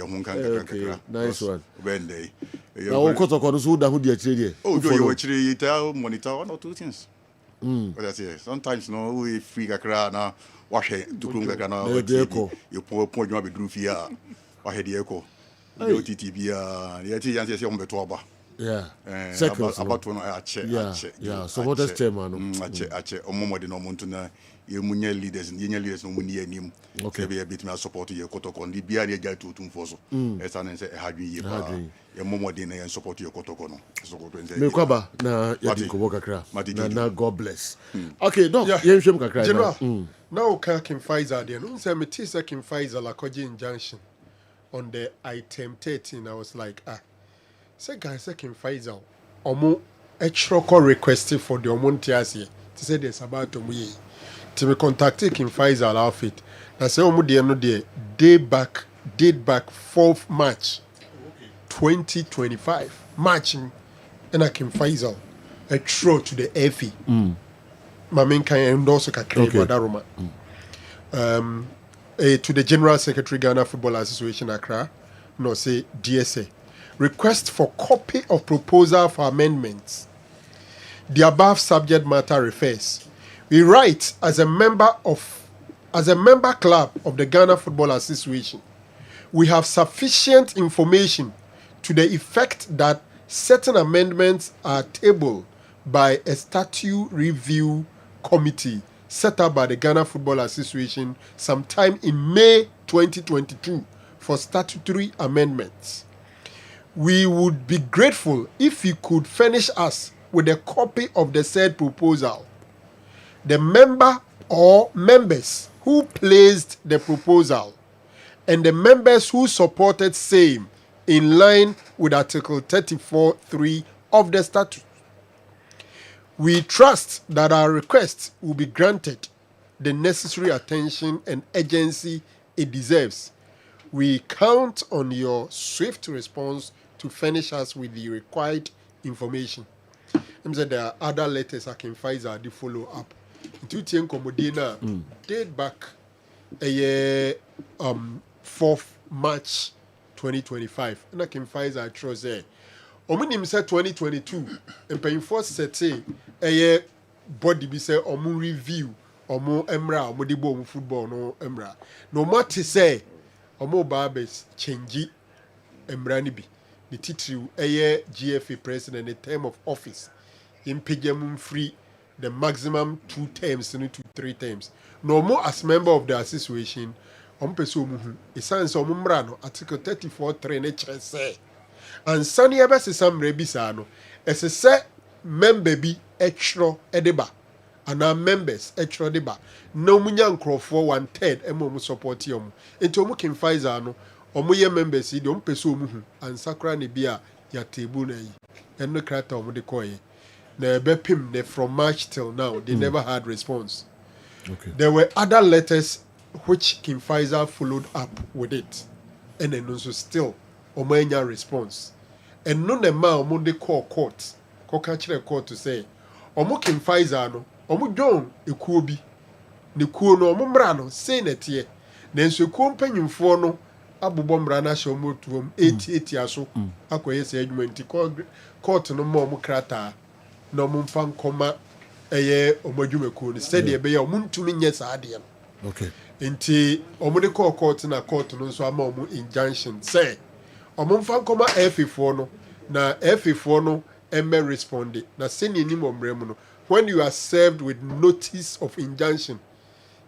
nice one. When they now of course who da who dey trade. Oh, you actually monitor 1 or 2 things. But I say sometimes no we free kakra na wash to klum kakra na you point you be group here wash the echo you TTB ya ti yan say on beto aba about one ache supporters team anu ache omomode no muntu na ye munye leaders no muni anim okay be bit me support ye kotoko ndi bia ye ja tutum foso esa na say hadwi ye ba ye momode na ye support ye kotoko no so go twenze me kwaba na ye di ko kakra na God bless okay no ye hwem kakra general now Kim Pfizer there no say me tea say Kim Pfizer la Koji injunction on the item 13 I was like say guys Kim Pfizer omo echro requested for the omontiasie to say there's about to me to me contacted Kim Pfizer outfit na say omo dey no dey date back 4th March 2025 marching and Kim Pfizer a throw to the FE mamen kan endorse kakra Badaroma to the General Secretary Ghana Football Association Accra no say DSA request for copy of proposal for amendments. The above subject matter refers. We write as a member club of the Ghana Football Association, we have sufficient information to the effect that certain amendments are tabled by a statute review committee set up by the Ghana Football Association sometime in May 2022 for statutory amendments. We would be grateful if you could furnish us with a copy of the said proposal. The member or members who placed the proposal and the members who supported same in line with Article 34(3) of the statute. We trust that our request will be granted the necessary attention and urgency it deserves. We count on your swift response to furnish us with the required information. Said there are other letters I can Pfizer to follow up. Date back a year 4th March 2025. And I can Pfizer trust there. Omunim said 2022 and paying for set a year body be say omu review omu emra omu dibo omu football no emra. No matter say omu barbers change emra ni bi. The titri a GFA president in term of office in pejamum free the maximum 2 terms to 3 terms. No more as member of the association peso muhu esanse omumra no article 34(3) ne kyerɛ sɛ ansane yɛbɛsesa mmerɛ bi saa no ɛsɛ sɛ member bi ɛtwerɛ de ba anaa members ɛtwerɛ de ba na ɔmunya nkurɔfoɔ 1/3 ɛma ɔmu support ɔmu nti ɔmu Kim Pfizer no ɔmu yɛ members yi deɛ ɔmu pɛ sɛ ɔmu hu ansa koraa ne bi a yɛatebu na yi ɛno krata ɔmu de kɔɛ na ɛbɛpem ne from March till now they never had response. Okay. There were other letters which Kim Pfizer followed up with it and then also still ɔmu response and no ma ɔmu de call court kɔka kyerɛ court to say ɔmu Kim Pfizer no ɔmu dɔn ekuo bi ne kuo no ɔmu mmra no sei na ɛteɛ nanso ekuo mpanyinfoɔ no abobɔ mmra no ahyɛ ɔmu otuom 80 aso akɔyɛ sɛ adwuma nti court no ma ɔmu krataa na ɔmu mfa nkɔma ɛyɛ ɔmu adwumakuo no sɛdeɛ ɛbɛyɛ ɔmu ntumi nyɛ saa adeɛ no. Okay. Nti ɔmu de call court na court no nso ama ɔmu injunction sɛ Omumfa nkoma FA4 no na FA4 no emme responde na seni ni mombremu no when you are served with notice of injunction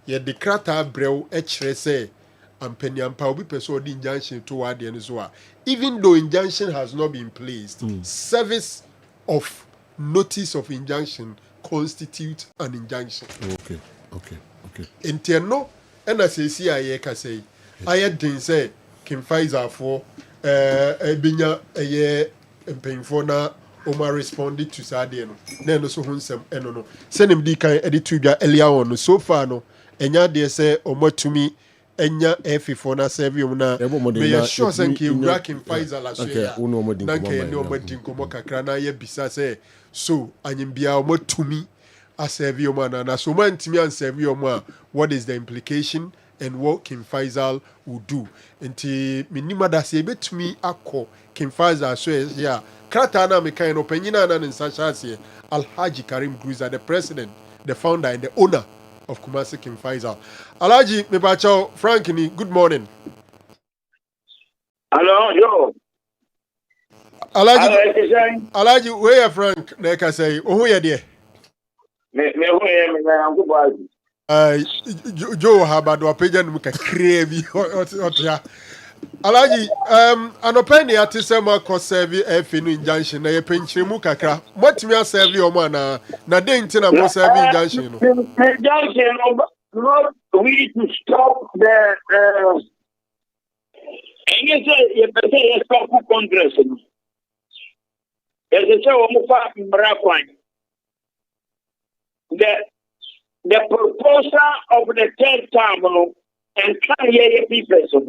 ye de krata brew ekire say ampanyampa obi person di injunction to wade no so a even though injunction has not been placed service of notice of injunction constitute an injunction. Okay. Interno and as I see I can say I had been say Kim Pfizer for binya a year and paying for na Oma responded to Sadiano. Then so hunsem eno no. Send him di kan edit to earlier on so far no. Enya de say Oma to me enya F4 na servium na me sure say Kim Kim Pfizer la so ya. Nanke ne Oma din komo kakra na ye bisa say so anyimbia Oma to me a servium na so man timi an servium what is the implication and what Kim Faisal will do. Nti minima da se betumi akọ Kim Faisal so ya krata na me kan opanyina na nsanshase Alhaji Karim Gruza, the president, the founder and the owner of Kumasi Kim Faisal. Alhaji mepacho Frank ni good morning. Hello, yo. Alhaji where Frank na ka say ohu ye de me hu ye me na go ba Joe Habado Pajan Muka Crevi Otia. Alaji, anopeni ati sema ko serve finu injunction na ye penchire mu kakra. Motimi a serve your man na de ntina mo serve injunction no. Injunction not we to stop the you say stop Congress. As I say o mo fa mbra kwan. The proposal of the third term and carry people of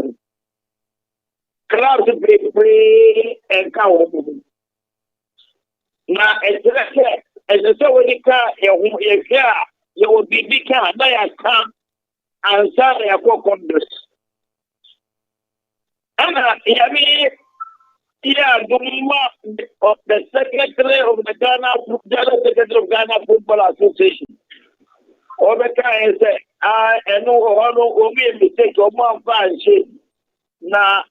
clubs free and cow. Now, as I said, when you will be big car, buy a car and sell a Congress. And the secretary of the Ghana Football Association. Obeka say no mistake na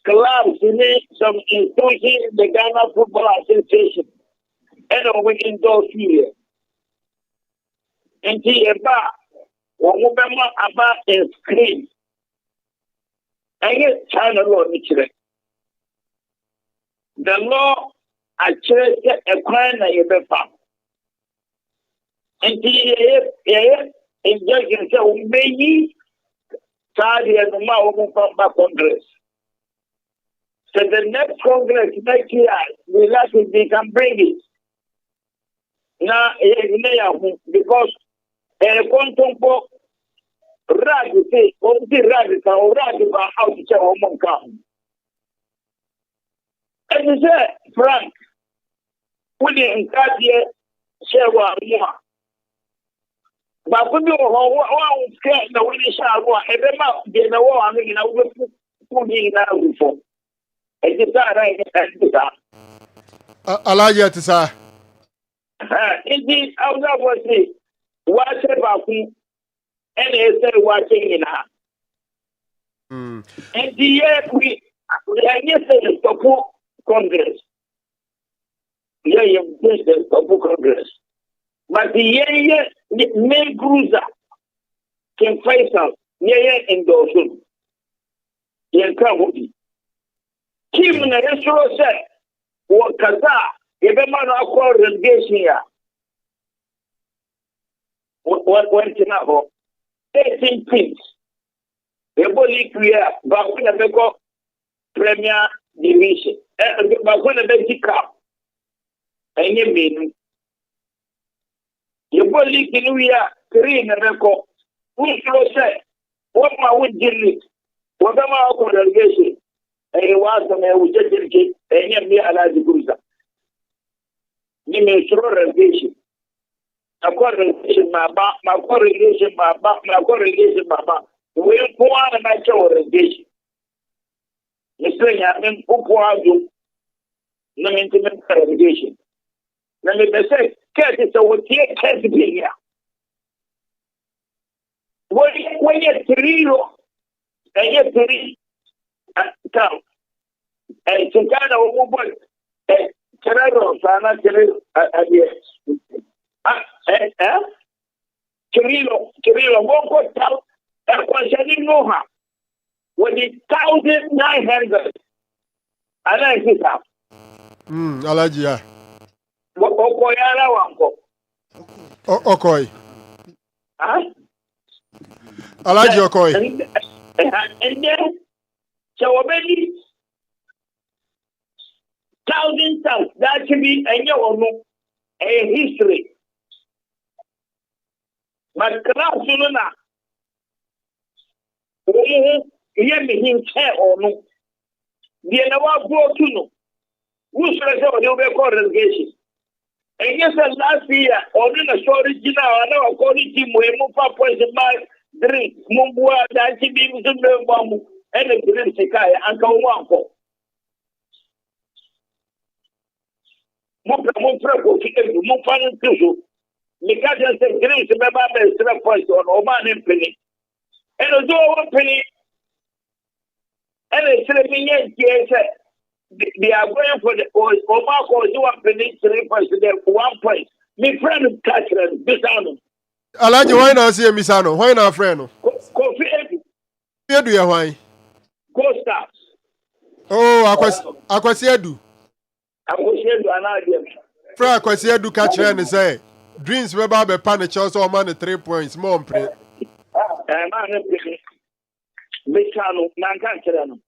clubs need some institution in the Ghana Football Association and we can do here. And about a screen. I get China law the law actually a crime that you found. And injunction say maybe Saudi and Mama Congress. So the next Congress next year we like if they can bring it. Now because Contempo Rag say only Rag about how to tell Omon come. And you say Frank, put it in Kadia share one more. But when you want to get the winning shot, every month, they know what I'm making out with putting that before. And it's not right at that. Alaja to say, indeed, I was not going to say, watch about me, and they said watching in her. And the year we are yesterday to Congress. Yeah, you push the Congress. But the main cruiser can face out in those. You can't be. Kim in the restaurant said, what Kaza, if a man call relegation here. What went in our 18 teams? The body clear, but when they go Premier Division, but when they pick up, and you mean. You go leak in we are three in the record. We say, what my would deal it? What am I on relegation? And you want them to just dedicate and you allow the cruiser. You may throw relegation. My correlation, my correlation, my correlation, my back. We go on and I show relegation. You say, I mean, who you? No intimate relegation. Let me say, Kessben, so what you Kessben here? When you're three, and you're three, come. Chicana Omo Cherero Sana Cirilo Wonko Tal Kwashani Noha when it 1,900 and I sit up. Alaji. Okoyara Wanko. Okoi. Alaji Okoi. And then, so many 1,000 times that should be a history. But Krasuluna, hear me him care or no. The Nawa go to no. Who should I say you'll be called relegation? And yes, last year, or in a short original, I know according to Muemupa points in my drink, Mumbua, that she beams in the bomb, and a green Sekai, and Kawanko. Mupra, Mupan Tusu. Because I said, Grace, remember, there's 3 points on Oman and Penny. And a door penny. And it's 3 years, they are going for the Oman calls 1 penny, 3 points, 1 point. My friend is catching Bisano. Alaji, why not see Misano? Why not friend? Coffee Edu. Edu, ya why? Go Stars. Oh, Akwasi Edu. Akwasi Edu, another. Fra Akwasi Edu catch her and say, Dreams weba be panic also man 3 points more pre. Man Bisano, Nankan Cherano.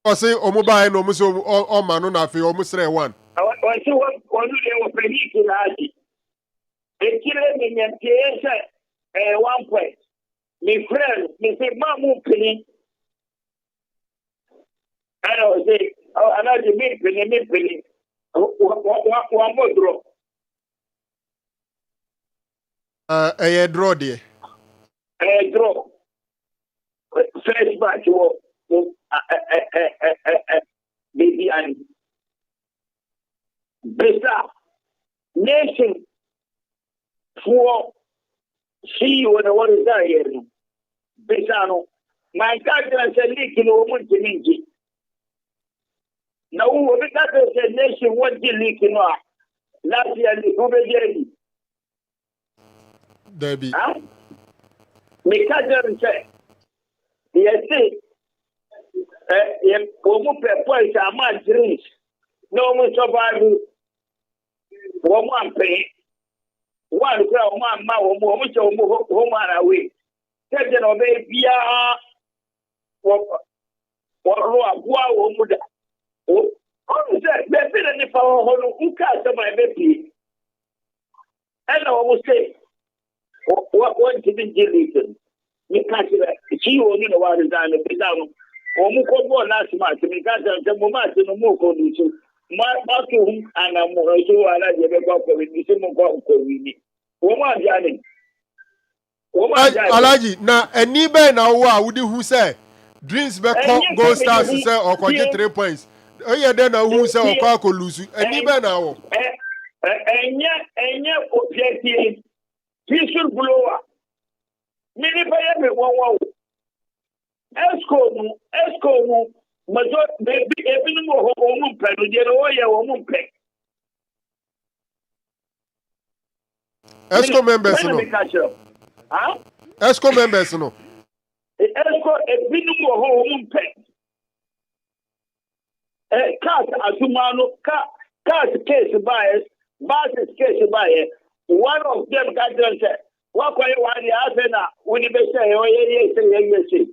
I say Omuba no muso o manu na fe omusre 1. I want to one penny to Nazi. A killer in your 1 point. My friend, Mr. Mamu Penny. I don't say, another mid penny. One more draw. A draw there. A draw. First match, baby, and Besa Nation for see you when I want to die here. Besano, my cousin said, Nicky, no one to me. Now, we got a nation, what did Nicky know? Last year, the Uber Debbie. My cousin said, yes, Omo points are my dreams. No one survival. 1 pay. 1 crowd, 1 man, home away. Tell them obey via what Muda. Oh, said, better than if I who cast my baby. And I will say, what to be deleted? Me catch it. She only know what is done. Omuko last match because the moment no more go do my bathroom and I'm so ala je be go for we say mo go ko we woman jani Alaji na eni be na wo a wudi hu say Dreams be go Stars say or ko 3 points oye dey na hu say o ko lose eni be na wo enya opieti peaceful blower mini pay me won Esco, Majo, baby, even more home, Pedro, Esco members, no. Esco members, no. Esco, a minimum home pet. Cat, Azumano, cat case bias, Basis case bias. One of them got done said, what way one the other now, when you say, oh, yes.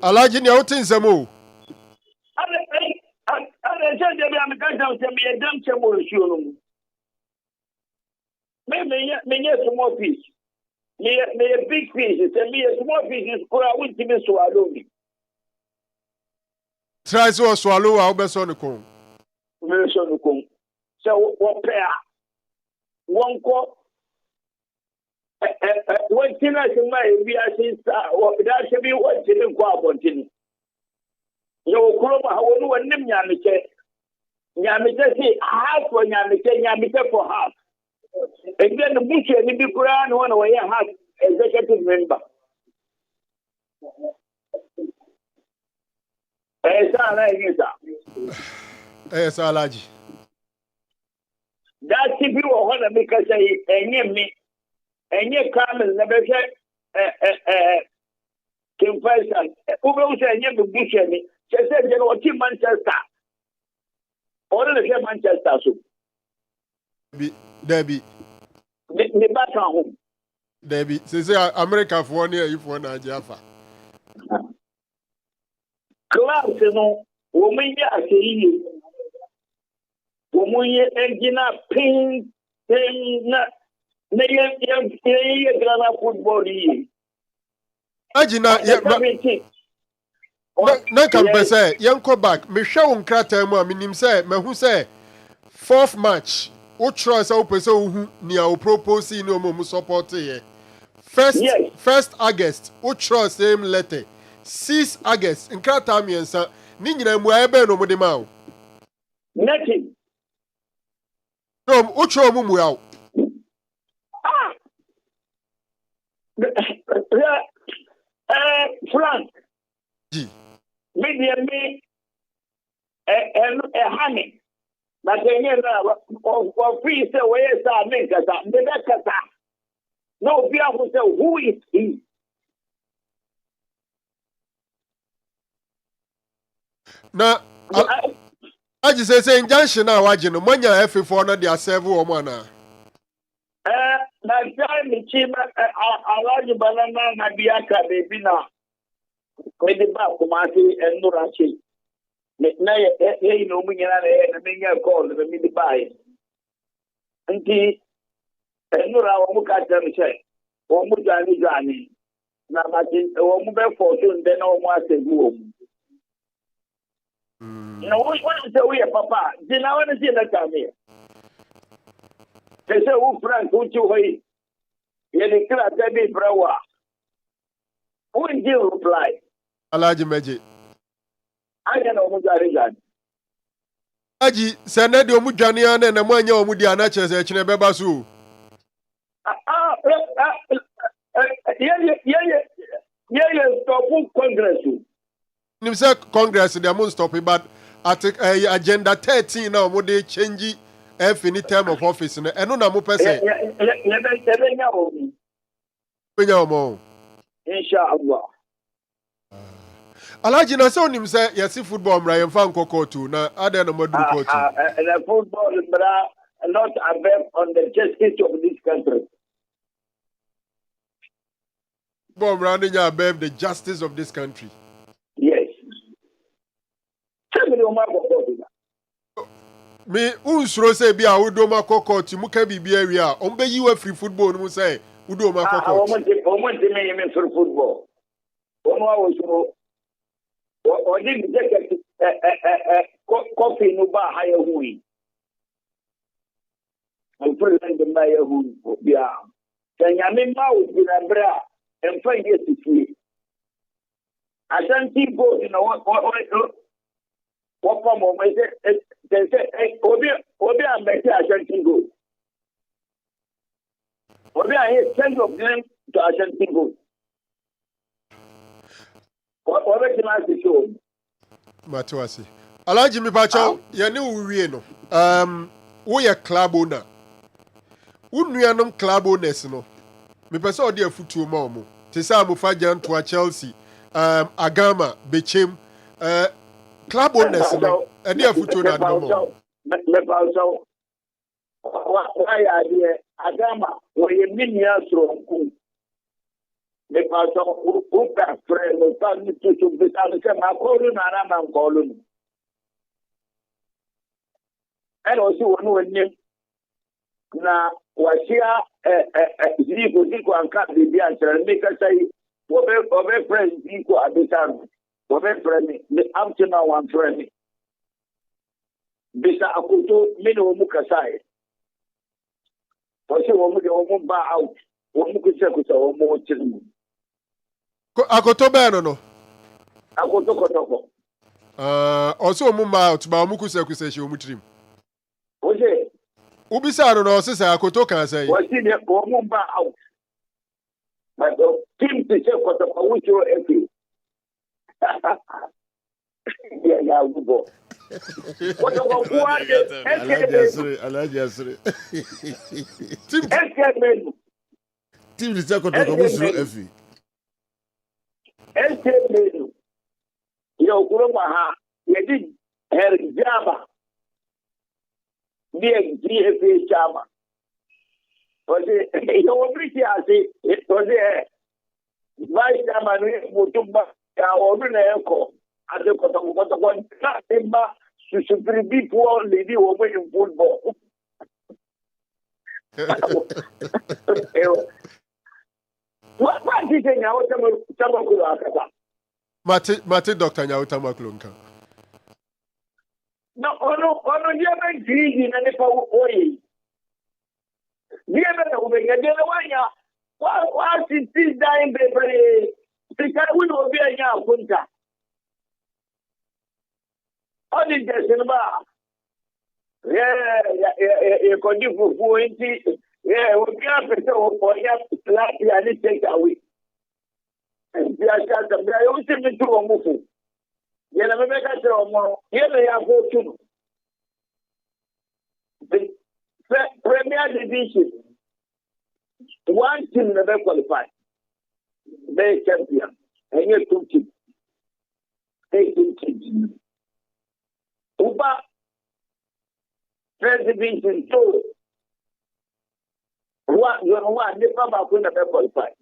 Alaji ni outin zemo. I said I'm going to me a damn chemo show. Me small piece. Me a big piece. Me a small piece is for I won't even swallow me. Try to swallow our best on the cone. So what pair? 1 call. What thing I can make be as is that should be what didn't go up on tin. You Kuroma, how will name Yamite? Yamite say half for Yamite for half. And then the Bush and the Quran 1 away half executive member. Alaji. That TV or what because me and ye come and never say Kim Faisal. Who will say you bush me? She said you know Team Manchester. Or the Manchester so. Debbie. Me back at home. Debbie, say America for 1 year if one Jaffa. Class no woman ya say woman ye engina pin na ye grana football yi. Agina na kampese yanko back me hwe won krata mu a minim say mehu say 4th match o try say o pese o hu ni a o propose ni o mo support here. 1st August o try same letter 6 August nkrata miensa ni nyina mu ebe no mo de ma o nothing no o try mu ya o Frank me honey but of free say where is that make that no be able to say who is he na aji say injunction na waje no manya F4 na dia serve wo mo na na time me chima alaji banana na biaka baby na me de ba kumasi enurachi na ye no munyana na me nya call me de bai nti enura wo muka tell say wo mu jani na ma ti wo mu be fortune de na wo mu asegu wo no what say we papa dina wana see na kame they say who Frank who you hoy ye de kra te bi brawa who did reply Alaji Meje anya na wo mu jani aji sene de omu dwane ana na mo anya omu di ana chese chine beba so stop Congress. Nim say Congress they won't stop it, but at agenda 13 now mo dey change any term of office no eno na mo pese benya mo inshallah Alaji na say onim say yes football mra yemfa nkoko tu na ade na madu ko tu the football mra not above on the justice of this country. Football mra nya above the justice of this country. Yes. Me unsuro say bia wodo makoko ti muka bibia wi a ombe yiwa free football no say wodo makoko omonte me free football ono awo so o di jacket coffee no ba haya hui o president de ma ya hu bia tanya me ma o di na bra emfa yesu fi Ashanti go you know what from me say obi am be Ashanti go obi I send of them to Ashanti go what can I say show Matuasi Alaji mi pacho ye ne uwie no wo ye club owner unuanom club owners no me pese odi afutuo ma omo te sa amofa janto a Chelsea Agama Bechem club owners no edi afutuo na do mo me pacho why idea Agama wo ye minia stronku me pacho who ka friend no pa ni to be ta se ma ko lu na na ma ko lu and also one na washia ziko anka bibi antra me ka sai obe friend ziko abisa obe friend me amtina one friend bisa akoto me no mu kasai wasi wo mu de wo mu ba out wo mu kusa wo mu tiru akoto be no akoto kotoko also mu ma out ba wo mu kusa shi wo mu tirim oje ubisa no osisa akoto kan say wasi de wo mu ba out but team to check kotoko wo cho efi Yeah, good boy. What about Alaji Asiri. Team is second to Musuru Efi. Menu. Yo, Kuroma, you did her Jama. Dear GFA Chama. Was it? You already it was there. Vice Chairman Mutumba, our own echo. As a Kotokotokoan, to Supreme people, lady over in football. What is it now? Mate Dr. Nyauta Maklunka. No, you greedy and if I oil. Dear Omega, why is this dying baby? Because we will be a young punta. How did you say about? You can give for 20. Yeah, we can't for you and take away. And they are shut up. They always send me to a move. You never make a show. Here they are for two. The Premier Division. One team never qualified. They champion. And you're 2 teams. 18 teams. Uba. First division 2. One, never never qualified.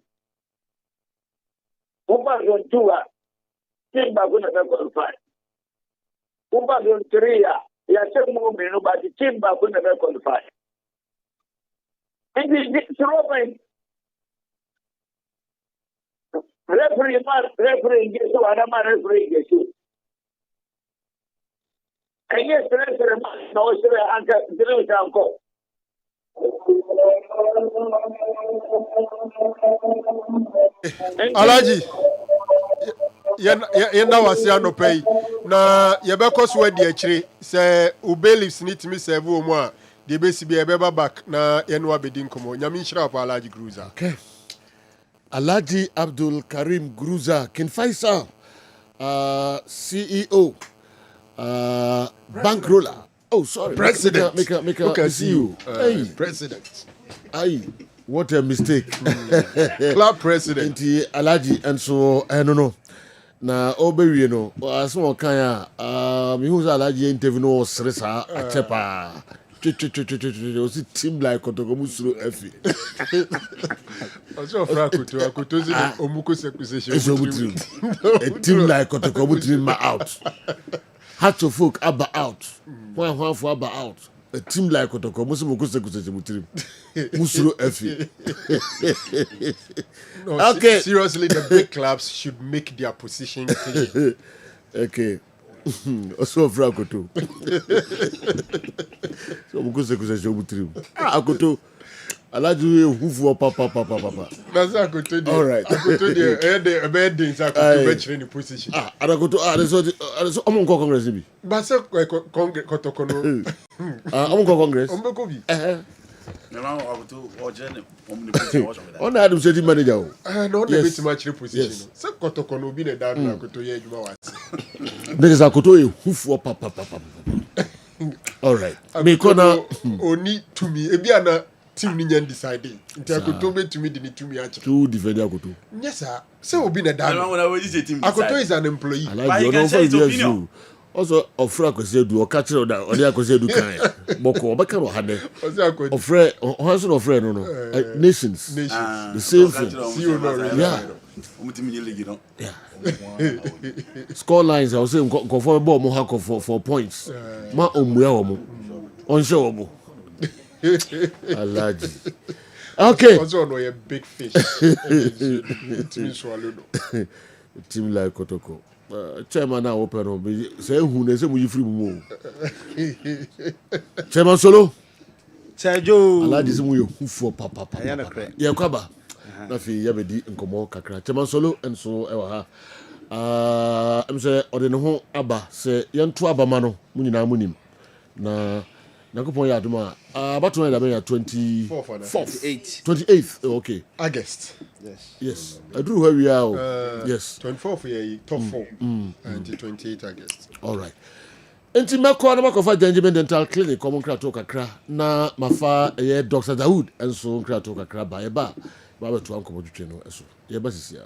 Uba zone 2, team back never qualified. Uba zone 3, you have more men, but the team back never qualified. And it's Robin. Referee gets to another referee gets to. And yes, the referee must know the uncle. Alaji, yenda wasi anopei na yebeko so de akire se ubeliefs ni timi serve wo mu a de besi be ebeba back na yenwa bedin komo nyame nshira pa Alaji Gruza. Okay. Alaji Abdul Karim Gruza Kinfaisa, CEO, bankroller. Oh, sorry. President. Make a see you. Hey. President. Aye. What a mistake. Club president. Alaji, and so, I don't know. Na obewi you know, as one kind me who's Alaji interview no stressa a chepa. Osi team like Kotokomusuru Efi. Also Akoto zi omuko sekusation. A team like Kotokomusuru out. Hearts of folk Abba out. One for Abba out. A team like Kotokomusuru sekusation Musuru Efi. No, okay. Seriously, the big clubs should make their position clear. Okay. Also Akoto. So mukuse kusesho mutrim. Akoto Alaji hufu papa. That's Akoto. All right. Akoto the bad things Akoto bench in the position. Akoto so amon congress bi. Ba se congress Kotokono. Amon congress. Ombeko bi. No, Akoto ojene omni position watch with that. On had city manager. No dey beat match position. Se Kotokono bi na that Akoto ye adwuma wase. There is Akoto hufu papa. All right. Me kona oni to me ebi ana team ni nyan deciding. Nti Akoto be to me the to me actually. To defend Akoto. Yes sir. Say obi na that. Akoto is an employee. But you can say his opinion. Also offer Akosedu or catch that or the Akosedu kind. Boko obeka no hade. Offer also offer no. Nations. The same thing. Yeah. Score lines I was saying go for ball mo hako for points. Ma omua omo. Onse omo. Alaji. Okay. Also no a big fish. Team swallow. Team like Kotoko. Chairman now open up. Say who ne say mu free mu. Chairman Solo. Sergio. Alaji say mu yo for papa. Ya kwaba. Na fi ya bedi nkomo kakra. Chairman Solo enso e wa ha. Em say ode ne ho aba say yento aba ma no mu nyina mu nim. Na Nakupon ya aduma. About 28th. Okay. August. Yes. Yes. I drew where we are. Yes. 24th year, top 4. And 28th August. All right. Enti meko na makofa Benjamin Dental Clinic komo nkra to kakra na mafa Dr. Dawood enso nkra to kakra ba eba beto anko dwetwe no eso ye ba sisia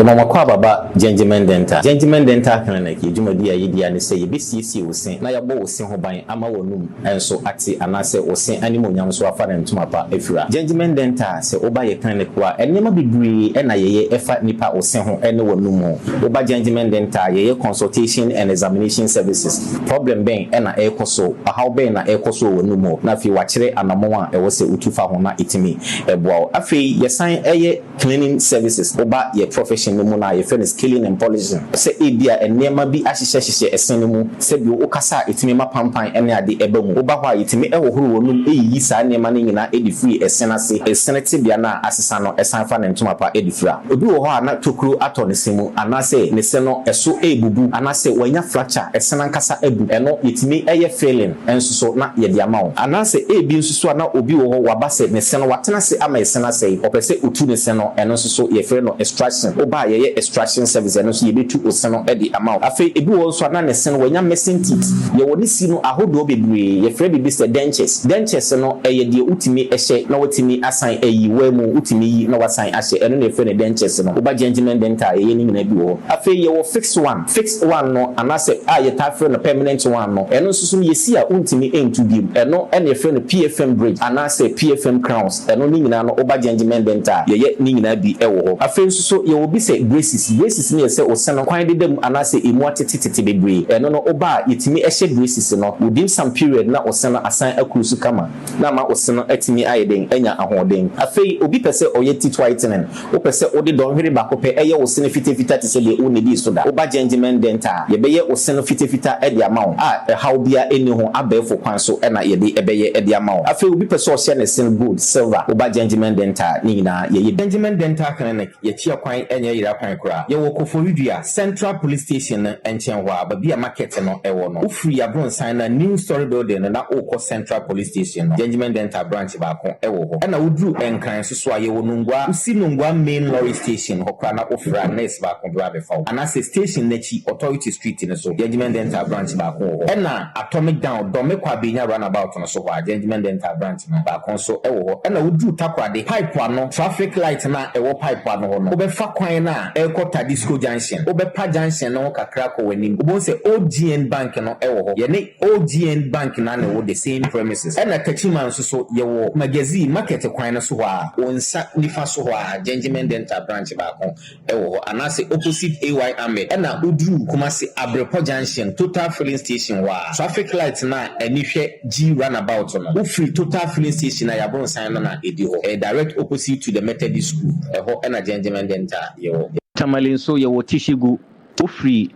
Mama kwa baba Gentleman Dental Clinic yedwumadi ayedi ane sɛ yebesiesie wosen na yɛbɔ wosen ho ban ama wonum enso ate anase wosen animonyam so afa ne ntoma pa afira Gentleman Dental sɛ oba ye clinic wa enema bebree na yeye efa nipa wosen ho ene wonum oba Gentleman Dental yeye consultation and examination services problem ben na ekoso how ben na ekoso wonum na fi wakyere anamon a ɛwɔ sɛ utufa ho na itimi eboa afei yesan eye cleaning services oba ye profession no mu na ye friend scaling and polishing se ebia enema bi ahyehyehye esen mu se bi o kasa etimi mapampan ene ade eba mu oba hwa etimi ehohoro wonum eyi saa enema no nyina edi free esen ase esen tibia na asesa no esan fa ne ntoma pa edi fra obi wo hɔ ana tokuro ato ne semu anase ne se no eso ebubu anase wanya fracture esen ankasa ebu eno etimi eye failing enso so na ye de amawo anase ebi nso so na obi wo hɔ waba se ne se no watena se ama esen ase opese otu ne se no eno nso so ye frɛ no extraction oba ye extraction service eno so ye betu oseno e di amount afei ebi wo so na ne sen wanya missing teeth ye woni si no ahodo bebree ye frɛ bi se dentures no ye de utimi ehye na wotimi asan ayi wa mu utimi yi na wasan ahye eno ne frɛ ne dentures no oba Gentleman Dental ye ni nyina bi wo afei ye wo fixed one no anase ye ta frɛ no permanent one no eno so so ye si a untimi entu bi eno ene frɛ no PFM bridge anase PFM crowns eno ni nyina no oba Gentleman Dental ye ni nyina bi ewo ho afei so ye obi se braces ni se oseno kwan de dem anase emu atetete bebree eno no oba yetimi ehye braces no within some period na oseno asan akurusu kama na ma oseno atimi ayeden enya ahoden afei obi pese oye teeth whitening o pese ode don hwere bakope eye oseno fitafita te se de o ne di so da oba Gentleman Dental ye beye oseno fitafita e de amawo how bia eni ho abefo kwan so na ye de ebeye e de amawo afei obi pese o share ne sin gold silver oba Gentleman Dental ni nyina ye Gentleman Dental Clinic ye chia kwan enye yira kwan kura ye wo Koforidua Central Police Station enchen wa babia market no ewo no ufri abronsan na new story building na okọ Central Police Station no Gentleman Dental branch ba ko ewo ho na wodru enkran so aye wo nungwa usi nungwa main lorry station hokra na ofra nurse ba ko bra be fa anase station nachi authority street ne so Gentleman Dental branch ba ko ho na atomic down do me kwa benya runabout no so wa Gentleman Dental branch no ba ko so ewo ho na wodru takwade pipe ano traffic light na ewo pipe ano ho no obefa kwan na ekota disco junction obepa junction no kakra ko wanim obo se OGN bank no ewo ho ye ne OGN bank na ne wo the same premises na kachiman so ye wo magazine market kwan no so ho a onsa nifa so ho a Gentleman Dental branch ba ko ewo ho anase opposite AY Ahmed na odru Kumasi Abrepo junction total filling station wa traffic light na anihwe G runabout no wo free total filling station na yabon sign no na edi ho direct opposite to the Methodist school ho na Gentleman Dental ye wo Tamalin so ye wo tishigu free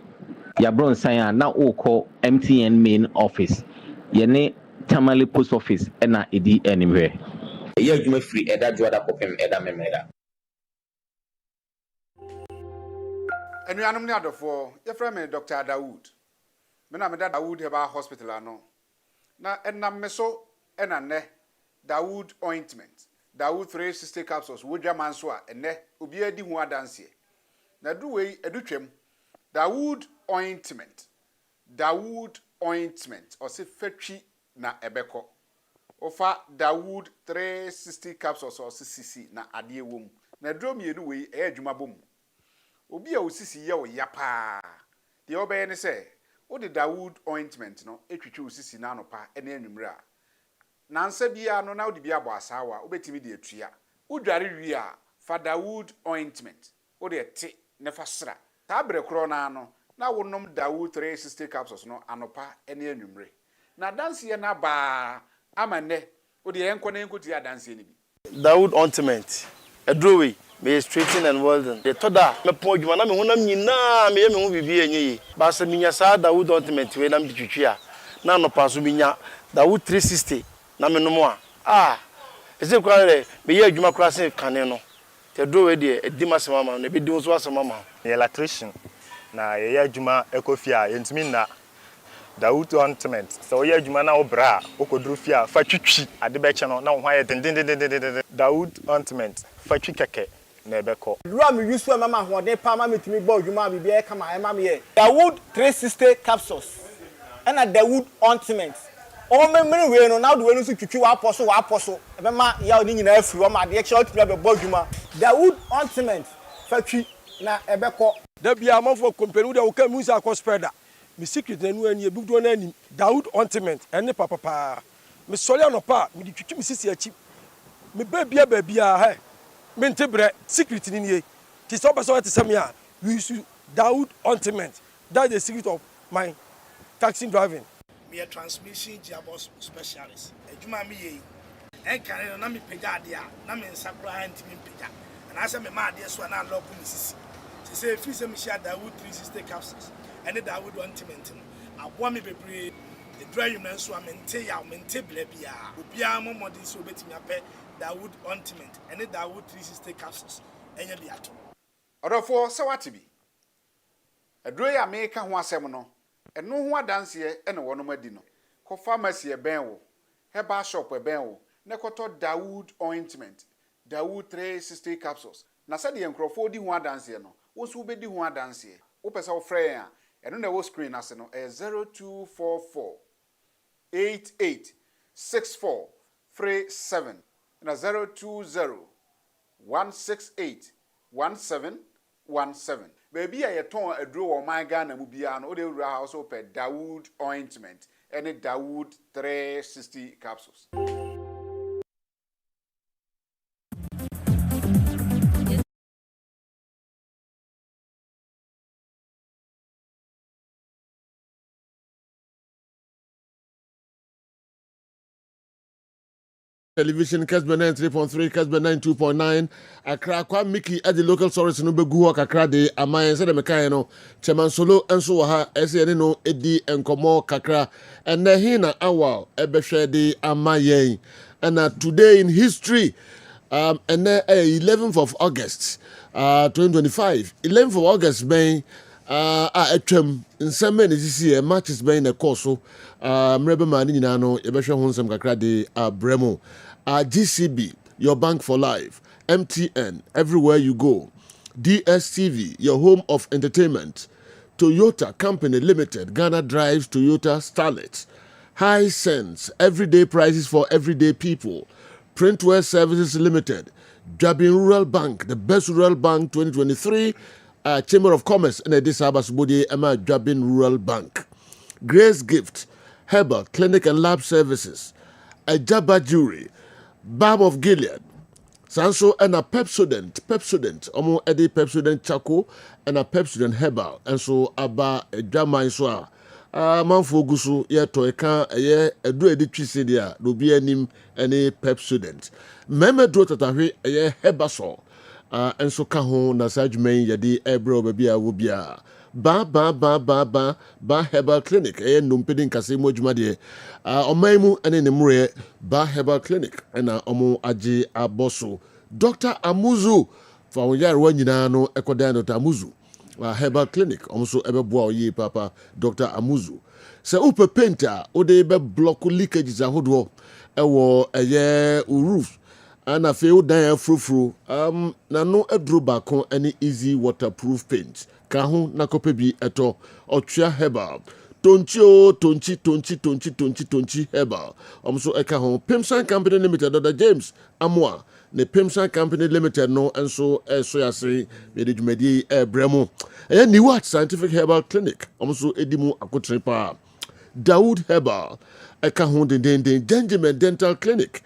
ya bronsan na okọ MTN main office ye ne Tamale post office na edi anywhere ye adwuma free eda joada kopem eda memeda Enuanum ne adofo ye frɛ me Dr. Dawood me na me da Dawood Heba Hospital ano na enam me so ena ne Dawood ointment Dawood 360 capsules wodwa man so a ene obi adi hu adanse na duwe edutwem Dawood ointment o se fatwi na ebeko ofa Dawood 360 capsules o se sisi na ade ewom na drum yenu we e adwuma bom obi a osisi ye o yapa de obeye ne se o de Dawood ointment no etwitwe osisi na anopa ene anwumre a na nsa bia no na o de bia bo asawa obetimi de atua udware wi a fa Dawood ointment o de te ne fa sra ta bre kro na no na wonom Dawood 360 capsules no anopa ene anwumre na danse ye na ba amane o de enko na enko ti adanse ni bi Dawood ointment edrowe me straighten and welding the toda me pon adwuma na me honam nyina me ye me ho bibi enye ba se minya sa Dawood ointment we na me twitwi a na anopa so minya Dawood 360 na me nomo a ese kwa re me ye adwuma kra se kane no te drowe de edima se mama na be di so asema mama electrician na ye adwuma ekofia yentumi na Dawood ointment. So yeah, adwuma na wo bra, okoduru fia, fa twitwi ade be che no na wo hwan den. Dawood ointment, fa twi keke na ebeko. Dura me use for mama hoden pa ma metumi gba adwuma bi e kama e ma me ye. Dawood 360 capsules. And a Dawood ointment. O me we no now the we no so twitwi wa apostle. E be ma ya oni nyina afiri o ma de che otumi abegba adwuma. Dawood ointment fa twi na ebeko. Da bia amafo company wo ka mu sa ko spreader. Me secret na nu ani ebudo na ani Dawood ointment ene papa me sole anopa me di twitwi me sisi achi me babia he me ntebre secret ni nie ti so person te sem ya we use Dawood ointment. That's the secret of my taxi driving. Me a transmission gearbox specialist ejuma me ye enkan na me pega ade a na me nsakura antimi pega and I say me ma ade so na lock me sisi say free say me share Dawood 360 capsules and the Dawood ointment no abo me bebre the dry you na so amente ya mente bla bia obia mo modern so betimi ape Dawood ointment and the Dawood 360 capsules enya bi ato odofo se wate bi aduro ya me ka ho asem no eno ho adanse ene wono madi no ko pharmacy e ben wo herbal shop e ben wo ne koto Dawood ointment Dawood 360 capsules na se de enkrofo di ho adanse no wo so be di ho adanse wo pesa wo frɛ ya eno na wo screen ase no 0244 886437 na 020 168 1717 baby a yeton aduro wo man Ghana mu bia no o de wura house o pe Dawood ointment and Dawood 360 capsules. Television Kessben 93.3, Kessben 92.9. Accra kwa Mickey at the local source no be gu kakra de amayen se de mekan no Chairman Solo enso wo ha ese ne no edi enkomo kakra and hina awal ebehwe de amayen and today in history and 11th of August 2025 11th of August ben atwam nsɛm ne sisi matches bɛn na kɔ so mmerɛ ma ne nyinaa no yɛbɛhwɛ ho nsɛm kakra de abrɛmo GCB your bank for life, MTN everywhere you go, DSTV your home of entertainment, Toyota Company Limited Ghana drives Toyota Starlet, High Sense everyday prices for everyday people, Printwear Services Limited, Jabin Rural Bank the best rural bank 2023, Chamber of Commerce and Addis Ababa Emma Jabin Rural Bank, Grace Gift, Herbal Clinic and Lab Services, Ajaba Jewelry, Balm of Gilead, Sanso and a Pepsodent, Omo Eddie Pepsodent Chaco and a Pepsodent Herbal, and so Aba Jama Iswa. Manfo Gusu, ye to eka ye edu editwi sedia, no be anim any Pepsodent. Meme do tatahwe ye Herbasol. And so kaho na sajmen yadi ebro bebia wubia ba Herbal Clinic numpedin kase mojuma de omaimu ene nemre ba Herbal Clinic ena omo aje aboso Dr. Amuzu fa wonyare wanyina no ekodan Dr. Amuzu Herbal Clinic omso ebeboa oyi papa Dr. Amuzu se upe painter ode be block leakages ahodo ewo roof and a few dan frufru na no edru bakon any easy waterproof paint kahu na kopebi eto otwa herbal tonchi herbal so eka ho Pimsan Company Limited Dr. James Amwa ne Pimsan Company Limited no enso eso yase me de dwumadi bremo ni what scientific herbal clinic so edimu akotrepa Dawood Herbal eka ho den Gentleman Dental Clinic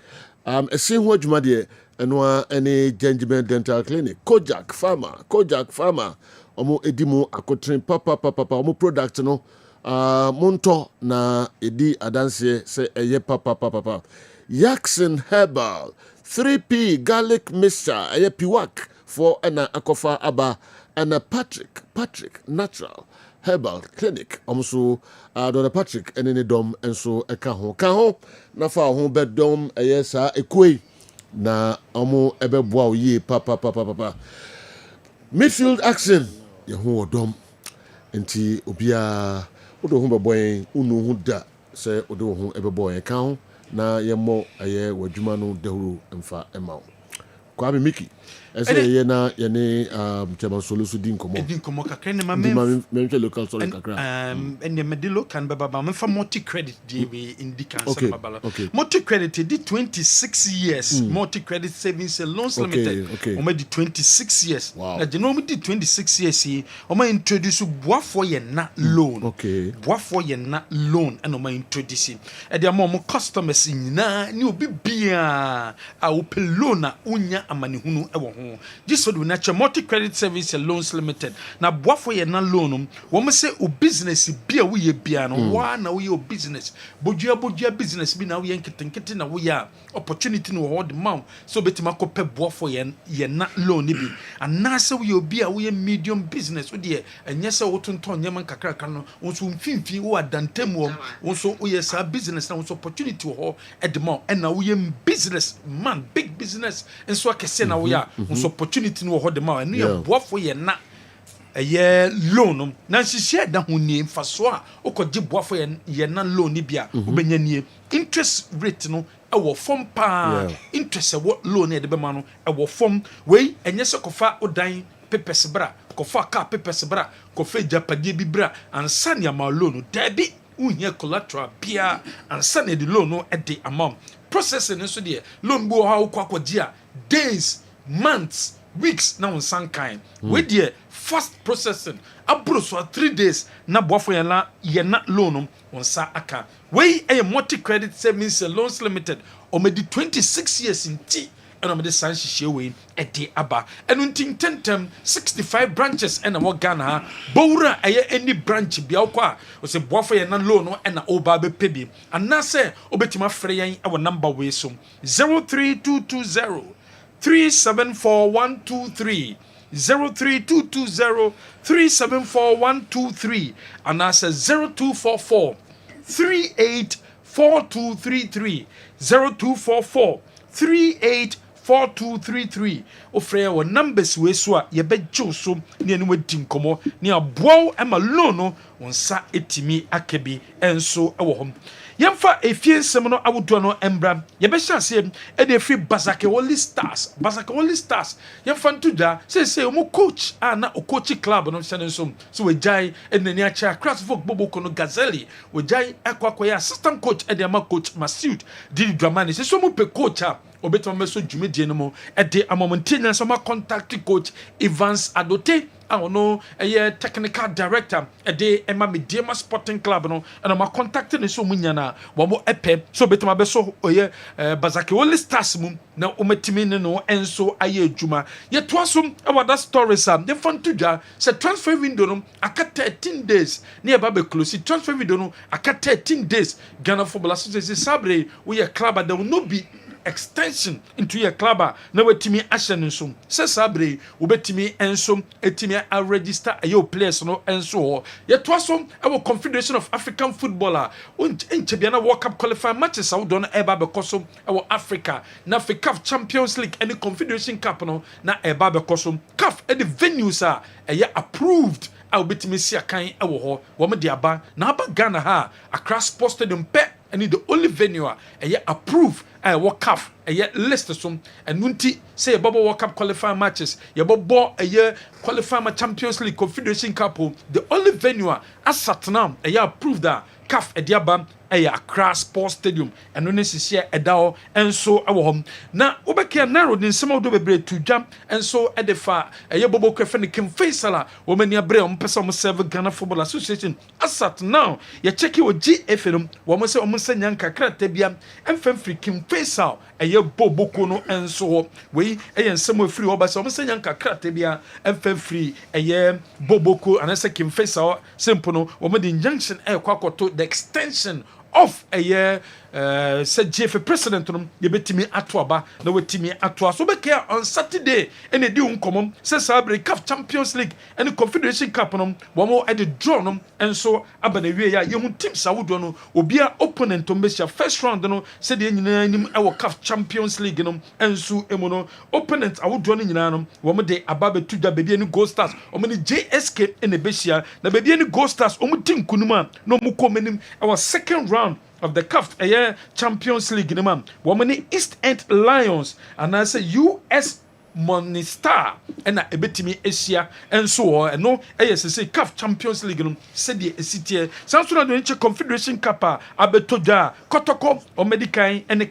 a same word Jumadie and any Gentleman Dental Clinic, Kojak Pharma, Omo Edimu Akotrin Papa, Omo product no, Monto na Edi Adanse say a papa. Yaxon Herbal, 3P Garlic Mixture, a Piwak for an Akofa Aba, and a Patrick Natural Herbal Clinic, Omso, Dr. Patrick, and any dom, and so a kaho, na fa ho bedom ayesa ekwe na omo ebeboa ye papa midfield action ye ho dom enti obia wodo ho bɛbɔ unu ho da sɛ wode wo ho ɛbɛbɔ ka ho na yɛmmɔ ɛyɛ w'adwuma no dahuro mfa ɛma wo Kwame Miki ɛsɛ yɛyɛ na yɛne Chairman Solo so di nkɔmmɔ kakra ne ma menhwɛ local story kakra ɛnɛ mede local no bɛbaba memfa multi credit deɛ we indi cancer mabala multi credit di 26 years multi credit savings and loans limited ɔma di 26 years na gye na ɔma di 26 years yi ɔma introduce boafoɔ yɛ na loan boafoɔ yɛ na loan ɛna ɔma introduce ɛde ama ɔmo customers nyinaa ne obi biaa a wopɛ loan a wonya amanehunu ɛwɔ ho just do natural multi credit service and loans limited na boafo ye na loan wo mo say o business bi a wo ye bia no wa na wo ye o business bodua business bi na wo ye nketenkete na wo ya opportunity no hold mount so betima ko pe boafo ye na loan ni bi anase wo ye obi a wo ye medium business wo de enye se wo tonton nyema kakraka no wo so mfimfi wo adantem wo so wo ye sa business na wo so opportunity wo edema na wo ye business man big business enso akese na wo ya so opportunity no ho de ma enu ye boafo ye na eye loan na nhihye da ho nie mfaso a okoje boafo ye na loan ni bia obenya nie interest rate no ewo form pa interest ewo loan e de be ma no ewo form we enye se kofa odan papers bra kofa car papers bra kofa japade bi bra ansa ne ama loan dabi unye collateral bia ansa ne de loan no e de amount processing so de loan bo ha okwakoje a days months weeks na on sankan we there fast processing abro so 3 days na boafo ye na loan on sa aka we multi credit savings and loans limited o me di 26 years in T and on the san hihye we ede aba enu ntintentem 65 branches and mo Ghana bowura any branch bia kwa o se boafo ye na loan and na oba be pebi anase obetima frɛ yen e number we so 03220 374123 03220 374123 and I say 0244 384233 0244 384233 ofre wo numbers we so a ye bejo so ne anu wadi nkomo ne aboa ema loan no wonsa etimi akabi enso ewo hom yemfa efie nsem no awodo no embra ye be hyase e de free Bazakewoli Stars yemfa ntuda say omo coach na o coach club no hyane nso so we jai enani acha Crasfolk Boboko no Gazeli we jai akwakoya assistant coach e de ama coach Masud Didi Dramani say so mo pe coach a obeto meso dwumedie no mo e de amamontina so ma contact coach Evans Adote no technical director de Emma Mediema Sporting Club no and ma contact ne so munya na wo mo epe so betuma be so Bazakewoli Stars mum na ometimi ne no enso aye adwuma ye to asom e wada stories am de fantudwa se transfer window no aka 13 days ne e ba be close transfer window no aka 13 days Ghana Football Association sabre we club there will not be extension into your club na wetimi ahye nso se sabre wobetimi enso etimi a register ayo players no enso ho ye to aso e Confederation of African Footballer enchebia na World Cup qualifying matches awo don eba be koso e Africa na CAF Champions League any Confederation Cup no na eba be koso CAF e the venues a approved a wobetimi sia kan e wo ho wo me de aba na aba Ghana ha Accra Sports Stadium pe and the only venue a approve World Cup list some and nunti say a World Cup qualifying matches ye bobo qualifying Champions League Confederation Cup the only venue as Satnam approved that CAF ediaba Accra Sports Stadium and no necessary edao and so awom na obeke narrow din some do bebre to jump and so edefa bobo kwefene Kim Faisala woman ya bre ompesa mo serve Ghana Football Association asat now ye check your GFM wo mo se omo sanya nkakra tabia emfamfri Kim Faisal bobo kono and so we ensem afri oba se omo sanya nkakra tabia emfamfri boboko anase Kim Faisal simple no wo mo the injunction kwakoto the extension of sɛ GF president no yɛbɛtumi ato aba na wɔtumi ato so bɛkɛ on Saturday ɛna di nkomom sɛ saa bere CAF Champions League ɛne Confederation Cup no wɔn ɛde draw no nso aba na wie ya yɛhu teams ahodoɔ no obia opponent mbɛhyia first round no sɛ deɛ nyinaa nim ɛwɔ CAF Champions League no nso emu no opponent ahodoɔ no nyinaa no wɔn de aba bɛtu dwa baabi ɛne Gold Stars wɔn ne JSK ɛna bɛhyia na baabi ɛne Gold Stars wɔn di nkunum a na wɔn kɔ menim ɛwɔ second round of the CAF Champions League no man woman East End Lions and I say US Monistar and ebetimi Asia and so on no say CAF Champions League no said the city Samsung do Confederation Cup abetoda Kotoko or Medicain and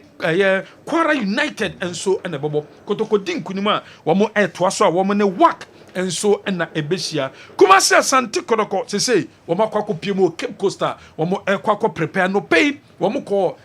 Kwara United and so and Bobo Kotoko dinkunima wamo etwaso woman work and so and na ebesia Kumasi Asante Kodoko say wama kwako piemo Cape Costa wamo kwako prepare no pay wamo ko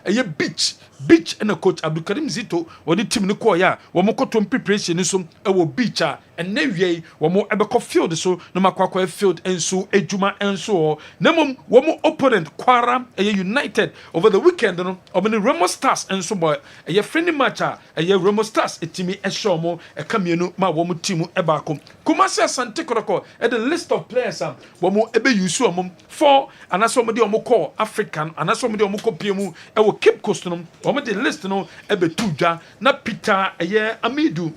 beach and a coach Abdulkarim Zito or the team no ko ya wamo ko tom preparation so ewo beach and newie wamo ebeko field so no makwako field and so ejuma and so nemom wamo opponent Kwara United over the weekend no obeni Remo Stars and so boy a friendly match Remo Stars etimi eshomo ekamienu ma wamo team ebako Kumasi Asante Kodoko at the list of players wamo ebe yusu amom for anasomodi omoko African anasomodi omoko piemu ewo Cape Coast no wamo the list no ebe tudwa na Peter Amidu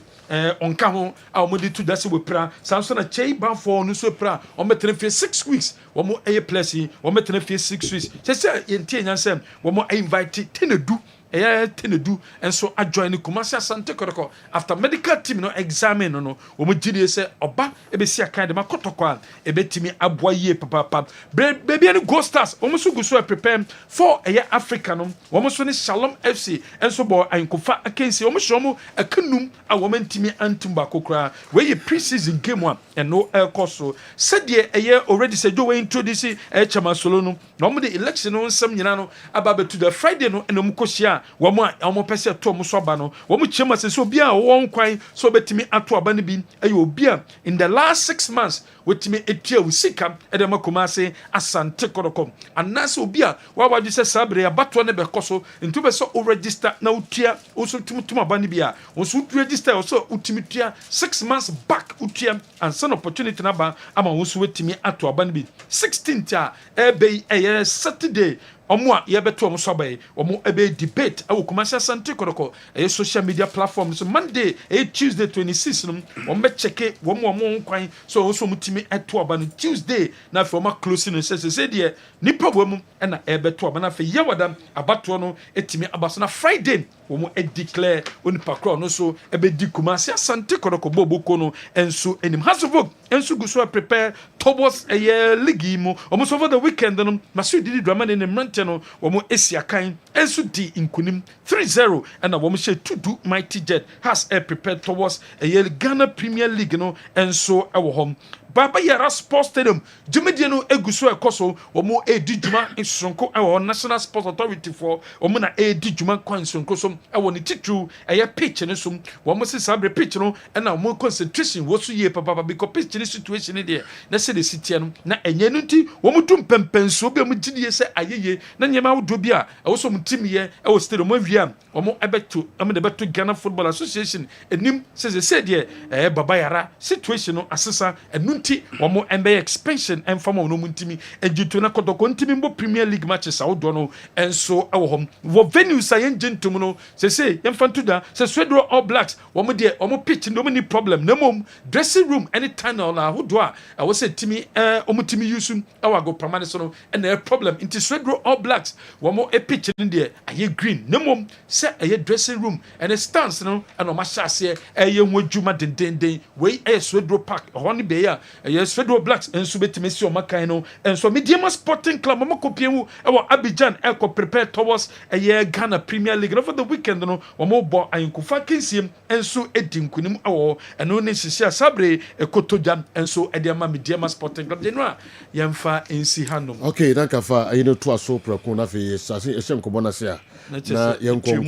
onka ho a omodi tudwa se wepra Samson Achei Banfo no so pra ometene fe 6 weeks wamo plessy ometene fe 6 weeks se yentie nyansem wamo invite Tenedu Tenedu and so I join the Kumasi Asante Kodoko after medical team no examine no gidi say oba ebesi aka de makotokwa ebetimi aboye papa baby any Gold Stars so guso prepare for Africa no so ne Shalom FC and so boy ankofa akensi shomo akanum a ntimi antumba kokra we pre-season game one and no koso said ye already said do we introduce chama solo no the election no nsam nyina no aba to the Friday no and koshia womo pese to mo so ba no womo chema se so bia won kwan so betimi ato aba ne bi obia in the last 6 months wetimi etua usika edema Kumasi Asante Kodoko anase obia wa wadu se sabre abato ne bekoso ntu be so register na utua oso tumutuma aba ne bia oso register oso utimi tua 6 months back utua and some opportunity na ba ama oso wetimi ato aba ne bi 16th ebe Saturday Omwa yebeto omo sobae omo ebe debate awu Kumasi Asante Kodoko social media platform so Monday Tuesday 26 no omo cheke omo nkwan so so mutimi eto aba no Tuesday na fe omo closing no say de nipa bomu na ebeto aba na fe yewada abato no etimi abaso na Friday omo declare onipa kro no so ebe di Kumasi Asante Kodoko boboko no enso enim hasovog enso guso prepare towards league mo omo so over the weekend no masu didi drama ne no womo esiakan enso di inkunim 3-0 and na womo she tudu Mighty Jet has prepared towards Ghana Premier League no enso ewo hom Baba Yara Sports Stadium Jumedie no eguso ekoso womo edi djuma nsonko ewo National Sports Authority for womo na edi djuma kwan nsonko so ewo ne titru pitch ne so womo se sabre pitch no na womo concentration wo so ye papa because pitch ne situation dey na se the city no na enye no nti womo tum pempenso be mo gidie se ayeye na nyema wodo bi a ewo so mo team ye ewo stadium awia womo ebeto de beto Ghana Football Association enim se dey Baba Yara situation no asesa enunti womo embe expansion en fama no muntimi ejito na Kodoko ntimi mbo Premier League matches awodo no enso ewo hom wo venues ayen gentum no se yemfantuda se Swedro All Blacks womo de womo pitch no ni problem na mom dressing room any tunnel na ahodo a wo se timi womo timi use awago pramane so no na problem inti Swedro All Blacks womo pitch no de aye green na mom se aye dressing room and a stance no and o ma hyase aye ho adwuma dendenden we Swedro Park honi be ya yes Federal Blacks enso betime si o makan no enso Mediama Sporting Club mo kopiemu e Abidjan e prepare towards Ghana Premier League over the weekend no mo bo ayinkufa kensiem enso edinkunim awo eno ne sisi sabre ekotojan enso ediama Mediama Sporting Club denwa yemfa ensi hanom okay danka fa ayino to aso prako na fe sase esem ko bona se a na yenko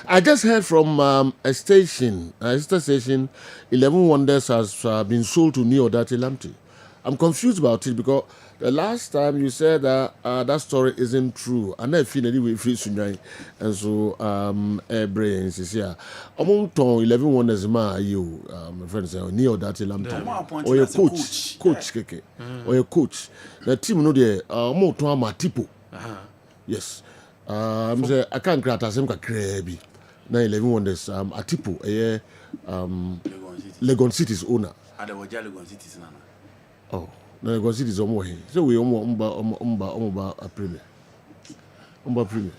I just heard from a station 11 Wonders has been sold to Neo Dati Lamti. I'm confused about it because The last time you said that that story isn't true, and I feel anyway free Sunday, and so brains is here. Among 11 wonders, you my friend say near that lamb or your coach keke or your coach. The team no there more to my tipo. Yes, say I can't grant as him crabby. 11 wonders a tipo Legon City's owner. Legon City's nana. Oh. Na Legon City is omo he. So we omba a premier. Omba premier.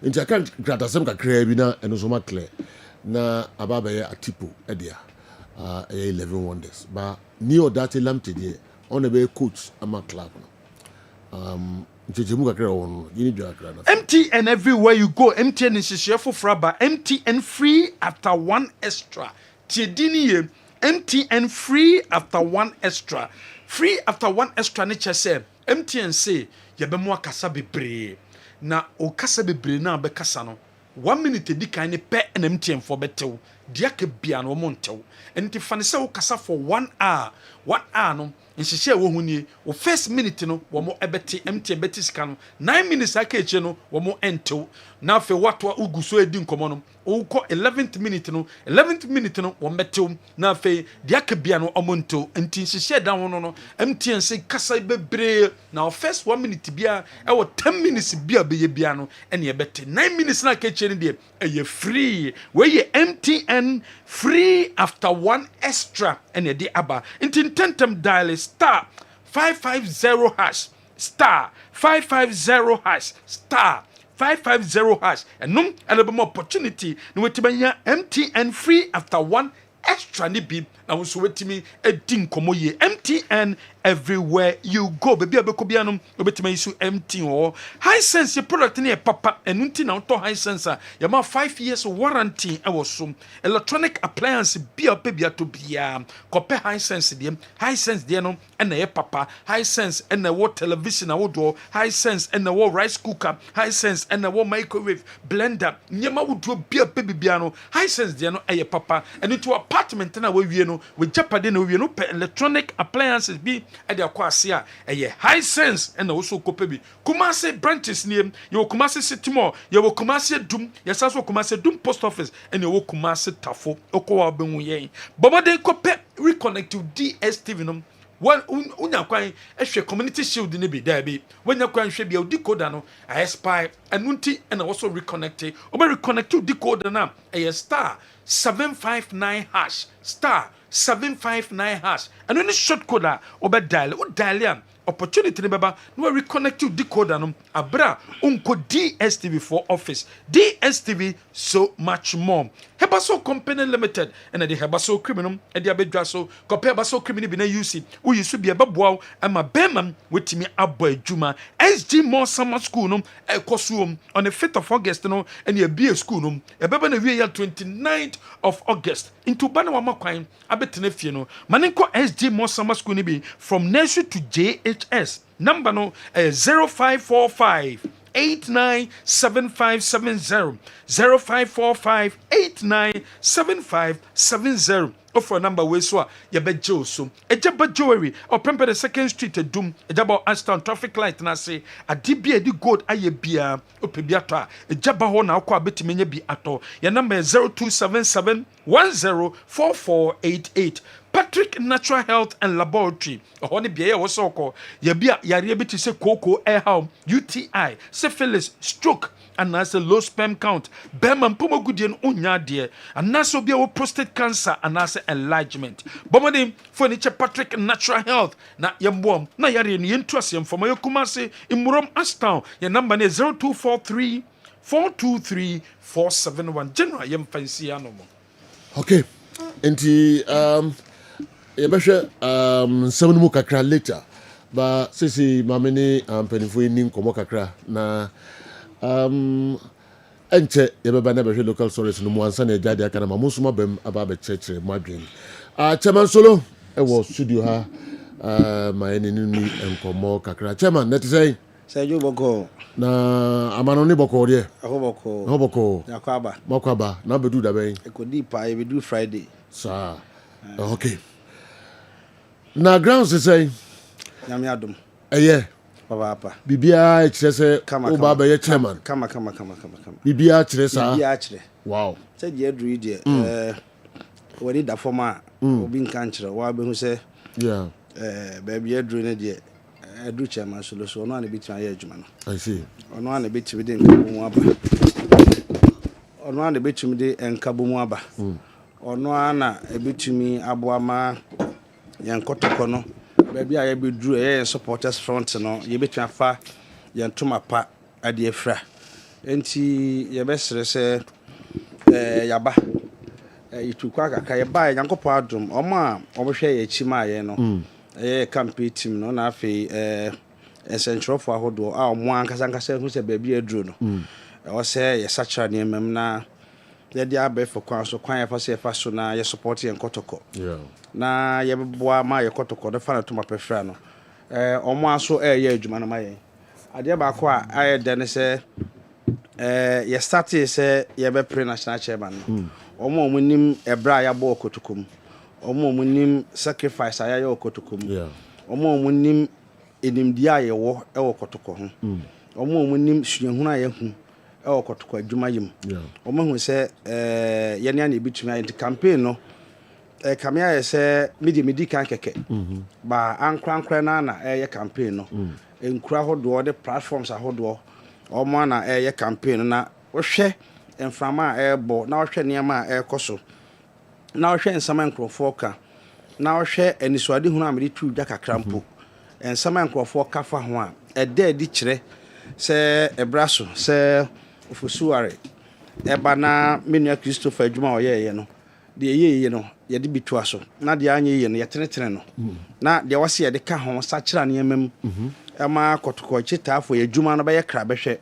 Nti aka grata sem kakra bi na eno so ma clear. Na ababa ye atipo edia. 11 wonders. But Neo Dati Lamte there on a coach ama club. MTN everywhere you go. MTN is share for fraba. MTN free after 1 extra. Tiedini MTN free after 1 extra. Free after 1 extra nature say MTN say yebemo kasa bebre. Na o kasa bebre na be kasa no. 1 minute di kan ne pe na MTN for betew. Dia ke bia no mo ntew. Enti fane say o kasa for 1 hour. 1 hour no nhihye wo hunie wo first minute no wo mo ebeti MTN beti sika no 9 minutes aka eche no wo mo entew na fe watwa uguso edi nkomo no wo ko 11th minute no 11th minute no wo metew na fe dia ka bia no omontew enti nhihye da ho no MTN se kasa bebre na wo first 1 minute bia e wo 10 minutes bia be ye bia no ene ebeti 9 minutes na aka eche ne de e free we ye MTN free after 1 extra ene de aba enti intentem dial star 550 hash star 550 hash star 550 hash and no elebe opportunity no wetibanya MTN free after 1 extra ni bi na wo so wetimi edin komo ye MTN everywhere you go baby abekobia no obetimi isu MTN or high sense your product na papa enunti na to high sense ya ma 5 years warranty e wo so electronic appliance bia bia to bia kope high sense de no na ye papa high sense na wo television na wo do high sense na wo rice cooker high sense na wo microwave blender nyama wo do bia no high sense de no ye papa enunti apartment na wo wie no we japade na wie no pe electronic appliances bi e de akwase a eye high sense na wo so kope bi Kumasi branches ni yo Kumasi City Mall yo Kumasi Dum yesaso Kumasi Dum post office and yo Kumasi Tafo okwa benwu yen bomode kope reconnect to DSTV no one unya kwan ehwe community shield ni bi da bi wanya kwan hwe bia decoder no I spy anunti and also reconnect obe reconnect to decoder na star 759 hash star 759 hash and any short code obe dial o dial opportunity ni baba no reconnect to decoder no abra unko DSTV for office DSTV so much more Hebaso Company Limited and the Hebaso criminal and the abedra so compare Hebaso criminal bi na use wo use bi eboboa ama bemam wetimi abo adwuma SG More Summer School no ekosuom on the 5th of August no and ye be school no ebeba na wie ya 29th of August into bana wa makwan abetena fie no manenko SG More Summer School ni bi from nursery to JHS number no 0545 897570 0545 897570 offer number we so ya bejo so ejaba jewelry or pemper the 2nd street edum ejaba Aston traffic light na say adibia edi gold aye bia opebia to ejaba ho na akwa betime nya bi ato ya number 0277 104488 Patrick Natural Health and Laboratory. Ohoni biye wo soko. Ye bia yare bi ti se koko airhome, UTI, syphilis, stroke, and as a low sperm count. Bema mpomo gudien unya de. And naso bia wo prostate cancer and as enlargement. Bomode for ni Patrick Natural Health na yembom na yare ni entuase mfoma yokumase imurom Astown. Your number is 0243 423 471. General yem fancy anomo. Okay. Enti yebehwe nsɛm mu kakra later ba sisi mamene ampanifo ni nkomo kakra na enche yebeba na behwe local stories no mu ansa na agade aka na mamusuma bam aba be church madwen chairman solo e wo studio ha ma eni ni nkomo kakra chairman net say Sejo boko na amano ni boko de ahoboko yakwaba na bedu da ben ekodi pa e bedu Friday sa okay na grounds say nyame adom papa bibia kyerɛ sɛ wo baba yɛ chairman kama bibia kyerɛ saa bibia kyerɛ wow sɛ deɛ aduru deɛ wɔde da fam a obi nka nkyerɛ wa bɛhu sɛ baabi aduru no deɛ aduru chairman so so ɔno a ne bɛtumi ayɛ adwuma no I see ɔno a ne bɛtumi de nkabɔ mu aba ɔno a ne bɛtumi de nkabɔ mu aba ɔno a na ɛbɛtumi aboa ma yɛn kɔtɔkɔ no baabi a yɛbɛduru ɛyɛ supporters front no yɛbɛtumi afa yɛn toma pa ade afira enti yɛbɛsrɛ sɛ yaba yɛtukwa kakra yɛba Nyankopɔn adom ɔmo a ɔmohwɛ yɛ akyi ma yɛn no ɛyɛ campaign team no na afei ɛsɛnkyerɛfoɔ ahodoɔ a ɔmo ankasa hu sɛ baabi aduru no ɛwɔ sɛ yɛsakyera nneɛma mu na yɛde abɛɛfo kwan so kwan yɛfa sɛ yɛfa so na yɛ support yɛn kɔtɔkɔ na yɛbɛboa ma yɛ kɔtɔkɔ no fa no toma pɛfra no ɔmo aso ɛyɛ adwuma no ma yɛn adeɛ baako a ayɛ dɛ ne sɛ yɛ startee sɛ yɛbɛpre national chairman no ɔmo nim ɛbrɛ a yɛabɔ ɔkɔtɔkɔ mu ɔmo nim sacrifice a yɛayɛ ɔkɔtɔkɔ mu ɔmo nim enimdeɛ a yɛwɔ ɛwɔ kɔtɔkɔ ho ɔmo nim suahunu a yɛhu ɛwɔ kɔtɔkɔ adwuma yim ɔmo hu sɛ yɛne ana ebitumi ayɛ campaign no kame ayɛ sɛ medi kan kɛkɛ ba ankrankra na ɛyɛ campaign no nkura ahodoɔ de platforms ahodoɔ ɔmo ana ɛyɛ campaign no na wohwɛ mframa a ɛbɔ na wohwɛ nneɛma a ɛkɔ so na wohwɛ nsama nkrɔfoɔ ka na wohwɛ anisuade hunu a mede tu dwa kakra mpo nsama nkrɔfoɔ ka fa ho a ɛda adi kyerɛ sɛ ɛbra so sɛ ofosuare ɛba na menua Christopher adwuma ɔyɛɛyɛ no deɛ yɛyɛ no yɛde bi toa so na deɛ anyɛ yɛ no yɛtenetene no na deɛ wɔse yɛde ka ho sakyera nneɛma mu ɛma kɔtɔkɔ kyitaafo yɛ adwuma no bɛyɛ kra bɛhwɛ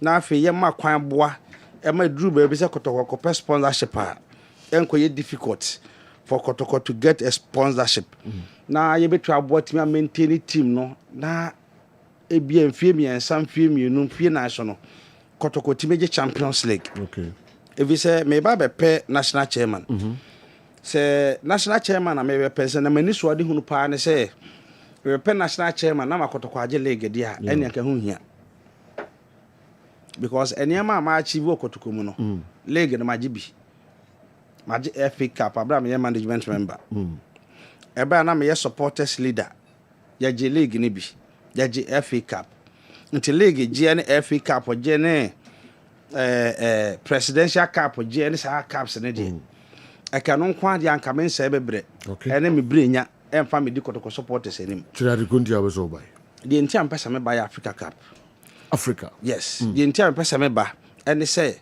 na afei yɛma kwan boa ɛma duru baabi sɛ kɔtɔkɔ kɔpɛ sponsorship a ɛnkɔyɛ difficult for kɔtɔkɔ to get a sponsorship na yɛbɛtu aboa tumi a maintain team no na ebia mfie mmiɛnsa mfie mmienu mfie nan so no kɔtɔkɔ tumi gye Champions League efi sɛ meba bɛpɛ national chairman sɛ national chairman na mebɛpɛ sɛ na mani so ade hunu paa ne sɛ mebɛpɛ national chairman na makɔtɔkɔ agye league deɛ a ɛne anka ho hia because ɛnneɛma a maachieve wɔ kɔtɔkɔ mu no league no magye bi magye FA Cup abra meyɛ management member ɛbra na meyɛ supporters leader yɛgye league ne bi yɛgye FA Cup nti league gye ne FA Cup gye ne presidential cup gye ne saa cups ne de eka no nko ade anka me nsa bebre ene me brenya emfa me di kotoko supporters enim tirade konti abeso bai de nti am pesa me ba Africa Cup Africa yes de nti am pesa me ba ene say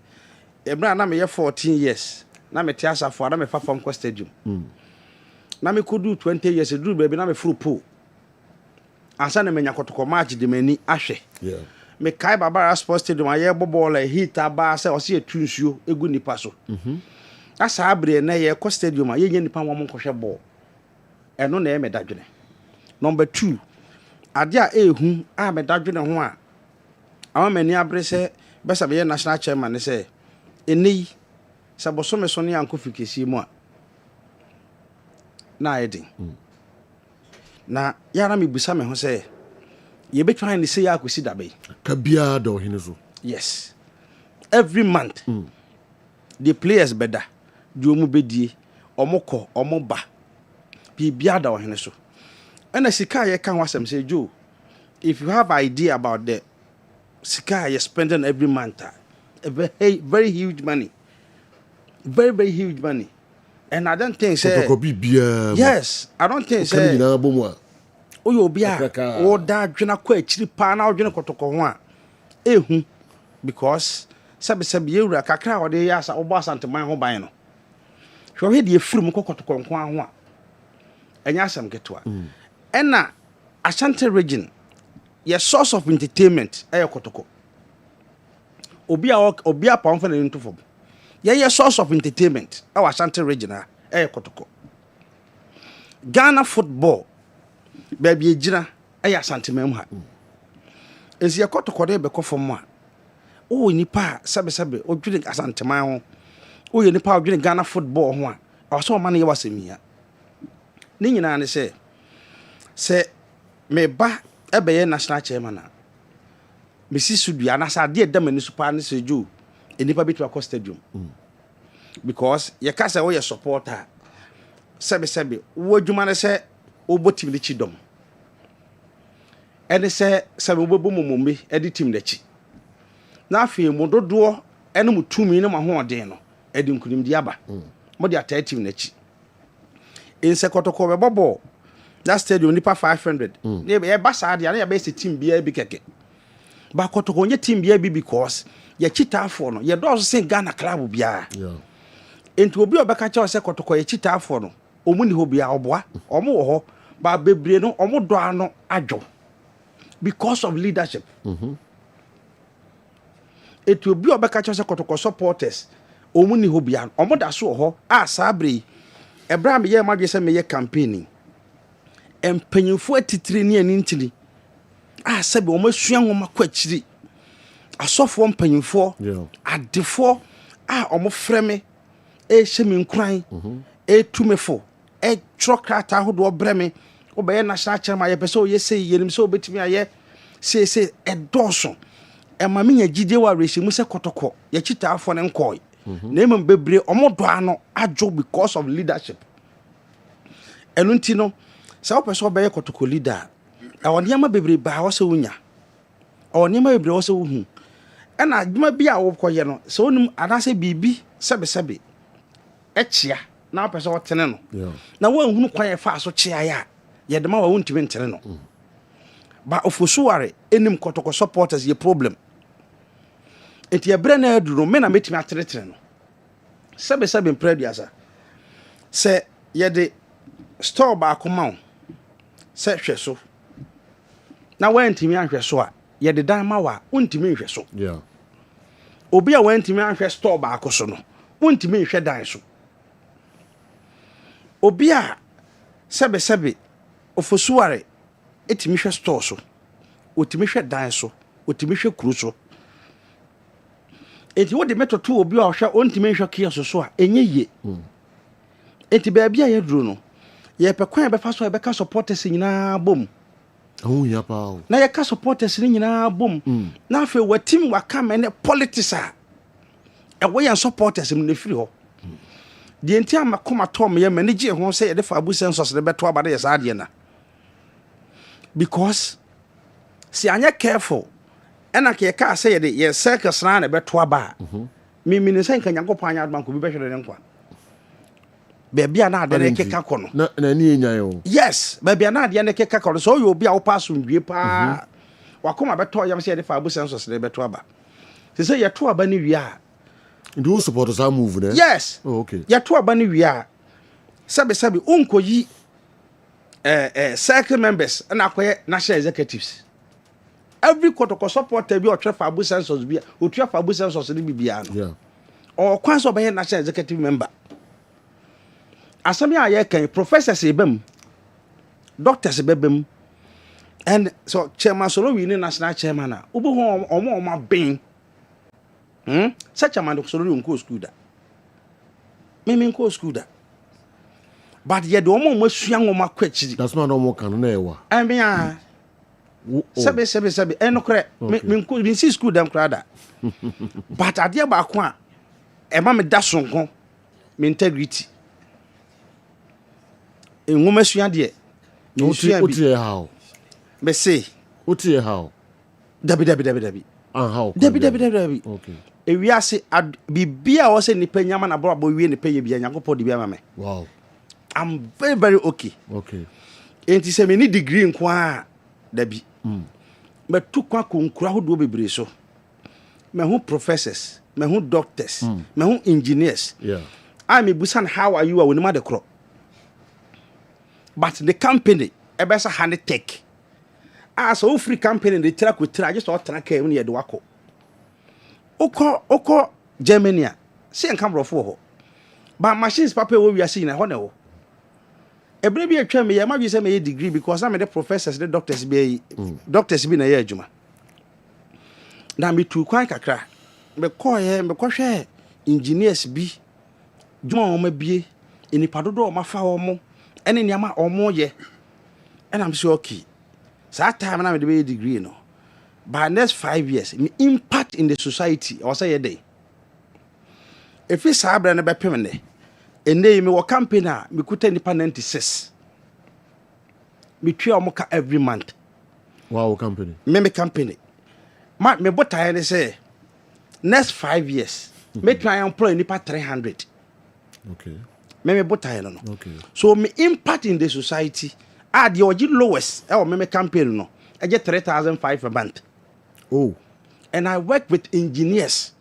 ebra na me ye 14 years na me te asafo na me fa fam stadium na me kodu 20 years duru baby na me furu pool ansa na me nya kotoko match de mani ahwe me kai baba sports stadium aye bobol a hit aba se o se etunsuo egu nipa so asa abre na ye ko stadium aye nya nipa wo monkohwe ball eno na e me dadwene number 2 ade a ehu a me dadwene ho a awa mani abre se besa be national chairman ne se eni se boso me so ne anko fikesi mu a na edin na yara me busa me ho se you be trying to say I could see that way. Kabia do hinezo. Yes. Every month, the players better. Jomu bedi, omoko, omoba. Bibia do hinezo. And the sika ye can wasem say Joe. If you have idea about the sika you spending every month, a very huge money, very huge money. And I don't think say. Yes, I don't think say. Oyo bia o da dwena kwa akiri pa na odwene kotoko ho a ehu because sabe ewura kakra o de yasa obo asanteman ho ban no hwe hwe de efurum kotoko nko ho a enya asam ketwa ena Ashanti region your source of entertainment kotoko obi a pa onfa na ntofo your source of entertainment Ashanti region kotoko Ghana football baby ejina aya santemam ha ezi yakotoko de bekofom a o nipa sabe odwene asanteman ho o ye nipa odwene Ghana football ho a aso ma na ye wasemia ni nyina ne se me ba ebeye national chairman na me si sudua na sa de dem ani super ne seju enipa bitu akọ stadium because ye ka say we supporter sebe wo adwuma ne say obo team ne chi dom ene say sebe obo momombe edi team ne chi na afi mu dodo ene mu tumi ne mahoɔden no edi nkunim di aba mo de ata team ne chi inse kotoko be bobo that stadium nipa 500 ne be ba sa de na be se team bia bi keke ba kotoko nye team bia bi because ye chitafo no ye do so Ghana club bia enti obi obeka cha se kotoko ye chitafo no omu ni ho bia oboa omo wo ho ba bebre no omo do ano adwo because of leadership enti obi obeka cha se kotoko supporters omu ni ho bia omo da so ho a sabre Abraham ye madwe se me ye campaigning empanyimfo atitire ne ani ntili a sebe o masua nwoma kwachiri asofo mpanyimfo adefo a o mo freme e hyemi nkran e tumefo e trokrata hodo breme o be national chairman ye pese o ye sei yenim se obetimi aye se edoso e ma menya gide wa rehyimu se kotoko ye chita afo ne nkoi na emem bebre o mo do ano adwo because of leadership enu ntino se o pese o be ye kotoko leader awoniama bebre ba wo se wunya awoniama bebre wo se wuhu ena adwuma bi a wo koye no se onum anase bibi sebe echia na pese wo tene no na wo hunu kwan fa so chia ya ye de ma wo ntimi ntene no ba ofosuware enim kotoko supporters ye problem enti ye bre na aduro me na metimi ateretere no sebe mpraduasa se ye de store ba akoma se hwe so na wantimi anhwe so a ye de dan ma wa untimi nhwe so obi a wantimi anhwe store ba akoso no untimi nhwe dan so obi a sebe ofosuware etimi hwe store so otimi hwe dan so otimi hwe kuru so enti wo de metoto obi a hwe ontimi hwe kiaso so a enye ye enti ba bia ye duro no ye pe kwan be fa so be ka supporters nyina bom ya pa na ye ka supporters nyina bom na afi watim waka me politics a we yan supporters mu na firi ho de enti amakoma tom ye manage ho say ye de fa abu census de beto abade ye sa de na because si anya careful ena ke ka say ye de ye circus na na beto aba mi ne say kan yankopon anya adman ko bi behwere ne nkwa bebia na ade ne keka kono na ni enya yo yes bebia na ade ne keka kono so yo obi a wo pass ndwie pa wakoma beto yam say ye de fa abu census de beto aba se ye to aba ni wi a do supporters are move there yes okay ye to aba ni wi a sabe unkoyi circle members na akoye national executives every kotoko supporter bi o trefa abu census bi o trefa abu census ni bibia no o kwan so be national executive member asami aye kan professors ebem doctors bebem and so chairman so we ni national chairman na obo ho omo ben such a man so we go school da me go school da but ye do omo masua ngoma kwachiri that's not no kan na ewa I mean sebe enokre me see school dem krada but ade ba ko a e ma me da sonko me integrity ngoma sua de utie how me say utie how dabi how dabi okay ewiase bibia wo se nipa nyama na bro wi nipa ye bia yakopɔ de bia ma me wow I'm very okay enti se me ni degree nko a dabi me tu kwa konkura hodo bebre so me hu professors me hu doctors me hu engineers I'm a busan how are you a wonima de kro but the company ebesa hand tech so free company the track with try just all track e ne ye de wako oko Germany se en kamrofo ho ba machines papa wo wiase na ho ne ho ebre bi atwa me ye ma bi se me ye degree because I'm the professors the doctors bi na ye adwuma na me tu kwan kakra me kohwe engineers bi dwuma wo ma bie enipa dodo o ma fa wo mo ene niama o mo ye and I'm sure okay So that time na me dey degree no. By next 5 years, me impact in the society or say a day. If it's a brand be permanent, and then me work campaign me could nipa 96. Me try omoka every month. Wow, company. Me company. Me bota and say next 5 years, me try employ nipa 300. Okay. Me bota no. Okay. So me impact in the society. The oji lowest. Me campaign no. I get 3,500 a month. Oh. And I work with engineers.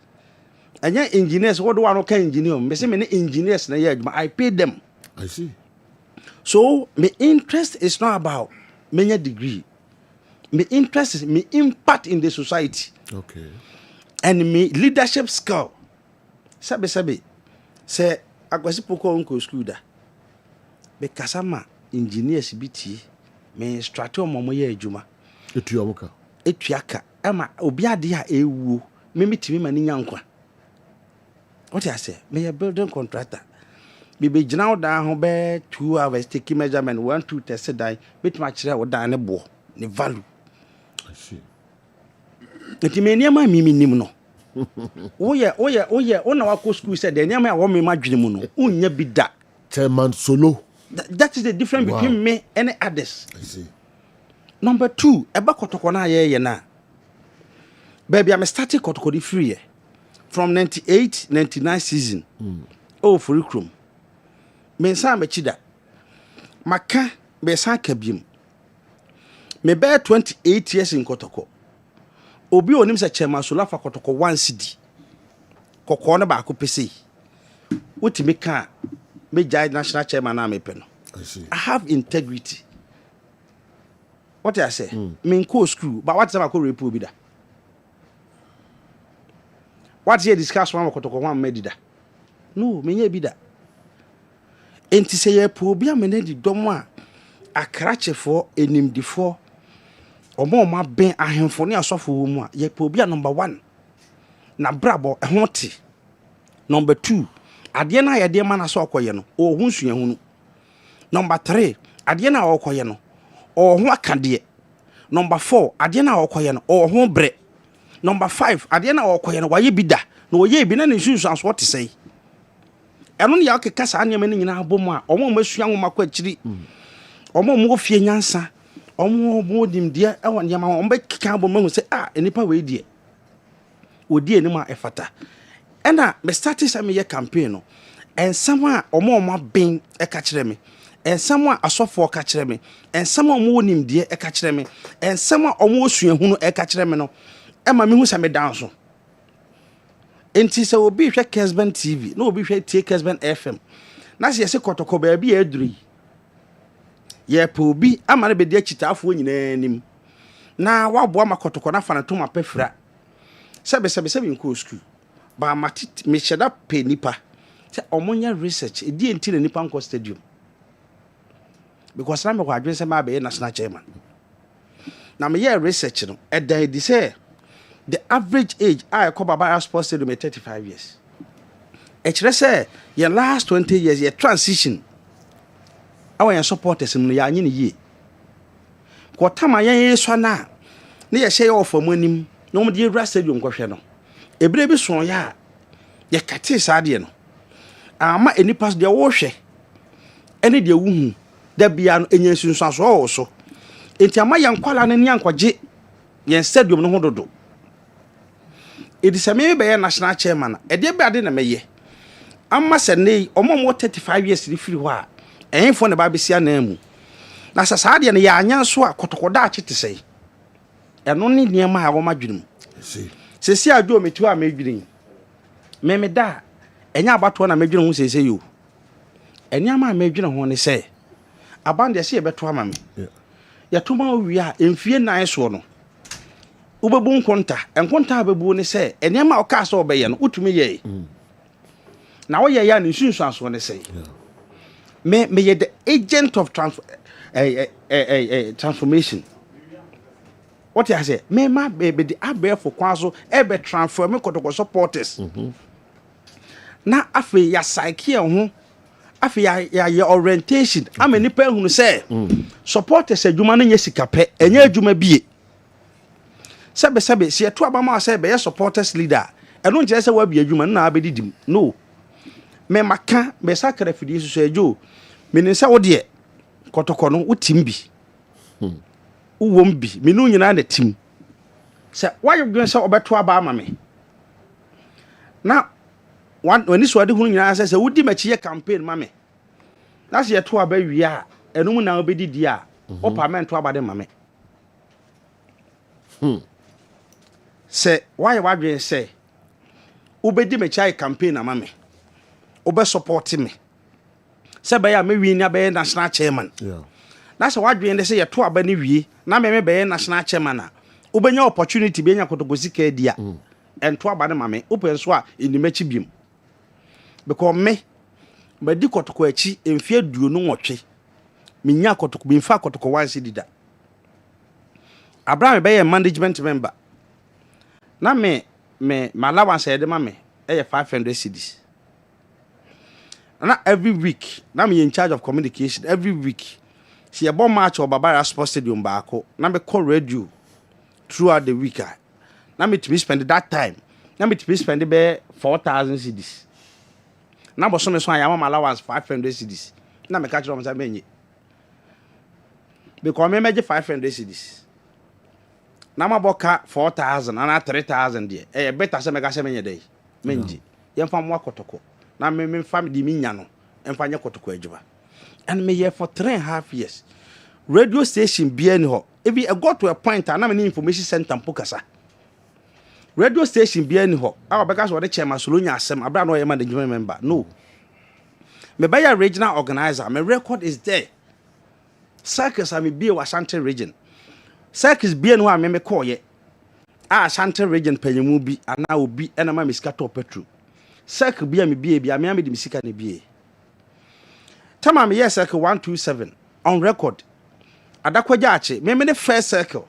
And yeah, engineers, what do I know? Engineer? Me say many engineers na yeah, I pay them. I see. So my interest is not about my degree. My interest is my impact in the society. Okay. And my leadership skill. Sabe. Say I go see poko unko school da. Because I'm engineers biti. Me instructor mo ye adwuma. Etuaka. Ama obi ade a ewu. Me mitimi mani nyankwa. What I say? Me a building contractor. Me be jina down ho be 2 hours taking measurement 1 2 test die. Bit ma kire wo dan ne bo. Ne value. I see. Enti me niam mi nim no. Oye, ona wa ko school said the niam a wo me madwene mu no. Unya bi da. 10 months solo. That is the difference between me and others. I see. Number 2, eba kotoko na ye na. Baby, I'm starting kotoko free from 98, 99 season. Oh, for recruit. Me sa me chida. Maka be sa kabim. Me bear 28 years in kotoko. Obi onim se chairman so lafa kotoko 1 cedi. Kokko na ba ko pese. Wuti me ka me jai national chairman na me peno. I see. I have integrity. What I say? Me ko school, but what time I ko repo bi da. What you discuss one kotoko one medida? No, me nye bi da. Enti se ye po bi amene di dom a akrachefo enimdifo omo ma ben ahemfo ne asofo wo mu a ye po bi a number 1 na brabo ehoti. Number 2, ade na ye de ma na so okoye no o hu nsuya hunu. Number 3, ade na okoye no o hu akade. Number 4, ade na okoye no o hu bre. Number 5, ade na okoye no waye bi da na oye bi na ne nsusu anso what say. Eno ne ya okeka sa anya mani nyina abom a omo masua nwoma kwa akiri. Omo mo fie nyansa. Omo mo dimde e won yama omo be keka abom mahu say enipa we die. Odi eni ma efata. Ena me start say me ye campaign no. Ensam a omo ben e ka kire me. Ensam a asofo ka kire me. Ensam a omo nimde e ka kire me. Ensam a omo sua hunu e ka kire me no. Ema me hu say me danso. Enti se obi hwe Kessben TV, no obi hwe tie Kessben FM. Na se kotoko ba bi eduri. Ye pa obi amane be de akitafo nyina nim. Na wabo ma kotoko na fa na to ma pefra. Sebe nko school. Ba mati me sheda pe nipa. Se omonya research, edi enti na nipa nko stadium. Because na me kwa adwen se ma be national chairman. Na me ye research no, edan di say the average age I call Baba Sports Stadium 35 years. Actually say your last 20 years your transition. Our supporters in ya nyini ye. Kwa tama ye so na ye share off money no mo di Ewura Stadium kwhwe no. Ebire bi so ya ye kate saade no. Ama enipas de wo hwe. Ene de wuhu da bia no enye sunsuaso o so. Enti ama ye nkwala ne nyankwaje ye stadium no ho dodo. It is a me be national chairman. E de be ade na meye. Amma se nei omo 35 years di free wa. Enfo ne ba besia na mu. Na sasa de ne ya anya so a kotokoda a chete sei. Eno ne niema a wo madwinum. Sesi adwo metu a medwinin. Me da enya abato na medwinin ho sese yo. Enya ma medwinin ho ne se. Abande se ye beto ama me. Ya tuma wi a emfie nan so no. Ubebu enkonta abebu ne se enema o ka so obeye no utumi ye na wo ye ya ne sunsu aso ne se me ye the agent of transformation. What I say me ma be the abe for kwaso e be transform kotoko supporters na afi ya psyche ho afi ya orientation ama nipa ehunu say supporters adwuma no nye sika pɛ enye adwuma bie sebe se to abama say be supporters leader ɛno nkyerɛ sɛ wa bie adwuma no na abedidim no me maka me sakra fidie so adwo me ne sɛ wo de kotoko no wotim bi uwom bi me no nyina na tim sɛ wayɛ dwen sɛ obeto aba ama me na wani so ade hunu nyina sɛ wodi machi ye campaign ma me na sɛ yɛto aba wie a ɛno mu na obedidi a o parliament aba de ma me sɛ wayɛ wadwen sɛ obedi machi ye campaign ama me obe support me sɛ bɛyɛ a me wi ni abɛyɛ national chairman na sɛ wadwen de sɛ yɛto aba ne wie na me bɛyɛ national chairman a obenya opportunity benya kotokosi ka dia ento aba ne ma me open so a inimachi biem because me di kotoko achi emfie duo no nwotwe menya kotoko bi mfa kotoko wansi dida Abraham be management member na me allowance e de ma me 500 cedis na every week na me in charge of communication every week see a bomb match or Babara Sports Stadium baako na me call radio throughout the week na me to spend that time na me to spend be 4,000 cedis na bo so me so am allowance 500 cedis na me catch them say menye because me meje 500 cedis na ma boka 4,000 na 3,000 there better say me ga say menye dey menje ye mfa mo akotoko na me family mi nya no mfa nya kotoko adwuma and me here for 3.5 years radio station bia ni ho if I got to a point na me information center mpokasa radio station bia ni ho a obeka so the chairman solonya asem abra no ye management member no me buy a regional organizer my record is there circus am be wa Ashanti region circus bia ni ho am me call ye Ashanti region panyimu bi ana obi ena ma me sika to petrol circle bia me bia me am de me sika ne bia tama me yes circle 127 on record adakwaja ache me the first circle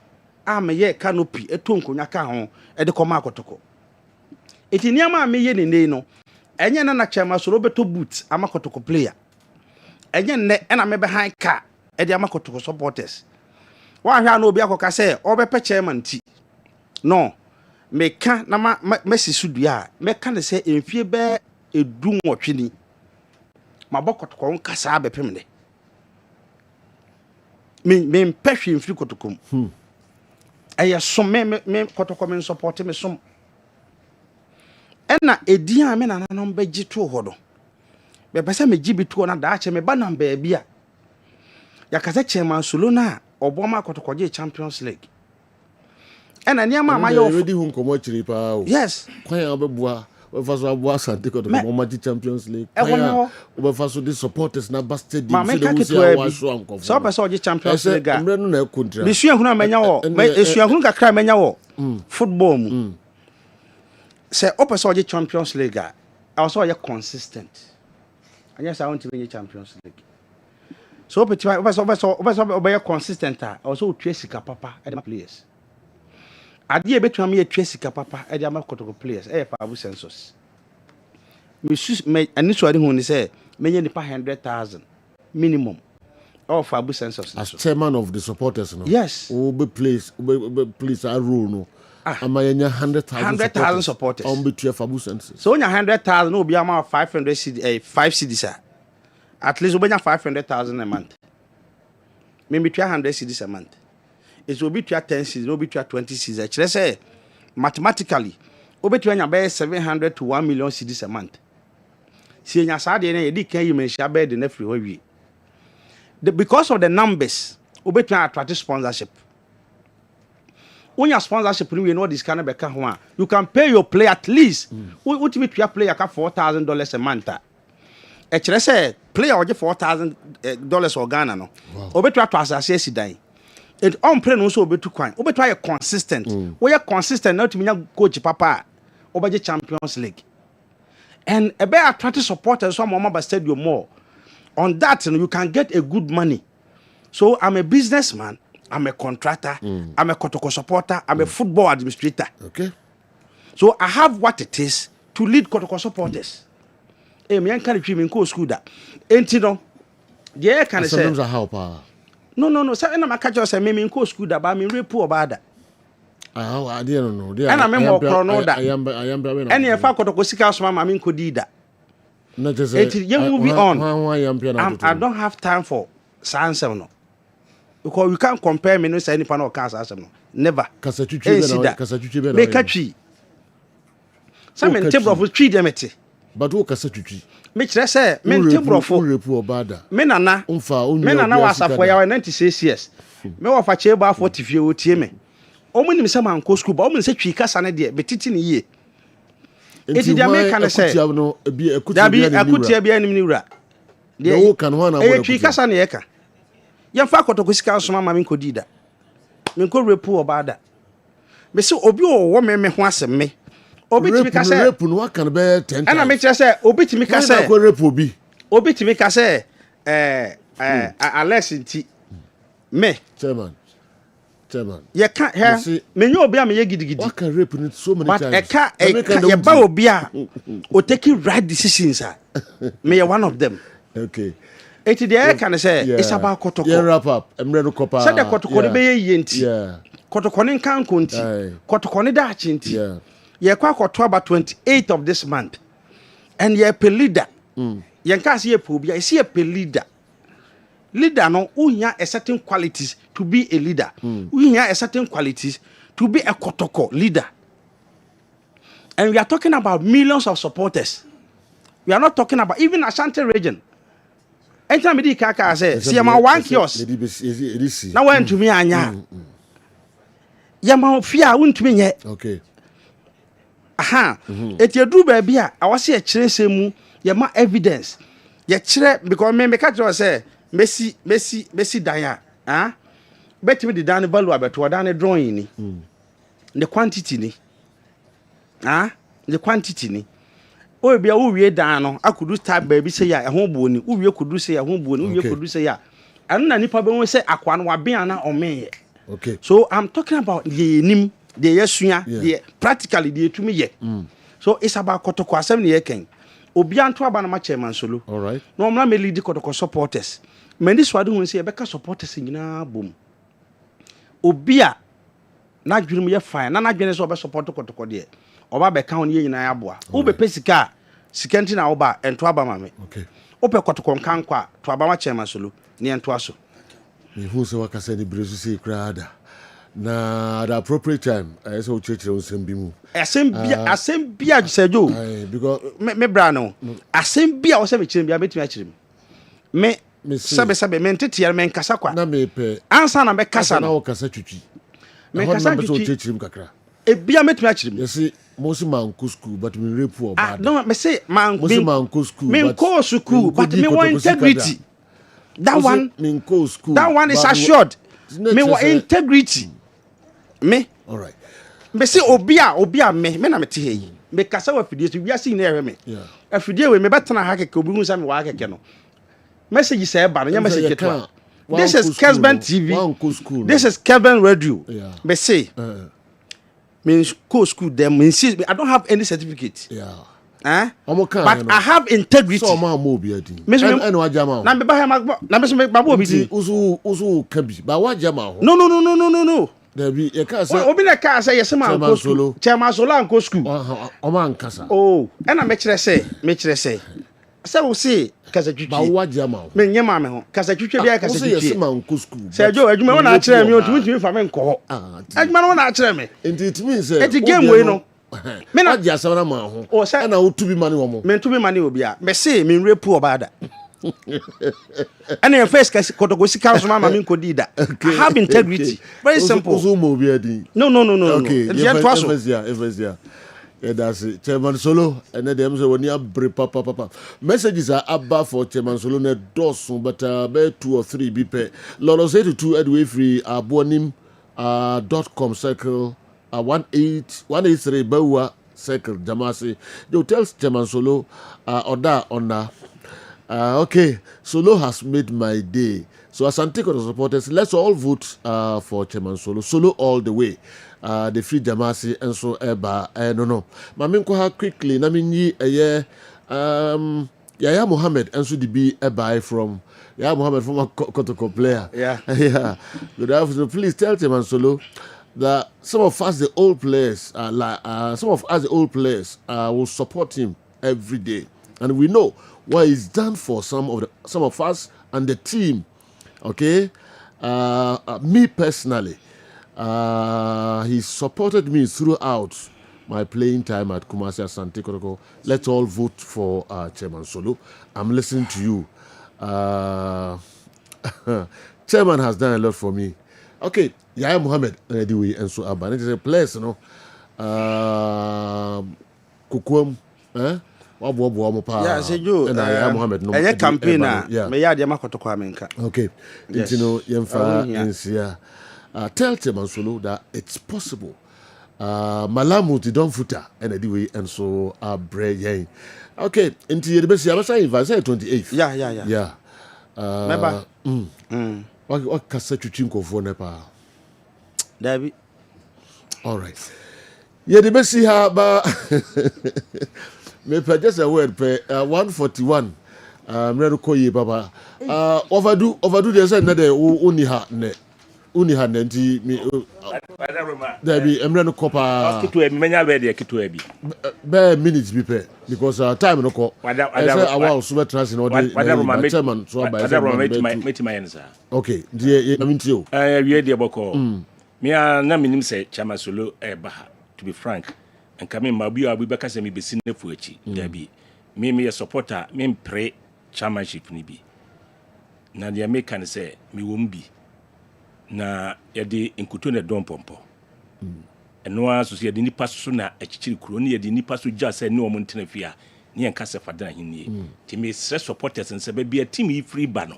me ye canopy eto nkonya ka ho e de koma akotoko eti niam me ye ne no enye na chema so robeto boot amakotoko player enye ne na me be han ka e de amakotoko supporters wa hwa na obi akoka se obepe chairman ti no me ka na mesi sudua me ka ne se emfie be edu nwotwe ma bokotoko nkasa abepem ne me mpehwe mfiri kotokom eye som me kotoko me support me som ena edian me nananom beji to ho do be pese me gibi to na da che me ba namba bia yakase chairman solo na oboma kotoko je Champions League ena niam ma yo ready hu nkomo chiri pa o yes kwan obebua ofaso abua sante kotoko mo Champions League obefaso the supporters na ba stadium so de wo wa so anko so be so je Champions League mre no na kontra bi suahunu amanya wo suahunu kakra amanya wo football mu se opeso je Champions League a also ye consistent anya sa won ti be Champions League so opeso be consistent a also otwe sika papa e players ade betua me atwa sika papa e de amakotoko players e fa abu census me aniso ade hu ni say menye nipa 100,000 minimum of abu census as chairman of the supporters no yes be please a rule no amayenya 100,000 supporters on betua abu census so onya 100,000 no be ama 500 cd 5 cedis at least obenya 500,000 a month me betua 100 cedis a month it will be 10 cedis no be 20 cedis actually say mathematically obetua nya be 700 to 1 million cedis a month see nya saade na yedi kan yi menhia be de na free ho wie because of the numbers obetua attract sponsorship unya sponsorship ni we know this kind of beka ho a you can pay your player at least what we tua player ka $4,000 a month actually say player oje $4,000 or Ghana no obetua to asase asidan it on play no so obetu kwan obetu aye consistent we are consistent now to me coach papa obeje Champions League and ebe attract supporters so mama stadium more on that you can get a good money so I'm a businessman, I'm a contractor, I'm a kotoko supporter, I'm a football administrator. Okay, so I have what it is to lead kotoko supporters me yanka retwi me nko school da enti no de can say sometimes how pa no say na maka jo say me nko school da ba me rape oba da I didn't know. Ana me mo kro no da ene e fa kotoko sika so ma me nko di da not just say you move on. I don't have time for science no because you can't compare me no say any panel cancer no never kasa twitwi be na me katwi some table of twi demete but wo kasa twitwi me kire say me table of repu obada me nana wasafo ya 96 years me wa fa cheba 40 fie o tie me o mu nim say man ko school ba o mu say twi kasa ne de betiti ne yie eti dia me kan say akutia bia nim ni wura de wo kan ho na bo twi kasa ne ye ka ye fa kotoko sika so ma me nkodi da me nko repu obada me say obi o wo me ho asem me obi timi ka say repu no kan be 10 ana me kire say obi timi ka say ko repu obi timi ka say Alex nti me chairman ye ka he me nyo obi a me ye gidigidi what can rape in so many times but eka ye ba obi a o take right decisions me ye one of them okay it the can say it's about kotoko yeah wrap up emre no kopa say the kotoko be ye nti kotoko ne kan ko nti kotoko ne da achi nti ye kwa koto about 28th of this month and ye pe leader ye nka say ye pe obi a say ye pe leader no unya a certain qualities to be a leader. Unya a certain qualities to be a kotoko leader. And we are talking about millions of supporters. We are not talking about even Ashanti region. Anytime we kaka say, see my one kiosk. Now went to me anya. Yama fear won't me yet. Okay. Aha. It you do baby. I was here chase mu yama evidence. Ye chire because me catch you say Messi daya bet me the dan value abeto dan drawing ni the quantity ni the quantity ni o bia wo wie dan no akudu start baby say ya ehon bo ni wo wie kudu say ehon bo ni wo wie kudu say ya anu na nipa be won say akwa no wa bia na omeye okay so I'm talking about the nim the yesua the practically the etumi ye so it's about kotoko asem ne yeken obi anto aba na ma chairman solo all right no mna me lead kotoko supporters many swadu hun say ebeka supporters nyina bom obia na dwurum ye fine na dwene so obe support kotoko de oba beka ho ne nyina ya boa wo be pesika sikenti na oba ento aba mame okay ope kotoko nkan kwa to aba ma chairman solo ne ento aso me hu se wakasa de brezu se krada na at the appropriate time I say church on sembi mu asem bia sejo because me bra no asem bia wo se me chirem bia betimi a chirem me sabe me ntete me nkasa kwa na me pe ansa na me kasa na wo kasa twitwi me kasa twitwi church kakra e bia metimi a chirem yes mosi manko school but me rape or bad no me say manko school me ko school but me want integrity that one me ko school that one is assured me want integrity me all right me say obia me na me te yi me kasa wa fidie so wiase na ewe me afidie we me betena ha keke obi hu sa me wa keke no message say ba no message to this is Kessben TV this is Kessben radio me say me go school them me see I don't have any certificate but I have integrity so ma mo obi adin and wajama na me ba na me so me ba obi din usu kabi ba wajama ho no Debi e ka say obi na ka say yes man go school chairman solo an go school o man kasa oh e na me kire say say wo say kasa twitwi ba wajama me nyema me ho kasa twitwi bia kasa twitwi yes man go school say jo adwuma wona kire me otumi fa me nko ho adwuma no wona kire me it means say eti game we no me na aja sabana ma ho o say na otubi mane wo mo me tubi mane obi a me say me nrepu obada and your face kotoko sika so mama min kodi da I have integrity very simple no okay yeah that's it Chairman Solo and them say when you break papa messages are about for Chairman Solo ne dosun but be 2 or 3 be pay lolos 82 edway free abonim.com circle 183 bawa circle jamasi you tell Chairman Solo order on okay, Solo has made my day. So as Antico supporters, let's all vote for Chairman Solo. Solo all the way. The free Jamasi and so eba. No. Maminko ha quickly. Namini Yaya Mohammed and so the be a buy from Yaya Mohammed former Kotoko player. Yeah. Yeah. Good afternoon. Please tell Chairman Solo that some of us the old players will support him every day. And we know what he's done for some of us and the team. Okay? Me personally, he supported me throughout my playing time at Kumasi Asante Kotoko. Let's all vote for Chairman Solo. I'm listening to you. Chairman has done a lot for me. Okay, Yaya Mohammed anyway, and so Abba. It is a place, you know. Kukum, Yeah, say you. Yaya Mohammed. No, a campaigner. Yeah. Me ya ma koto kwa menka. Okay. Yes. You know, Yemfa, tell Chairman Solo that it's possible. Malamu ti don futa and anyway, and so Bray. Okay, into the best. I say 28th. Yeah. Remember? What cassette you think of for Nepal? David. All right. Yeah, the best see her, but maybe just a word. 141. I'm ready to call you, Papa. Overdo. There's another only had nenti me. David, I'm ready to call. Kitu menya ready kitu ebi. Bare minutes be pay because time no call. I say our super trans in order. Chairman so by okay, dear, I mean to you. We dey boko. Me na minim say Chairman Solo baha, to be frank. And come in mabi abi beka say me be sinefu echi. Dabi. Me a supporter, me pray chairmanship ni bi. Na the American say me won bi. Na yɛde nkuto na dɔn pɔmpɔ ɛno ara so yɛde nipa so na akyikiri kuro ne yɛde nipa so gya sɛ ne ɔmo ntena fie a ne yɛn kasa fada ahennie nti me sɛ supporters nsɛ baabi a team yi free ba no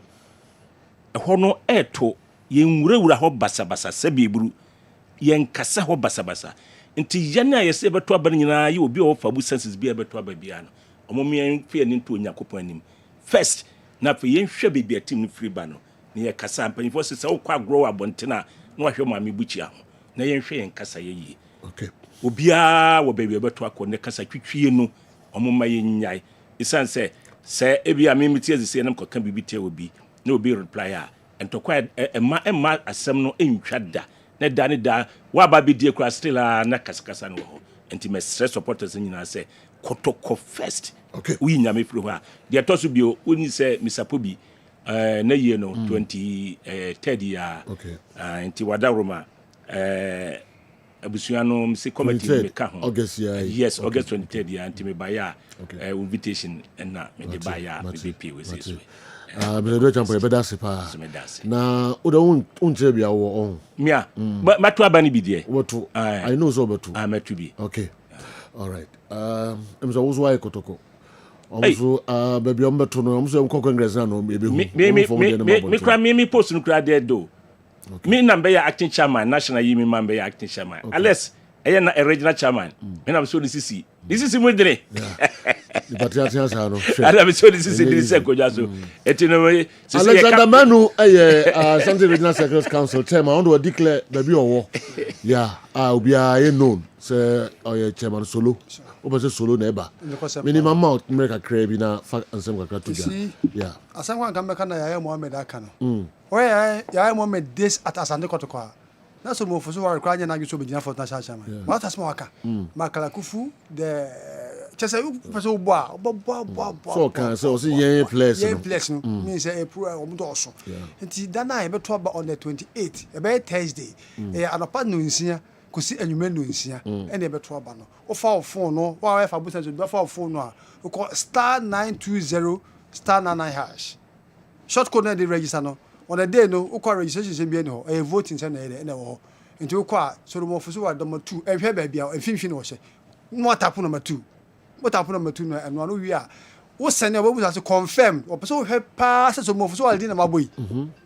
ɛhɔ no ɛɛto yɛn wurawura hɔ basabasa sɛ beeburu yɛn kasa hɔ basabasa nti yɛn a yɛsɛ bɛto aba no nyinaa yɛ obi a wɔfa bu senses bi a bɛto aba bia no ɔmo yɛn fie ne nto Onyankopɔn anim first na afei yɛn hwɛ baabi a team no free ba no ne kasa mpanyinfo sɛ sɛ wokɔ agorɔ abɔntena na wahwɛ maame bukyia ho na yɛnhwɛ yɛn kasa yɛyie okay obiaa wɔ baabi ɛbɛto akɔ ne kasa twitwie no ɔmo ma yɛnyae ɛsiane sɛ ebi a meme tie sɛ nam kɔka biribi tie obi na obi reply a ɛntɔkwa ɛma asɛm no ɛntwa da na da ne da woaba bɛdie kora still a na kasakasa no wɔ hɔ nti mɛsrɛ supporters nyinaa sɛ kɔtɔkɔ first okay woyi nyame firi hɔ a deɛ ɛtɔ so bio woni sɛ misapo bi na year no 23rd year okay nti wadaroma abusua no mse committee me ka ho August year yes okay. August 23rd year nti me baya invitation na me de baya me be pay we say so me do champo e beda se pa na o da unche bia wo on mia matu abani bi de woto I know so betu matu bi okay all right emso wo zo ay kotoko also baby ombeto no omso em congress na no ebe hu me post no kra there do me number ya acting chairman national yimi member ya acting chairman unless na original chairman me na so this is mo dire the patriots ha no ada me so this is ko jaso etino Alexander Manu something regional secretary council chairman on do declare baby owo yeah obi a known say chairman Solo obese Solo na eba minimum amount America crave na ansem kakra to yeah asem kan meka na Yaya Mohammed aka no Yaya Mohammed this at Asante Kotoko na so mo fuso war kwa nya na gso be gina for national chairman what as mo aka makala kufu the chese person bo so kan so yen place no mean say April o mo do so nti dana e beto ba on the 28th e be Thursday anopa no nsia kosi anwume no nsia e na e beto ba no o fa phone no wa fa busa do fa phone no a o call *920 *99#. Short code na dey register no on the day no o call registration be any ho e voting say na wo nti o call Solomon Fosu wa dom 2 e hwe ba bia emfimfi no wo hye mo tap number 2 no eno no wi a wo send obo busa confirm o person hwe pa se Solomon Fosu wa di na maboyi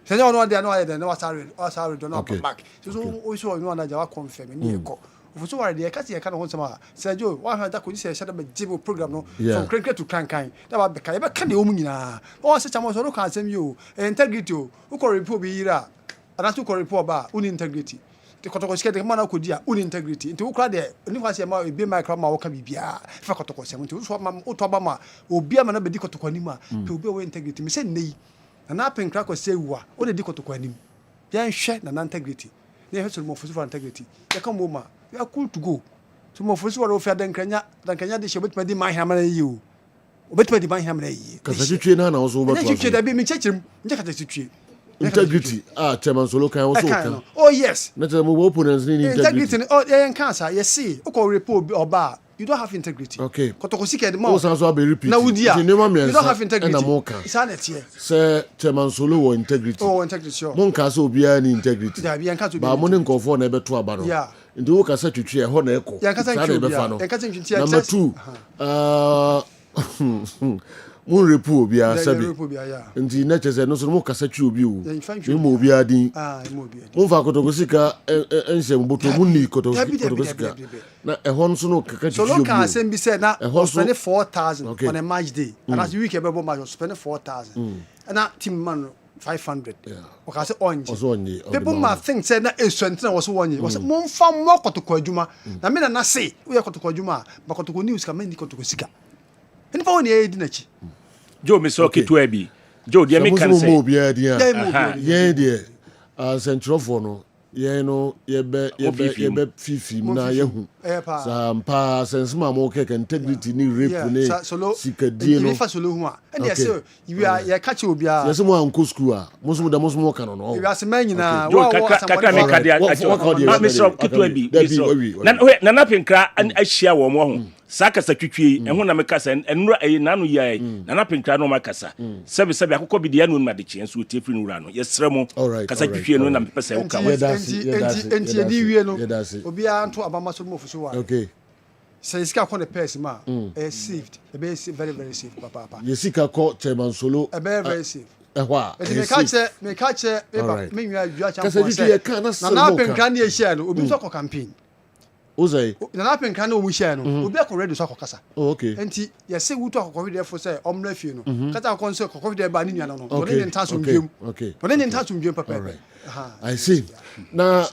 se no no dey no aye na wasare do no back so o so no na ja wa confirm ni e ko Fosu wa dey ka se ka no ho nsema se jo wa hwa da ko ni se da be jibo program no from cricket to kankan da ba be ka e be ka de o mu nyina o se chamo so no kan asem yo integrity o ko report bi yira ana to ko report ba uni integrity the kotokosika de mana kodia un integrity nti wo kra de ni kwase ma obi ma kra ma wo ka bibia fa kotokosika nti wo so ma wo to ba ma obi ma na be di kotokoni ma pe obi wo integrity me say nei na pen kra ko say wa wo de di kotokoni ya nhwe na integrity na he so mo fusu for integrity ya ka mo ma you are cool to go so mo fusu wo fa dan kranya de she betima di ma hama na yi o betima di ma hama na yi ka sa twetwe na wo so beto na twetwe da bi me chechim nje ka ta twetwe integrity chairman solo kan wo so kan oh yes na tell me opponents ni integrity oh yen cancer you see o ko report oba you don't have integrity okay kotokosika de mo o san so be repeat na wudia you don't have integrity na mo kan isa na tie say chairman solo wo integrity sure mon ka so obia ni integrity da bi yen ka so ba mo ne nkofo na be to aba no ndi wo ka sa twetwe e ho na eko sa na be fa no number 2 mun repu obia sabi nti na chese no so mo kasa twi obi o mo obi adin mo fa kotokosika ense mboto mun ni kotokosika na e hon so no kaka twi obi so look at sem bi say na spend 4,000 on a match day and as week e be match spend 4,000 and that team man 500 okay say onye people might think say na esuantina was onye was mo fa mo kotoko adwuma na me na say we kotoko adwuma ba kotoko news ka me ni kotokosika en fa woni e di na chi Joe Misoki to Ebi. Joe, dear me can say. Yeah, dear. Central no. Yeah, no, ye be fifi na yehu. Sampa sense ma mo ke integrity ni rape ni sikadie no. Fa solo hu a. And they say you are ye catch obi a. Yes mo anko school a. Mo mo kan no. You are se man nyina. Joe kaka me ka dia. Na me so kitu Ebi. Na na penkra ahia wo mo ho. Saka sa twitwie ehun na mekasa enura nanu yae na na penkra no makasa sebe akokɔ bi de anu ma de kye nso tie firi nura no yesrɛ mo kasa twitwie no na mepɛ sɛ wo ka enti di wie no obi a nto abama so mo fuso wa okay say sika kɔ ne purse ma saved be very very safe papa yesika kɔ chairman solo very safe ehwa me catch me nwa adua champion kasa twitwie ka na penkra ne ehia no obi so kɔ campaign Ozai. Na na pen kan no mu share no. Obi akọ ready so akọkasa. Oh okay. Enti ye se wuto akọkọ de fo say omra fie no. Kata akọ nso akọkọ de ba ni nua no. Woni ne nta so ndwem. Okay. Woni ne nta so ndwem papa. I see. Na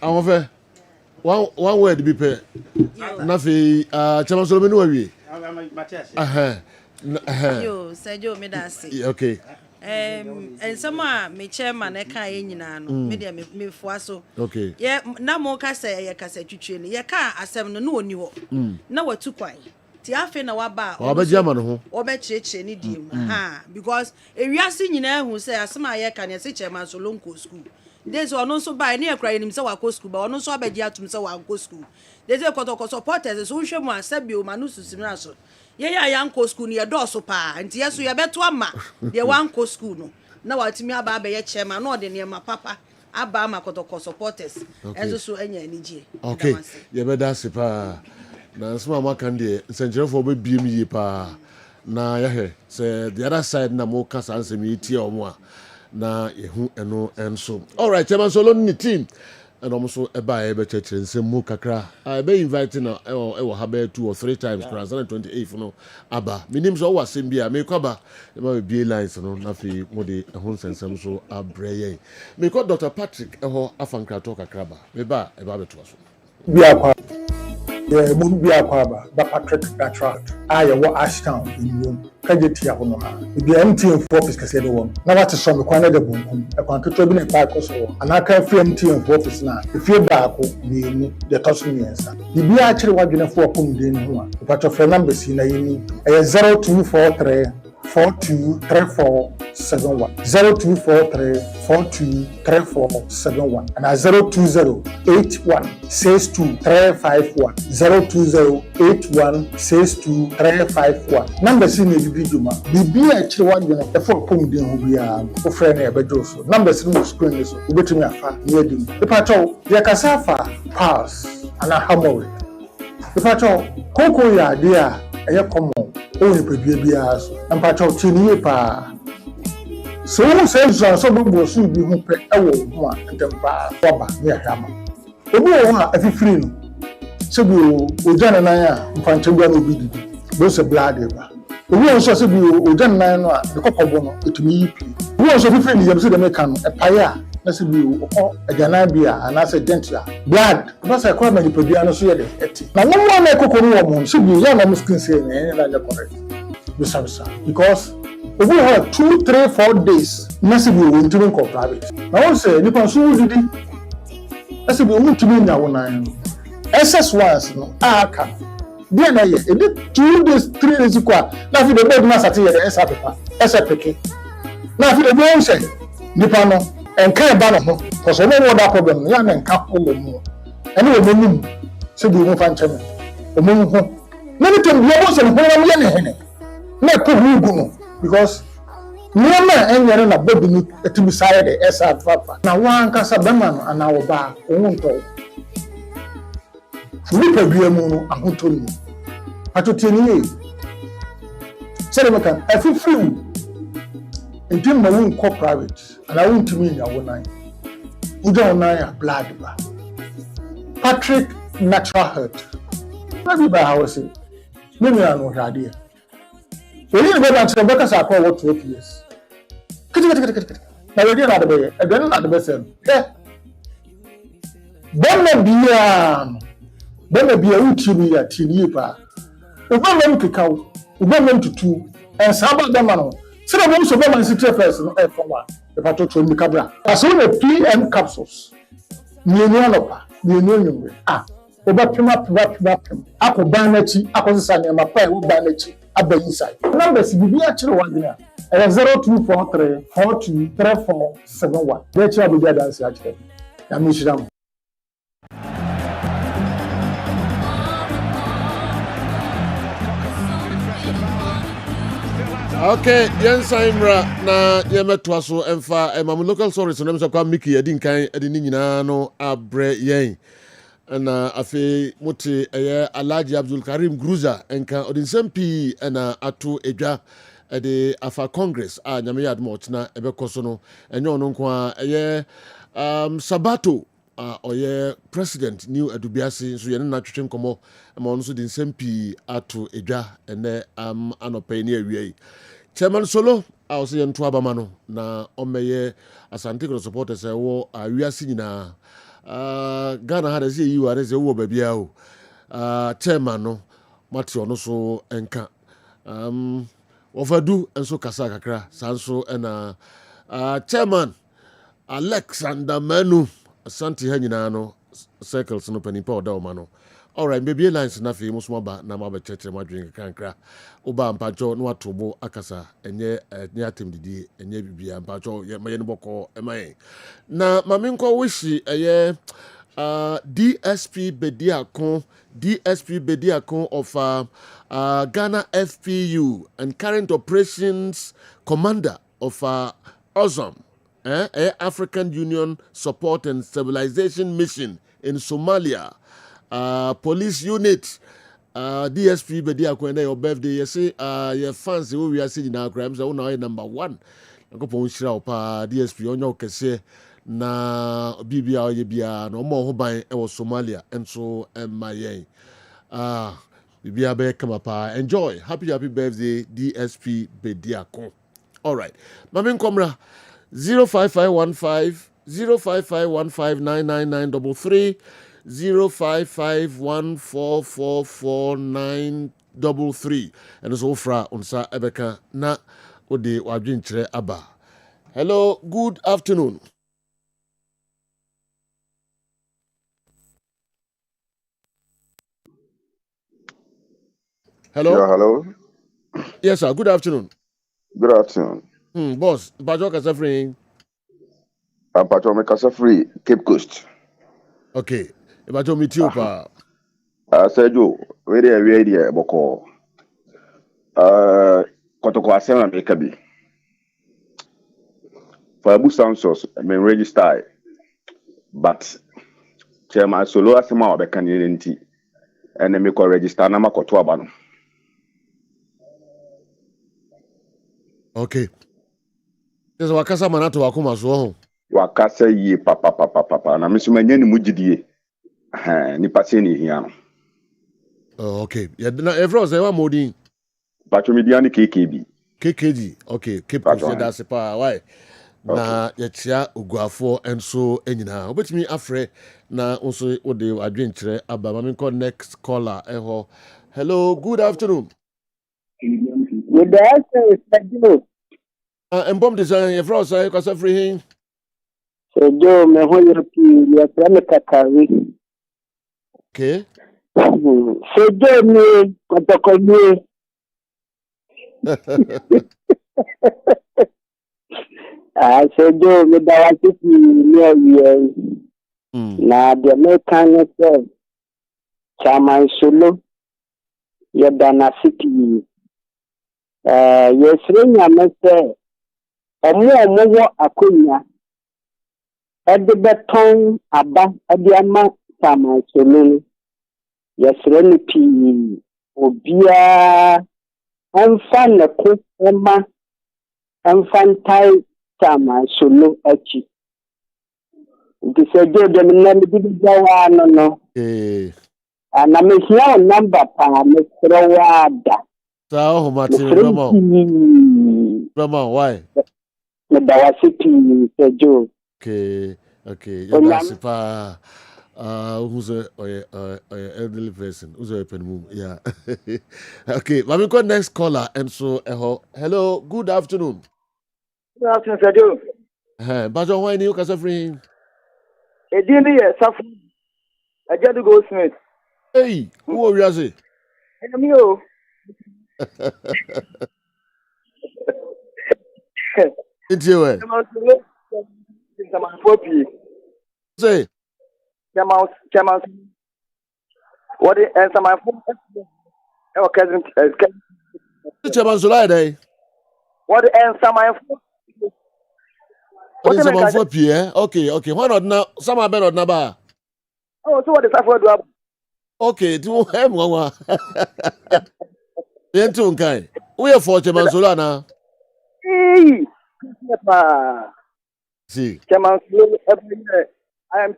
awon one word bi pe. Na fe chama so me no awie. Matias. Yo, Sergio me da se. Okay. And some me chairman e kan nyina no me de me foa so okay ye na mo ka say ye ka say twitwe ni ye ka asem no oni ho na watu kwan ti afi na waba obaji ama no ho obekyeche ni dim because ewiase nyina hu say asem a ye ka ne se chairman so lonko school dey so ono so bai ne ekra nim se wako school ba ono so abaji atum se wako school dey say kotoko supporters so hwemu asabi o manu susim na so ye ya yanko school ni ye do so pa nti yeso ye beto ama de wanko school no na watimi aba be ye chairman no de ne ma papa aba ma kotoko supporters enzo so anya anije okay ye be da se pa na nsema makan de senjerefo be biem yi pa na ye he say the other side na mo kasa ansem yi tie omo a na yehu eno enso all right chairman solo ni team and also eba ebe church nsem mu kakra I be invite na e ha be 2 or 3 times class on 28 no aba minim so wasem bia me kwaba e ma be lines no na fi mo de ehun sensem so abreye me ko Dr. Patrick eho afankra to kakra ba me ba e ba beto so bia kwa mun bia kwa ba Patrick Bertrand aye wo Ashtown in kajetia hono ha bia MTN for office kase de won na wate so me kwana de bunkum e kwan keto bi na pa ko so anaka fi MTN for office na efie ba ko ni mu de toso nyensa bia akire wadwene fo opum de ni ho a patro phone number si na yini 0243 423471 0243 423471 and 02081623551 02081623551 number si na bibi duma bibi a kire wadwene e fo pom de ho bia o frɛ na e bejo so number si no screen so ubetumi afa ni adim e patro ye kasafa pass ana hamori e patro koko ya dia eye common o ni pedua bia so na patro tini pa so so gbogbo so bi hu pe ewo hu a ntempa waba ni ahama obi wo ha afifiri no so bi ojana nan a mfanche gwa no bi didi bo se blood ba obi wo so bi ojana nan no a de kokobo no etumi yipi obi wo so fifiri ni yam so de meka no e paye a na se bi o agana bi a ana se gentle blood na se kwa manipodua no so ye de eti na no mo na kokoro wo mo so bi ya na mo skin say na na correct bisa because we have 2, 3, 4 days na se bi o ntumi ko private na won say ni kon so didi na se bi o ntumi nya wo nan no SS1 no aka dia na ye e 2 days 3 days kwa na fi de bed na sate ye de esa pepa esa peke na fi de bo say nipa no enka ba no ho cause no more that problem ya na enka ko mo ene wo mo se bi mo fa nche o mo ho na ni tem bi o se ho na mo ye ne hene na ko hu gu no because nyama enyere na bobi ni etimi saye de esa papa na wan kasa bema no ana wo ba o nto nipa bia mu no ahoto ni atotie ni sere maka afifiri ntim na won ko private ana won timi nya wonan uja wonan ya blood ba Patrick natural health na bi ba hawo se me mi anu hade Oni ni beba nse beka sa kwa what 2 years. Kiti. Na wedi na de be, e gani na de be sem. Bonna bia utimi ya tini pa. Ubama mkikau, ubama mtutu. En saba bema no. Sina bo so bema nsi first no e fwa. E pa to mi kabra. Aso no PM capsules. Ni anopa, ni nyumwe. Oba pima. Akoba na chi, akozisa ne mapa e oba na chi. Abba inside. Numbers bibi a chire wadina. 0243 423471. Dey chire bibi dance a chire. Ya mi shiram. Okay, yensa imra na yemetwa so emfa emam local stories no mse kwa Mickey edi nkan edi ni nyina no abre yen. Na afi muti eye Alhaji Abdul Karim Gruza enka odinsem pi na ato edwa de afa Congress a nyame yad mo tena ebekoso no enye ono nko eye Sabato oye president new adubiase so ye na twetwe nkomo ma ono so dinsem pi ato edwa ene anopai ne awie Chairman Solo also ye nto abama no na omeye Asante Kro supporters wo awiase nyina Ghana had a say you are as a woman baby. Chairman no, Matthew no so enka. Overdo and so Kasaka kra, Sanso and Chairman Alexander Manu, Santi Henino, circles no penny powder mano. All right, maybe lines na fi musmaba na mabe cheche ma drink kankra. Oba mpacho no atobo akasa enye nya tem didi enye bibia mpacho ye maye no boko emaye. Na maminko wishi eye DSP Bediakon of Ghana FPU and current operations commander of Awesome African Union Support and Stabilization Mission in Somalia. Police unit DSP Bediakon and your birthday you say your fans we are seeing now crimes are number 1 akopon shira opa DSP onyo kese na bibia oye bia no mo ho ban e wo Somalia enso emayen bibia be kama pa enjoy happy birthday DSP Bediakon. All right mamin komra 05515 05515999933 05514444933 and so fra unsa ebeka na ode wadwinkyere aba. Hello, good afternoon. Hello? Yeah, hello. Yes, sir. Good afternoon. Good afternoon. Boss, Bajo Kasafri. I'm Pacho Mekasafri, Cape Coast. Okay. Bajo meet you, pa. I said you, very, Boko. Kotoko Asema Mekabi. For a boost source, I mean, register. But, Chairman Solo Asema or the candidate, and then make a register Namakoto Abano. Okay. There's Wakasa Manato Wakuma so. Wakasa ye papa. Na misu manyeni mujidie. Ni paseni hiano. Oh, okay. Yeah, everyone say one more thing. Pacho Midiani KKB. KKD. Okay. Cape Coast. That's a pa. Why? na yɛkyia oguafo enso enyina obetumi afrɛ na nso wode adwenkyerɛ aba ma menkɔ next caller ɛhɔ. Hello, good afternoon. With the essence, Mbom design your friend say cause free. so do me ho your friend kakari. Okay. So do me kotokoni. So do me da wati near na the American Chairman Solo Yadana City. Yes, Renya Mese. Ọmọ akonya ede beton aba ade ama sama sololo yesre ne pi obia anfa ne ko ema anfantai sama solo achi ndisejo de na me bi jawa no ana me hia number pa me srewada sa ho mati Rama why City Sejo. Okay. That's pa who's a elderly person. Who's a pen yeah. Okay, let me go next caller and so hello, good afternoon. Good afternoon, Sejo. Bajo why you can free? Edini Safu. Ajadu Goldsmith. Hey, who are you say? Emio. It's you. Say. Chairman. What is my phone? Kessben. Chairman Solai. What is my phone? What is my phone? Okay. Why not now? Some are better now. Oh, so what is that for? Okay, do him one. Yentu kai. We are for Chairman Solana. See. Chairman, every year I am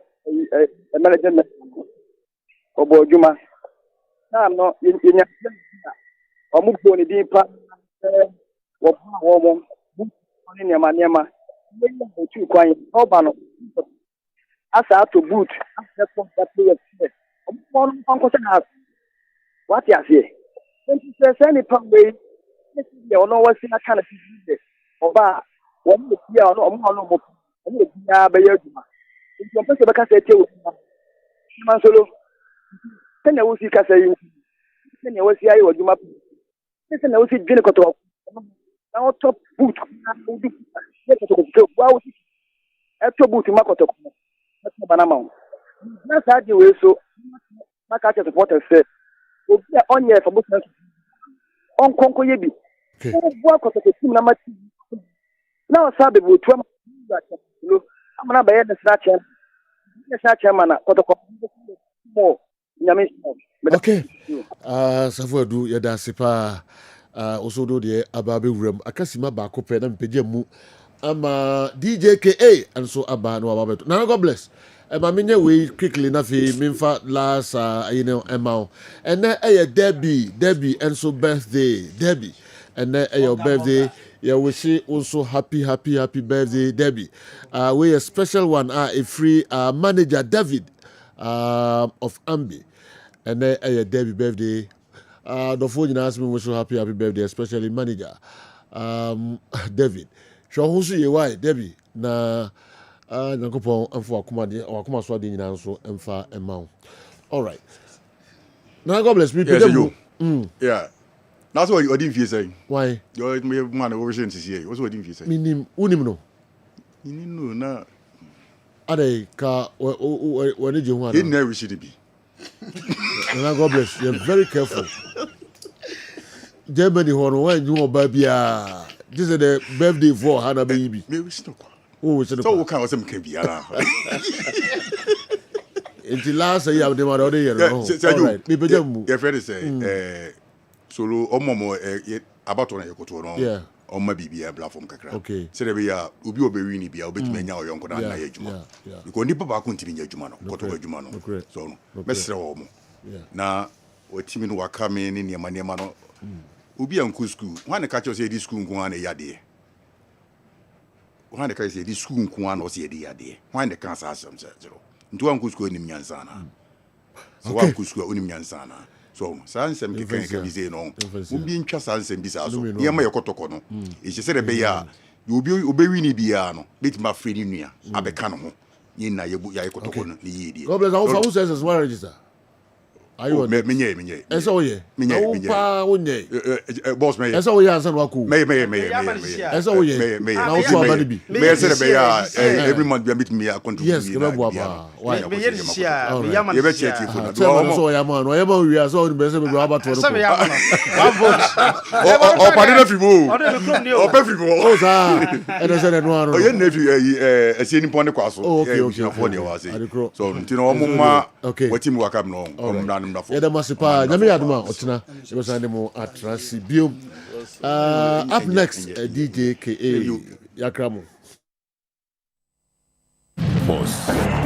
a manager of Bojuma. Now I'm not in a move on the deep part of home. Nema. Two coin, Obano. As I have to boot, that one what you say? When you say any way, you know what's in a kind of Oba, one would be on almost a bayajuma. If you want to make a say, Solo, then I will see Casay. Then I will see I was you up. Listen, I will see Jenicoto. Now, top boot. Wow, after boot, Makoto. That's Banama. That's how you will so. My catcher supporters said, we'll be on here for both on Conco Yebi. Work of the team number two. Now, Sabi will try. I'm not by the snatcher. The snatcher man, more. Okay. Safodu Yadasipa. Also do the Ababi room. Akasima Bako Pen and Pejemu. Ama DJKA and so Abba no Ababet. Now God bless. Minya we quickly nafi minfa last amount. And then Debbie and so birthday Debbie. And then your birthday. Yeah, we say also happy birthday, Debbie. We a special one, a free manager David of Ambi. And then Debbie birthday. The phone asked me wish you happy birthday, especially manager David. So who see why Debbie na Nakopon and for Akuma Swadi in also and for amount. All right. Now God bless me. Yeah. That's what you didn't feel saying. Why? You're man over to see. What's what didn't feel saying? Minim unimno. No, na. Ade ka when did you want? It never should be. Now God bless. You're very careful. Germany when you are baby. This is the birthday for Hannah baby. Maybe it's not. Oh, it's so what kind of some can be around. Until last year, I was the other year. All right. People your friend say, Solo, Omo, about one year, yeah. On my BB, platform kakra. Okay. So we are, Ubi Oberini, be a bit many or young Kodan Juma. Because Nipa Bakun Timmy Jumano, Koto Jumano. So, Mr. Omo. Now, what Timin were coming in your money, Mano. Ubi and Kusku, one catch us a school go on a yadi. when the guy say this school nko or say dey when the cancer has some zero nti wan ku school ni nyansa na so wan ku school oni nyansa na so sansem ke kan bi say no mo bi ntwa sansem bi sa so ye ma yekotoko no e se de be ya obi ni bia no bit ma free ni nua abeka no ho ye na ye yekotoko no ni ye die God bless our who says as well register. Ayo menye esa oye pa onye boss me esa oye ansa no aku me esa oye na o so abani bi me say be ya every month be meet me a contribute yes ke bua pa why me ye sia me ya man ye be check for na so ya man no ye man wi so be say be aba to Asa me ya man one vote o pa de fibo o pe fibo o sa e de say no ano o ye na fi ese ni pon de kwaso okay for the was so ntino o mumma wati mi wakam no yeah, that must be Nyame Aduma Otena. It was animal at Transibio. Up next, DJ KA Yakramo. Boss.